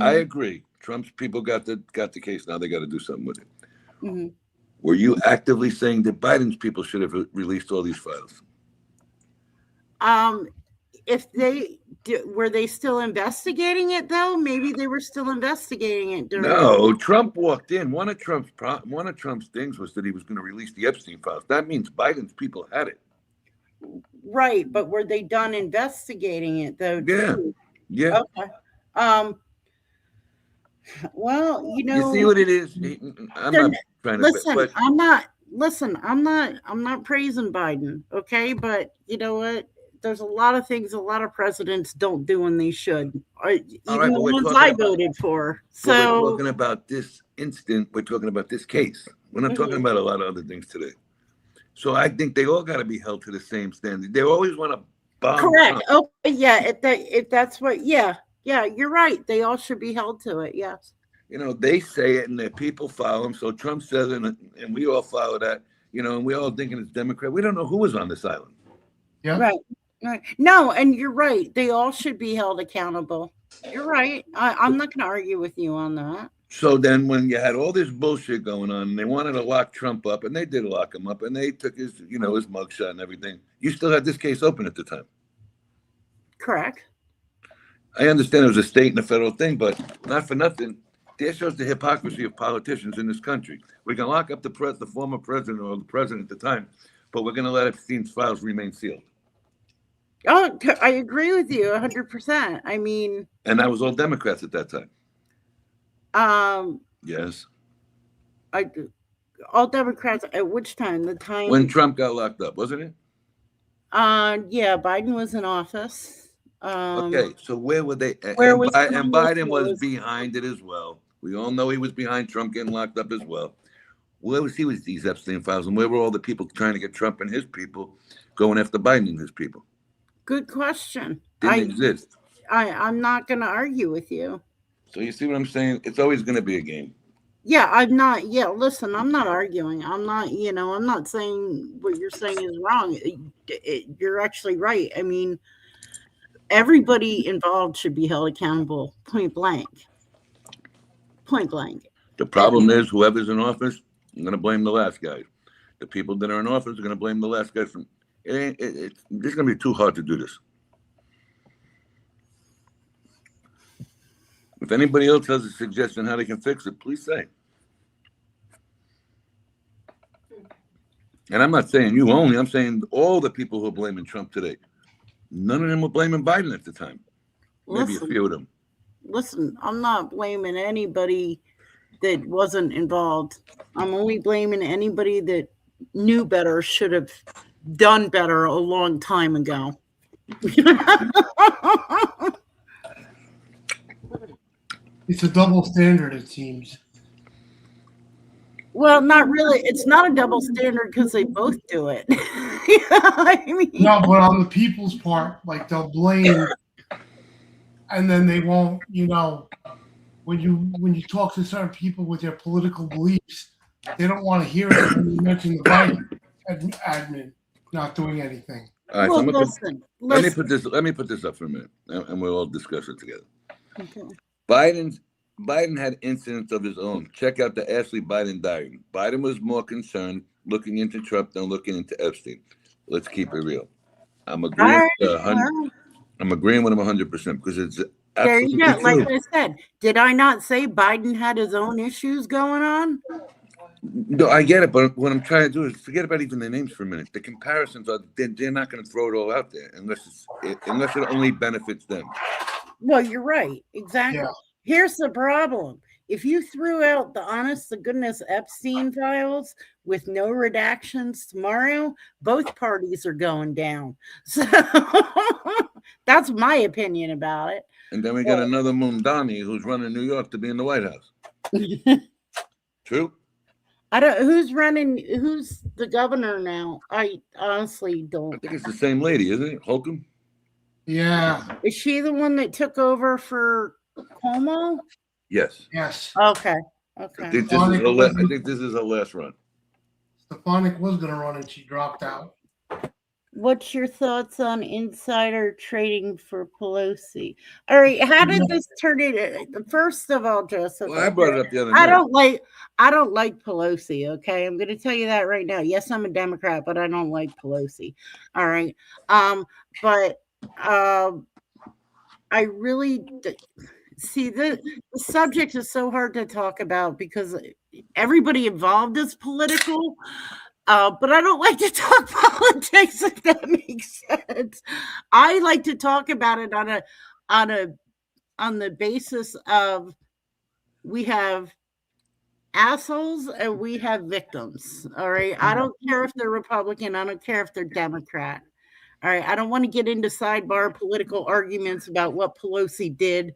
I agree. Trump's people got the case. Now they got to do something with it. Were you actively saying that Biden's people should have released all these files? If they were they still investigating it though? Maybe they were still investigating it during. No, Trump walked in. One of Trump's things was that he was going to release the Epstein files. That means Biden's people had it. Right, but were they done investigating it though? Yeah. Too? Yeah. Okay. Well, you know. You see what it is? I'm not trying to listen. but, I'm not praising Biden. Okay, but you know what? There's a lot of things a lot of presidents don't do when they should. Even the ones I voted for. So we're talking about this instant. We're talking about this case. We're not talking about a lot of other things today. So I think they all got to be held to the same standard. They always want to bomb. Correct. Trump. Oh, yeah. If that's what, yeah, you're right. They all should be held to it. Yes. You know, they say it and the people follow them. So Trump says it and we all follow that, you know, and we all thinking it's Democrat. We don't know who was on this island. Yeah. Right. No, and you're right. They all should be held accountable. You're right. I'm not going to argue with you on that. So then when you had all this bullshit going on and they wanted to lock Trump up and they did lock him up and they took his, you know, his mugshot and everything, you still had this case open at the time. Correct. I understand it was a state and a federal thing, but not for nothing. That shows the hypocrisy of politicians in this country. We can lock up the former president or the president at the time, but we're going to let Epstein's files remain sealed. Oh, I agree with you 100%. I mean, and that was all Democrats at that time. Yes. All Democrats at which time? The time when Trump got locked up, wasn't it? Yeah, Biden was in office. Okay, so where were they? And Biden was behind it as well. We all know he was behind Trump getting locked up as well. Where was he with these Epstein files, and where were all the people trying to get Trump and his people going after Biden and his people? Good question. Didn't exist. I'm not going to argue with you. So you see what I'm saying? It's always going to be a game. Yeah, I'm not. Yeah, listen, I'm not arguing. I'm not, I'm not saying what you're saying is wrong. You're actually right. I mean, everybody involved should be held accountable, point blank. Point blank. The problem is whoever's in office, I'm going to blame the last guy. The people that are in office are going to blame the last guy. It's going to be too hard to do this. If anybody else has a suggestion how they can fix it, please say. And I'm not saying you only. I'm saying all the people who are blaming Trump today. None of them were blaming Biden at the time. Maybe a few of them. Listen, I'm not blaming anybody that wasn't involved. I'm only blaming anybody that knew better, should have done better a long time ago. It's a double standard, it seems. Well, not really. It's not a double standard because they both do it. I mean, no, but on the people's part, like they'll blame, and then they won't. When you talk to certain people with their political beliefs, they don't want to hear it when you mention the Biden admin not doing anything. All right, well, so let me put this up for a minute, and we'll all discuss it together. Okay. Biden had incidents of his own. Check out the Ashley Biden diary. Biden was more concerned looking into Trump than looking into Epstein. Let's keep it real. I'm agreeing. I'm agreeing with him 100% because it's there. You go. True. Like I said, did I not say Biden had his own issues going on? No, I get it, but what I'm trying to do is forget about even the names for a minute. The comparisons are they're not going to throw it all out there unless it only benefits them. Well, you're right. Exactly. Yeah. Here's the problem. If you threw out the honest to goodness Epstein files with no redactions tomorrow, both parties are going down. So that's my opinion about it. And then we got another Mundani who's running New York to be in the White House. True. Who's the governor now? I honestly don't. I think it's the same lady, isn't it? Holcomb? Yeah. Is she the one that took over for Cuomo? Yes. Yes. Okay. I think this is her last run. Stefanik was going to run and she dropped out. What's your thoughts on insider trading for Pelosi? All right, how did this turn into? First of all, Joseph, Well, I brought it up the other night. I don't like Pelosi. Okay, I'm going to tell you that right now. Yes, I'm a Democrat, but I don't like Pelosi. All right, but I really see the subject is so hard to talk about because everybody involved is political. But I don't like to talk politics, if that makes sense. I like to talk about it on the basis of we have assholes and we have victims. All right. I don't care if they're Republican, I don't care if they're Democrat. All right. I don't want to get into sidebar political arguments about what Pelosi did,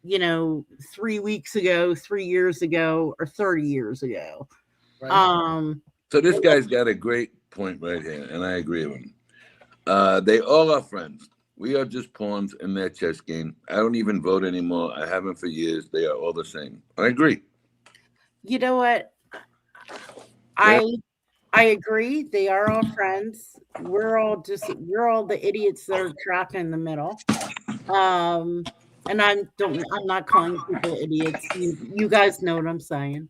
3 weeks ago, 3 years ago, or 30 years ago. Right. So this guy's got a great point right here, and I agree with him. They all are friends. We are just pawns in their chess game. I don't even vote anymore. I haven't for years. They are all the same. I agree. You know what? I agree. They are all friends. We're all the idiots that are trapped in the middle. And I'm not calling people idiots. You guys know what I'm saying.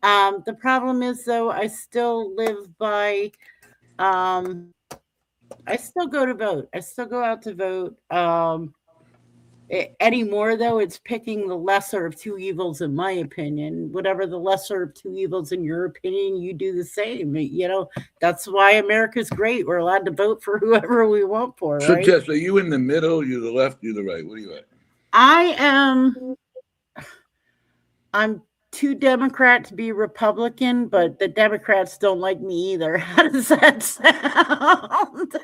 The problem is, though, I still live by, I still go to vote. I still go out to vote. Anymore, though, it's picking the lesser of two evils, in my opinion. Whatever the lesser of two evils in your opinion, you do the same. That's why America's great. We're allowed to vote for whoever we want for, So, right? Jess, are you in the middle? You're the left? You're the right? What are you at? I'm too Democrat to be Republican, but the Democrats don't like me either. How does that sound?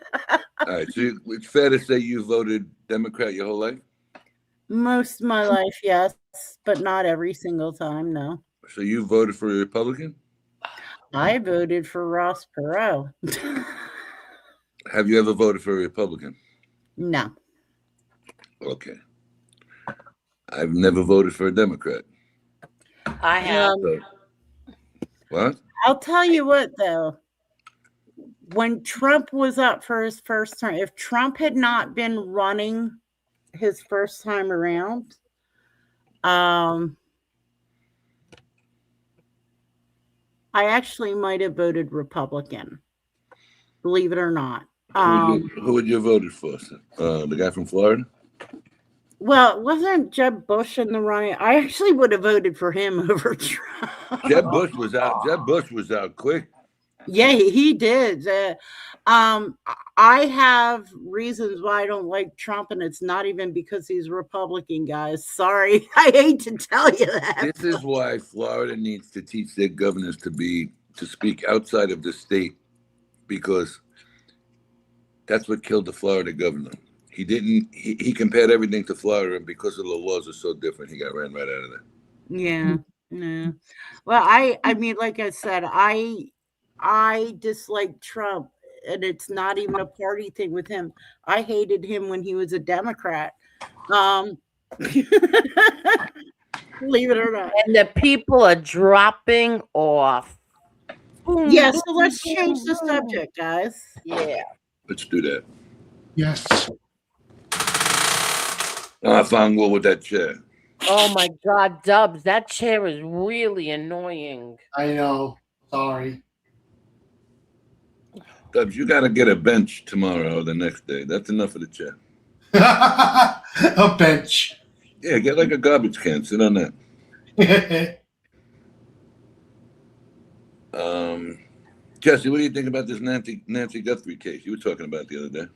All right, so it's fair to say you voted Democrat your whole life? Most of my life, yes, but not every single time, no. So you voted for a Republican? I voted for Ross Perot. Have you ever voted for a Republican? No. Okay. I've never voted for a Democrat. I have. What? I'll tell you what, though. When Trump was up for his first term, if Trump had not been running his first time around, I actually might have voted Republican, believe it or not. Who would you have voted for? The guy from Florida? Well, wasn't Jeb Bush in the running? I actually would have voted for him over Trump. Jeb Bush was out. Jeb Bush was out quick. Yeah, he did. I have reasons why I don't like Trump, and it's not even because he's Republican, guys. Sorry, I hate to tell you that. This is why Florida needs to teach their governors to speak outside of the state, because that's what killed the Florida governor. He compared everything to Florida, and because of the laws are so different, he got ran right out of there. Yeah. No. Well, I mean, like I said, I dislike Trump, and it's not even a party thing with him. I hated him when he was a Democrat. Believe it or not. And the people are dropping off. Yeah, so let's change the subject, guys. Yeah. Let's do that. Yes. I found one with that chair. Oh my God, Dubs, that chair is really annoying. I know. Sorry. Dubs, you got to get a bench tomorrow or the next day. That's enough of the chair. A bench. Yeah, get like a garbage can. Sit on that. Jesse, what do you think about this Nancy Guthrie case you were talking about the other day?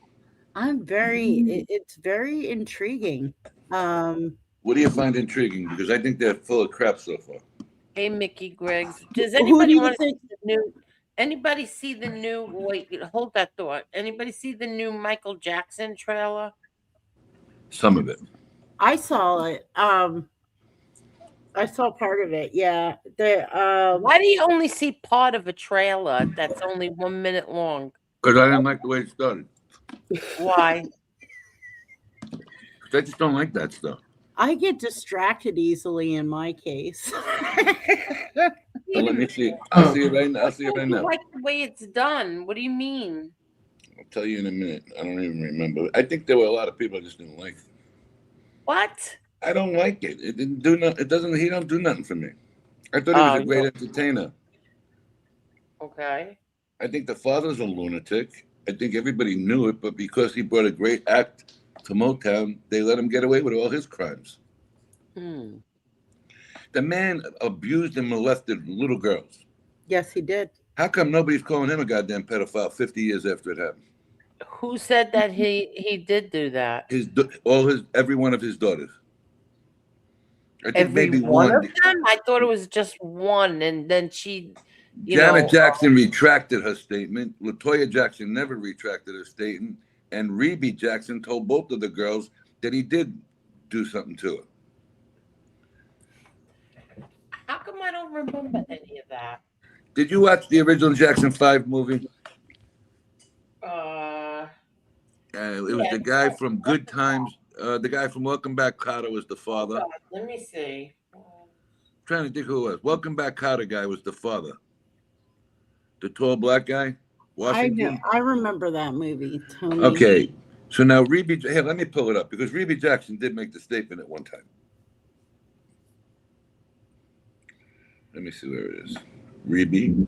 It's very intriguing. What do you find intriguing? Because I think they're full of crap so far. Hey, Mickey Griggs. Does Who do anybody you want to think? see the new? Anybody see the new? Wait, hold that thought. Anybody see the new Michael Jackson trailer? Some of it. I saw it. I saw part of it. Yeah. Why do you only see part of a trailer that's only 1 minute long? Because I didn't like the way it started. Why? I just don't like that stuff. I get distracted easily in my case. Well, let me see. I'll see it right now. I'll see it right You now. like the way it's done. What do you mean? I'll tell you in a minute. I don't even remember. I think there were a lot of people I just didn't like. What? I don't like it. It didn't do nothing. It doesn't. He don't do nothing for me. I thought he was a great entertainer. Okay. I think the father's a lunatic. I think everybody knew it, but because he brought a great act to Motown, they let him get away with all his crimes. The man abused and molested little girls. Yes, he did. How come nobody's calling him a goddamn pedophile 50 years after it happened? Who said that he did do that? Every one of his daughters. I think Every maybe one of one. them? I thought it was just one, and then she, Janet Jackson retracted her statement. LaToya Jackson never retracted her statement. And Rebe Jackson told both of the girls that he did do something to her. How come I don't remember any of that? Did you watch the original Jackson 5 movie? It was the guy from Good Times. The guy from Welcome Back Kotter was the father. Let me see. Trying to think who it was. Welcome Back Kotter guy was the father. The tall black guy. Washington. I remember that movie, Tony. Okay. So now Rebe, hey, let me pull it up because Rebe Jackson did make the statement at one time. Let me see where it is. Rebe.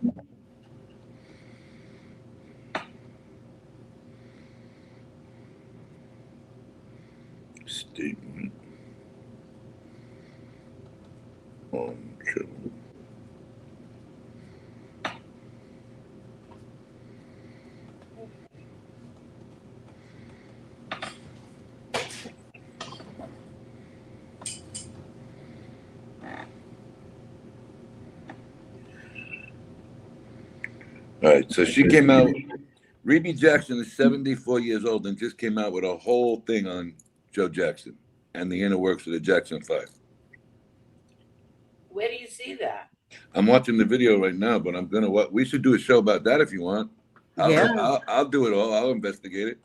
Statement on children. All right, so she came out. Rebe Jackson is 74 years old and just came out with a whole thing on Joe Jackson and the inner works of the Jackson 5. Where do you see that? I'm watching the video right now, but I'm gonna. We should do a show about that if you want. I'll do it all. I'll investigate it.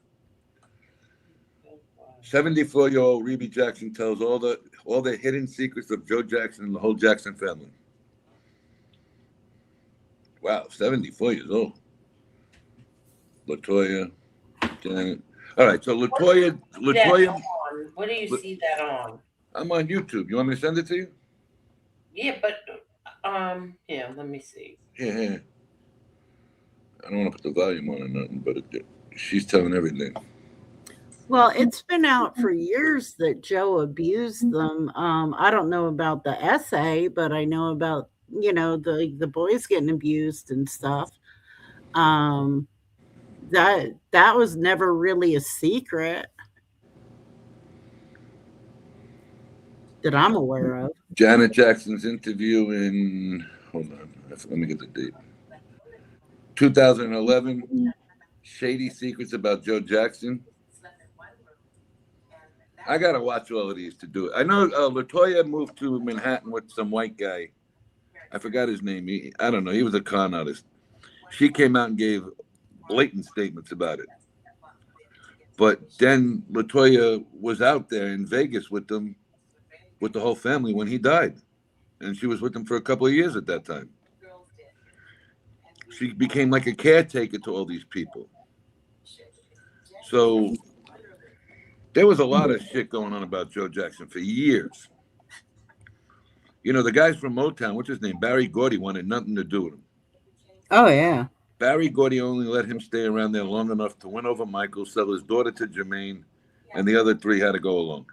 74-year-old Rebe Jackson tells all the hidden secrets of Joe Jackson and the whole Jackson family. Wow, 74 years old. LaToya, Janet. All right, so LaToya. What do you see that on? I'm on YouTube. You want me to send it to you? Yeah, but yeah, let me see. Yeah. I don't want to put the volume on or nothing, but she's telling everything. Well, it's been out for years that Joe abused them. I don't know about the essay, but I know about, the boys getting abused and stuff. That was never really a secret that I'm aware of. Janet Jackson's interview in, hold on, let me get the date. 2011, Shady Secrets About Joe Jackson. I got to watch all of these to do it. I know LaToya moved to Manhattan with some white guy. I forgot his name. I don't know. He was a con artist. She came out and gave blatant statements about it. But then LaToya was out there in Vegas with them, with the whole family when he died. And she was with them for a couple of years at that time. She became like a caretaker to all these people. So there was a lot of shit going on about Joe Jackson for years. The guys from Mottown, what's his name? Barry Gotti wanted nothing to do with him. Oh, yeah. Barry Gotti only let him stay around there long enough to win over Michael, sell his daughter to Jermaine, and the other three had to go along.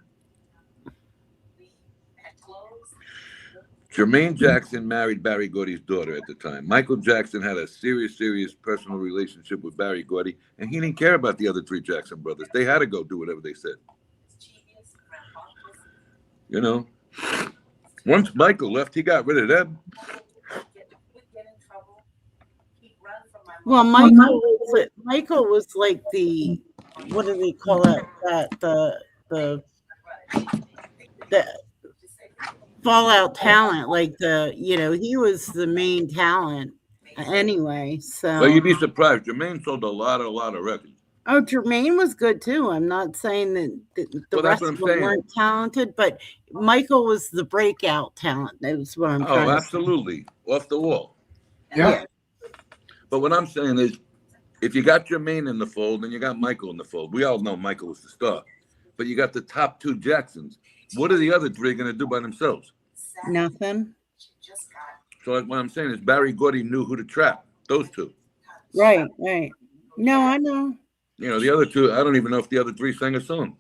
Jermaine Jackson married Barry Gotti's daughter at the time. Michael Jackson had a serious personal relationship with Barry Gotti, and he didn't care about the other three Jackson brothers. They had to go do whatever they said. You know, once Michael left, he got rid of them. Well, Michael was like the, what do they call it? The fallout talent, like he was the main talent anyway. So Well, you'd be surprised. Jermaine sold a lot of records. Oh, Jermaine was good too. I'm not saying that the rest of them weren't talented, but Michael was the breakout talent. That was what I'm trying to say. Absolutely. Off the wall. Yeah. But what I'm saying is, if you got Jermaine in the fold and you got Michael in the fold, we all know Michael was the star. But you got the top two Jacksons. What are the other three going to do by themselves? Nothing. So what I'm saying is Barry Gotti knew who to trap. Those two. Right. No, I know. You know, the other two, I don't even know if the other three sang a song.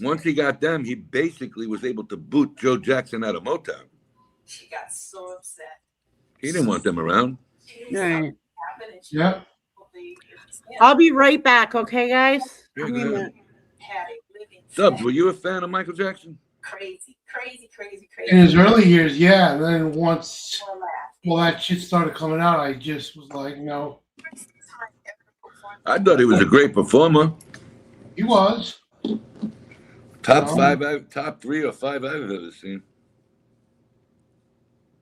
Once he got them, he basically was able to boot Joe Jackson out of Motown. She got so upset. He didn't want them around. Right. Yeah. I'll be right back, okay, guys? Yeah, go ahead. Dubs, were you a fan of Michael Jackson? Crazy. In his early years, yeah. And then once that shit started coming out, I just was like, no. I thought he was a great performer. He was. Top three or five I've ever seen.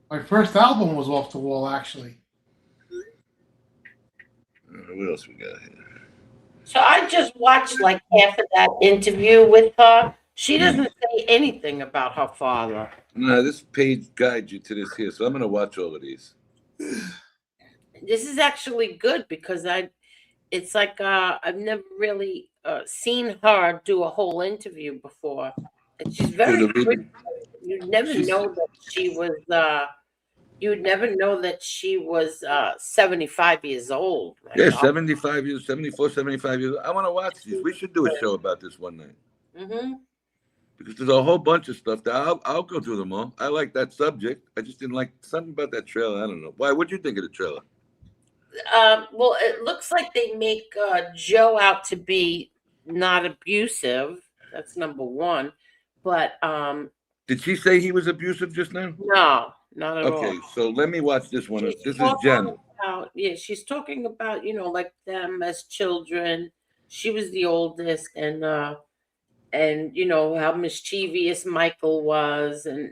My first album was Off the Wall, actually. What else we got here? So I just watched like half of that interview with her. She doesn't say anything about her father. No, this page guides you to this here, so I'm going to watch all of these. This is actually good because it's like I've never really seen her do a whole interview before, and she's very good. You'd never know that she was. You'd never know that she was 75 years old. Yeah, 75 years, 74, 75 years. I want to watch these. We should do a show about this one night. Mm-hmm. Because there's a whole bunch of stuff that I'll go through them all. I like that subject. I just didn't like something about that trailer. I don't know. Why? What'd you think of the trailer? Well, it looks like they make Joe out to be not abusive. That's number one. But did she say he was abusive just now? No, not at all. Okay, so let me watch this one. This is Jen. She's talking about, like them as children. She was the oldest, and how mischievous Michael was, and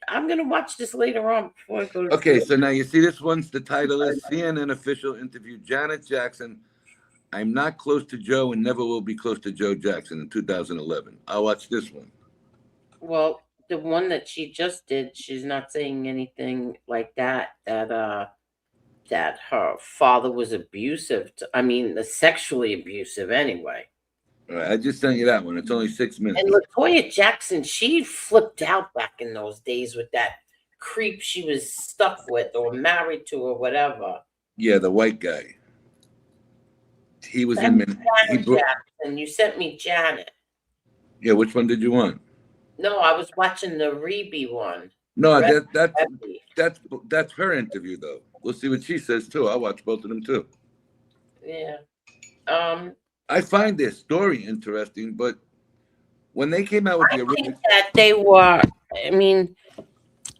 I'm gonna watch this later on before I go to Okay, sleep. so now you see this one's the title is CNN official interview Janet Jackson. I'm not close to Joe and never will be close to Joe Jackson in 2011. I'll watch this one. Well, the one that she just did, she's not saying anything like that her father was abusive. Sexually abusive anyway. All right, I just sent you that one. It's only 6 minutes. And LaToya Jackson, she flipped out back in those days with that creep she was stuck with or married to or whatever. Yeah, the white guy. He was in. Jackson. You sent me Janet. Yeah, which one did you want? No, I was watching the Reby one. No, that's her interview though. We'll see what she says too. I'll watch both of them too. Yeah. I find their story interesting, but when they came out with the original,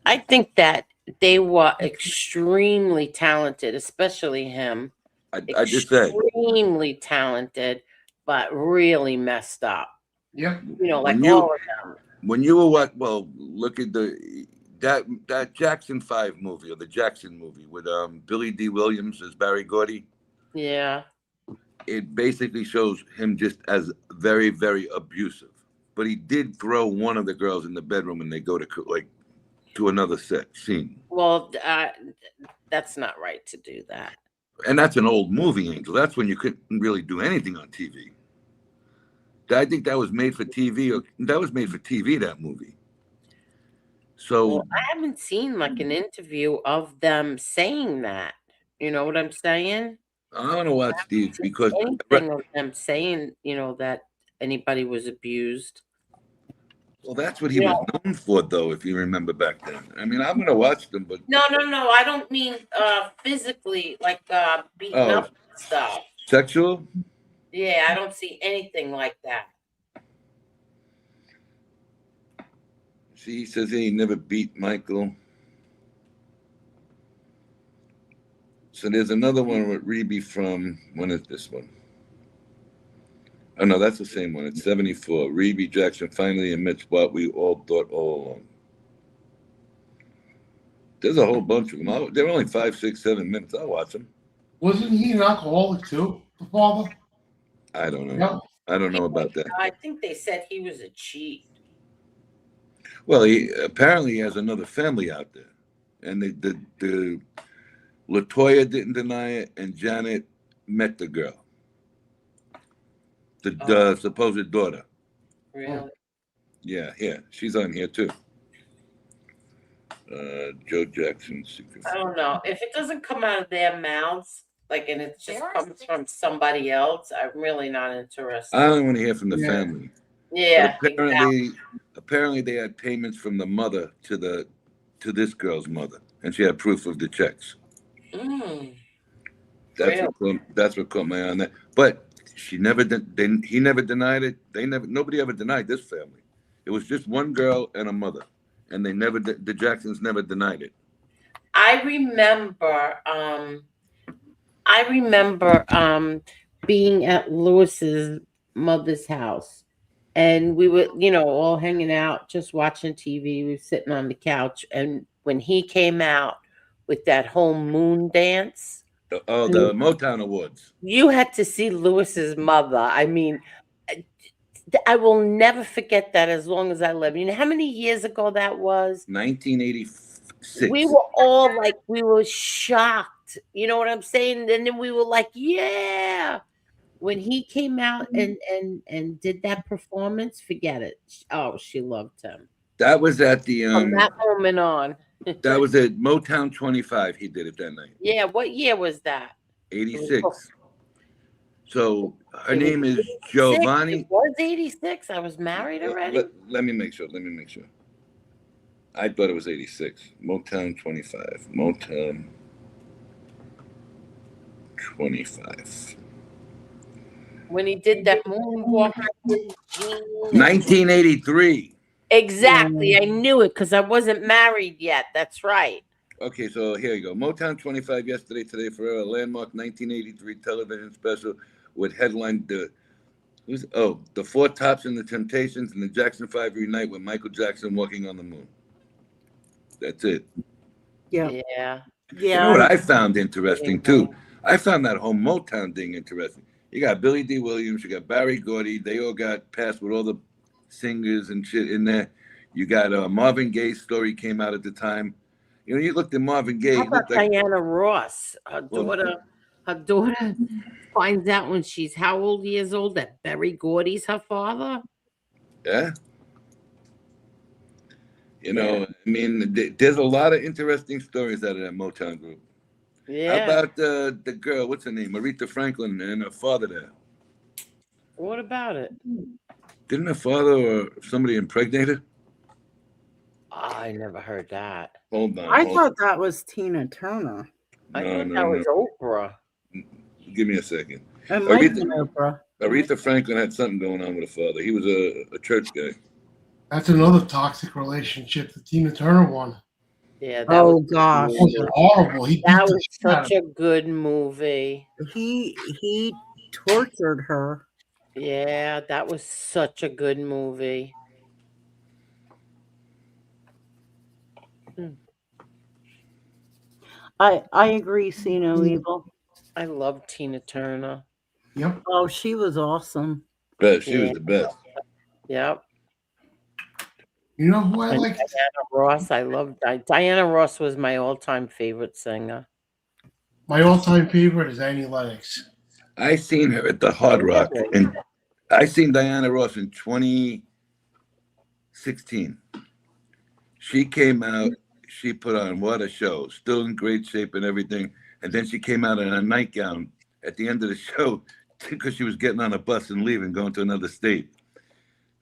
I think that they were extremely talented, especially him. I just said extremely talented, but really messed up. Yeah. Like all of them. When you were look at that Jackson 5 movie or the Jackson movie with Billy D. Williams as Barry Gotti. Yeah. It basically shows him just as very, very abusive. But he did throw one of the girls in the bedroom and they go to another scene. Well, that's not right to do that. And that's an old movie, Angel. That's when you couldn't really do anything on TV. I think that was made for TV. That movie. So I haven't seen an interview of them saying that. You know what I'm saying? I want to watch these because anything of them saying, that anybody was abused. Well, that's what he You was know, known for, though, if you remember back then. I mean, I'm gonna watch them, but no, I don't mean physically, like beating oh, up and stuff. sexual? Yeah, I don't see anything like that. See, he says he never beat Michael. So there's another one with Reby from, when is this one? Oh, no, that's the same one. It's 74. Reby Jackson finally admits what we all thought all along. There's a whole bunch of them. They're only 5, 6, 7 minutes. I'll watch them. Wasn't he an alcoholic too, the father? I don't know. Yeah. I don't know about that. I think they said he was a cheat. Well, he apparently has another family out there. And the LaToya didn't deny it, and Janet met the girl. The supposed daughter. Really? Yeah, she's on here too. Joe Jackson. I don't know. If it doesn't come out of their mouths, like, and it just comes from somebody else, I'm really not interested. I don't want to hear from the family. Yeah. But apparently they had payments from the mother to this girl's mother, and she had proof of the checks. Mm. That's what caught my eye on that. But he never denied it. Nobody ever denied this family. It was just one girl and a mother, and the Jacksons never denied it. I remember being at Lewis's mother's house, and we were, all hanging out, just watching TV. We were sitting on the couch, and when he came out with that whole moon dance. Oh, the Mottown Awards. You had to see Lewis's mother. I mean, I will never forget that as long as I live. You know how many years ago that was? 1986. We were all like, we were shocked. You know what I'm saying? And then we were like, yeah. When he came out and did that performance, forget it. Oh, she loved him. That was at the From that moment on. That was at Motown 25. He did it that night. Yeah, what year was that? 86. So her name is Giovanni. It was 86. I was married already. Let me make sure. I thought it was 86. Motown 25. Motown 25. When he did that moonwalk. 1983. Exactly. I knew it because I wasn't married yet. That's right. Okay, so here you go. Motown 25, Yesterday, Today, Forever, a landmark 1983 television special with headline The Four Tops and the Temptations and the Jackson 5 reunite with Michael Jackson walking on the moon. That's it. Yeah. You know what I found interesting too? I found that whole Motown thing interesting. You got Billy D. Williams, you got Barry Gotti. They all got passed with all the singers and shit in there. You got Marvin Gaye's story came out at the time. You looked at Marvin Gaye. How about Diana Ross? Her daughter finds out when she's how old years old that Barry Gordy's her father. Yeah. I mean, there's a lot of interesting stories out of that Motown group. Yeah. How about the girl? What's her name? Aretha Franklin and her father there. What about it? Didn't her father or somebody impregnate her? I never heard that. Hold on. I thought that was Tina Turner. I thought that was Oprah. Give me a second. It might have been Oprah. Aretha Franklin had something going on with her father. He was a church guy. That's another toxic relationship, the Tina Turner one. Yeah. Gosh. That was horrible. That was such a good movie. He tortured her. Yeah, that was such a good movie. I agree, see no evil. I love Tina Turner. Yep. Oh, she was awesome. She was the best. Yep. You know who I like? Diana Ross. I love Diana Ross was my all-time favorite singer. My all-time favorite is Annie Lennox. I seen her at the Hard Rock, and I seen Diana Ross in 2016. She came out. She put on what a show. Still in great shape and everything. And then she came out in a nightgown at the end of the show because she was getting on a bus and leaving, going to another state.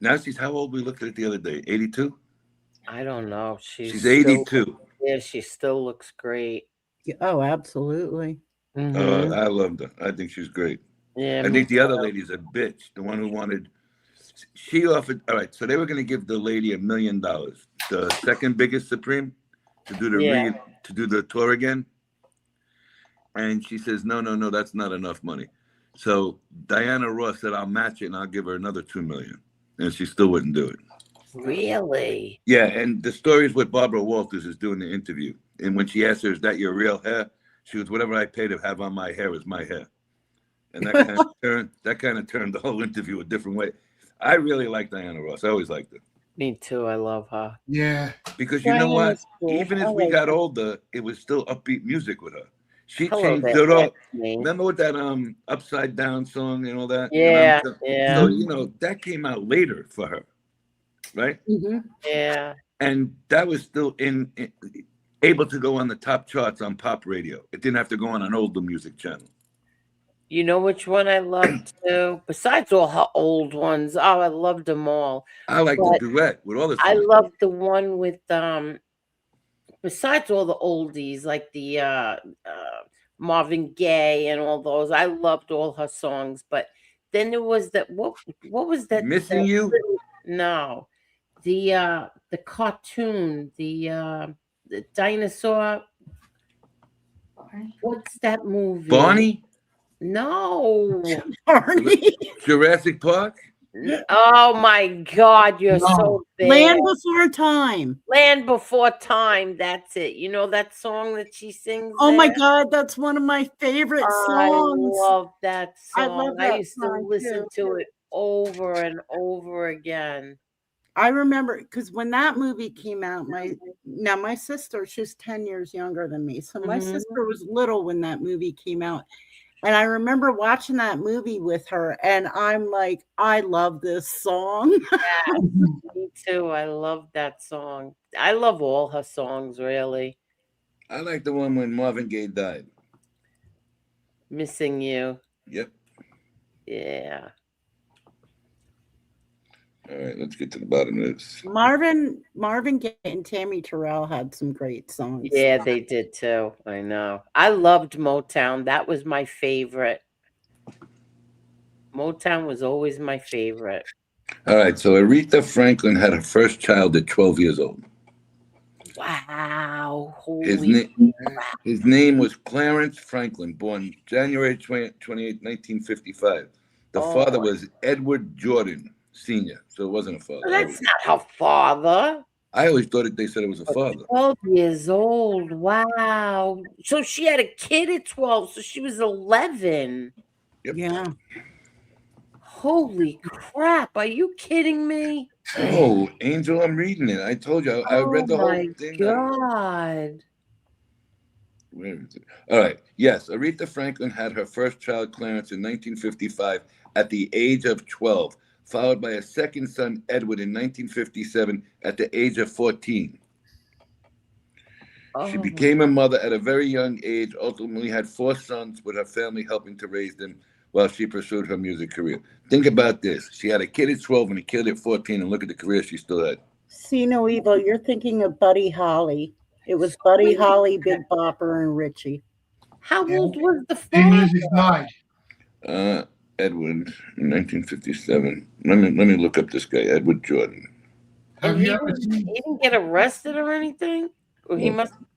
Now she's how old? We looked at it the other day. 82. I don't know. She's still- 82. Yeah, she still looks great. Oh, absolutely. Mhm. I loved her. I think she's great. Yeah, I me think the other too. lady's a bitch. The one who wanted. She offered. All right, so they were going to give the lady $1 million, the second biggest Supreme, to do the Yeah. to do the tour again. And she says, no, that's not enough money. So Diana Ross said, I'll match it and I'll give her another $2 million, and she still wouldn't do it. Really? Yeah, and the story is with Barbara Walters is doing the interview, and when she asked her, "Is that your real hair?" She goes, "Whatever I pay to have on my hair is my hair," and that kind of turned the whole interview a different way. I really like Diana Ross. I always liked her. Me too. I love her. Yeah. Because you know what? Diana's cool. Even as I we like got her. older, it was still upbeat music with her. She Hello changed there, it all. Epstein. Remember with that upside down song and all that? Yeah, So, yeah. So that came out later for her, right? Yeah. And that was still able to go on the top charts on pop radio. It didn't have to go on an older music channel. You know which one I loved too? Besides all her old ones. Oh, I loved them all. I like But the duet with all the I songs. loved the one with besides all the oldies, like the Marvin Gaye and all those. I loved all her songs. But then there was that what was that? Missing You? No. The cartoon, the dinosaur. What's that movie? Barney? No. Barney. Jurassic Park? Oh my God, you're so bad. Land Before Time. Land Before Time. That's it. You know that song that she sings? Oh my there? God, that's one of my favorite I songs. love that I song. love I that used to song, listen too. to it over and over again. I remember because when that movie came out, my sister, she's 10 years younger than me. So my sister was little when that movie came out. And I remember watching that movie with her, and I'm like, I love this song. Yeah, me too. I love that song. I love all her songs, really. I like the one when Marvin Gaye died. Missing You. Yep. Yeah. All right, let's get to the bottom of this. Marvin Gaye and Tammy Terrell had some great songs. Yeah, they did too. I know. I loved Motown. That was my favorite. Motown was always my favorite. All right, so Aretha Franklin had her first child at 12 years old. Wow. His name was Clarence Franklin, born January 28, 1955. The father was Edward Jordan Sr., so it wasn't a father. That's not her father. I always thought they said it was a father. 12 years old. Wow. So she had a kid at 12, so she was 11. Yep. Yeah. Holy crap. Are you kidding me? Oh, Angel, I'm reading it. I told you. I read the whole thing. Oh, my God. Where is it? All right. Yes, Aretha Franklin had her first child, Clarence, in 1955 at the age of 12, followed by a second son, Edward, in 1957 at the age of 14. She became a mother at a very young age, ultimately had 4 sons with her family helping to raise them while she pursued her music career. Think about this. She had a kid at 12 and a kid at 14, and look at the career she still had. See no evil. You're thinking of Buddy Holly. It was Buddy Holly, Big Bopper, and Richie. How old was the Music died. Edward, in 1957. Let me look up this guy, Edward Jordan. Have he you ever seen? He didn't get arrested or anything? Or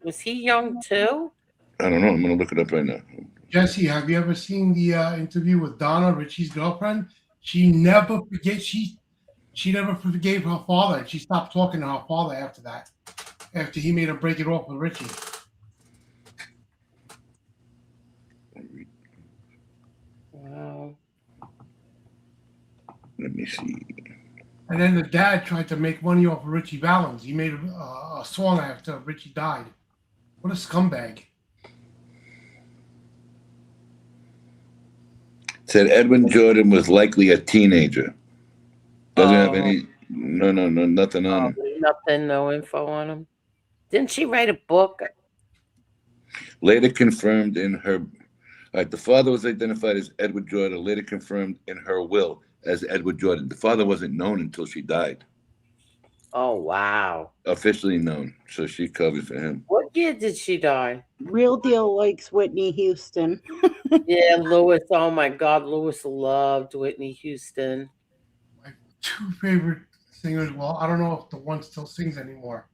was he young too? I don't know. I'm going to look it up right now. Jesse, have you ever seen the interview with Donna, Richie's girlfriend? She never forgets. She never forgave her father, and she stopped talking to her father after that. After he made her break it off with Richie. Wow. Let me see. And then the dad tried to make money off of Richie Valens. He made a song after Richie died. What a scumbag. Said Edwin Jordan was likely a teenager. Doesn't have any, no, nothing on him. Nothing, no info on him. Didn't she write a book? Later confirmed in her, the father was identified as Edward Jordan, later confirmed in her will as Edward Jordan. The father wasn't known until she died, Oh, wow. officially known. So she covered for him. What year did she die? Real Deal likes Whitney Houston. Yeah, Lewis. Oh my God, Lewis loved Whitney Houston. My two favorite singers. Well, I don't know if the one still sings anymore.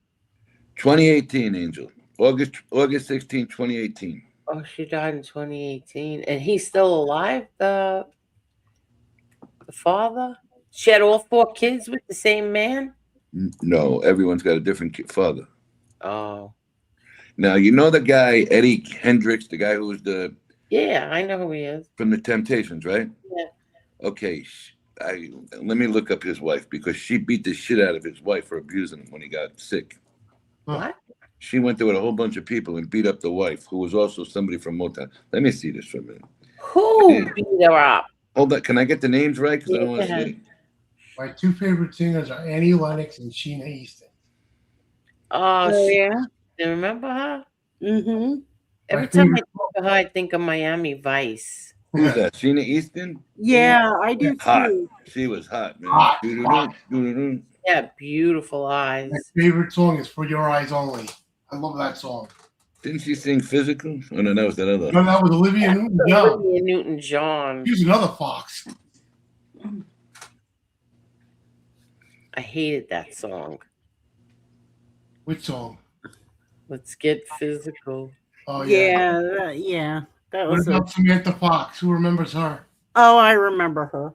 2018, Angel. August 16, 2018. Oh, she died in 2018, and he's still alive. The father. She had all 4 kids with the same man. No, everyone's got a different father. Oh, Now, you know the guy, Eddie Hendricks, the guy who was yeah, I know who he is. from the Temptations, right? Yeah. Okay, let me look up his wife because she beat the shit out of his wife for abusing him when he got sick. What? She went there with a whole bunch of people and beat up the wife, who was also somebody from Mottown. Let me see this for a minute. Who beat her up? Hold on, can I get the names right? Because I don't want to Yeah. see. My two favorite singers are Annie Lennox and Sheena Easton. Oh, Oh, yeah. you remember her? Mm-hmm. Every My time I favorite- think of her, I think of Miami Vice. Who's that? Sheena Easton? Yeah, I do Hot. too. She was hot, man. Hot, Doo-doo-doo, hot. doo-doo-doo. Yeah, beautiful eyes. My favorite song is For Your Eyes Only. I love that song. Didn't she sing Physical? Oh, no, that was that other. No, that was Olivia Newton-John. Olivia Newton-John. Here's another Fox. I hated that song. Which song? Let's get physical. Oh, Yeah, that What was about Samantha Fox? Who remembers her? Oh, I remember her.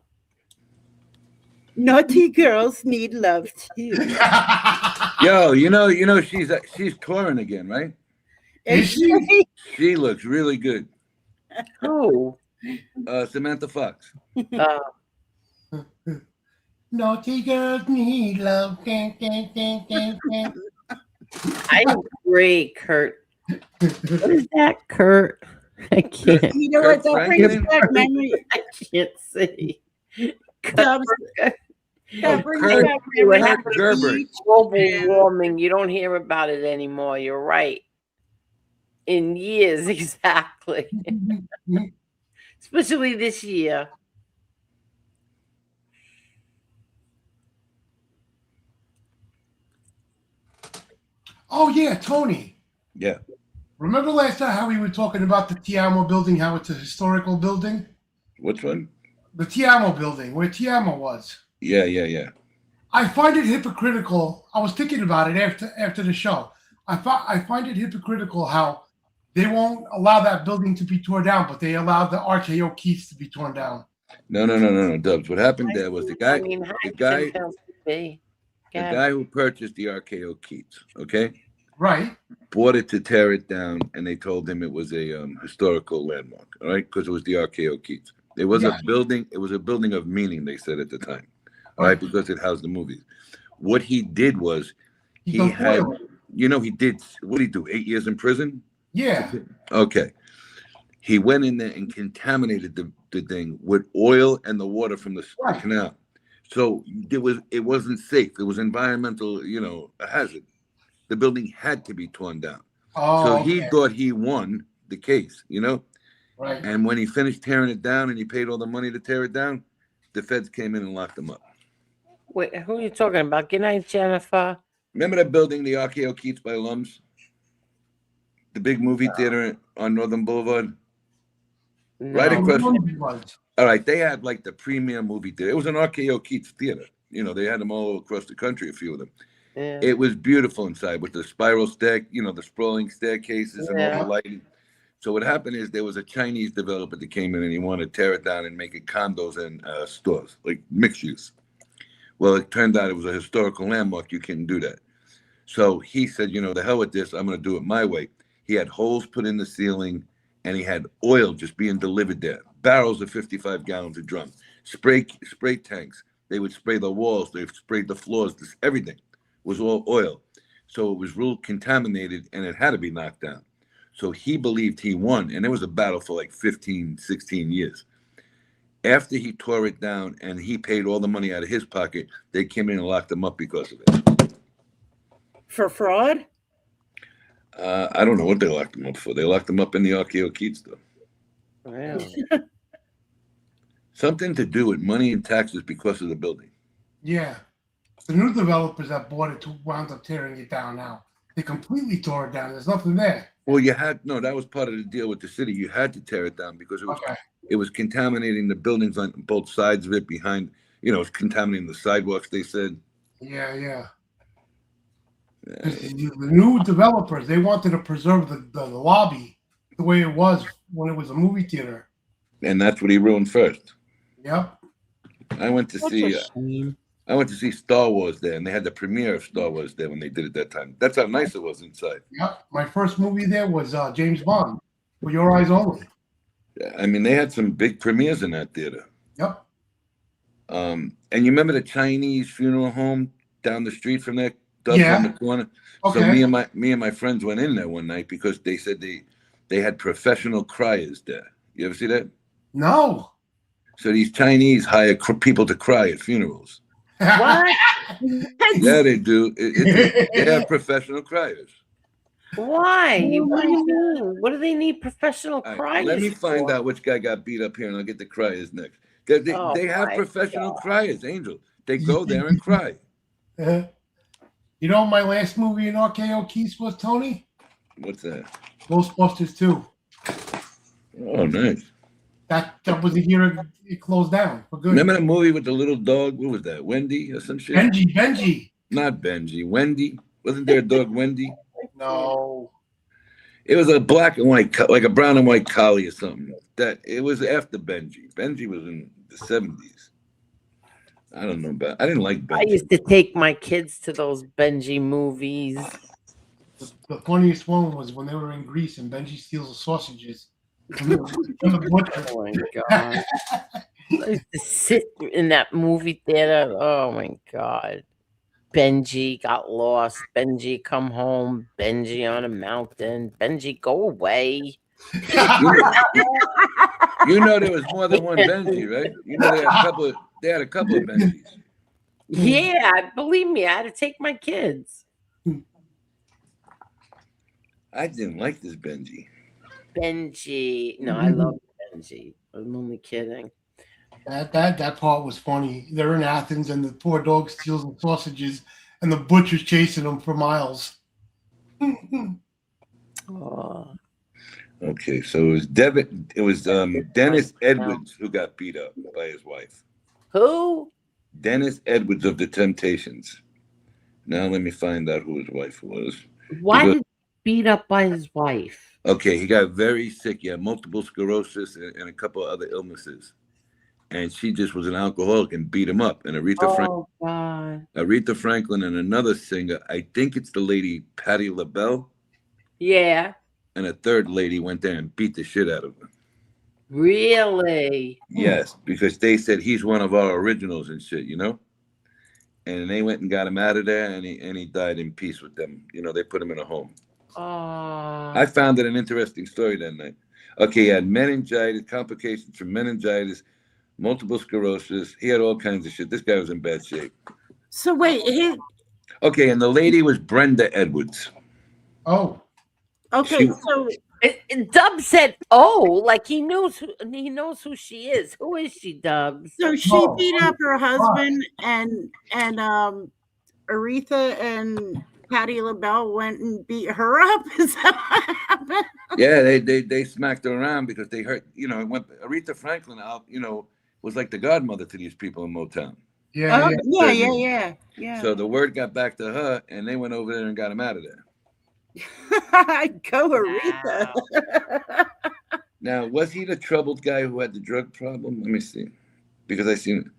Naughty girls need love too. Yo, you know, she's touring again, right? Is she? She looks really good. Who? Samantha Fox. Naughty girls need love. Dun, dun, dun, dun, dun. I agree, Kurt. What is that, Kurt? I can't. You know what? That brings back memory. I can't see. Dubs, that brings Kurt, back what memories happened of Gerber. beach. global warming? You don't hear about it anymore. You're right. In years, exactly. Especially this year. Oh, yeah, Tony. Yeah. Remember last time how we were talking about the Tiamo building, how it's a historical building? Which one? The Tiamo building, where Tiamo was. Yeah. I find it hypocritical. I was thinking about it after the show. I find it hypocritical how they won't allow that building to be torn down, but they allowed the RKO Keiths to be torn down. No, Dubs. What happened there was the guy who purchased the RKO Keats, okay? Right. Bought it to tear it down, and they told him it was a historical landmark, all right? Because it was the RKO Keats. It was a building. It was a building of meaning, they said at the time, all right, because it housed the movies. What he did was he had, he did, what did he do, 8 years in prison? Yeah. Okay. He went in there and contaminated the thing with oil and the water from the canal. So it wasn't safe. It was environmental, a hazard. The building had to be torn down. So he thought he won the case, Right. And when he finished tearing it down and he paid all the money to tear it down, the feds came in and locked him up. Wait, who are you talking about? Good night, Jennifer. Remember that building, the RKO Keats by Lums? The big movie theater on Northern Boulevard? Right across. All right, they had like the premier movie theater. It was an RKO Keats theater. They had them all across the country, a few of them. Yeah. It was beautiful inside with the spiral stack, the sprawling staircases and all the lighting. So what happened is there was a Chinese developer that came in and he wanted to tear it down and make it condos and stores, like mixed use. Well, it turned out it was a historical landmark. You couldn't do that. So he said, the hell with this. I'm going to do it my way. He had holes put in the ceiling and he had oil just being delivered there. Barrels of 55 gallons of drum. Spray tanks. They would spray the walls. They sprayed the floors. Everything was all oil. So it was real contaminated and it had to be knocked down. So he believed he won. And there was a battle for like 15, 16 years. After he tore it down and he paid all the money out of his pocket, they came in and locked him up because of it. For fraud? I don't know what they locked him up for. They locked him up in the RKO Keats stuff. Really? Something to do with money and taxes because of the building. Yeah. The new developers that bought it wound up tearing it down now. They completely tore it down. There's nothing there. Well, that was part of the deal with the city. You had to tear it down because it was contaminating the buildings on both sides of it behind, it was contaminating the sidewalks, they said. Yeah. The new developers, they wanted to preserve the lobby the way it was when it was a movie theater. And that's what he ruined first. Yep. I went to see Star Wars there, and they had the premiere of Star Wars there when they did it that time. That's how nice it was inside. Yep. My first movie there was James Bond, For Your Eyes Only. Yeah, I mean, they had some big premieres in that theater. Yep. And you remember the Chinese funeral home down the street from there? Yeah. On the corner? Okay. So me and my friends went in there one night because they said they had professional criers there. You ever see that? No. So these Chinese hire people to cry at funerals. What? Yeah, they do. They have professional criers. Why? What do you mean? What do they need professional criers? Let me find out which guy got beat up here, and I'll get the criers next. They have professional criers, Angel. They go there and cry. You know, my last movie in RKO Keys was, Tony? What's that? Ghostbusters 2. Oh, nice. That was the year it closed down for good. Remember that movie with the little dog? What was that? Wendy or some shit? Benji. Not Benji. Wendy. Wasn't there a dog Wendy? No. It was a black and white, like a brown and white collie or something. That it was after Benji. Benji was in the 70s. I don't know about. I didn't like Benji. I used to take my kids to those Benji movies. The funniest one was when they were in Greece and Benji steals the sausages. Oh my god! I used to sit in that movie theater. Oh my god! Benji got lost. Benji come home. Benji on a mountain. Benji go away. You know there was more than one Benji, right? You know they had a couple of Benjis. Yeah, believe me, I had to take my kids. I didn't like this Benji. Benji. No, I love Benji. I'm only kidding. That part was funny. They're in Athens and the poor dog steals the sausages and the butcher's chasing them for miles. Oh. Okay, so it was Dennis Edwards who got beat up by his wife. Who? Dennis Edwards of the Temptations. Now let me find out who his wife was. Why did he beat up by his wife? Okay, he got very sick. He had multiple sclerosis and a couple of other illnesses. And she just was an alcoholic and beat him up. And Aretha Franklin and another singer, I think it's the lady Patti LaBelle. Yeah. And a third lady went there and beat the shit out of him. Really? Yes, because they said he's one of our originals and shit, And they went and got him out of there, and he died in peace with them. They put him in a home. I found it an interesting story that night. Okay, he had meningitis, complications from meningitis, multiple sclerosis. He had all kinds of shit. This guy was in bad shape. So wait, Okay, and the lady was Brenda Edwards. Oh. Okay, so Dub said, "Oh, like he knows who she is. Who is she, Dubs?" So she beat up her husband, and Aretha and Patti LaBelle went and beat her up. Is that what happened? Yeah, they smacked her around because they hurt. Aretha Franklin was like the godmother to these people in Motown. Yeah. So the word got back to her, and they went over there and got him out of there. Go Aretha. Now, was he the troubled guy who had the drug problem? Let me see. Because I seen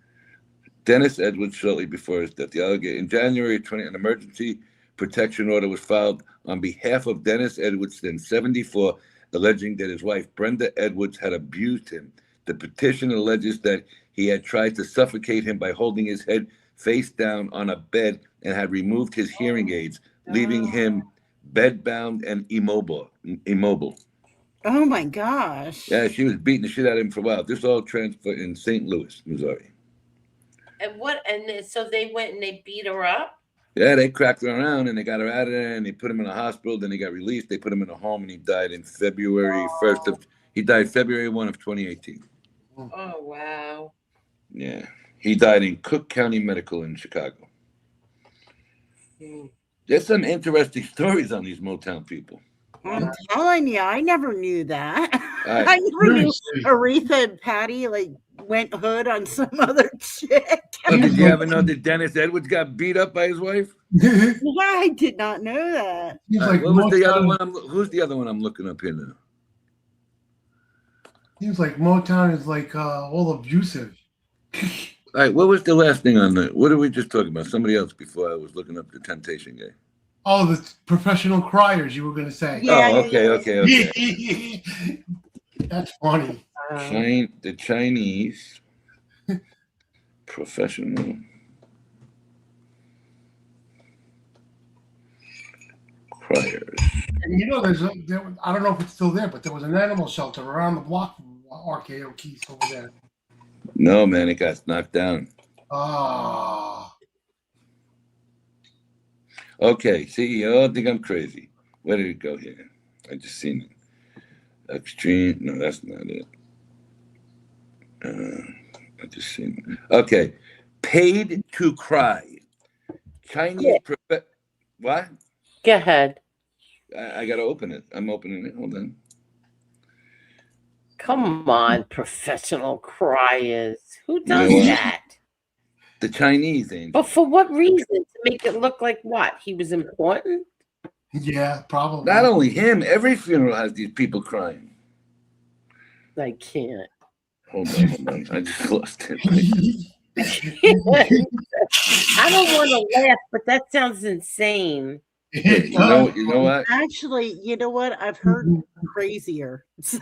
Dennis Edwards shortly before his death. In January 20, an emergency protection order was filed on behalf of Dennis Edwards, then 74, alleging that his wife, Brenda Edwards, had abused him. The petition alleges that he had tried to suffocate him by holding his head face down on a bed and had removed his hearing aids, leaving him bedbound and immobile. Oh my gosh. Yeah, she was beating the shit out of him for a while. This all transferred in St. Louis, Missouri. And so they went and they beat her up? Yeah, they cracked her around and they got her out of there and they put him in a hospital. Then he got released. They put him in a home and he died in February 1st he died February 1 of 2018. Oh, wow. Yeah. He died in Cook County Medical in Chicago. There's some interesting stories on these Motown people. I'm telling you, I never knew that. Right. I never knew Seriously. Aretha and Patty like went hood on some other chick. Oh, did you ever know that Dennis Edwards got beat up by his wife? Yeah, I did not know that. He's All like right, what was the other Motown. one? Who's the other one I'm looking up here now? Seems like Motown is like all abusive. All right, what was the last thing on the? What did we just talk about? Somebody else before I was looking up the Temptation guy. Oh, the professional criers, you were going to say. Yeah, Oh, okay. That's funny. The Chinese professional criers. And you know, I don't know if it's still there, but there was an animal shelter around the block from RKO Keith over there. No, man, it got knocked down. Ah. Okay, see, you all think I'm crazy. Where did it go here? I just seen it. Extreme. No, that's not it. I just seen it. Okay. Paid to cry. Chinese what? Go ahead. I gotta open it. I'm opening it. Hold on. Come on, professional criers. Who does You know what? that? The Chinese angel. But for what reason? To make it look like what? He was important? Yeah, probably. Not only him, every funeral has these people crying. I can't. Hold on. I just lost it. I don't want to laugh, but that sounds insane. You know what? Actually, you know what? I've heard crazier. So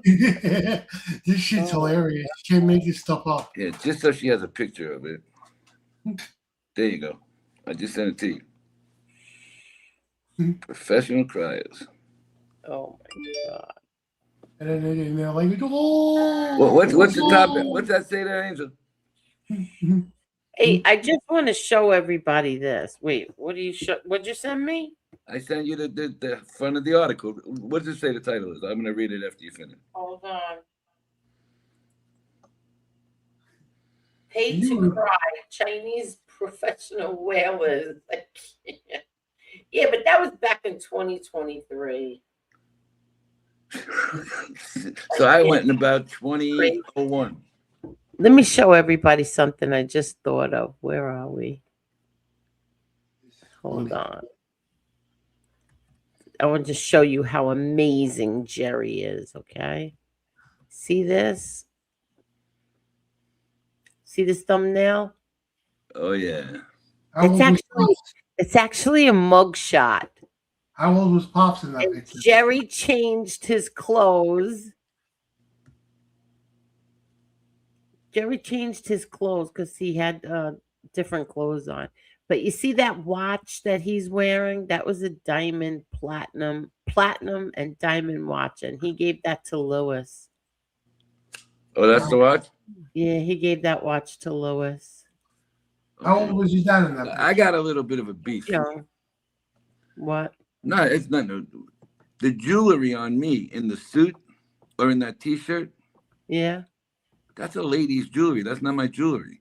This shit's hilarious. You can't make this stuff up. Yeah, just so she has a picture of it. There you go. I just sent it to you. Professional criers. Oh my God. And they're like, oh. Well, what's the topic? What's that say there, Angel? Hey, I just want to show everybody this. Wait, what do you show? What'd you send me? I sent you the front of the article. What does it say the title is? I'm going to read it after you finish. Hold on. Paid to cry, Chinese professional whalers. I can't. Yeah, but that was back in 2023. So I went in about 2001. Let me show everybody something I just thought of. Where are we? Hold on. I want to show you how amazing Jerry is, okay? See this? See this thumbnail? Oh, yeah. It's actually a mugshot. How old was Pops in that And picture? Jerry changed his clothes. Jerry changed his clothes because he had different clothes on. But you see that watch that he's wearing? That was a diamond platinum and diamond watch. And he gave that to Lewis. Oh, that's the watch? Yeah, he gave that watch to Lewis. How old was your dad in that picture? I got a little bit of a beef. Yeah. What? No, it's not. No, the jewelry on me in the suit or in that T-shirt. Yeah. That's a lady's jewelry. That's not my jewelry.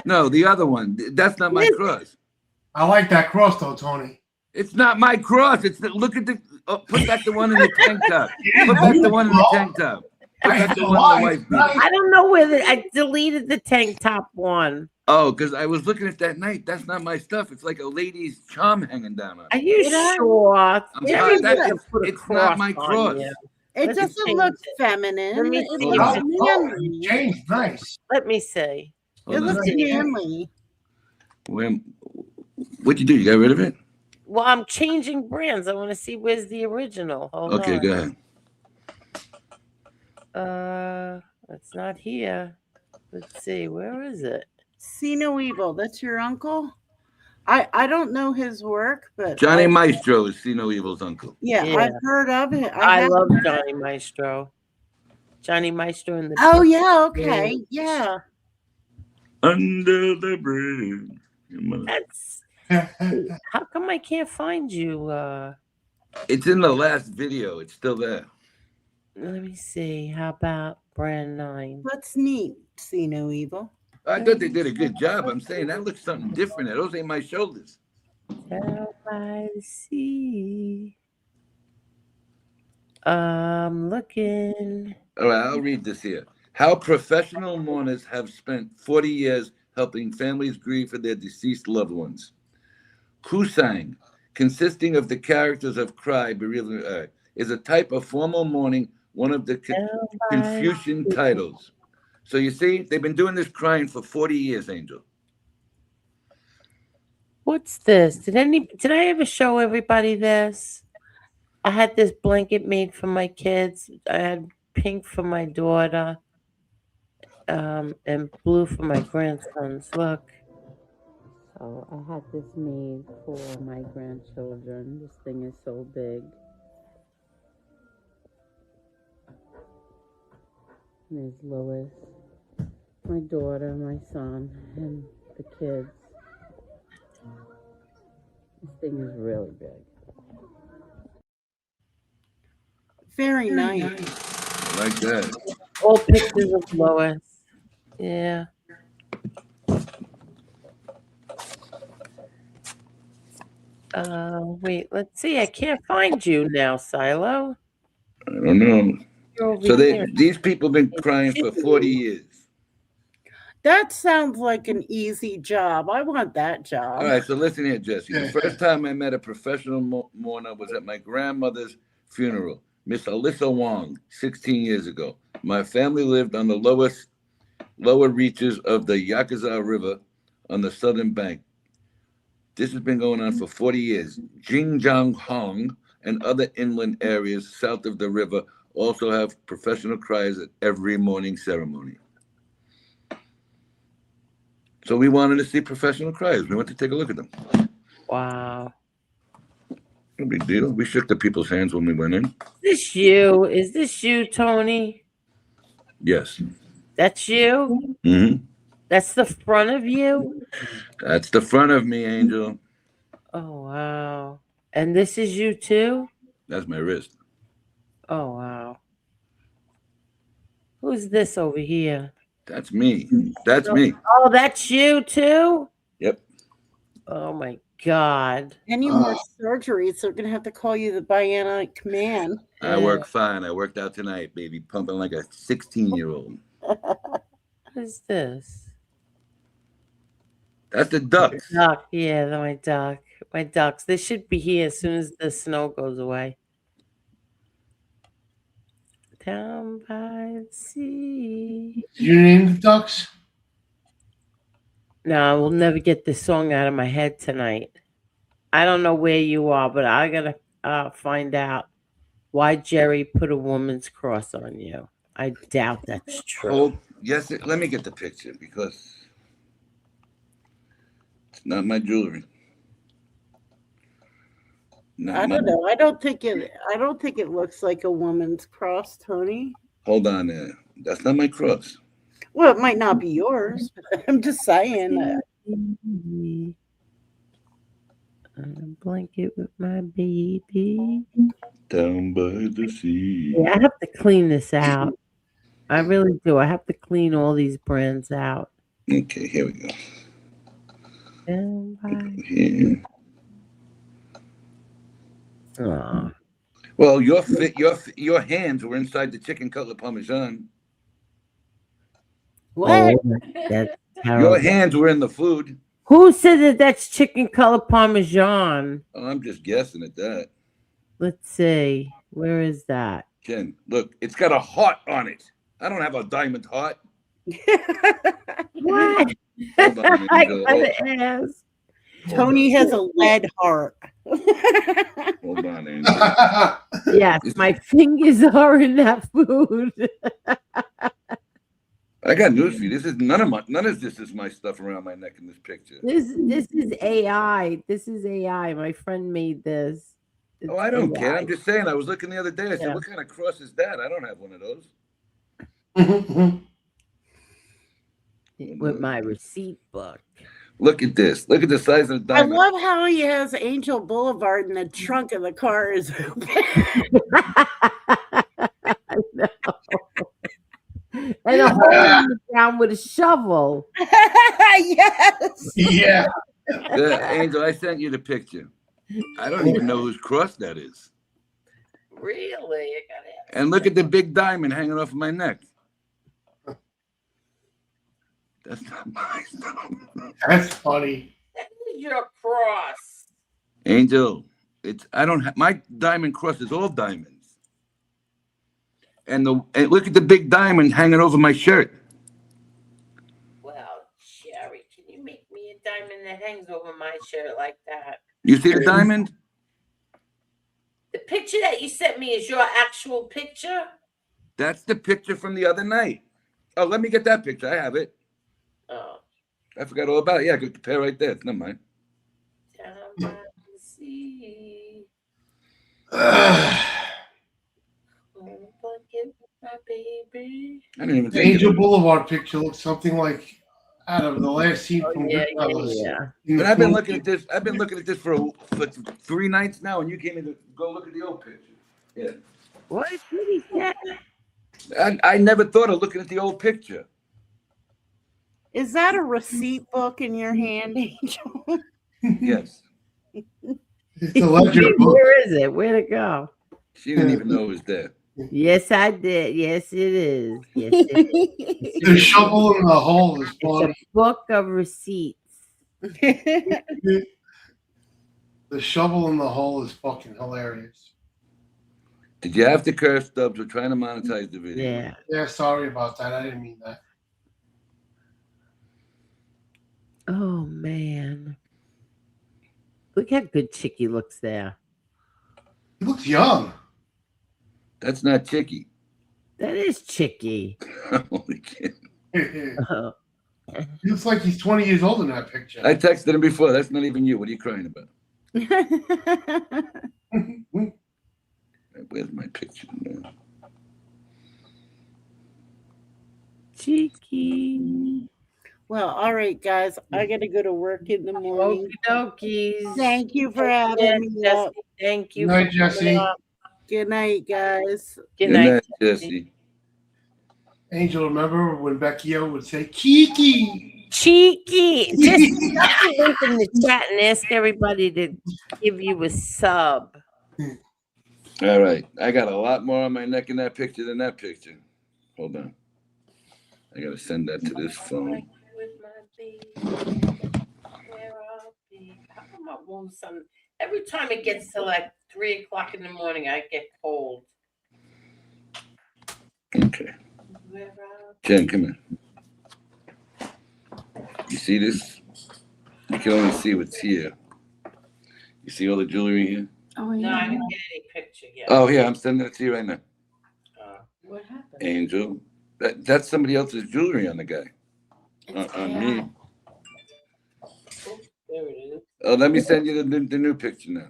No, the other one. That's not my cross. I like that cross though, Tony. It's not my cross. It's look at the. Oh, put back the one in the tank top. Put back the one in the tank top. Put back the one in the white beater. I don't know where I deleted the tank top one. Oh, because I was looking at that night. That's not my stuff. It's like a lady's charm hanging down on it. Are you sure? I'm sorry, it's not my cross. it Let's doesn't change look it. feminine. Let me It see. looks Oh, manly. James, nice. Let me see. It looks manly. What'd you do? You got rid of it? Well, I'm changing brands. I want to see where's the original. Hold on. Okay, go ahead. It's not here. Let's see. Where is it? See no evil. That's your uncle? I don't know his work, but Johnny Maestro is See No Evil's uncle. yeah, I've heard of it. I have- love Johnny Maestro. Johnny Maestro in the. Oh yeah, okay, yeah. Under the bridge. That's. How come I can't find you? It's in the last video. It's still there. Let me see. How about brand 9? That's neat. See no evil. I thought they did a good job. I'm saying that looks something different. Those ain't my shoulders. Down by the sea. I'm looking. All right, I'll read this here. How professional mourners have spent 40 years helping families grieve for their deceased loved ones. Kusang, consisting of the characters of cry, bereavement, is a type of formal mourning, one of the Confucian titles. So you see, they've been doing this crying for 40 years, Angel. What's this? Did I ever show everybody this? I had this blanket made for my kids. I had pink for my daughter, and blue for my grandsons. Look. So I had this made for my grandchildren. This thing is so big. There's Lois, my daughter, my son, and the kids. This thing is really big. Very nice. I like that. All pictures of Lois. Yeah. Wait, let's see. I can't find you now, Silo. I don't know. You're over So here. these people have been crying for 40 years. That sounds like an easy job. I want that job. All right, so listen here, Jesse. The first time I met a professional mourner was at my grandmother's funeral, Miss Alyssa Wong, 16 years ago. My family lived on the lower reaches of the Yakuza River on the southern bank. This has been going on for 40 years. Jingjiang Hong and other inland areas south of the river also have professional criers at every mourning ceremony. So we wanted to see professional criers. We went to take a look at them. Wow. No big deal. We shook the people's hands when we went in. Is this you, Tony? Yes. That's you? Mm-hmm. That's the front of you? That's the front of me, Angel. Oh, wow. And this is you too? That's my wrist. Oh, wow. Who's this over here? That's me. That's me. Oh, that's you too? Yep. Oh, my God. Any more surgeries, they're going to have to call you the Bionic Man. I work fine. I worked out tonight, baby. Pumping like a 16-year-old. What is this? That's the ducks. Duck. Yeah, my duck. My ducks. They should be here as soon as the snow goes away. Down by the sea. You name the ducks? No, we'll never get this song out of my head tonight. I don't know where you are, but I gotta find out why Jerry put a woman's cross on you. I doubt that's true. Oh, yes. Let me get the picture because it's not my jewelry. I don't know. I don't think it looks like a woman's cross, Tony. Hold on there. That's not my cross. Well, it might not be yours, but I'm just saying. On a blanket with my baby. Down by the sea. Yeah, I have to clean this out. I really do. I have to clean all these brands out. Okay, here we go. Down by Here. Aw. Well, your hands were inside the chicken cutlet parmesan. What? Oh, that's terrible. Your hands were in the food. Who said that that's chicken color parmesan? Oh, I'm just guessing at that. Let's see. Where is that? Ken, look, it's got a heart on it. I don't have a diamond heart. What? Hold on, I Angel. gotta ask. Tony has a lead heart. Hold on, Angel. Yes, my fingers are in that food. I got news for you. This is none of this is my stuff around my neck in this picture. This is AI. This is AI. My friend made this. Oh, I don't AI. care. I'm just saying. I was looking the other day. I said, Yeah. "What kind of cross is that?" I don't have one of those. With my receipt book. Look at this. Look at the size of the I diamond. love how he has Angel Boulevard and the trunk of the car is open. I around with a shovel. Yes. Yeah. Angel, I sent you the picture. I don't even know whose cross that is. Really? I gotta have And look at the big diamond hanging off of my neck. That's not mine. That's funny. That is your cross. Angel, I don't have my diamond cross is all diamonds. And look at the big diamond hanging over my shirt. Well, Sherry, can you make me a diamond that hangs over my shirt like that? You see the diamond? The picture that you sent me is your actual picture? That's the picture from the other night. Oh, let me get that picture. I have it. Oh. I forgot all about it. Yeah, I got the pair right there. Never mind. Down by the sea. I My baby. didn't even The think Angel of it. Boulevard picture looks something like out of the last scene from Goodfellas. But I've been looking at this. I've been looking at this for 3 nights now, and you came in to go look at the old picture. Yeah. What did he say? I never thought of looking at the old picture. Is that a receipt book in your hand, Angel? Yes. It's the ledger book. Where is it? Where'd it go? She didn't even know it was there. Yes, I did. Yes, it is. Yes, it is. The shovel in the hole is funny. It's a book of receipts. The shovel in the hole is fucking hilarious. Did you have to curse, Stubbs? We're trying to monetize the video. Yeah. Yeah, sorry about that. I didn't mean that. Oh man. Look how good Chicky looks there. He looks young. That's not Chicky. That is Chicky. Holy kid. Oh. He looks like he's 20 years old in that picture. I texted him before. That's not even you. What are you crying about? Where's my picture now? Cheeky. Well, all right, guys. I gotta go to work in the morning. Okie dokies. Thank you for having me. Jesse, up. thank you. Good night, for coming Jesse. up. Good night, guys. Good night, Jesse. Angel, remember when Becky O would say, Kiki? Cheeky. Just drop the link in the chat and ask everybody to give you a sub. All right. I got a lot more on my neck in that picture than that picture. Hold on. I got to send that to this phone. Every time it gets to like 3 o'clock in the morning, I get cold. Okay. Jen, come here. You see this? You can only see what's here. You see all the jewelry here? Oh, yeah. No, I didn't get any picture yet. Oh, yeah, I'm sending it to you right now. What happened? Angel. That's somebody else's jewelry on the guy. On me. Oh, there it is. Oh, let me send you the new picture now.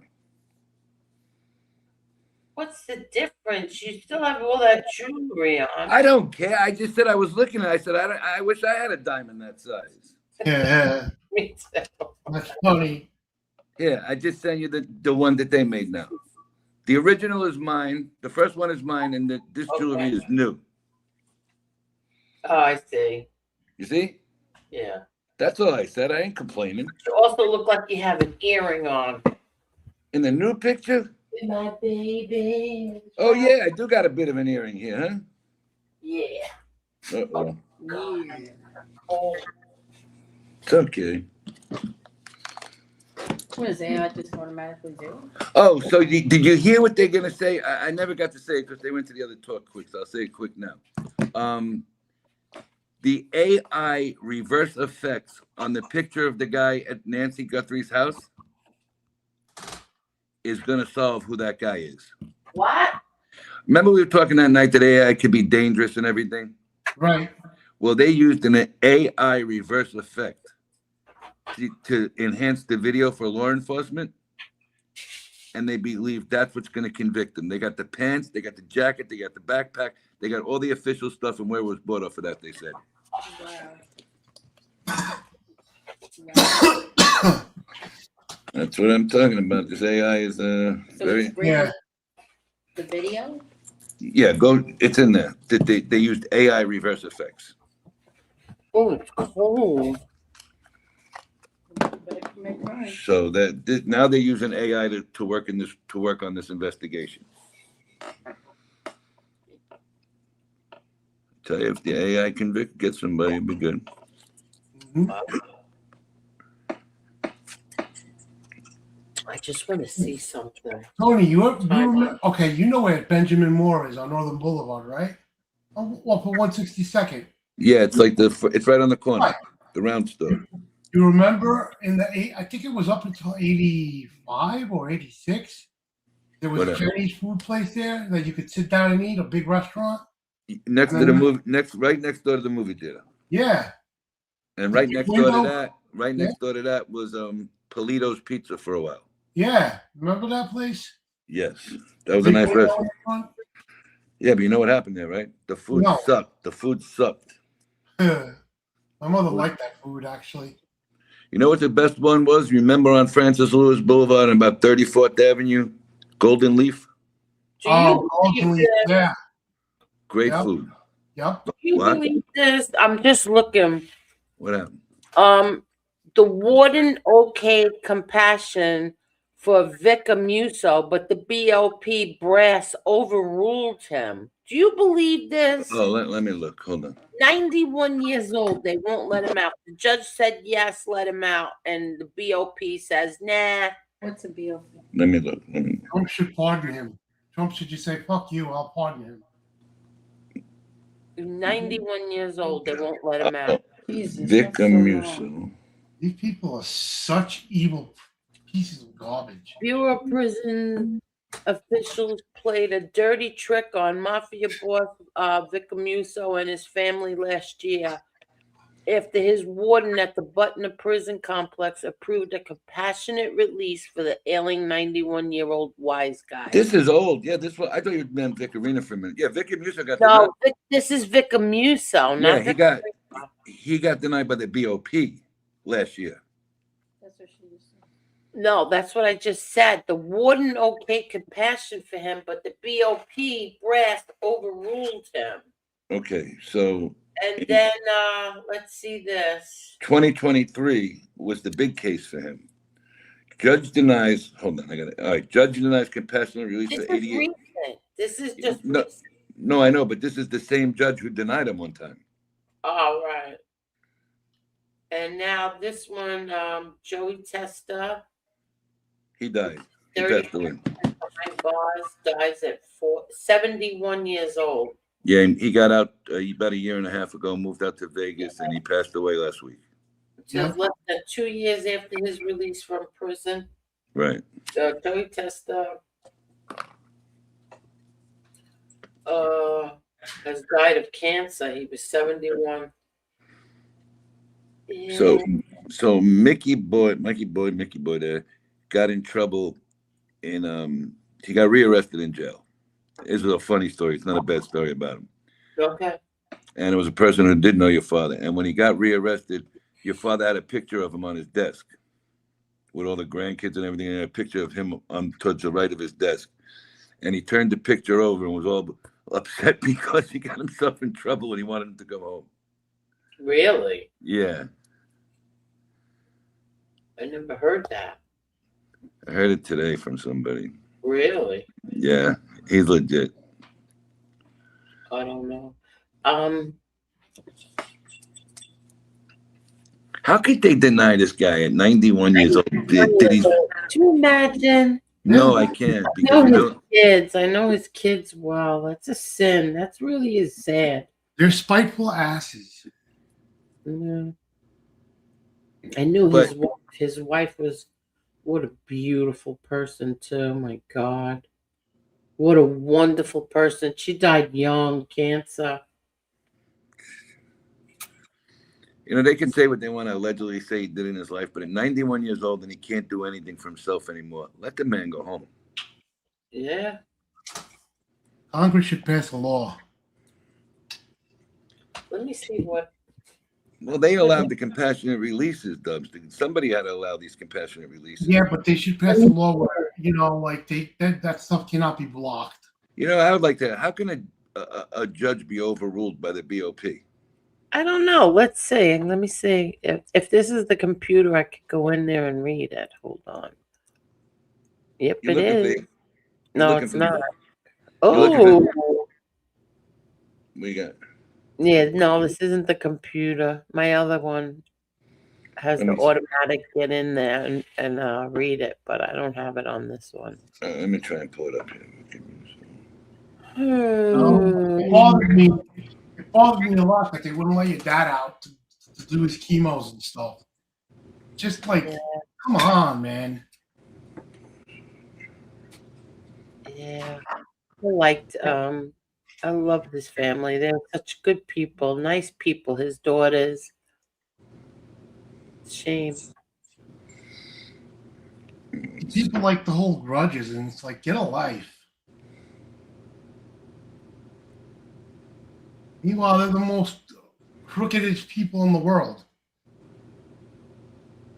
What's the difference? You still have all that jewelry on. I don't care. I just said I was looking at it. I said, I wish I had a diamond that size. Yeah. Me too. That's funny. Yeah, I just sent you the one that they made now. The original is mine. The first one is mine, and this jewelry is new. Oh, I see. You see? Yeah. That's all I said. I ain't complaining. You also look like you have an earring on. In the new picture? My baby. Oh, yeah, I do got a bit of an earring here, huh? Yeah. Uh-oh. Yeah. Oh. It's okay. What does AI just automatically do? Oh, so did you hear what they're going to say? I never got to say it because they went to the other talk quick, so I'll say it quick now. The AI reverse effects on the picture of the guy at Nancy Guthrie's house is going to solve who that guy is. What? Remember we were talking that night that AI could be dangerous and everything? Right. Well, they used an AI reverse effect to enhance the video for law enforcement, and they believe that's what's going to convict them. They got the pants, they got the jacket, they got the backpack, they got all the official stuff and where it was bought off of that, they said. Wow. That's what I'm talking about. This AI is So very... it's bringing the video? Yeah, go. It's in there. They used AI reverse effects. Oh, it's cold. So now they're using AI to work on this investigation. Tell you, if the AI can get somebody, it'd be good. I just want to see something. Tony, you remember, okay, you know where Benjamin Moore is on Northern Boulevard, right? Well, for 162nd. Yeah, it's like it's right on the corner, Right. the round store. You remember I think it was up until 85 or 86. There was Whatever. a Chinese food place there that you could sit down and eat, a big restaurant. Next to the movie, right next door to the movie theater. Yeah. And right next door to that was Polito's Pizza for a while. Yeah. Remember that place? Yes. That was a nice restaurant. Yeah, but you know what happened there, right? The food sucked. The food sucked. My mother liked that food, actually. You know what the best one was? Remember on Francis Lewis Boulevard on about 34th Avenue? Golden Leaf? Golden Leaf, yeah. Great food. Yep. Do you believe this? I'm just looking. What happened? The warden okayed compassion for Vic Amuso, but the BOP brass overruled him. Do you believe this? Oh, let me look. Hold on. 91 years old. They won't let him out. The judge said yes, let him out, and the BOP says nah. What's a BOP? Let me look. Trump should pardon him. Trump should just say, "Fuck you, I'll pardon him." 91 years old. They won't let him out. Vic Amuso. These people are such evil pieces of garbage. Bureau of Prison officials played a dirty trick on Mafia boss Vic Amuso and his family last year after his warden at the Butner prison complex approved a compassionate release for the ailing 91-year-old wise guy. This is old. Yeah, this one. I thought you meant Vic Arena for a minute. Yeah, Vic Amuso got No, this is Vic Amuso. Yeah, Not he got denied by the BOP last year. No, that's what I just said. The warden okayed compassion for him, but the BOP brass overruled him. Okay, so And then let's see this. 2023 was the big case for him. Judge denies. Hold on, I got it. All right, judge denies compassionate release This for is 88. recent. This is just No, I know, but this is the same judge who denied him one time. all right. And now this one, Joey Testa, He died. He 30 passed away. bars, dies at 71 years old. Yeah, and he got out about a year and a half ago, moved out to Vegas, and he passed away last week. Just less than 2 years after his release from prison. Right. Joey Testa has died of cancer. He was 71. Yeah. So Mikey Boyd there got in trouble in he got rearrested in jail. This is a funny story. It's not a bad story about him. Okay. And it was a person who didn't know your father. And when he got rearrested, your father had a picture of him on his desk with all the grandkids and everything, and a picture of him towards the right of his desk. And he turned the picture over and was all upset because he got himself in trouble and he wanted him to come home. Really? Yeah. I never heard that. I heard it today from somebody. Really? Yeah, he's legit. I don't know. How could they deny this guy at 91 years old? Did he? Can you imagine? No, I can't. I know his kids well. That's a sin. That's really is sad. They're spiteful asses. Yeah. I knew his wife was, what a beautiful person too. My God. What a wonderful person. She died young, cancer. You know, they can say what they want to allegedly say he did in his life, but at 91 years old and he can't do anything for himself anymore. Let the man go home. Yeah. Congress should pass a law. Let me see what. Well, they allowed the compassionate releases, Dubs. Somebody had to allow these compassionate releases. Yeah, but they should pass a law where, like that stuff cannot be blocked. You know, I would like to. How can a judge be overruled by the BOP? I don't know. Let's see. Let me see. If this is the computer, I could go in there and read it. Hold on. Yep, You're it looking is. for. You're No, looking it's for. not. You're looking for. Oh, We got. yeah. No, this isn't the computer. My other one has Let the me see. automatic get in there and read it, but I don't have it on this one. Let me try and pull it up here. It bothered me. It bothered me a lot that they wouldn't let your dad out to do his chemos and stuff. Just like, come on, man. Yeah. I loved his family. They're such good people, nice people, his daughters. Shame. People like to hold grudges, and it's like, get a life. Meanwhile, they're the most crookedest people in the world.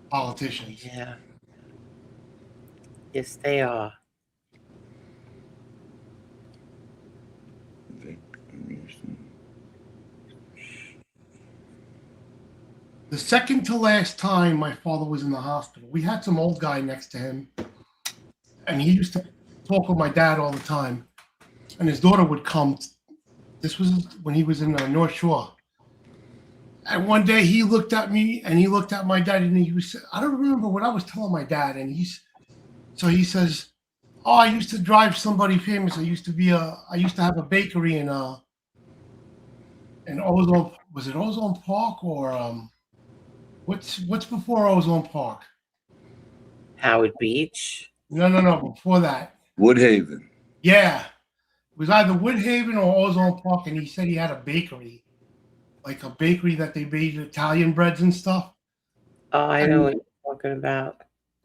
Politicians. Yeah. Yes, they are. The second to last time my father was in the hospital, we had some old guy next to him, and he used to talk with my dad all the time. And his daughter would come. This was when he was in the North Shore. And one day he looked at me and he looked at my dad and he was, I don't remember what I was telling my dad. And he says, "Oh, I used to drive somebody famous. I used to have a bakery in Ozone. Was it Ozone Park or what's before Ozone Park? Howard Beach. No, before that. Woodhaven. Yeah. It was either Woodhaven or Ozone Park, and he said he had a bakery. Like a bakery that they made Italian breads and stuff. Oh, I know what you're talking about.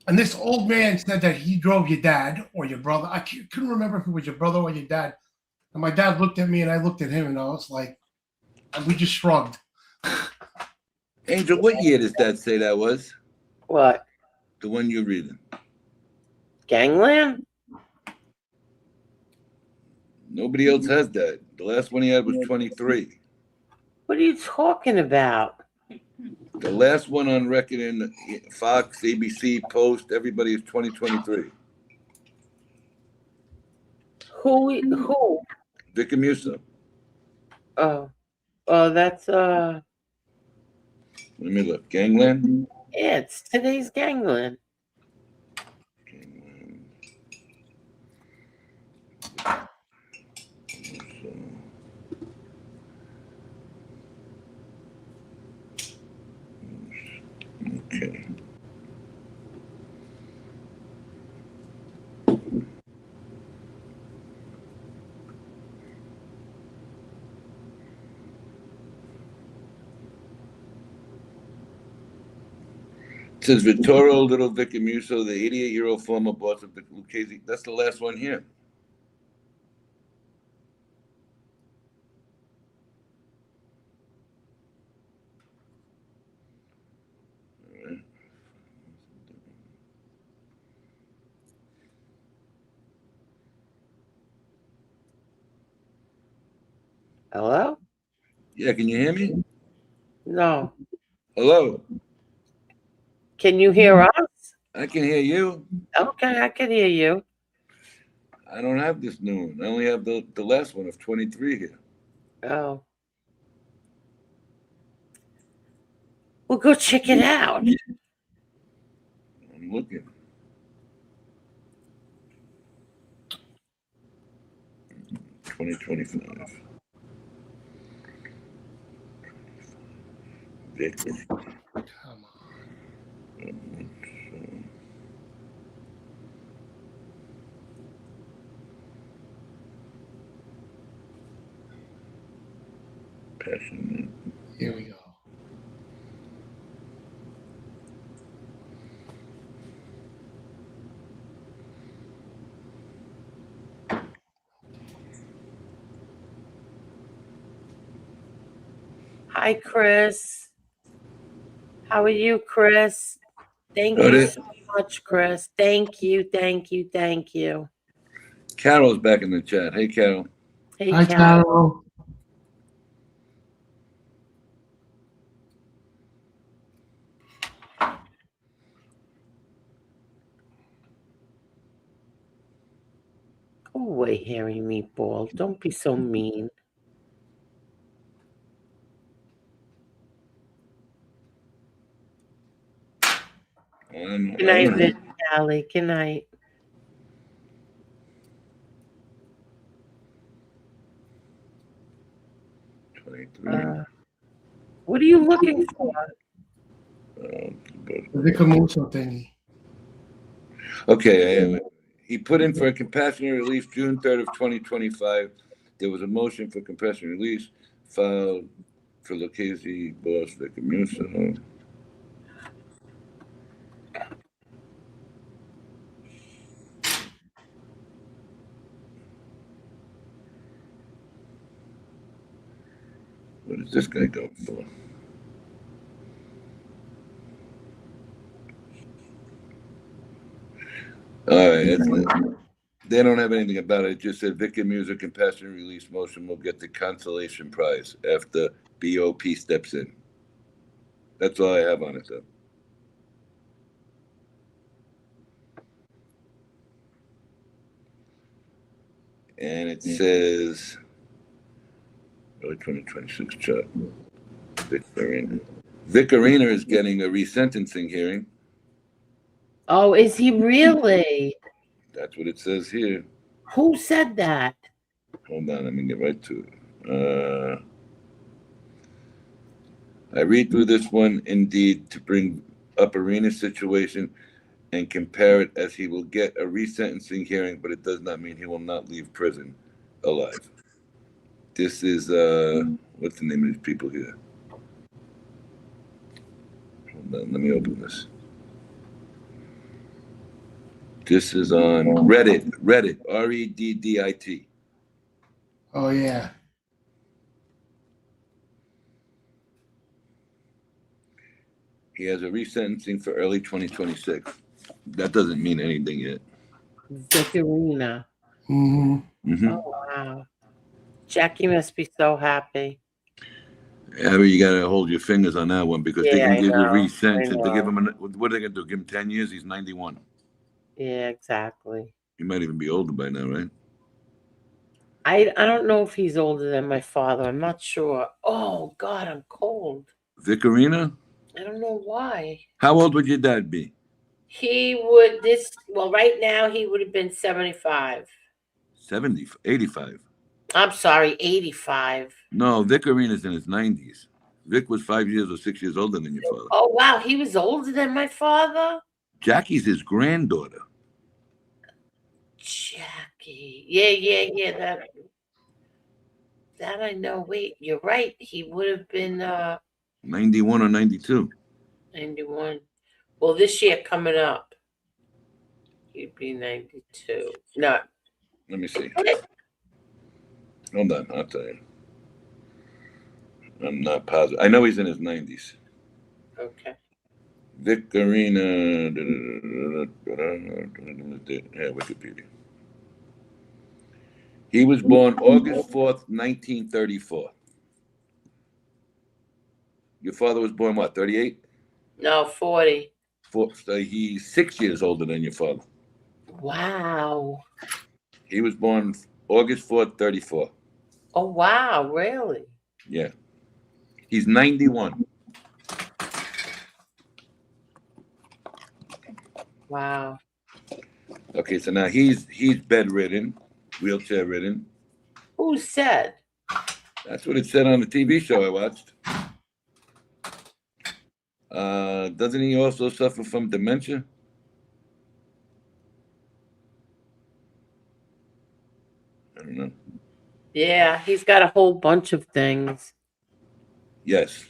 And this old man said that he drove your dad or your brother. I couldn't remember if it was your brother or your dad. And my dad looked at me and I looked at him and I was like, and we just shrugged. Angel, what year does that say that was? What? The one you're reading. Gangland? Nobody else has that. The last one he had was 23. What are you talking about? The last one on record in Fox, ABC, Post, everybody is 2023. Who? Vicky Musa. Oh, that's Let me look. Gangland? Yeah, it's today's Gangland. Okay. It says Vittorio Little Vicky Muso, the 88-year-old former boss of Lucchese. That's the last one here. Hello? Yeah, can you hear me? No. Hello? Can you hear us? I can hear you. Okay, I can hear you. I don't have this new one. I only have the last one of 23 here. Oh. Well, go check it out. I'm looking. $20.25. Victor. Come on. Passionate. Here we go. Hi, Chris. How are you, Chris? Thank Got you it. so much, Chris. Thank you. Carol's back in the chat. Hey, Carol. Hey, Hi, Carol. Carol. Go away, hairy meatball. Don't be so mean. Good night, Vitaly. Good night. What are you looking for? The Camuso thingy. Okay, he put in for a compassionate release June 3rd of 2025. There was a motion for compassionate release filed for Lucchese boss Vic Musa. What is this guy going for? All right, they don't have anything about it. It just said Vicky Music compassionate release motion will get the consolation prize after BOP steps in. That's all I have on it, though. And it says early 2026 chart. Vic Arena. Vic Arena is getting a resentencing hearing. Oh, is he really? That's what it says here. Who said that? Hold on, let me get right to it. I read through this one indeed to bring up Arena's situation and compare it as he will get a resentencing hearing, but it does not mean he will not leave prison alive. This is, what's the name of these people here? Hold on, let me open this. This is on Reddit, Reddit. Oh, yeah. He has a resentencing for early 2026. That doesn't mean anything yet. Vicarina. Mm-hmm. Oh, wow. Jackie must be so happy. Yeah, but you got to hold your fingers on that one because they Yeah, can I give you know, resent. I If they give know. him, what are they going to do? Give him 10 years? He's 91. Yeah, exactly. He might even be older by now, right? I don't know if he's older than my father. I'm not sure. Oh, God, I'm cold. Vicarina? I don't know why. How old would your dad be? He would, right now, he would have been 75. 70, 85. I'm sorry, 85. No, Vicarina's in his 90s. Vic was 5 years or 6 years older than your father. Oh, wow, he was older than my father? Jackie's his granddaughter. Jackie. Yeah. That I know. Wait, you're right. He would have been 91 or 92. 91. Well, this year coming up, he'd be 92. No. Let me see. Hold on, I'll tell you. I'm not positive. I know he's in his 90s. Okay. Vicarina. Yeah, Wikipedia. He was born August 4th, 1934. Your father was born, what, 38? No, 40. So he's 6 years older than your father. Wow. He was born August 4th, 34. Oh, wow, really? Yeah. He's 91. Wow. Okay, so now he's bedridden, wheelchair ridden. Who said? That's what it said on the TV show I watched. Doesn't he also suffer from dementia? I don't know. Yeah, he's got a whole bunch of things. Yes.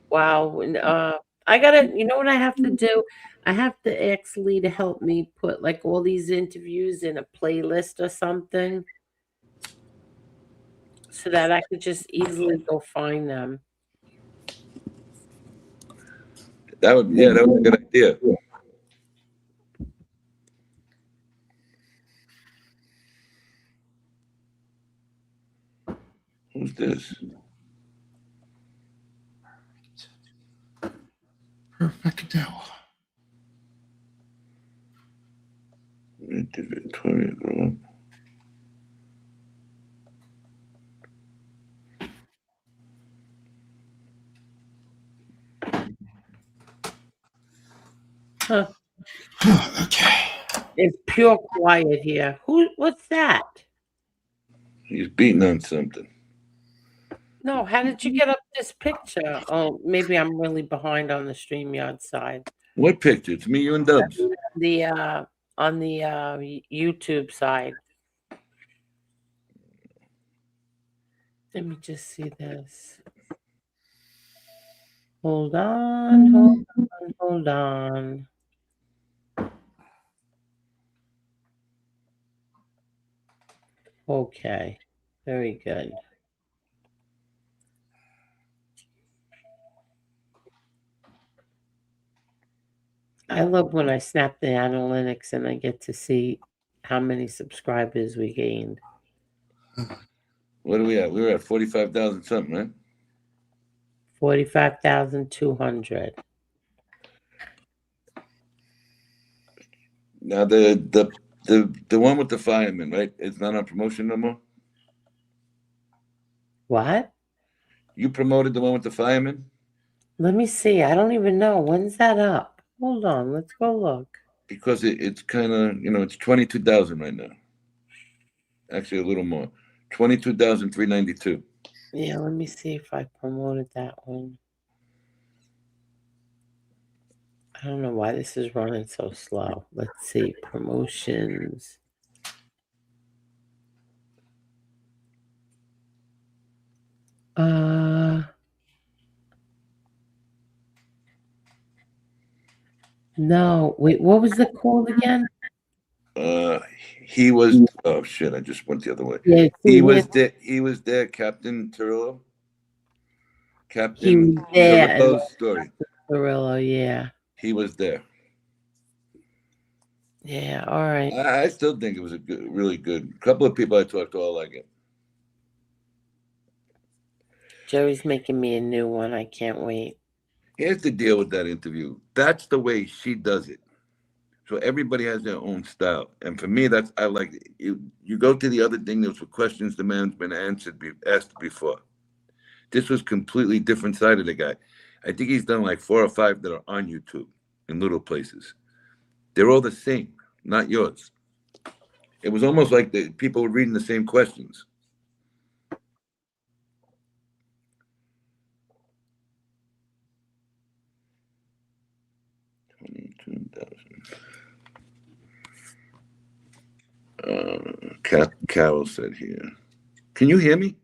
Wow. I gotta, you know what I have to do? I have to ask Lee to help me put like all these interviews in a playlist or something so that I could just easily go find them. That would be a good idea. Who's this? Perfecto. Huh. Okay. It's pure quiet here. What's that? He's beating on something. No, how did you get up this picture? Oh, maybe I'm really behind on the StreamYard side. What picture? It's me, you, and Dubs. On the YouTube side. Let me just see this. Hold on. Okay, very good. I love when I snap the analytics and I get to see how many subscribers we gained. What are we at? We were at 45,000 something, right? 45,200. Now the one with the fireman, right? It's not on promotion no more. What? You promoted the one with the fireman? Let me see. I don't even know. When's that up? Hold on. Let's go look. Because it's kind of, it's 22,000 right now. Actually, a little more. 22,392. Yeah, let me see if I promoted that one. I don't know why this is running so slow. Let's see. Promotions. No. Wait, what was it called again? He was. Oh shit! I just went the other way. Yeah, he was there. He was there, Captain Turillo. Captain Turillo's story. Turillo, yeah. He was there. Yeah. All right. I still think it was a good, really good. Couple of people I talked to all like it. Joey's making me a new one. I can't wait. Here's the deal with that interview. That's the way she does it. So everybody has their own style, and for me, I like it. You go to the other thing. Those were questions the man's been asked before. This was completely different side of the guy. I think he's done like 4 or 5 that are on YouTube in little places. They're all the same, not yours. It was almost like the people were reading the same questions. Carol said here. Can you hear me?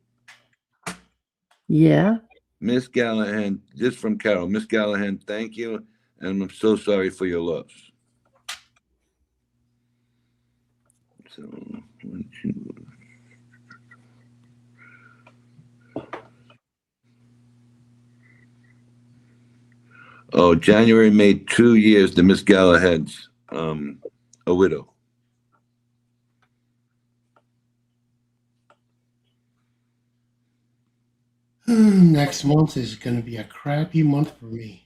Yeah. Miss Gallahan, just from Carol. Miss Gallahan, thank you, and I'm so sorry for your loss. So, January made 2 years to Miss Gallahan's a widow. Next month is going to be a crappy month for me.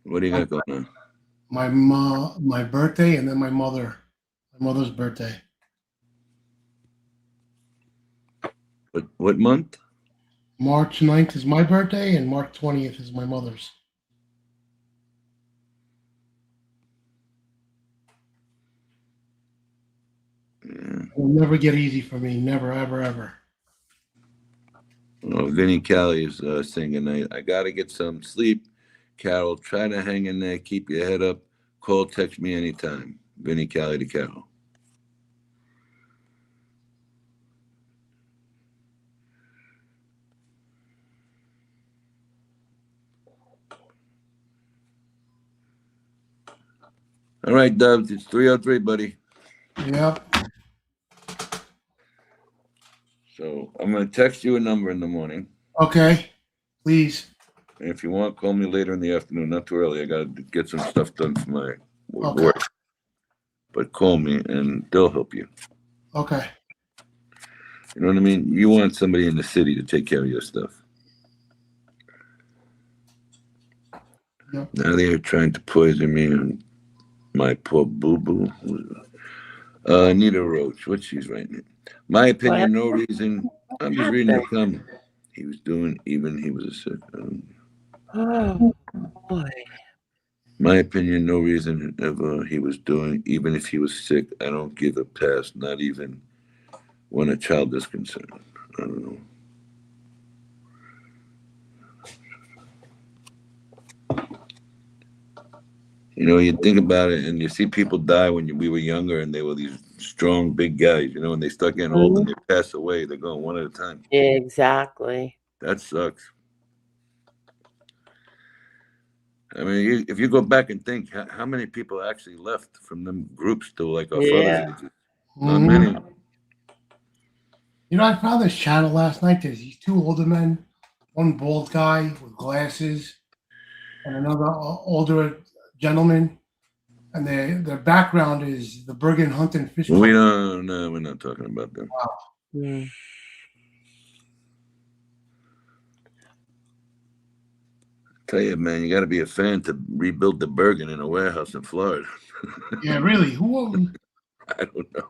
What do you got going on? My birthday, and then my mother's birthday. What month? March 9th is my birthday, and March 20th is my mother's. Yeah. It'll never get easy for me. Never, ever, ever. Oh, Vinny Callie is singing. I got to get some sleep. Carol, try to hang in there. Keep your head up. Call, text me anytime. Vinny Callie to Carol. All right, Dubs, it's 3:03, buddy. Yep. So I'm going to text you a number in the morning. Okay, please. And if you want, call me later in the afternoon. Not too early. I got to get some stuff done for my Okay. work. But call me, and they'll help you. Okay. You know what I mean? You want somebody in the city to take care of your stuff. Yep. Now they're trying to poison me and my poor boo-boo. Anita Roach, what she's writing. My opinion, no reason. I'm just reading the comment. He was doing, even he was a sick. Oh, boy. My opinion, no reason ever he was doing, even if he was sick. I don't give a pass, not even when a child is concerned. I don't know. You know, you think about it, and you see people die when we were younger, and they were these strong, big guys. You know, when they start getting old and they pass away, they're going one at a time. Exactly. That sucks. I mean, if you go back and think, how many people actually left from them groups to like our father's Yeah. ages? Not many. You know, I found this channel last night. There's these two older men, one bald guy with glasses, and another older gentleman. And their background is the Bergen Hunt and Fish Club. We don't. No, we're not talking about them. Wow. Tell you, man, you got to be a fan to rebuild the Bergen in a warehouse in Florida. Yeah, really. Who? I don't know.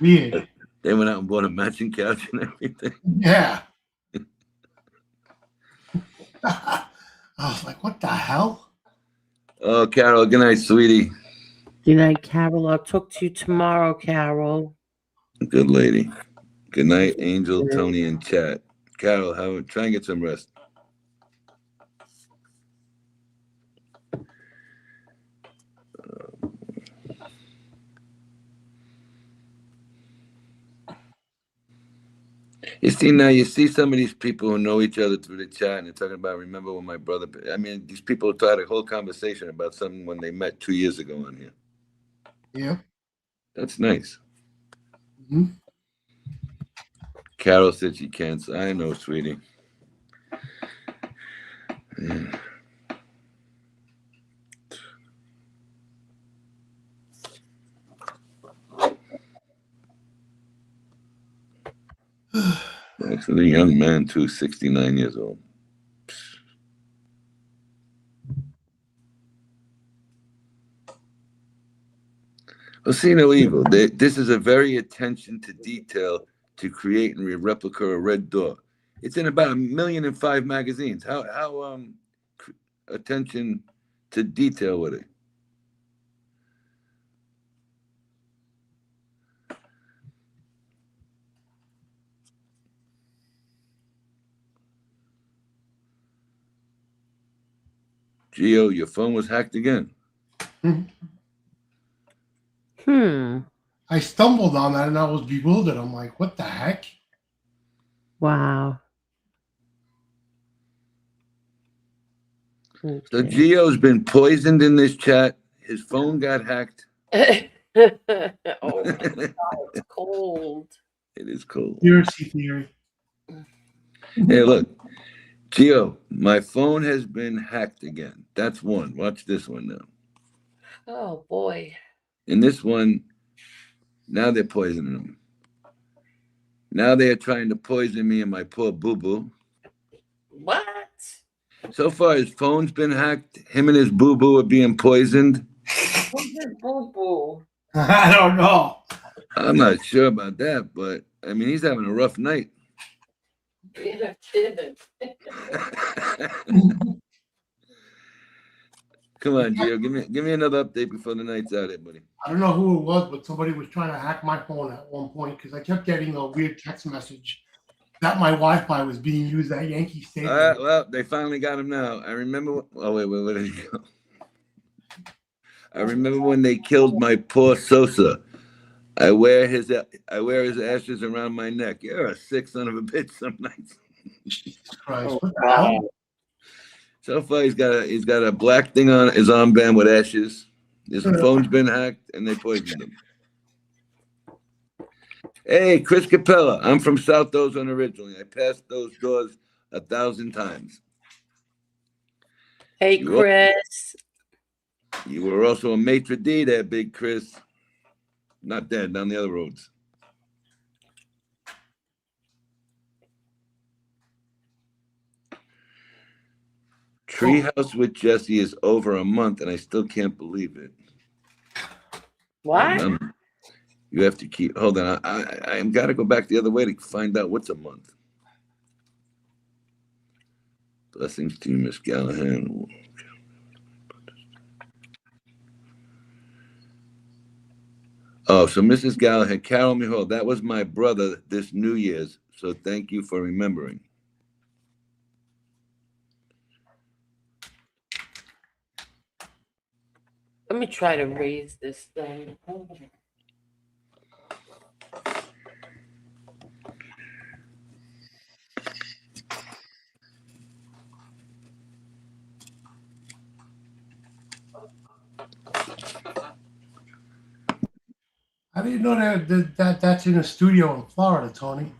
Weird. They went out and bought a matching couch and everything. Yeah. I was like, what the hell? Oh, Carol, good night, sweetie. Good night, Carol. I'll talk to you tomorrow, Carol. Good lady. Good night, Angel, Tony, and Chat. Carol, try and get some rest. You see some of these people who know each other through the chat and they're talking about, remember when my brother, I mean, these people had a whole conversation about something when they met 2 years ago on here. Yeah. That's nice. Mm-hmm. Carol said she can't. I know, sweetie. Yeah. Actually, a young man, too, 69 years old. Well, see no evil. This is a very attention to detail to create and replica a red door. It's in about 1.5 million magazines. How attention to detail with it? Gio, your phone was hacked again. I stumbled on that and I was bewildered. I'm like, what the heck? Wow. So Gio's been poisoned in this chat. His phone got hacked. Oh my God, it's cold. It is cold. Conspiracy theory. Hey, look, Gio, my phone has been hacked again. That's one. Watch this one now. Oh boy. In this one, now they're poisoning him. Now they're trying to poison me and my poor boo-boo. What? So far, his phone's been hacked. Him and his boo-boo are being poisoned. Who's your boo-boo? I don't know. I'm not sure about that, but, I mean, he's having a rough night. Yeah, kid. Come on, Gio, give me another update before the night's out, buddy. I don't know who it was, but somebody was trying to hack my phone at one point because I kept getting a weird text message that my Wi-Fi was being used at Yankee Stadium. Well, they finally got him now. I remember. Oh wait, where did he go? I remember when they killed my poor Sosa. I wear his ashes around my neck. You're a sick son of a bitch some nights. Jesus Christ! What the hell? So far, he's got a black thing on his armband with ashes. His phone's been hacked, and they poisoned him. Hey, Chris Capella. I'm from South Ozone originally. I passed those doors 1,000 times. Hey, Chris. You were also a maitre d' there, big Chris. Not dead, down the other roads. Treehouse with Jesse is over a month, and I still can't believe it. What? You have to keep. Hold on. I got to go back the other way to find out what's a month. Blessings to you, Miss Gallahan. Oh, so Mrs. Gallagher, Carol Mihal, that was my brother this New Year's. So thank you for remembering. Let me try to raise this thing. I didn't know that's in a studio in Florida, Tony.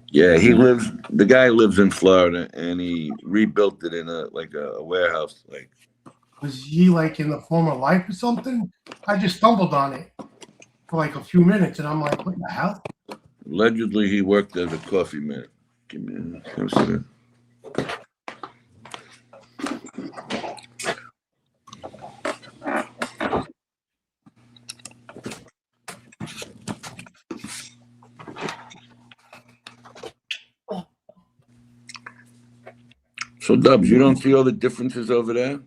Yeah, the guy lives in Florida and he rebuilt it in a warehouse. Like, Was he like in the former life or something? I just stumbled on it for like a few minutes, and I'm like, what the hell? allegedly he worked as a coffee man. Give me a second. So Dubs, you don't see all the differences over there?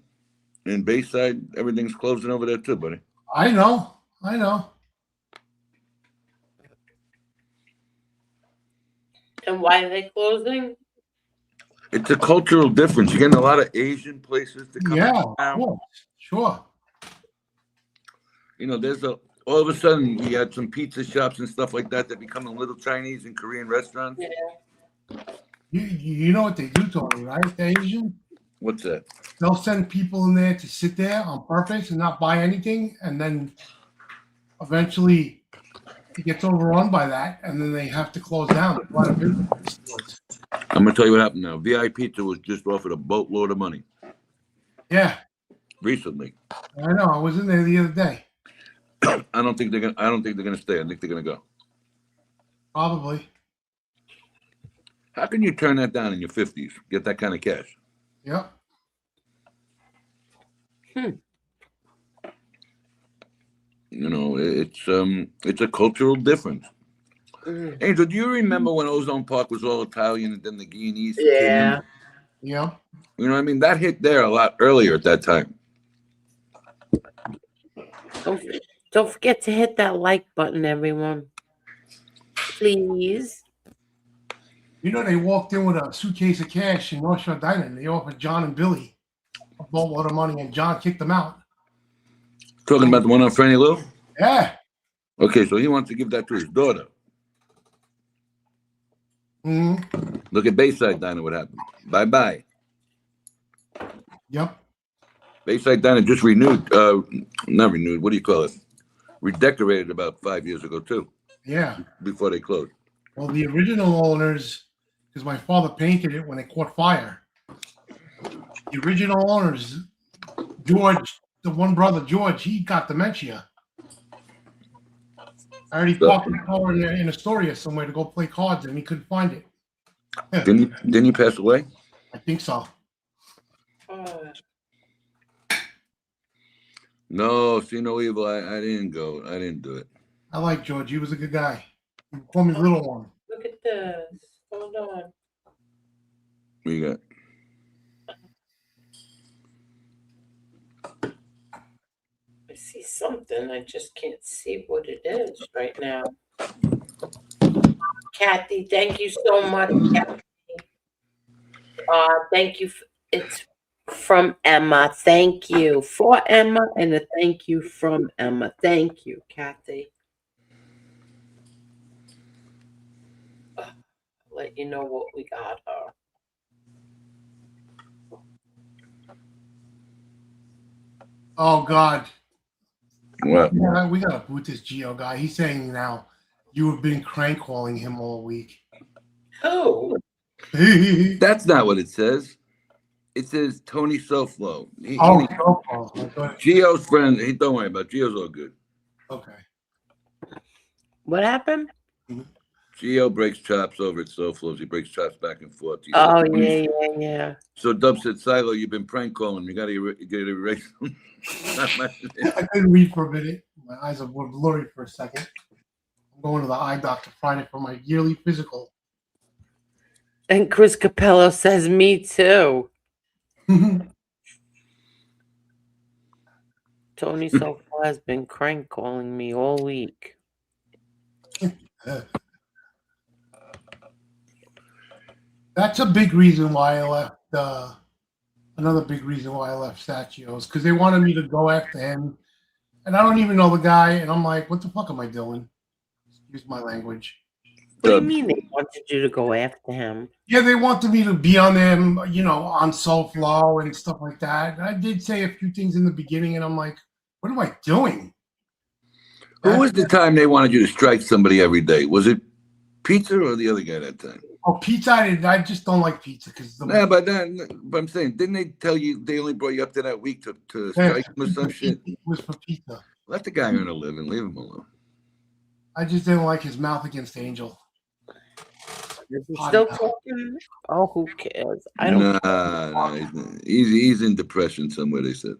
In Bayside, everything's closing over there too, buddy. I know. And why are they closing? It's a cultural difference. You're getting a lot of Asian places to come out. Sure. You know, all of a sudden you had some pizza shops and stuff like that become a little Chinese and Korean restaurants. Yeah. You know what they do, Tony, right? The Asian? What's that? They'll send people in there to sit there on purpose and not buy anything, and then eventually it gets overrun by that, and then they have to close down. A lot of business stores. I'm gonna tell you what happened now. VI Pizza was just offered a boatload of money Yeah, recently. I know. I was in there the other day. I don't think they're gonna stay. I think they're gonna go. Probably. How can you turn that down in your 50s? Get that kind of cash? Yep. You know, it's a cultural difference. Angel, do you remember when Ozone Park was all Italian and then the Guineas came in? Yeah. You know what I mean? That hit there a lot earlier at that time. Don't forget to hit that like button, everyone. Please. You know, they walked in with a suitcase of cash in North Shore Diner, and they offered John and Billy a boatload of money, and John kicked them out. Talking about the one on Franny Lou? Yeah. Okay, so he wants to give that to his daughter. Mm-hmm. Look at Bayside Diner, what happened. Bye-bye. Yep. Bayside Diner just renewed, not renewed, what do you call it? Redecorated about 5 years ago, too. Yeah. Before they closed. Well, the original owners, because my father painted it when it caught fire. The original owners, George, the one brother, George, he got dementia. I already parked the car in Astoria somewhere to go play cards, and he couldn't find it. Didn't he pass away? I think so. No, see no evil. I didn't go. I didn't do it. I like George. He was a good guy. He called me Little One. Look at this. Hold on. What you got? I see something. I just can't see what it is right now. Kathy, thank you so much, Kathy. Thank you. It's from Emma. Thank you for Emma, and a thank you from Emma. Thank you, Kathy. Let you know what we got her. Oh God. What? Yeah, we gotta boot this Geo guy. He's saying now you have been crank calling him all week. Who? That's not what it says. It says Tony Soflo. Soflo. Gio's friend. Don't worry about it. Gio's all good. Okay. What happened? Gio breaks chops over at Soflo's. He breaks chops back and forth. Oh, yeah. So Dub said, Silo, you've been prank calling. You got to erase them. I couldn't read for a minute. My eyes were blurry for a second. I'm going to the eye doctor Friday for my yearly physical. And Chris Capello says, me too. Tony Soflo. has been crank calling me all week. That's a big reason why I left. Another big reason why I left Sacchio's, because they wanted me to go after him, and I don't even know the guy, and I'm like, what the fuck am I doing? Excuse my language. What do you mean they wanted you to go after him? Yeah, they wanted me to be on them, on SoFlo and stuff like that. And I did say a few things in the beginning, and I'm like, what am I doing? Who was the time they wanted you to strike somebody every day? Was it Pizza or the other guy that time? Oh, pizza! I just don't like pizza because. Yeah, but I'm saying, didn't they tell you they only brought you up to that week to strike him or some shit? It was for pizza. Let the guy earn a living. Leave him alone. I just didn't like his mouth against Angel. Is he still talking? Oh, who cares? I don't. Nah, he's in depression somewhere. They said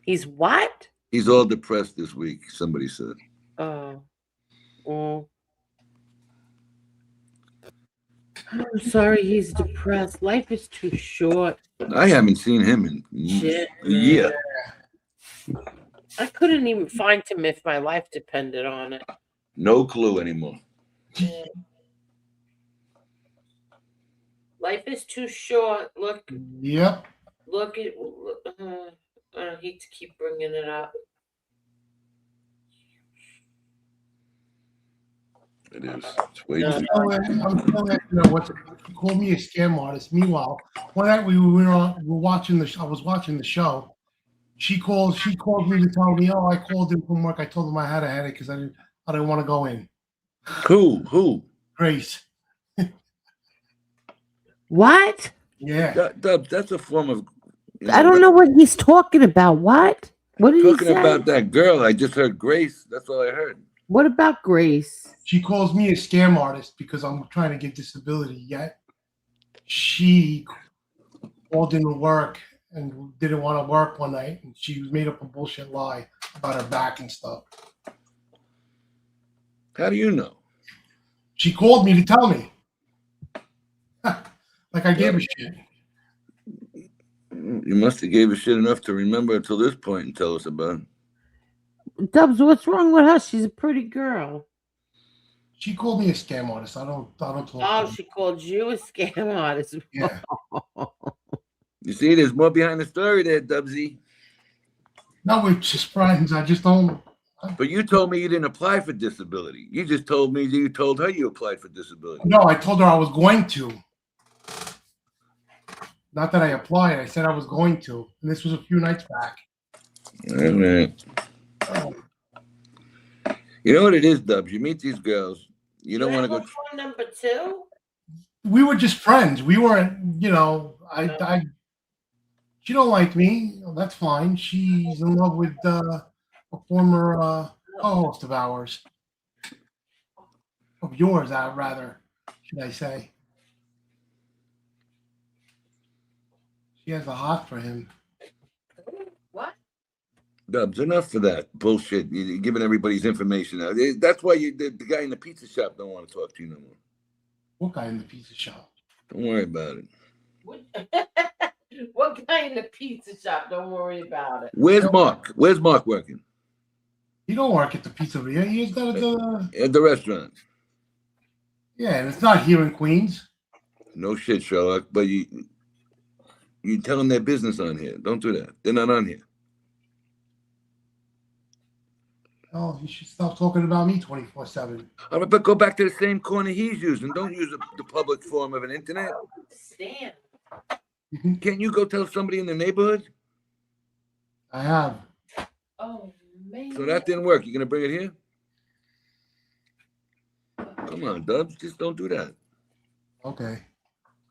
He's what? he's all depressed this week. Somebody said. Oh. I'm sorry he's depressed. Life is too short. I haven't seen him in Shit, a year. I couldn't even find him if my life depended on it. No clue anymore. Yeah. Life is too short. Look. Yep. Look at. I hate to keep bringing it up. It is. It's way I'm too. still he called me a scam artist. Meanwhile, one night we were watching I was watching the show. She called me to tell me, I called in from work. I told them I had a headache because I didn't want to go in. Who? Grace. What? Yeah. That's a form of. I don't know what he's talking about. What? What did he Talking say? about that girl. I just heard Grace. That's all I heard. What about Grace? She calls me a scam artist because I'm trying to get disability. Yet she called into work and didn't want to work one night, and she made up a bullshit lie about her back and stuff. How do you know? She called me to tell me. Like I gave a shit. You must have gave a shit enough to remember until this point and tell us about it. Dubs, what's wrong with her? She's a pretty girl. She called me a scam artist. I don't talk. Oh, she called you a scam artist. Yeah. You see, there's more behind the story there, Dubsy. No, we're just friends. I just don't. But you told me you didn't apply for disability. You just told me you told her you applied for disability. No, I told her I was going to. Not that I applied. I said I was going to. And this was a few nights back. All right. You know what it is, Dubs? You meet these girls. You don't want to go. Phone number 2? We were just friends. We weren't, she don't like me. That's fine. She's in love with a former co-host of ours. Of yours, rather, should I say. She has a heart for him. What? Dubs, enough for that bullshit. You're giving everybody's information out. That's why the guy in the pizza shop don't want to talk to you no more. What guy in the pizza shop? Don't worry about it. What guy in the pizza shop? Don't worry about it. Where's Mark? Where's Mark working? He don't work at the pizzeria. He's got At the restaurant. Yeah, and it's not here in Queens. No shit, Sherlock. But you tell them their business on here. Don't do that. They're not on here. Oh, you should stop talking about me 24/7. All right, but go back to the same corner he's using. Don't use the public form of an internet. Stand. Can't you go tell somebody in the neighborhood? I have. Oh, man. So that didn't work. You gonna bring it here? Come on, Dubs. Just don't do that. Okay.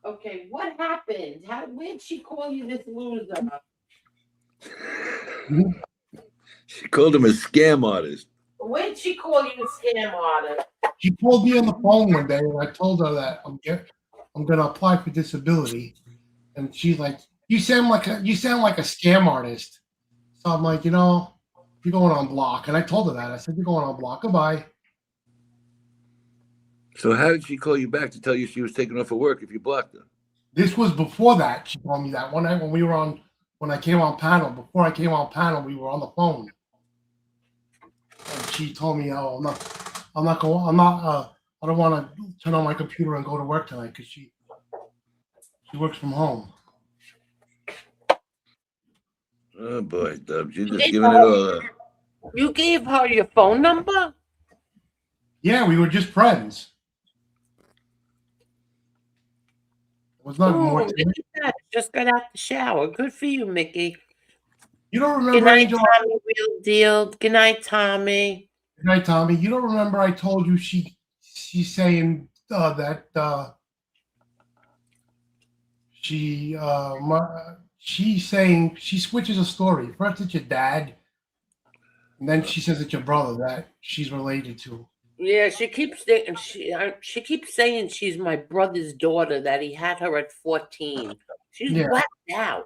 Okay, what happened? Where'd she call you this loser? She called him a scam artist. Where'd she call you a scam artist? She called me on the phone one day, and I told her that I'm gonna apply for disability, and she's like, "You sound like a scam artist." So I'm like, you're going on block, and I told her that. I said, "You're going on block. Goodbye." So how did she call you back to tell you she was taking off of work if you blocked her? This was before that. She told me that one night when we were on when I came on panel. Before I came on panel, we were on the phone, and she told me, "Oh, I don't want to turn on my computer and go to work tonight because she works from home." Oh boy, Dubs, you're just giving it all up. You gave her your phone number? Yeah, we were just friends. It was not more. Mickey just got out the shower. Good for you, Mickey. You don't remember? Good night, Angel? Tommy. Real deal. Good night, Tommy. Good night, Tommy. You don't remember? I told you she's saying that she's saying she switches a story. First it's your dad, and then she says it's your brother that she's related to. Yeah, she keeps saying she's my brother's daughter, that he had her at 14. She's whacked out.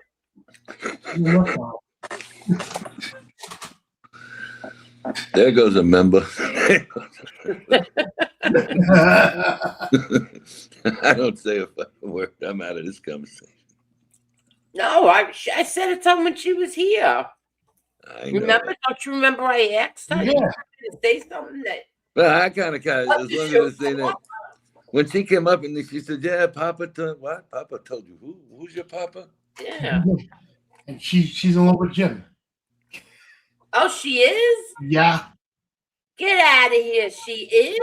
There goes a member. I don't say a fucking word. I'm out of this conversation. No, I said it to her when she was here. I know. Remember? Don't you remember I asked her? Yeah. To say something that. Well, I kind of, as long as I say that. When she came up and she said, "Yeah, Papa told what? Papa told you who? Who's your Papa?" Yeah. And she's in love with Jim. Oh, she is? Yeah. Get out of here. She is?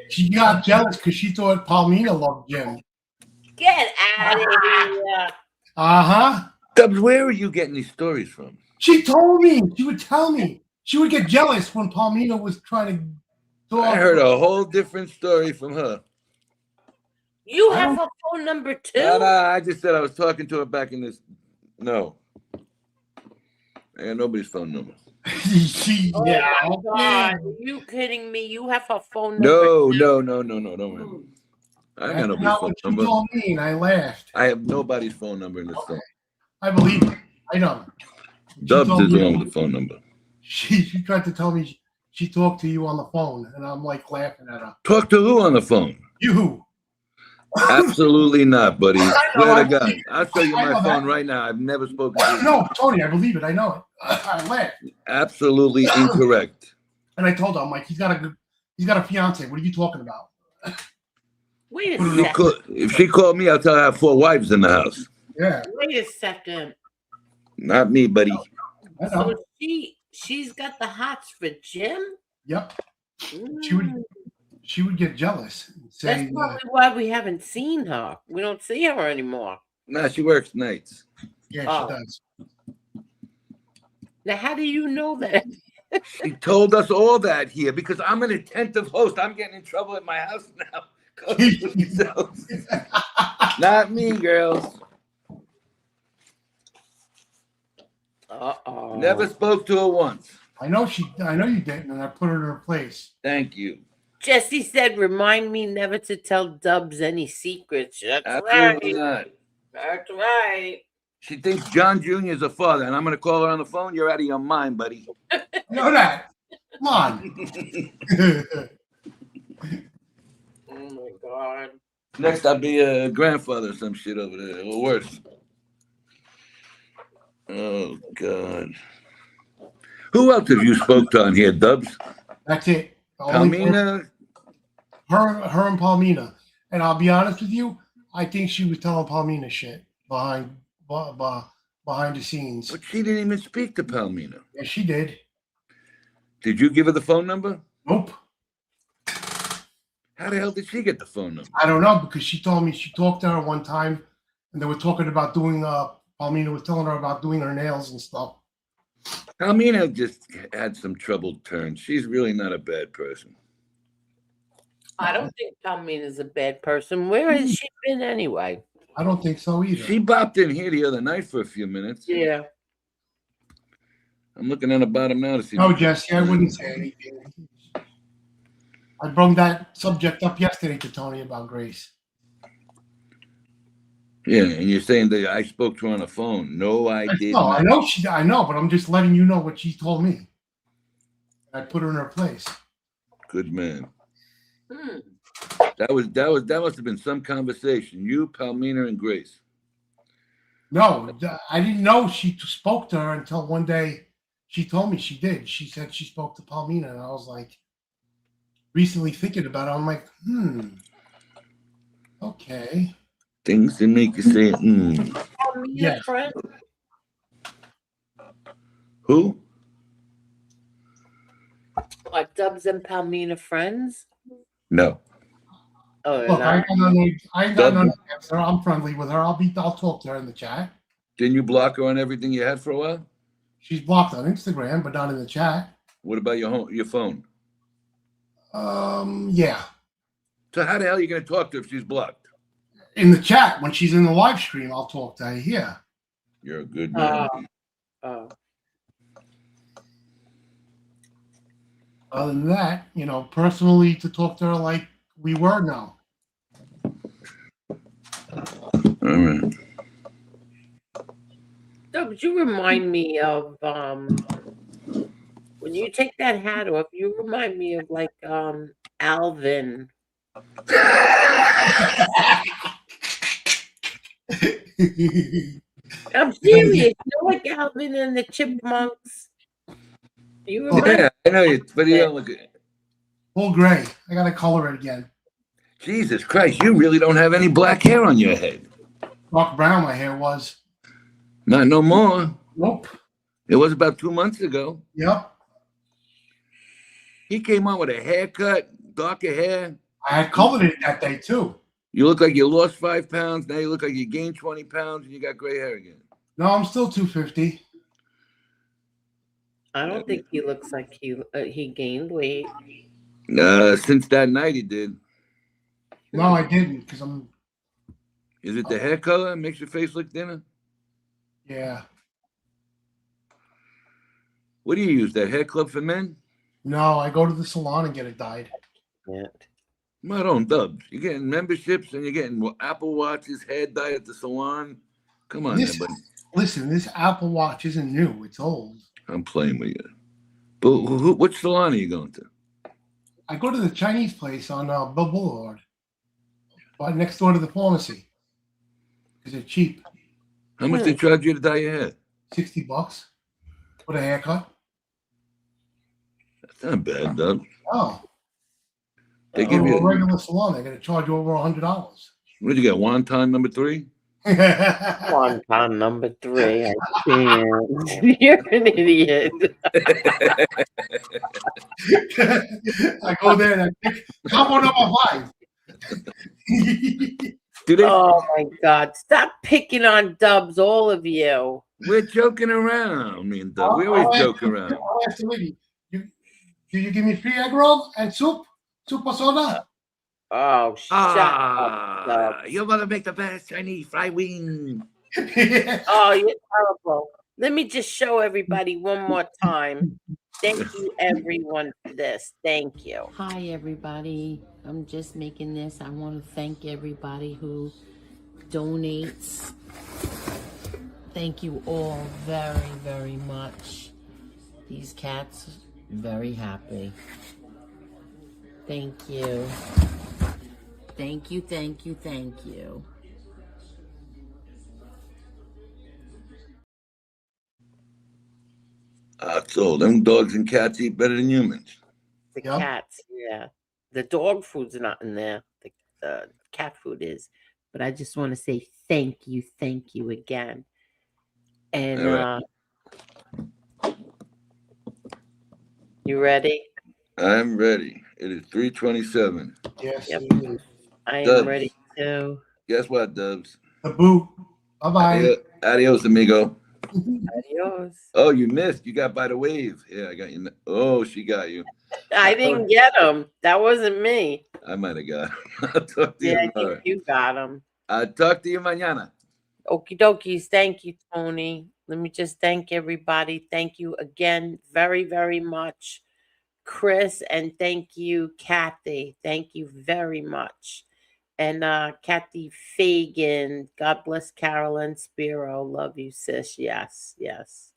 She got jealous because she thought Palmina loved Jim. Get out of here. Uh-huh. Dubs, where are you getting these stories from? She told me. She would tell me. She would get jealous when Palmina was trying to talk. I heard a whole different story from her. You have her phone number too? No, I just said I was talking to her back in this. No. I got nobody's phone number. Yeah. Oh my God. Are you kidding me? You have her phone number? No. Don't worry. I got nobody's phone number. You told me and I laughed. I have nobody's phone number in this thing. I believe it. I know. Dubs is the one with the phone number. She tried to tell me she talked to you on the phone, and I'm like laughing at her. Talk to who on the phone? You. Absolutely not, buddy. Swear to God. I'll show you my phone right now. I've never spoken to you. No, Tony, I believe it. I know it. I laughed. Absolutely incorrect. And I told her, I'm like, he's got a fiance. What are you talking about? Wait a second. If she called me, I'll tell her I have 4 wives in the house. Yeah. Wait a second. Not me, buddy. So she's got the hots for Jim? Yep. She would get jealous. And say, that's probably why we haven't seen her. We don't see her anymore. Nah, she works nights. Yeah, she does. Now, how do you know that? She told us all that here because I'm an attentive host. I'm getting in trouble at my house now. Not me, girls. Uh-oh. Never spoke to her once. I know you didn't, and I put her in her place. Thank you. Jesse said, remind me never to tell Dubs any secrets. That's Absolutely right. not. That's right. She thinks John Jr. is a father, and I'm going to call her on the phone. You're out of your mind, buddy. You know that. Come on. Oh, my God. Next, I'll be a grandfather or some shit over there, or worse. Oh, God. Who else have you spoke to on here, Dubs? That's it. Palmina? Her and Palmina. And I'll be honest with you, I think she was telling Palmina shit behind the scenes. But she didn't even speak to Palmina. Yeah, she did. Did you give her the phone number? Nope. How the hell did she get the phone number? I don't know, because she told me she talked to her one time, and they were talking about doing, Palmina was telling her about doing her nails and stuff. Palmina just had some troubled turns. She's really not a bad person. I don't think Palmina's a bad person. Where has she been anyway? I don't think so either. She bopped in here the other night for a few minutes. Yeah. I'm looking at the bottom now to see. No, Jesse, I wouldn't say anything. I brought that subject up yesterday to Tony about Grace. Yeah, and you're saying that I spoke to her on the phone. No, I did not. I know, but I'm just letting you know what she told me. I put her in her place. Good man. That must have been some conversation. You, Palmina, and Grace. No, I didn't know she spoke to her until one day she told me she did. She said she spoke to Palmina, and I was like, recently thinking about it, I'm like, okay. Things that make you say, Yes. Friend? Who? Are Dubs and Palmina friends? No. Oh, Look, I ain't got none against her. I'm friendly with her. I'll talk to her in the chat. Didn't you block her on everything you had for a while? She's blocked on Instagram, but not in the chat. What about your phone? Yeah. So how the hell are you going to talk to her if she's blocked? In the chat, when she's in the live stream, I'll talk to her here. You're a good man. Other than that, personally to talk to her like we were now. All right. Dubs, you remind me of when you take that hat off, you remind me of like Alvin. I'm serious. Like Alvin and the Chipmunks. You remember? Yeah, I know you, but you don't look at it. Full gray. I gotta color it again. Jesus Christ, you really don't have any black hair on your head. Dark brown my hair was. Not no more. Nope. It was about 2 months ago. Yep. He came on with a haircut, darker hair. I had colored it that day too. You look like you lost 5 pounds. Now you look like you gained 20 pounds and you got gray hair again. No, I'm still 250. I don't think he looks like he gained weight. Since that night he did. No, I didn't, because I'm. Is it the hair color makes your face look thinner? Yeah. What do you use? That hair club for men? No, I go to the salon and get it dyed. Yeah. My own Dubs. You're getting memberships and you're getting Apple Watches, hair dye at the salon. Come on, Listen, buddy. listen, this Apple Watch isn't new. It's old. I'm playing with you. But which salon are you going to? I go to the Chinese place on Bill Boulevard, right next door to the pharmacy, because they're cheap. How much they charge you to dye your hair? $60 with a haircut. That's not bad, Dubs. Oh. They give you a regular salon. They're going to charge you over $100. What did you get? Wonton number 3? Wonton number 3. I can't. You're an idiot. I go there and I pick combo number 5. Oh my God! Stop picking on Dubs, all of you. We're joking around, me and Dubs. We always joke around. I'll ask the lady, do you give me free egg roll and soup? Soup or soda? Oh, shut up, Dubs. You're gonna make the best Chinese fried wing. Oh, you're terrible. Let me just show everybody one more time. Thank you, everyone, for this. Thank you. Hi, everybody. I'm just making this. I want to thank everybody who donates. Thank you all very, very much. These cats, very happy. Thank you. Thank you, thank you, thank you. So them dogs and cats eat better than humans. The cats, yeah. The dog food's not in there. The cat food is. But I just want to say thank you again. And All right. You ready? I'm ready. It is 3:27. Yes. Yep. I am Dubs. ready too. Guess what, Dubs? The boo. Bye-bye. Adios, amigo. Adios. Oh, you missed. You got by the wave. Yeah, I got you. Oh, she got you. I didn't get him. That wasn't me. I might have got him. I'll talk to you Yeah, I tomorrow. think you got him. I'll talk to you mañana. Okie dokies. Thank you, Tony. Let me just thank everybody. Thank you again very, very much, Chris. And thank you, Kathy. Thank you very much. And Kathy Fagan. God bless Carolyn Spiro. Love you, sis. Yes, yes.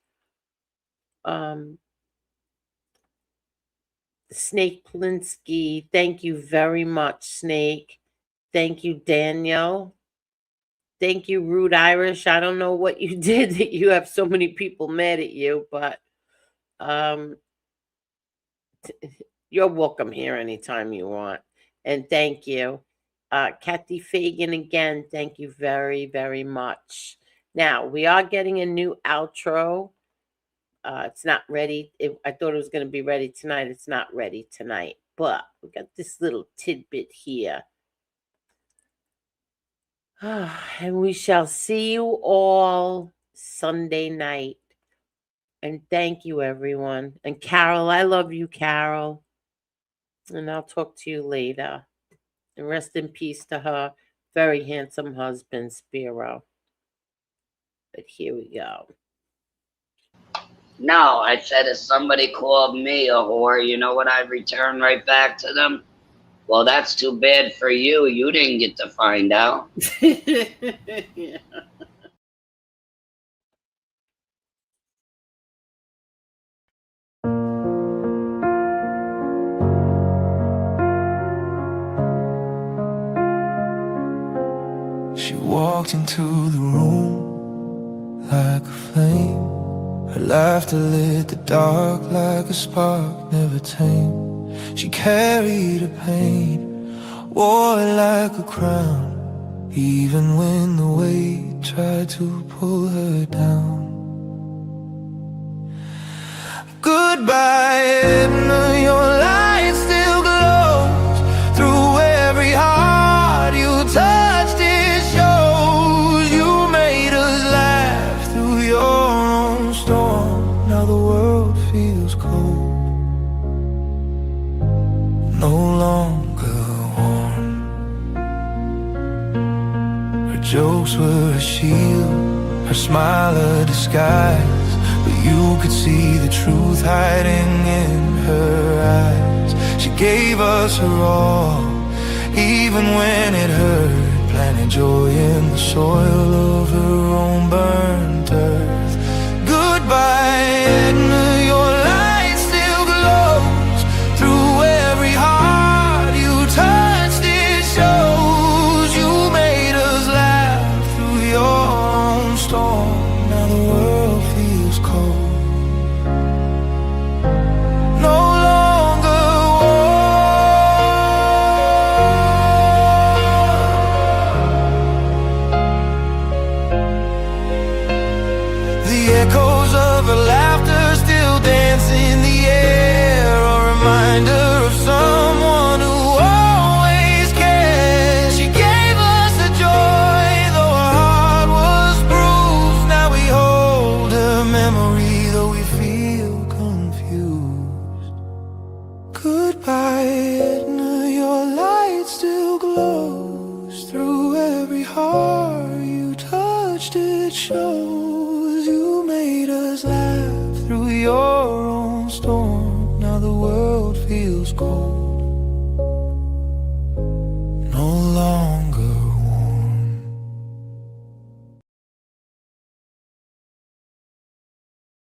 Snake Plinsky. Thank you very much, Snake. Thank you, Daniel. Thank you, Rude Irish. I don't know what you did that you have so many people mad at you, but you're welcome here anytime you want. And thank you. Kathy Fagan again, thank you very, very much. Now, we are getting a new outro. It's not ready. I thought it was going to be ready tonight. It's not ready tonight. But we got this little tidbit here. And we shall see you all Sunday night. And thank you, everyone. And Carol, I love you, Carol. And I'll talk to you later. And rest in peace to her very handsome husband, Spiro. But here we go. No, I said if somebody called me a whore, you know what I returned right back to them? Well, that's too bad for you. You didn't get to find out. Yeah. She walked into the room like a flame. Her laughter lit the dark like a spark never tamed. She carried a pain, wore it like a crown, even when the weight tried to pull her down. Goodbye, Edna, your light still glows through every heart you touched. It shows you made us laugh through your own storm. Now the world feels cold, no longer warm. Her jokes were a shield, her smile a disguise, but you could see the truth hiding in her eyes. She gave us her all, even when it hurt, planted joy in the soil of her own burnt earth. Goodbye, Edna, your light still glows through every heart you touched. It shows you made us laugh through your own storm. Now the world feels cold, no longer warm. The echoes of her laughter still dance in the air, a reminder of someone who always cared. She gave us the joy, though her heart was bruised. Now we hold her memory, though we feel confused. Goodbye, Edna, your light still glows through every heart you touched. It shows you made us laugh through your own storm. Now the world feels cold,